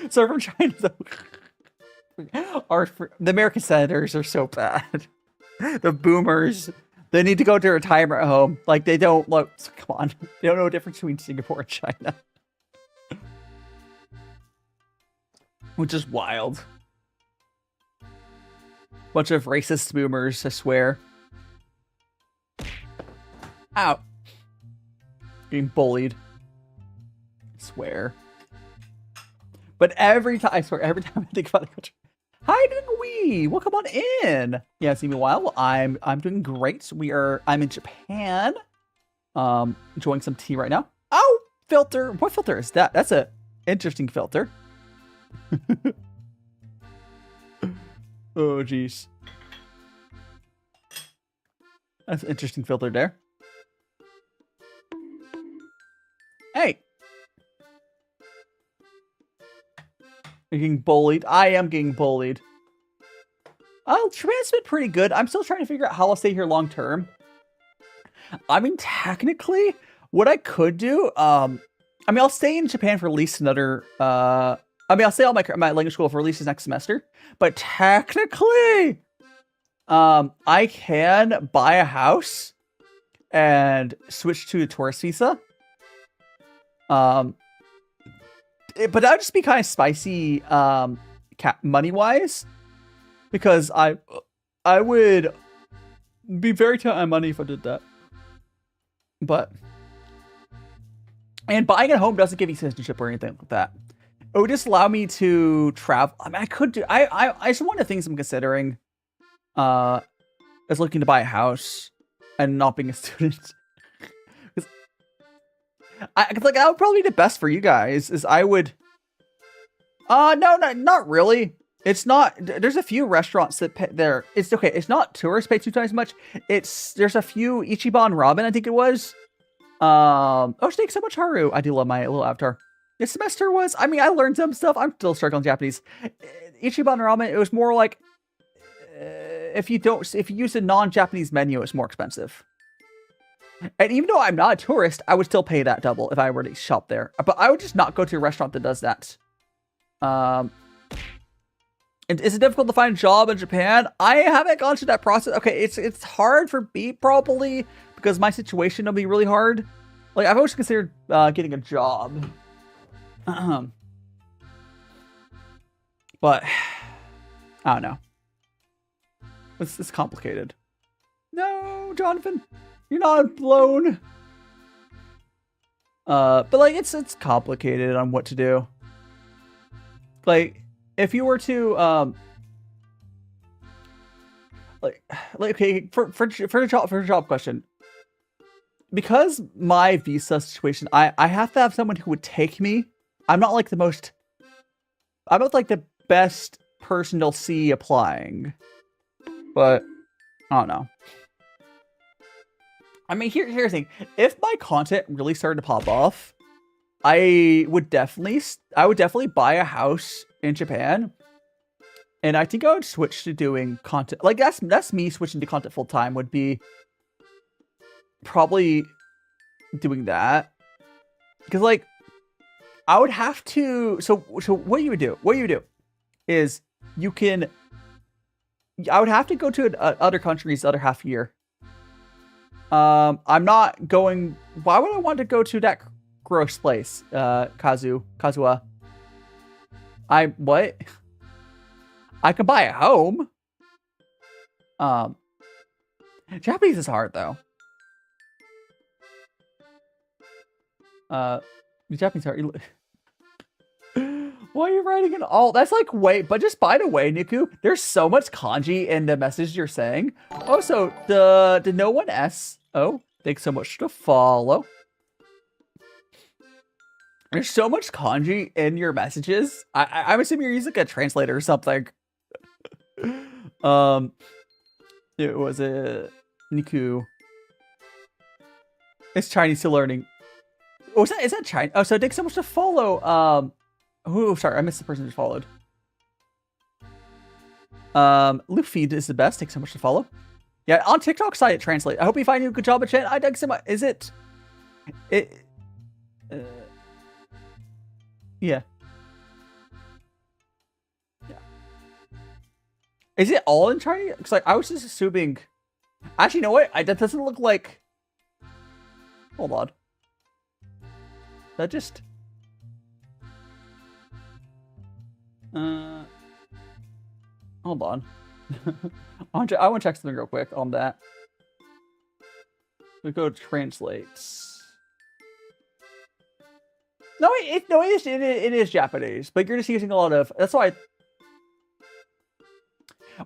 Speaker 1: So from China, the American senators are so bad. The boomers, they need to go to retirement home. Like they don't look. Come on, they don't know the difference between Singapore and China, which is wild. Bunch of racist boomers, I swear. Ow. Getting bullied. I swear. But every time I think about it. Hi, Dingwee! Welcome on in! Yeah, it's been a while. Well, I'm doing great. I'm in Japan. Enjoying some tea right now. Oh, filter. What filter is that? That's a interesting filter. Oh, jeez. That's an interesting filter there. Hey! You're getting bullied. I am getting bullied. Oh, Japan's been pretty good. I'm still trying to figure out how I'll stay here long term. I mean, technically, what I could do, I mean, I'll stay in Japan for at least another, I mean, I'll stay on my language school for at least the next semester. But technically, I can buy a house and switch to a tourist visa. But that would just be kind of spicy, money-wise, because I would be very tight on money if I did that. And buying a home doesn't give you citizenship or anything like that. It would just allow me to travel. I mean, I could do. It's one of the things I'm considering. Is looking to buy a house and not being a student. Cause like that would probably be the best for you guys. Is I would. No, not really. It's not. There's a few restaurants that pay there. It's okay. It's not tourists pay 2 times as much. There's a few Ichiban Ramen. I think it was. Oh, thanks so much, Haru. I do love my little avatar. This semester was. I mean, I learned some stuff. I'm still struggling Japanese. Ichiban Ramen. It was more like if you use a non-Japanese menu, it's more expensive. And even though I'm not a tourist, I would still pay that double if I were to shop there. But I would just not go to a restaurant that does that. And is it difficult to find a job in Japan? I haven't gone through that process. Okay, it's hard for me probably because my situation will be really hard. Like I've always considered getting a job. But I don't know. It's complicated. No, Jonathan. You're not blown. But like it's complicated on what to do. Like if you were to like okay for a job question. because my visa situation, I have to have someone who would take me. I'm not like the best person you'll see applying, but I don't know. I mean, here's the thing. If my content really started to pop off, I would definitely buy a house in Japan. And I think I would switch to doing content. Like, that's me switching to content full time would be probably doing that. Because, like, I would have to... So what you would do is I would have to go to other countries the other half year. I'm not going... Why would I want to go to that gross place? Kazuha. What? I could buy a home. Japanese is hard though. Japanese hard. Why are you writing it all? That's like, wait, but just by the way, Niku, there's so much kanji in the message you're saying. Also, the no one S. Oh, thanks so much to follow. There's so much kanji in your messages. I'm assuming you're using a translator or something. It was a Niku. It's Chinese still learning. Oh, is that Chinese? Oh, so thanks so much to follow. Sorry, I missed the person who followed. Luffy is the best. Thanks so much to follow. Yeah, on TikTok side it translates. I hope you find a good job at Chen. I thanks so much. Is it? Yeah. Is it all in Chinese? Because like I was just assuming. Actually, you know what? That doesn't look like. Hold on. That just. Hold on. I want to check something real quick on that. We go to translates. No, it is Japanese, but you're just using a lot of. That's why.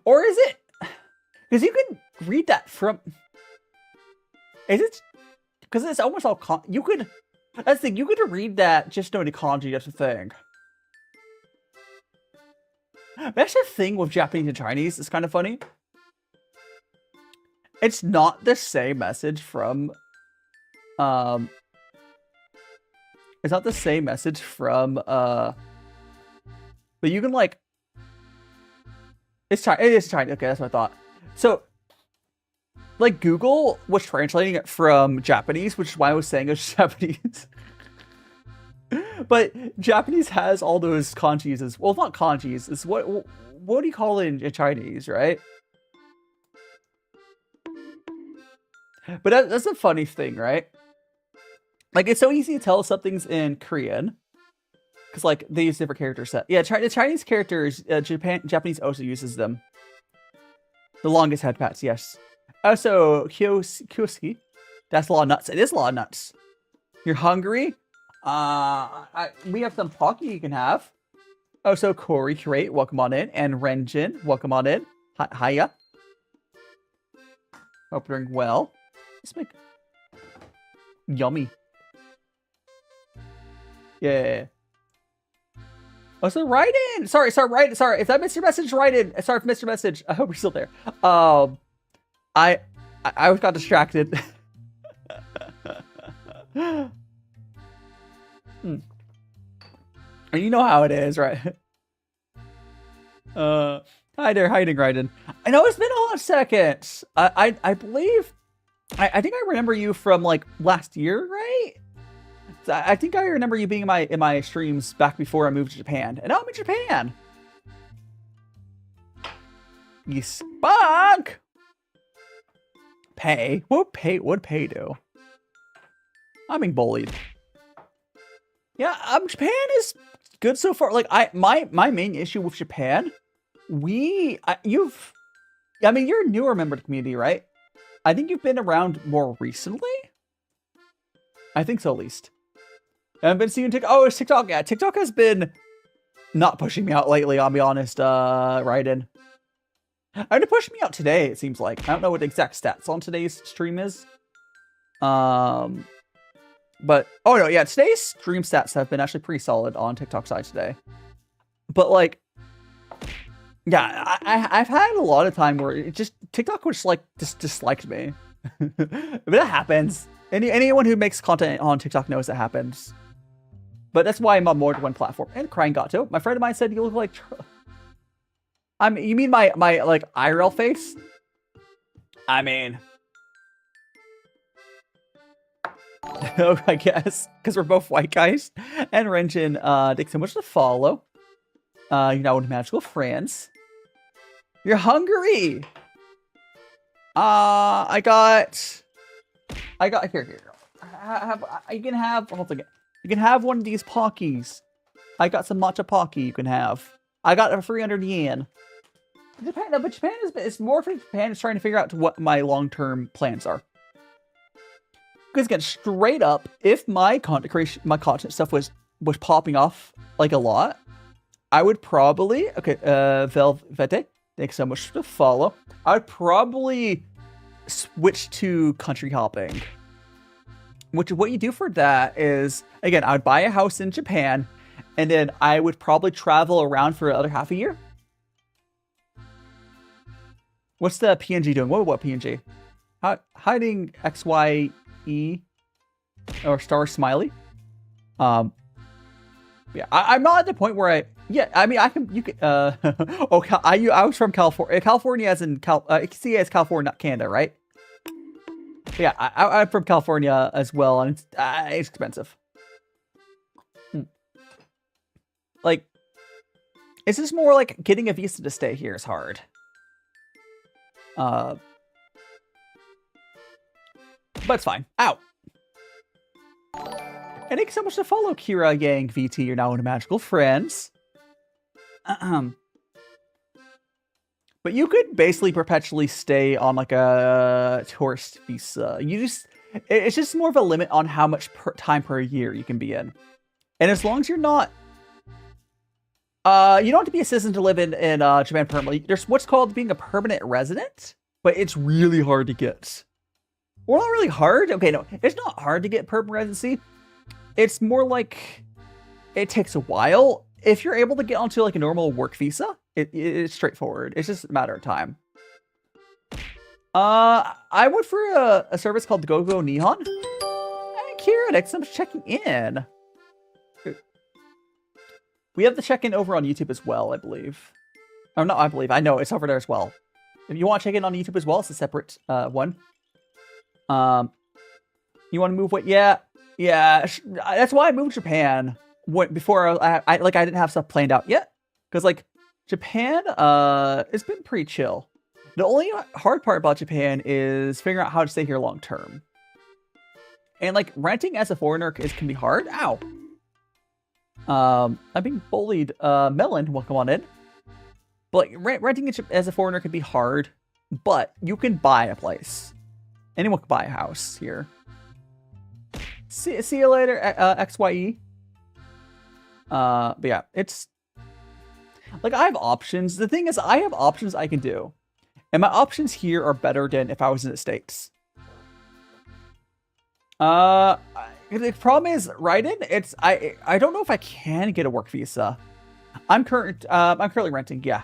Speaker 1: Or is it? Because you can read that from. Is it? Because it's almost all you could. That's the thing. You could read that just knowing the kanji. That's the thing. That's the thing with Japanese and Chinese. It's kind of funny. It's not the same message from. It's not the same message from. But you can like. It's China. It is China. Okay, that's what I thought. So, like Google was translating it from Japanese, which is why I was saying it's Japanese. But Japanese has all those kanjis as well. Not kanjis. It's what do you call it in Chinese, right? But that's a funny thing, right? Like it's so easy to tell something's in Korean. Because, like, they use different character set. Yeah, the Chinese characters, Japanese also uses them. The longest head pats, yes. Also, Kyoski. That's a lot of nuts. It is a lot of nuts. You're hungry? We have some Pocky you can have. Also, Corey Curate, welcome on in. And Renjin, welcome on in. Hiya. Hope you're doing well. Let's make... Yummy. Yeah. Oh, so write in. Sorry. If I missed your message, write in. Sorry if I missed your message. I hope you're still there. I got distracted. And you know how it is, right? Hi there, hiding right in. I know it's been a hot second. I believe. I think I remember you from like last year, right? I think I remember you being in my streams back before I moved to Japan. And now I'm in Japan. You spunk. Pay? What would pay do? I'm being bullied. Yeah, Japan is good so far. Like my main issue with Japan, you're a newer member of the community, right? I think you've been around more recently. I think so, at least. I've been seeing TikTok. Oh, it's TikTok. Yeah, TikTok has been not pushing me out lately, I'll be honest, Raiden. I had to push me out today, it seems like. I don't know what the exact stats on today's stream is. But oh no, yeah, today's stream stats have been actually pretty solid on TikTok side today. But like, yeah, I've had a lot of time where it just TikTok was like just disliked me. But it happens. Anyone who makes content on TikTok knows it happens. But that's why I'm on more than one platform. And crying got to. My friend of mine said you look like. I mean, you mean my like IRL face? I mean, I guess because we're both white guys. And Renjin, thanks so much to follow. You're now with magical friends. You're hungry. I got here. You can have. Hold on. You can have one of these Pockies. I got some matcha Pocky. You can have. I got a 300 yen. Japan, no, but Japan is more for Japan is trying to figure out what my long-term plans are. Because again, straight up, if my content creation, my content stuff was popping off like a lot, I would probably Velvete, thanks so much for the follow. I would probably switch to country hopping. Which what you do for that is again, I would buy a house in Japan, and then I would probably travel around for the other half a year. What's the PNG doing? What PNG? Hiding XYE or star smiley. Yeah, I'm not at the point where I mean I can I was from California. California as in see as California, not Canada, right? But yeah, I'm from California as well, and it's expensive. Like, it's just more like getting a visa to stay here is hard. But it's fine. Ow. And thanks so much to follow Kira Yang VT. You're now in Magical Friends. But you could basically perpetually stay on like a tourist visa. It's just more of a limit on how much time per year you can be in. And as long as you're not, you don't have to be a citizen to live in Japan permanently. There's what's called being a permanent resident, but it's really hard to get. Well, not really hard. Okay, no, it's not hard to get permanent residency. It's more like it takes a while. If you're able to get onto like a normal work visa, it's straightforward. It's just a matter of time. I went for a service called GoGo Nihon. Hey, Kira, thanks so much for checking in. We have the check-in over on YouTube as well, I believe. Oh, not I believe. I know, it's over there as well. If you want to check in on YouTube as well, it's a separate one. You want to move what? Yeah. That's why I moved to Japan. Before I didn't have stuff planned out yet. Because, like, Japan, it's been pretty chill. The only hard part about Japan is figuring out how to stay here long term. And, like, renting as a foreigner can be hard. Ow. I'm being bullied. Melon, welcome on in. But like, renting as a foreigner can be hard, but you can buy a place. Anyone can buy a house here. See you later, XYE. But yeah, it's like I have options. The thing is, I have options I can do, and my options here are better than if I was in the States. The problem is, right in it's I don't know if I can get a work visa. I'm currently renting, yeah,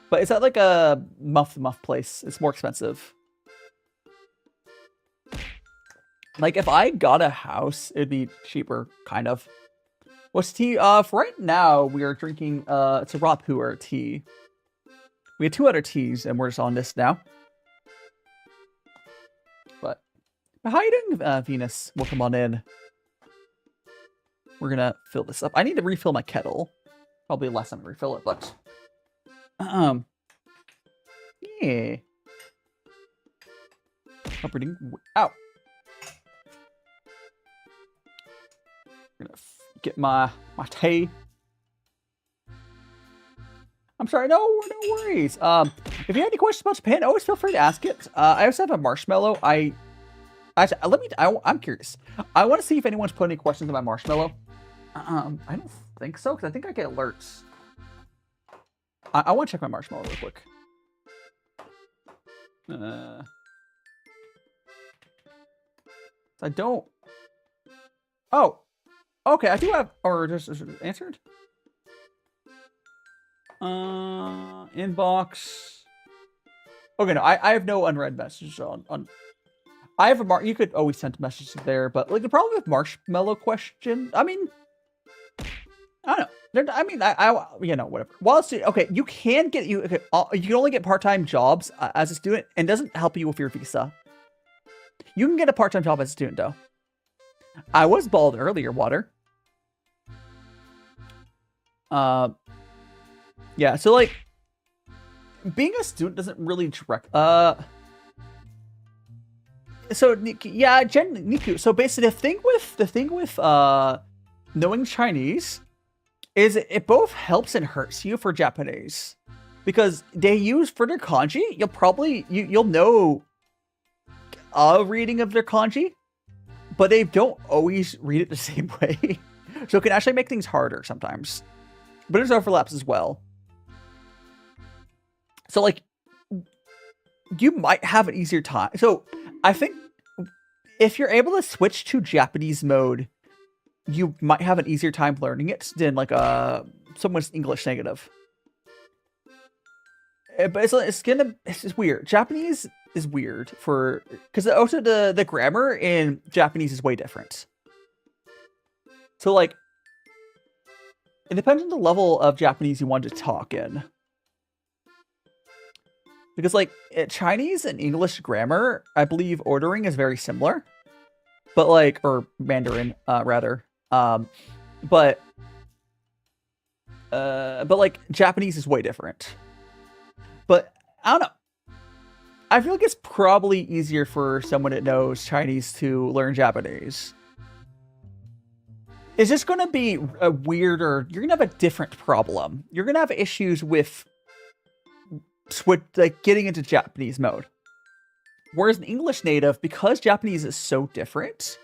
Speaker 1: but it's at like a month-to-month place. It's more expensive. Like if I got a house, it'd be cheaper, kind of. What's tea? For right now, we are drinking it's a raw puer tea. We had 2 other teas, and we're just on this now. But how you doing, Venus? Welcome on in. We're gonna fill this up. I need to refill my kettle. Probably less time to refill it, but yeah. Operating. Ow. I'm gonna get my tea. I'm sorry, no worries. If you have any questions about Japan, always feel free to ask it. I also have a marshmallow. I'm curious. I want to see if anyone's put any questions on my marshmallow. I don't think so, because I think I get alerts. I want to check my marshmallow real quick. I don't. Oh, okay. I do have, or just answered. Inbox. Okay, no, I have no unread messages on. I have a you could always send messages there, but like the problem with marshmallow question. I mean, I don't know. I mean, I you know, whatever. While it's okay, you can get you can only get part-time jobs as a student, and it doesn't help you with your visa. You can get a part-time job as a student though. I was bald earlier, Water. Yeah, so like being a student doesn't really direct so yeah, Niku. So basically the thing with knowing Chinese is it both helps and hurts you for Japanese. Because they use for their kanji, you'll probably you'll know a reading of their kanji, but they don't always read it the same way. So it can actually make things harder sometimes. But there's overlaps as well. So like you might have an easier time. So I think if you're able to switch to Japanese mode, you might have an easier time learning it than like someone's English negative. But it's weird. Japanese is weird because also the grammar in Japanese is way different. So like it depends on the level of Japanese you want to talk in. Because, like, Chinese and English grammar, I believe ordering is very similar. But, like, or Mandarin, rather. But, like, Japanese is way different. But, I don't know. I feel like it's probably easier for someone that knows Chinese to learn Japanese. It's just going to be a weirder... You're going to have a different problem. You're going to have issues with... like getting into Japanese mode. Whereas an English native, because Japanese is so different,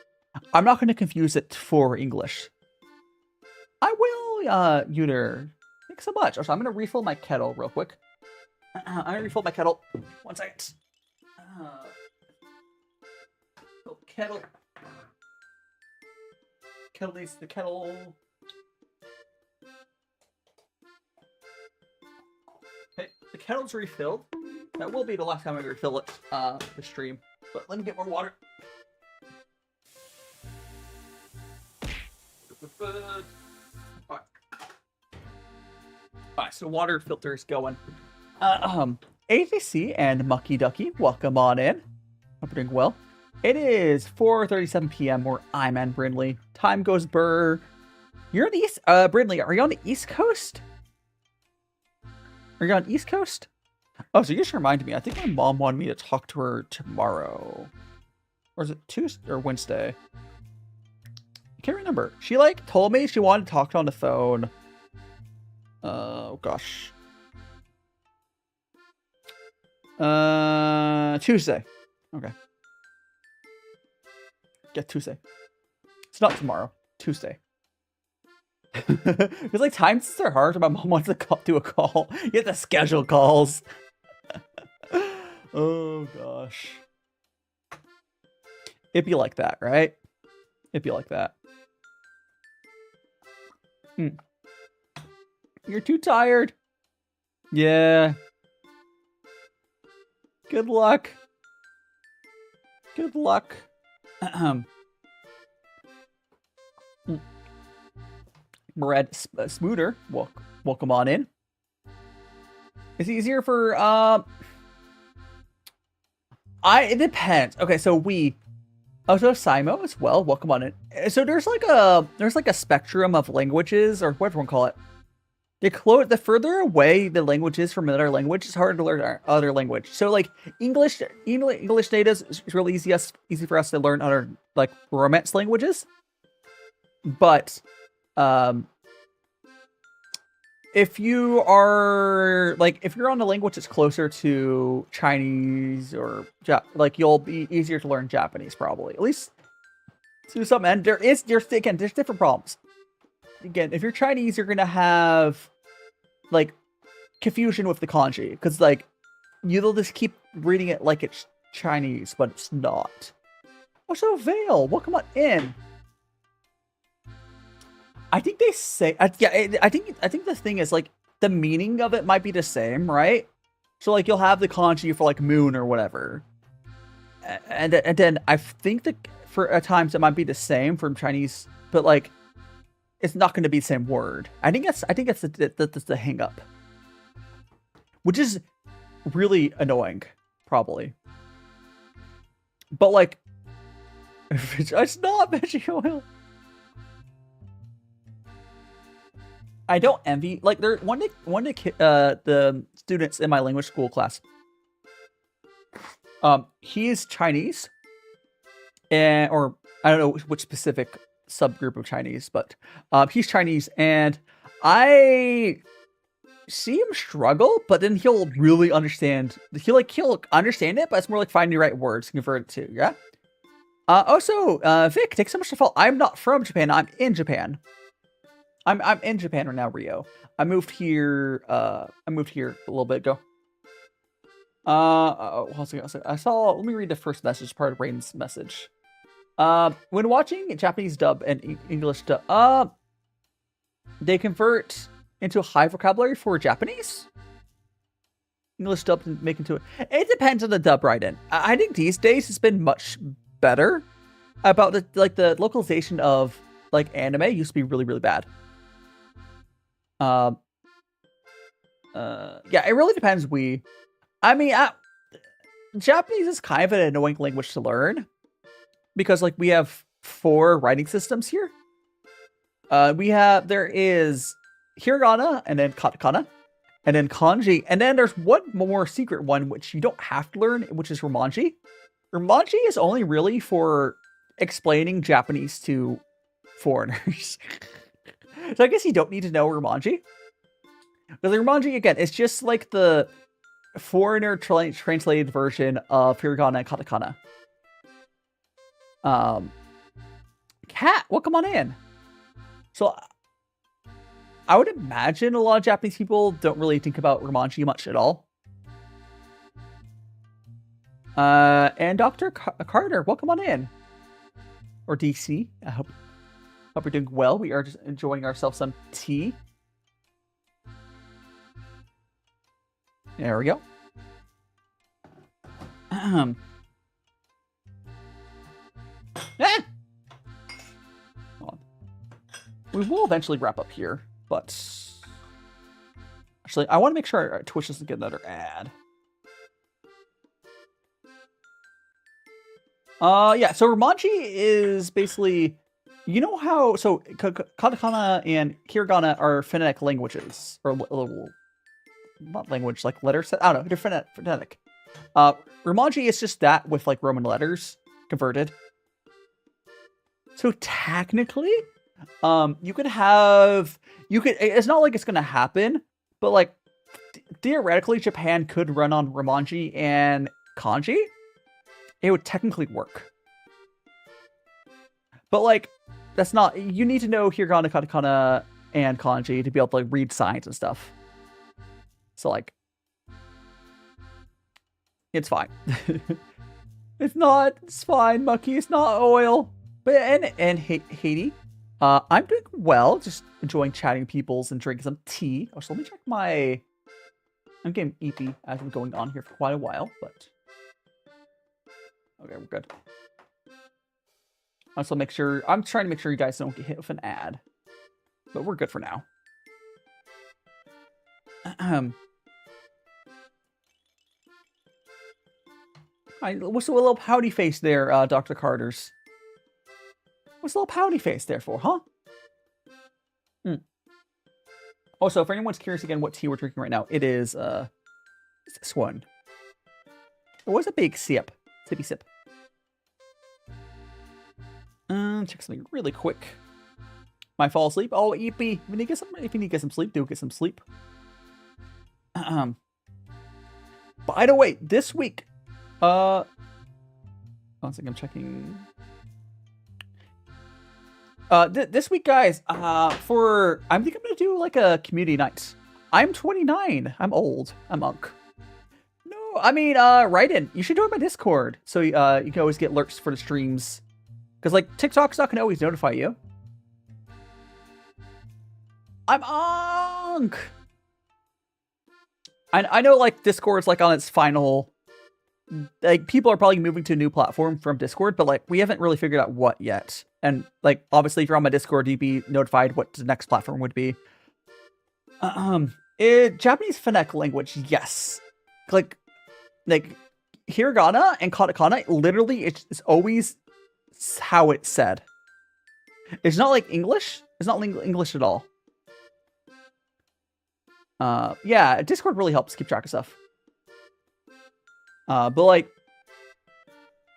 Speaker 1: I'm not going to confuse it for English. I will, Uter. Thanks so much. Also, I'm going to refill my kettle real quick. I'm going to refill my kettle. 1 second. Kettle. Kettle needs the kettle. Okay, the kettle's refilled. That will be the last time I refill it, the stream. But let me get more water. Alright, so water filter is going. AJC and Mucky Ducky, welcome on in. Hope you're doing well. It is 4:37 p.m. where I'm in Brindley. Time goes burr. You're on the East, Brindley, are you on the East Coast? Are you on East Coast? Oh, so you just reminded me. I think my mom wanted me to talk to her tomorrow. Or is it Tuesday or Wednesday? I can't remember. She like told me she wanted to talk to her on the phone. Oh gosh. Tuesday. Okay. Get Tuesday. It's not tomorrow. Tuesday. Because like times are hard. My mom wants to do a call. You have to schedule calls. Oh gosh. It'd be like that, right? It'd be like that. You're too tired. Yeah. Good luck. Good luck. Red Smooter, welcome on in. It's easier for it depends. Okay, so so Simo as well, welcome on in. So there's like a spectrum of languages, or whatever you want to call it. The further away the language is from another language, it's harder to learn other language. So like English natives is really easy for us to learn other like Romance languages. But if you're on a language that's closer to Chinese or like you'll be easier to learn Japanese probably, at least to some end. There's different problems. Again, if you're Chinese, you're gonna have like confusion with the kanji because like you'll just keep reading it like it's Chinese, but it's not. Also, Vale, welcome on in. I think they say, yeah, I think the thing is, like, the meaning of it might be the same, right? So, like, you'll have the kanji for, like, moon or whatever. And then I think that for at times it might be the same from Chinese, but, like, it's not going to be the same word. I think that's the hang up. Which is really annoying, probably. But, like, it's not veggie oil. I don't envy, like, there one of the students in my language school class. He's Chinese, or I don't know which specific subgroup of Chinese, but he's Chinese, and I see him struggle, but then he'll really understand. He'll understand it, but it's more like finding the right words to convert it to. Yeah. Also, Vic, thanks so much to follow. I'm not from Japan. I'm in Japan. I'm in Japan right now, Rio. I moved here. A little bit ago. I saw. Let me read the first message. Part of Rain's message. When watching Japanese dub and English dub, they convert into a high vocabulary for Japanese. English dub and make into it. It depends on the dub right in. I think these days it's been much better about the localization of like anime used to be really, really bad. Yeah, it really depends. Japanese is kind of an annoying language to learn because like we have 4 writing systems here. There is hiragana and then katakana and then kanji, and then there's one more secret one which you don't have to learn, which is romanji. Romanji is only really for explaining Japanese to foreigners. So I guess you don't need to know romanji. But the romanji, again, it's just like the foreigner translated version of hiragana and katakana. Cat, welcome on in. So I would imagine a lot of Japanese people don't really think about romanji much at all. And Dr. Carter, welcome on in. Or DC, I hope we're doing well. We are just enjoying ourselves some tea. There we go. We will eventually wrap up here, but actually, I want to make sure our Twitch doesn't get another ad. Yeah, so romanji is basically, you know how, so katakana and hiragana are phonetic languages, or not language, like letters. I don't know, they're phonetic. Romanji is just that with like Roman letters converted. So technically, it's not like it's gonna happen, but like theoretically, Japan could run on romanji and kanji. It would technically work. But like, that's not, you need to know hiragana, katakana, and kanji to be able to like read signs and stuff. So like, it's fine. It's fine, Mucky, it's not oil. But, and Haiti, I'm doing well, just enjoying chatting with peoples and drinking some tea. Oh, so let me check I'm getting EP as I'm going on here for quite a while, but. Okay, we're good. Also, I'm trying to make sure you guys don't get hit with an ad. But we're good for now. What's the little pouty face there, Dr. Carter's? What's the little pouty face there for, huh? Also, if anyone's curious again what tea we're drinking right now, it is, this one. It was a big sip. Sippy sip. Check something really quick. Might fall asleep. Oh, EP. If you need to get some sleep, do get some sleep. By the way, this week, one second, I'm checking. This week, guys, I think I'm gonna do like a community night. I'm 29. I'm old. I'm unk. No, I mean, write in. You should join my Discord, so you can always get alerts for the streams. Because like TikTok's not gonna always notify you. I'm Onk. I know like Discord's like on its final. Like people are probably moving to a new platform from Discord, but like we haven't really figured out what yet. And like obviously, if you're on my Discord, you'd be notified what the next platform would be. Japanese phonetic language, yes. Like hiragana and katakana, literally, it's always how it's said. It's not like English. It's not English at all. Yeah, Discord really helps keep track of stuff. But like,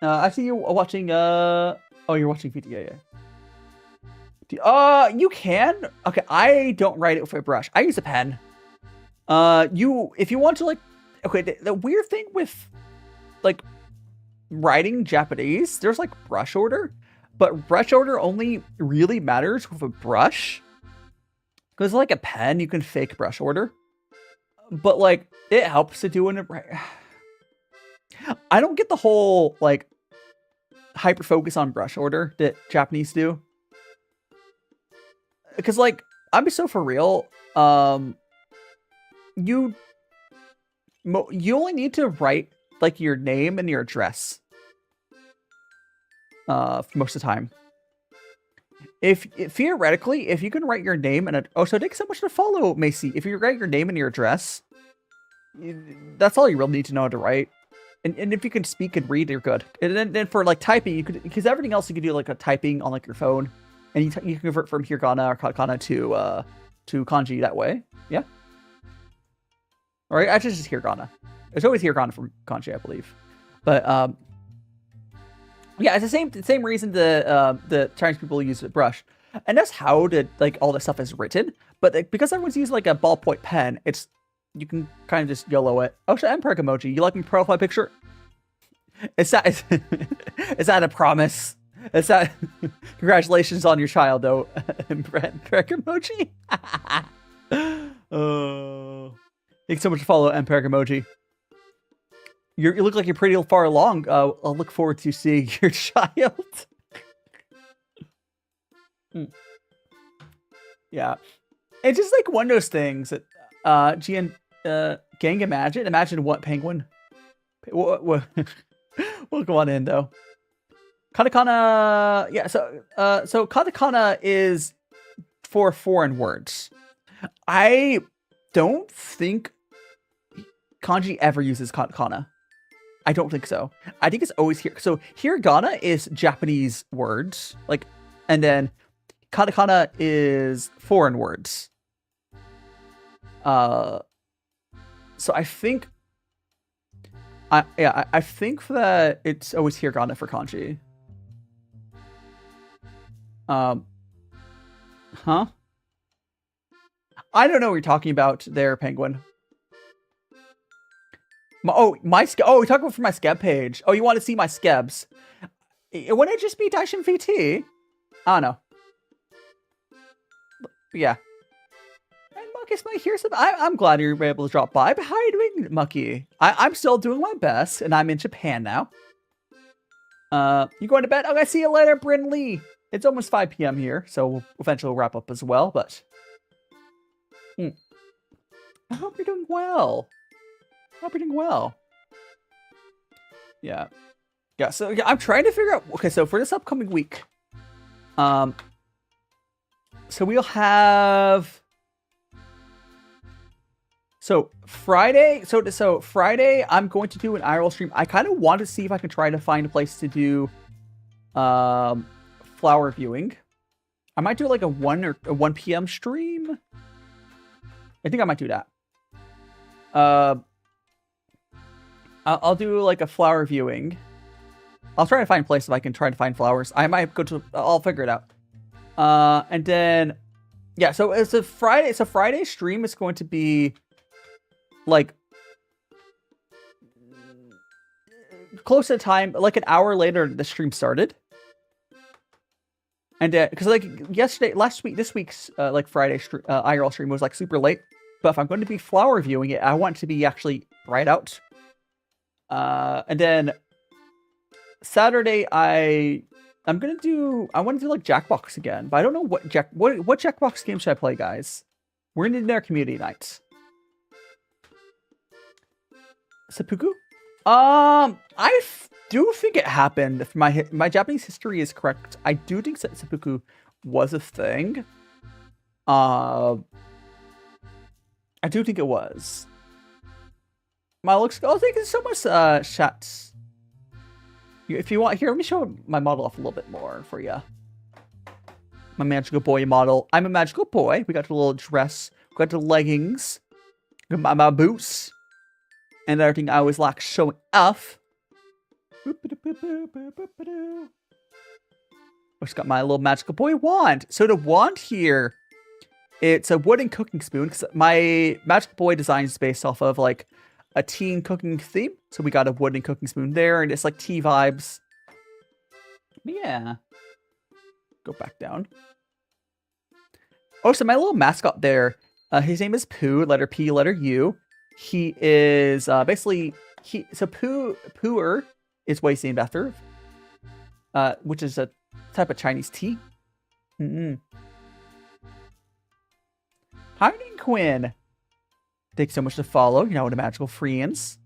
Speaker 1: I see you watching. Oh, you're watching VT. Yeah. You can. Okay, I don't write it with a brush. I use a pen. If you want to like, okay, the weird thing with like writing Japanese, there's like brush order, but brush order only really matters with a brush. Because like a pen, you can fake brush order, but like it helps to do it. I don't get the whole like hyper focus on brush order that Japanese do. Because like I'm so for real, you only need to write like your name and your address most of the time. If theoretically, if you can write your name and so thanks so much to follow, Macy. If you write your name and your address, that's all you really need to know how to write. And if you can speak and read, you're good. And then for like typing, you could, because everything else you could do like a typing on like your phone, and you can convert from hiragana or katakana to kanji that way. Yeah. All right, actually just hiragana. It's always hiragana from kanji, I believe. But yeah, it's the same reason the Chinese people use a brush, and that's how like all this stuff is written. But like, because everyone's using like a ballpoint pen, you can kind of just YOLO it. Oh, so Emperor emoji. You like my profile picture? Is that a promise? Is that congratulations on your child though? Emperor emoji. Oh, thanks so much for follow Emperor emoji. You look like you're pretty far along. I'll look forward to seeing your child. Yeah, it's just like one of those things that gang imagine what penguin. We'll go on in though. Katakana, yeah. So katakana is for foreign words. I don't think kanji ever uses katakana. I don't think so. I think it's always here. So hiragana is Japanese words, like, and then katakana is foreign words. So I think, I think that it's always hiragana for kanji. Huh? I don't know what you're talking about there, Penguin. Oh, you're talking about for my Skeb page. Oh, you want to see my Skebs? Wouldn't it just be DaiShimaVT? I don't know. Yeah. And Muckus might hear some. I'm glad you were able to drop by, but how are you doing, Mucky? I'm still doing my best, and I'm in Japan now. You going to bed? Okay, see you later, Bryn Lee. It's almost 5 p.m. here, so we'll eventually wrap up as well, but... I hope you're doing well. Yeah. Yeah, so yeah, I'm trying to figure out... Okay, so for this upcoming week... So we'll have... So Friday... So Friday, I'm going to do an IRL stream. I kind of want to see if I can try to find a place to do... flower viewing. I might do like a 1 p.m. stream. I think I might do that. I'll do like a flower viewing. I'll try to find a place if I can try to find flowers. I might go to... I'll figure it out. And then... Yeah, so it's a Friday. So Friday stream is going to be like... close to the time, like an hour later the stream started. And because like this week's like Friday IRL stream was like super late. But if I'm going to be flower viewing it, I want it to be actually right out. And then Saturday, I want to do like Jackbox again, but I don't know what Jackbox game should I play, guys? We're gonna do their community nights. Seppuku? I do think it happened. If my Japanese history is correct, I do think Seppuku was a thing. I do think it was. My looks. Oh, thank you so much, chats. If you want, here, let me show my model off a little bit more for you. My magical boy model. I'm a magical boy. We got the little dress. We got the leggings. We got my boots. And everything I always like showing off. I just got my little magical boy wand. So the wand here, it's a wooden cooking spoon. Because my magical boy design is based off of like a teen cooking theme. So we got a wooden cooking spoon there, and it's like tea vibes. Yeah. Go back down. Oh, so my little mascot there, his name is Pooh, letter P, letter U. He is basically, Pooher is what he's named after, which is a type of Chinese tea. Hi, Quinn. Thanks so much to follow. You know what a magical friends.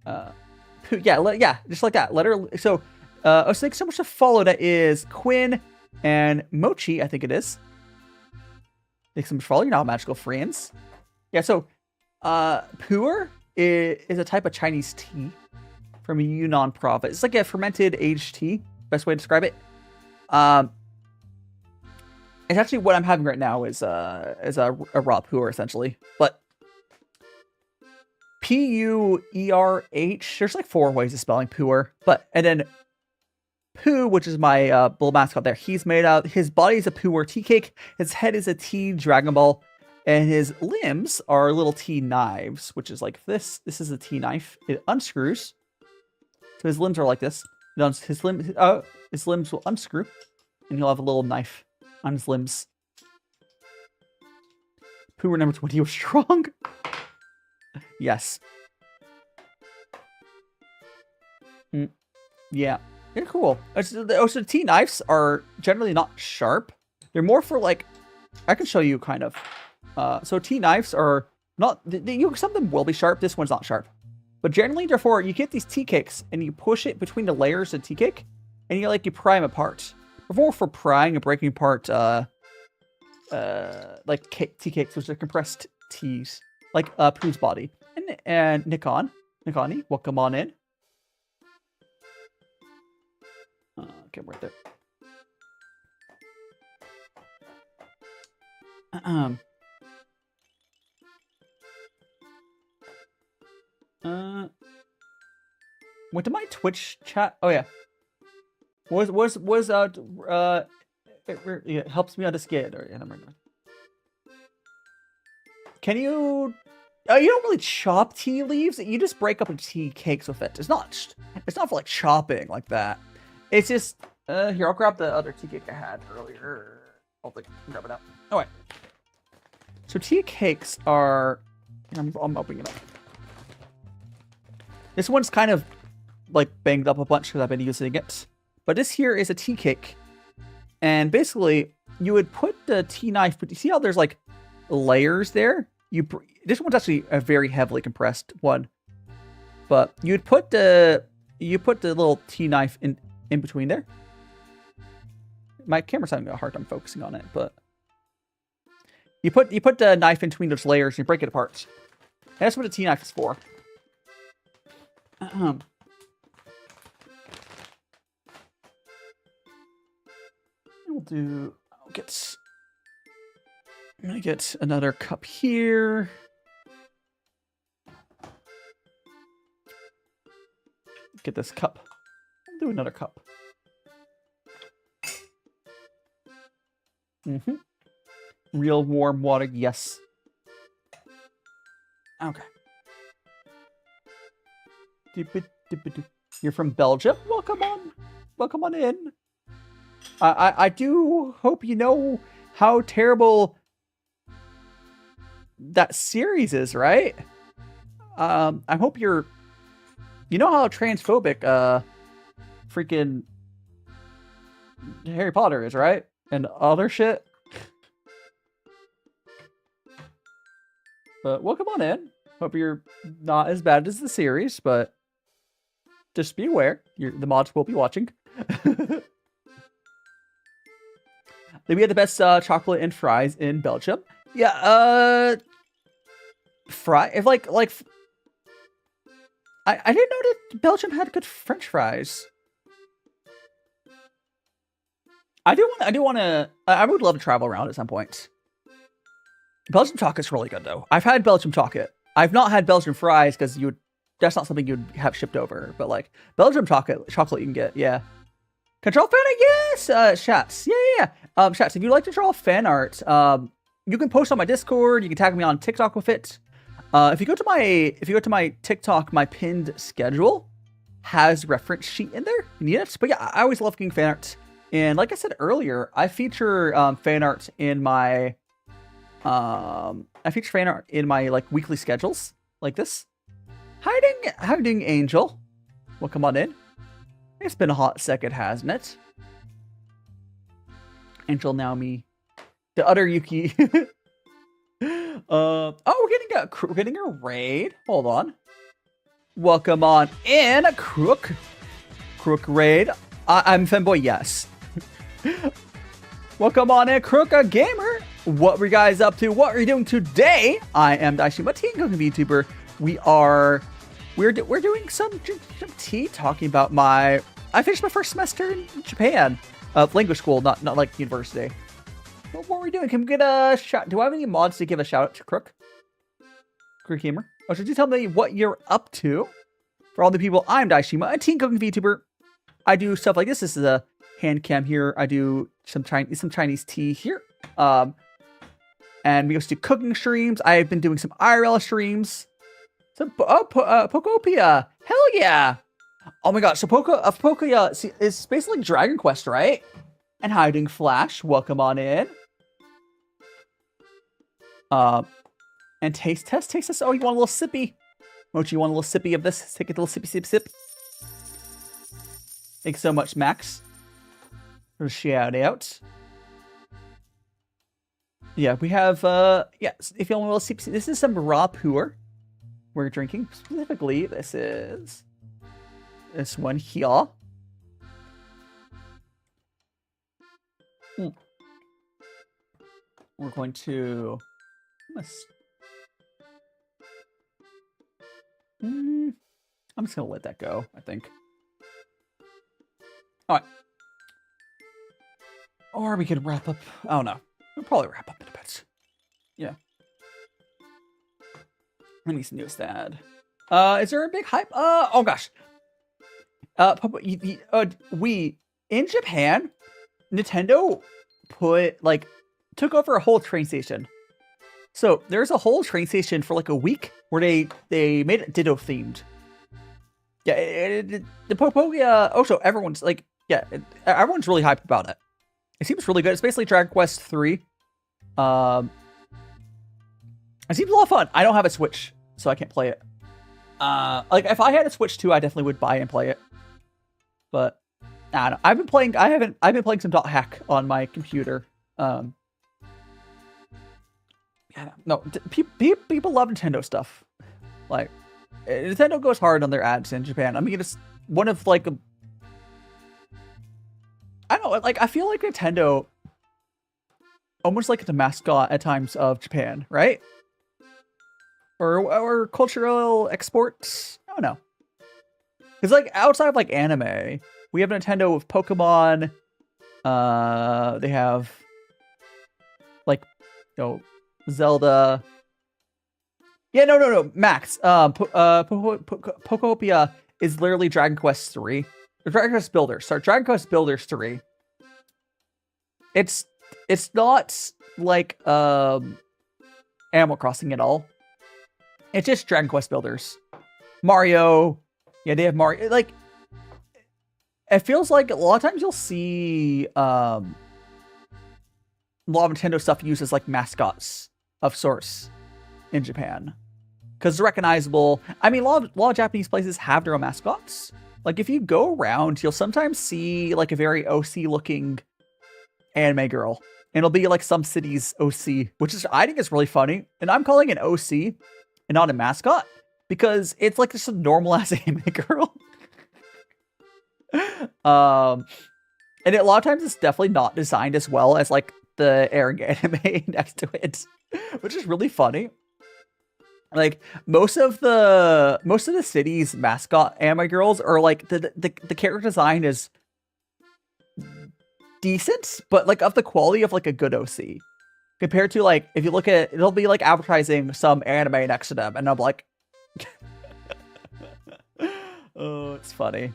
Speaker 1: Yeah, just like that. So, thanks so much to follow. That is Quinn and Mochi, I think it is. Thanks so much for follow. You know, magical friends. Yeah, so, Pu'er is a type of Chinese tea from a Yunnan province. It's like a fermented aged tea. Best way to describe it. It's actually what I'm having right now is a raw Pu'er, essentially. But P-U-E-R-H, there's like 4 ways of spelling Pu'er. And then Pooh, which is my little mascot there, he's made out, his body is a Pu'er tea cake, his head is a tea Dragon Ball, and his limbs are little tea knives, which is like this. This is a tea knife. It unscrews. So his limbs are like this. His limbs will unscrew, and he'll have a little knife on his limbs. Pu'er number 20 was strong. Yes. Yeah. They're cool. So tea knives are generally not sharp. They're more for like, I can show you kind of. So tea knives are not, some of them will be sharp. This one's not sharp. But generally, therefore, you get these tea cakes and you push it between the layers of tea cake and you pry them apart. More for prying and breaking apart, like tea cakes, which are compressed teas, like Pooh's body. And Nikani, welcome on in. Okay, right there. Went to my Twitch chat. Oh yeah. It helps me understand. Can you? You don't really chop tea leaves. You just break up into tea cakes with it. It's not for like chopping like that. It's just here. I'll grab the other tea cake I had earlier. I'll grab it out. All right. So tea cakes are. I'm opening it up. This one's kind of like banged up a bunch because I've been using it. But this here is a tea cake. And basically, you would put the tea knife, but you see how there's like layers there? This one's actually a very heavily compressed one. But you put the little tea knife in between there. My camera's having a hard time focusing on it, but you put the knife in between those layers and you break it apart. And that's what a tea knife is for. I'll get another cup here. Get this cup. I'll do another cup. Real warm water, yes. Okay. You're from Belgium? Welcome on in. I do hope you know how terrible that series is, right? I hope you're. You know how transphobic freaking Harry Potter is, right? And other shit. But welcome on in. Hope you're not as bad as the series, but just be aware. The mods will be watching. We had the best chocolate and fries in Belgium. Yeah, if like I didn't know that Belgium had good French fries. I would love to travel around at some point. Belgian chocolate's really good though. I've had Belgian chocolate. I've not had Belgian fries because that's not something you'd have shipped over. But like Belgian chocolate you can get, yeah. Control fan art, yes. Shats, yeah. Shats, if you'd like to draw fan art, you can post on my Discord. You can tag me on TikTok with it. If you go to my TikTok, my pinned schedule has reference sheet in there. You need it. But yeah, I always love getting fan art. And like I said earlier, I feature fan art in my like weekly schedules like this. Hiding Angel. Well, come on in. It's been a hot second, hasn't it? Angel Naomi. The other Yuki. We're getting a raid. Hold on. Welcome on in, Crook raid. I'm Femboy, yes. Welcome on in, Crook Gamer. What were you guys up to? What are you doing today? I am DaiShimaVT, EnVtuber. We're doing some tea, talking about I finished my first semester in Japan, language school, not like university. What were we doing? Can we get a shout? Do I have any mods to give a shout out to Crook Gamer? Or should you tell me what you're up to? For all the people, I'm DaiShima, a teen cooking VTuber. I do stuff like this. This is a hand cam here. I do some Chinese tea here. And we also do cooking streams. I have been doing some IRL streams. Pokopia. Hell yeah. Oh my gosh. So Pokopia is basically Dragon Quest, right? And Hiding Flash. Welcome on in. And taste test. Oh, you want a little sippy? Mochi, you want a little sippy of this? Take a little sippy sip. Thanks so much, Max. For a shout out. Yeah, we have if you want a little sippy, this is some raw puer we're drinking. Specifically, this is this one here. We're going to I'm just gonna let that go, I think. Alright. Or we could wrap up. Oh no. We'll probably wrap up in a bit. Yeah. Let me see newest ad. Is there a big hype? Oh gosh. We in Japan, Nintendo took over a whole train station. So there's a whole train station for like a week where they made it Ditto themed. Yeah, the Pocky. Also, everyone's like, everyone's really hyped about it. It seems really good. It's basically Dragon Quest 3. It seems a lot of fun. I don't have a Switch, so I can't play it. Like if I had a Switch 2, I definitely would buy and play it. But I don't know. I've been playing some .hack on my computer. No, people love Nintendo stuff. Like, Nintendo goes hard on their ads in Japan. I mean, it's one of like I don't know, like I feel like Nintendo almost like the mascot at times of Japan, right? Or cultural exports. I don't know. Because like outside of like anime, we have Nintendo with Pokemon. They have like Zelda. Yeah, no, Max. Pokopia is literally Dragon Quest 3. Or Dragon Quest Builders. Sorry, Dragon Quest Builders 3. It's not like Animal Crossing at all. It's just Dragon Quest Builders. Mario. Yeah, they have Mario. Like, it feels like a lot of times you'll see a lot of Nintendo stuff used as like mascots of sorts in Japan. because it's recognizable. I mean, a lot of Japanese places have their own mascots. Like, if you go around, you'll sometimes see, like, a very OC-looking anime girl. And it'll be, like, some city's OC, which is, I think is really funny. And I'm calling it OC and not a mascot because it's, like, just a normal-ass anime girl. And a lot of times it's definitely not designed as well as, like, the airing anime next to it, which is really funny. Like, most of the city's mascot anime girls are like the character design is decent, but like of the quality of like a good OC compared to like if you look at it'll be like advertising some anime next to them, and I'm like, oh, it's funny.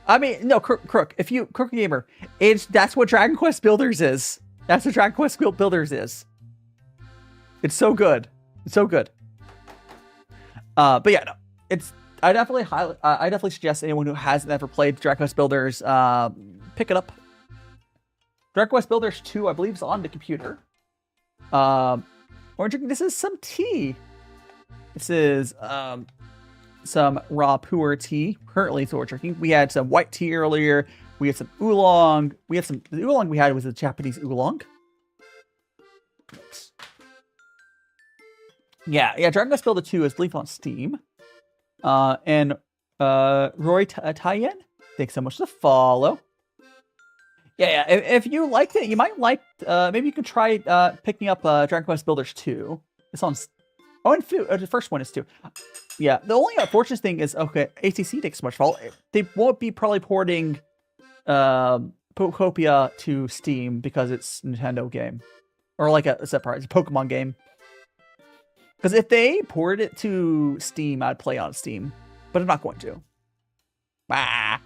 Speaker 1: I mean, no, Crook. If you Crook Gamer, that's what Dragon Quest Builders is. That's what Dragon Quest Builders is. It's so good. It's so good. But yeah, no, I definitely suggest anyone who hasn't ever played Dragon Quest Builders, pick it up. Dragon Quest Builders 2, I believe, is on the computer. We're drinking. This is some tea. This is some raw pu'er tea. Currently, so we're drinking. We had some white tea earlier. We had some oolong. The oolong we had was a Japanese oolong. Yeah, Dragon Quest Builder 2 is believed on Steam. And Roy Tien, thanks so much for the follow. Yeah, if you liked it, you might like, maybe you can try picking up Dragon Quest Builders 2. It's on, the first one is 2. Yeah, the only unfortunate thing is, okay, ATC takes so much fault. They won't be probably porting Pokopia to Steam because it's a Nintendo game. Or like it's a Pokemon game. Because if they ported it to Steam, I'd play on Steam. But I'm not going to. Ah.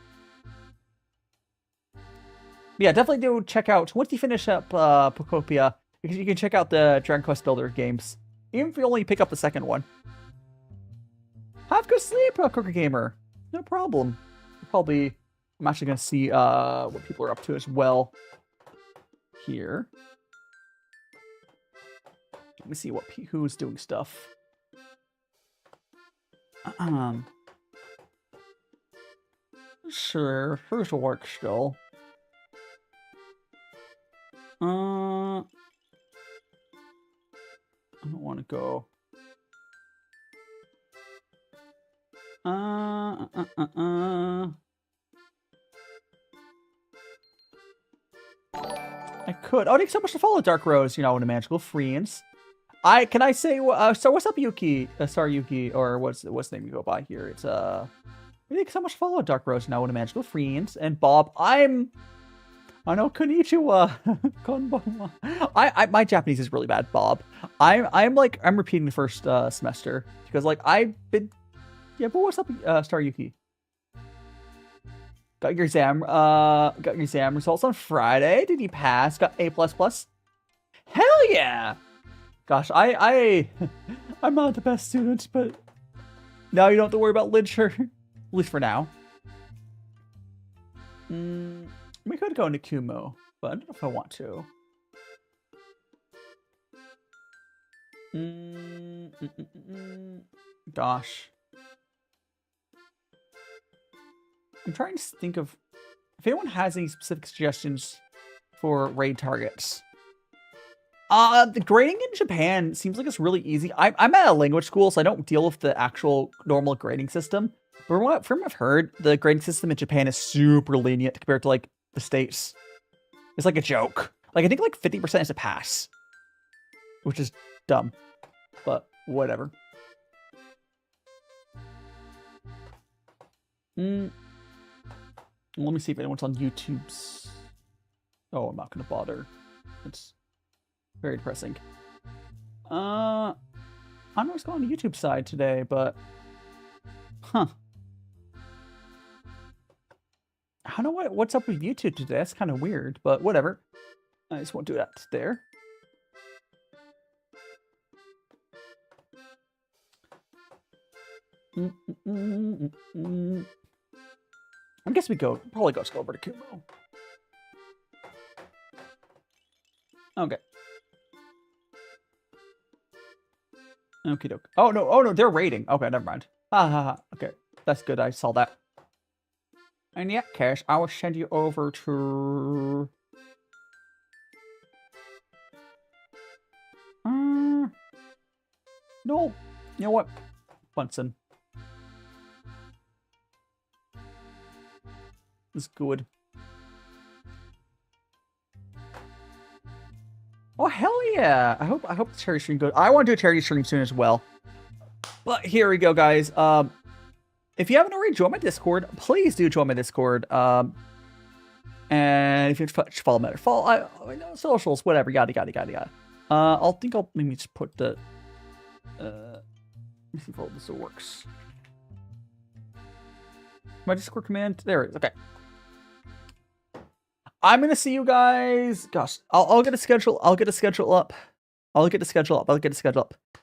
Speaker 1: Yeah, definitely do check out, once you finish up Pokopia, because you can check out the Dragon Quest Builder games. Even if you only pick up the second one. Have good sleep, Crooked Gamer. No problem. I'm actually going to see what people are up to as well here. Let me see who's doing stuff. Sure, first work still. I don't want to go. I could. Oh, thanks so much to follow Dark Rose, the magical friends. Can I say, so what's up, Yuki? Sorry, Yuki, or what's the name you go by here? It's, thanks so much to follow Dark Rose, now with magical friends. And Bob, I know, konnichiwa. Konbanwa. My Japanese is really bad, Bob. I'm repeating the first, semester. Because, I've been, yeah, but what's up, Star Yuki? Got your exam results on Friday. Did you pass? Got A++? Hell yeah! Gosh, I'm not the best student, but now you don't have to worry about literature. At least for now. We could go into Kumo, but I don't know if I want to. Gosh. I'm trying to think of if anyone has any specific suggestions for raid targets. The grading in Japan seems like it's really easy. I'm at a language school, so I don't deal with the actual normal grading system. But from what I've heard, the grading system in Japan is super lenient compared to the States. It's like a joke. I think 50% is a pass, which is dumb, but whatever. Let me see if anyone's on YouTube's. Oh, I'm not gonna bother. It's very depressing. I don't know what's going on the YouTube side today, but huh. I don't know what's up with YouTube today. That's kind of weird, but whatever. I just won't do that there. I guess we probably go over to Kumo. Okay. Okay, doke. Oh no, they're raiding. Okay, never mind. Ha ha ha. Okay, that's good. I saw that. And yeah, Cash, I will send you over to. No, you know what, Bunsen. This is good. Oh hell yeah! I hope the charity stream goes. I want to do a charity stream soon as well. But here we go, guys. If you haven't already joined my Discord, please do join my Discord. And if you follow me, follow socials, whatever, yada. I'll maybe just put the. Let me see if all this works. My Discord command, there it is. Okay. I'm gonna see you guys. Gosh, I'll get a schedule. I'll get a schedule up.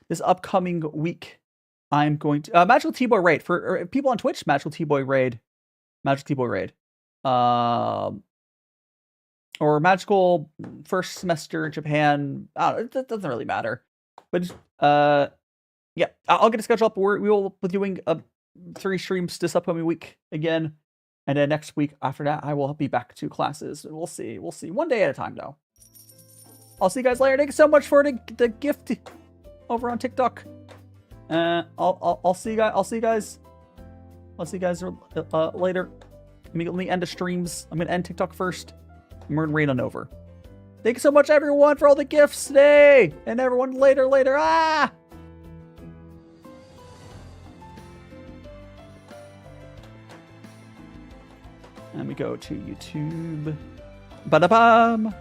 Speaker 1: This upcoming week, I'm going to Magical T-Boy raid for people on Twitch. Magical T-Boy raid. Or magical first semester in Japan. I don't know. It doesn't really matter. But yeah, I'll get a schedule up. We will be doing 3 streams this upcoming week again. And then next week after that, I will be back to classes. We'll see. One day at a time, though. I'll see you guys later. Thank you so much for the gift over on TikTok. I'll see you guys. Later. Let me end the streams. I'm gonna end TikTok first. I'm gonna raid on over. Thank you so much, everyone, for all the gifts today, and everyone later. Ah. Let me go to YouTube. Ba-da-bam.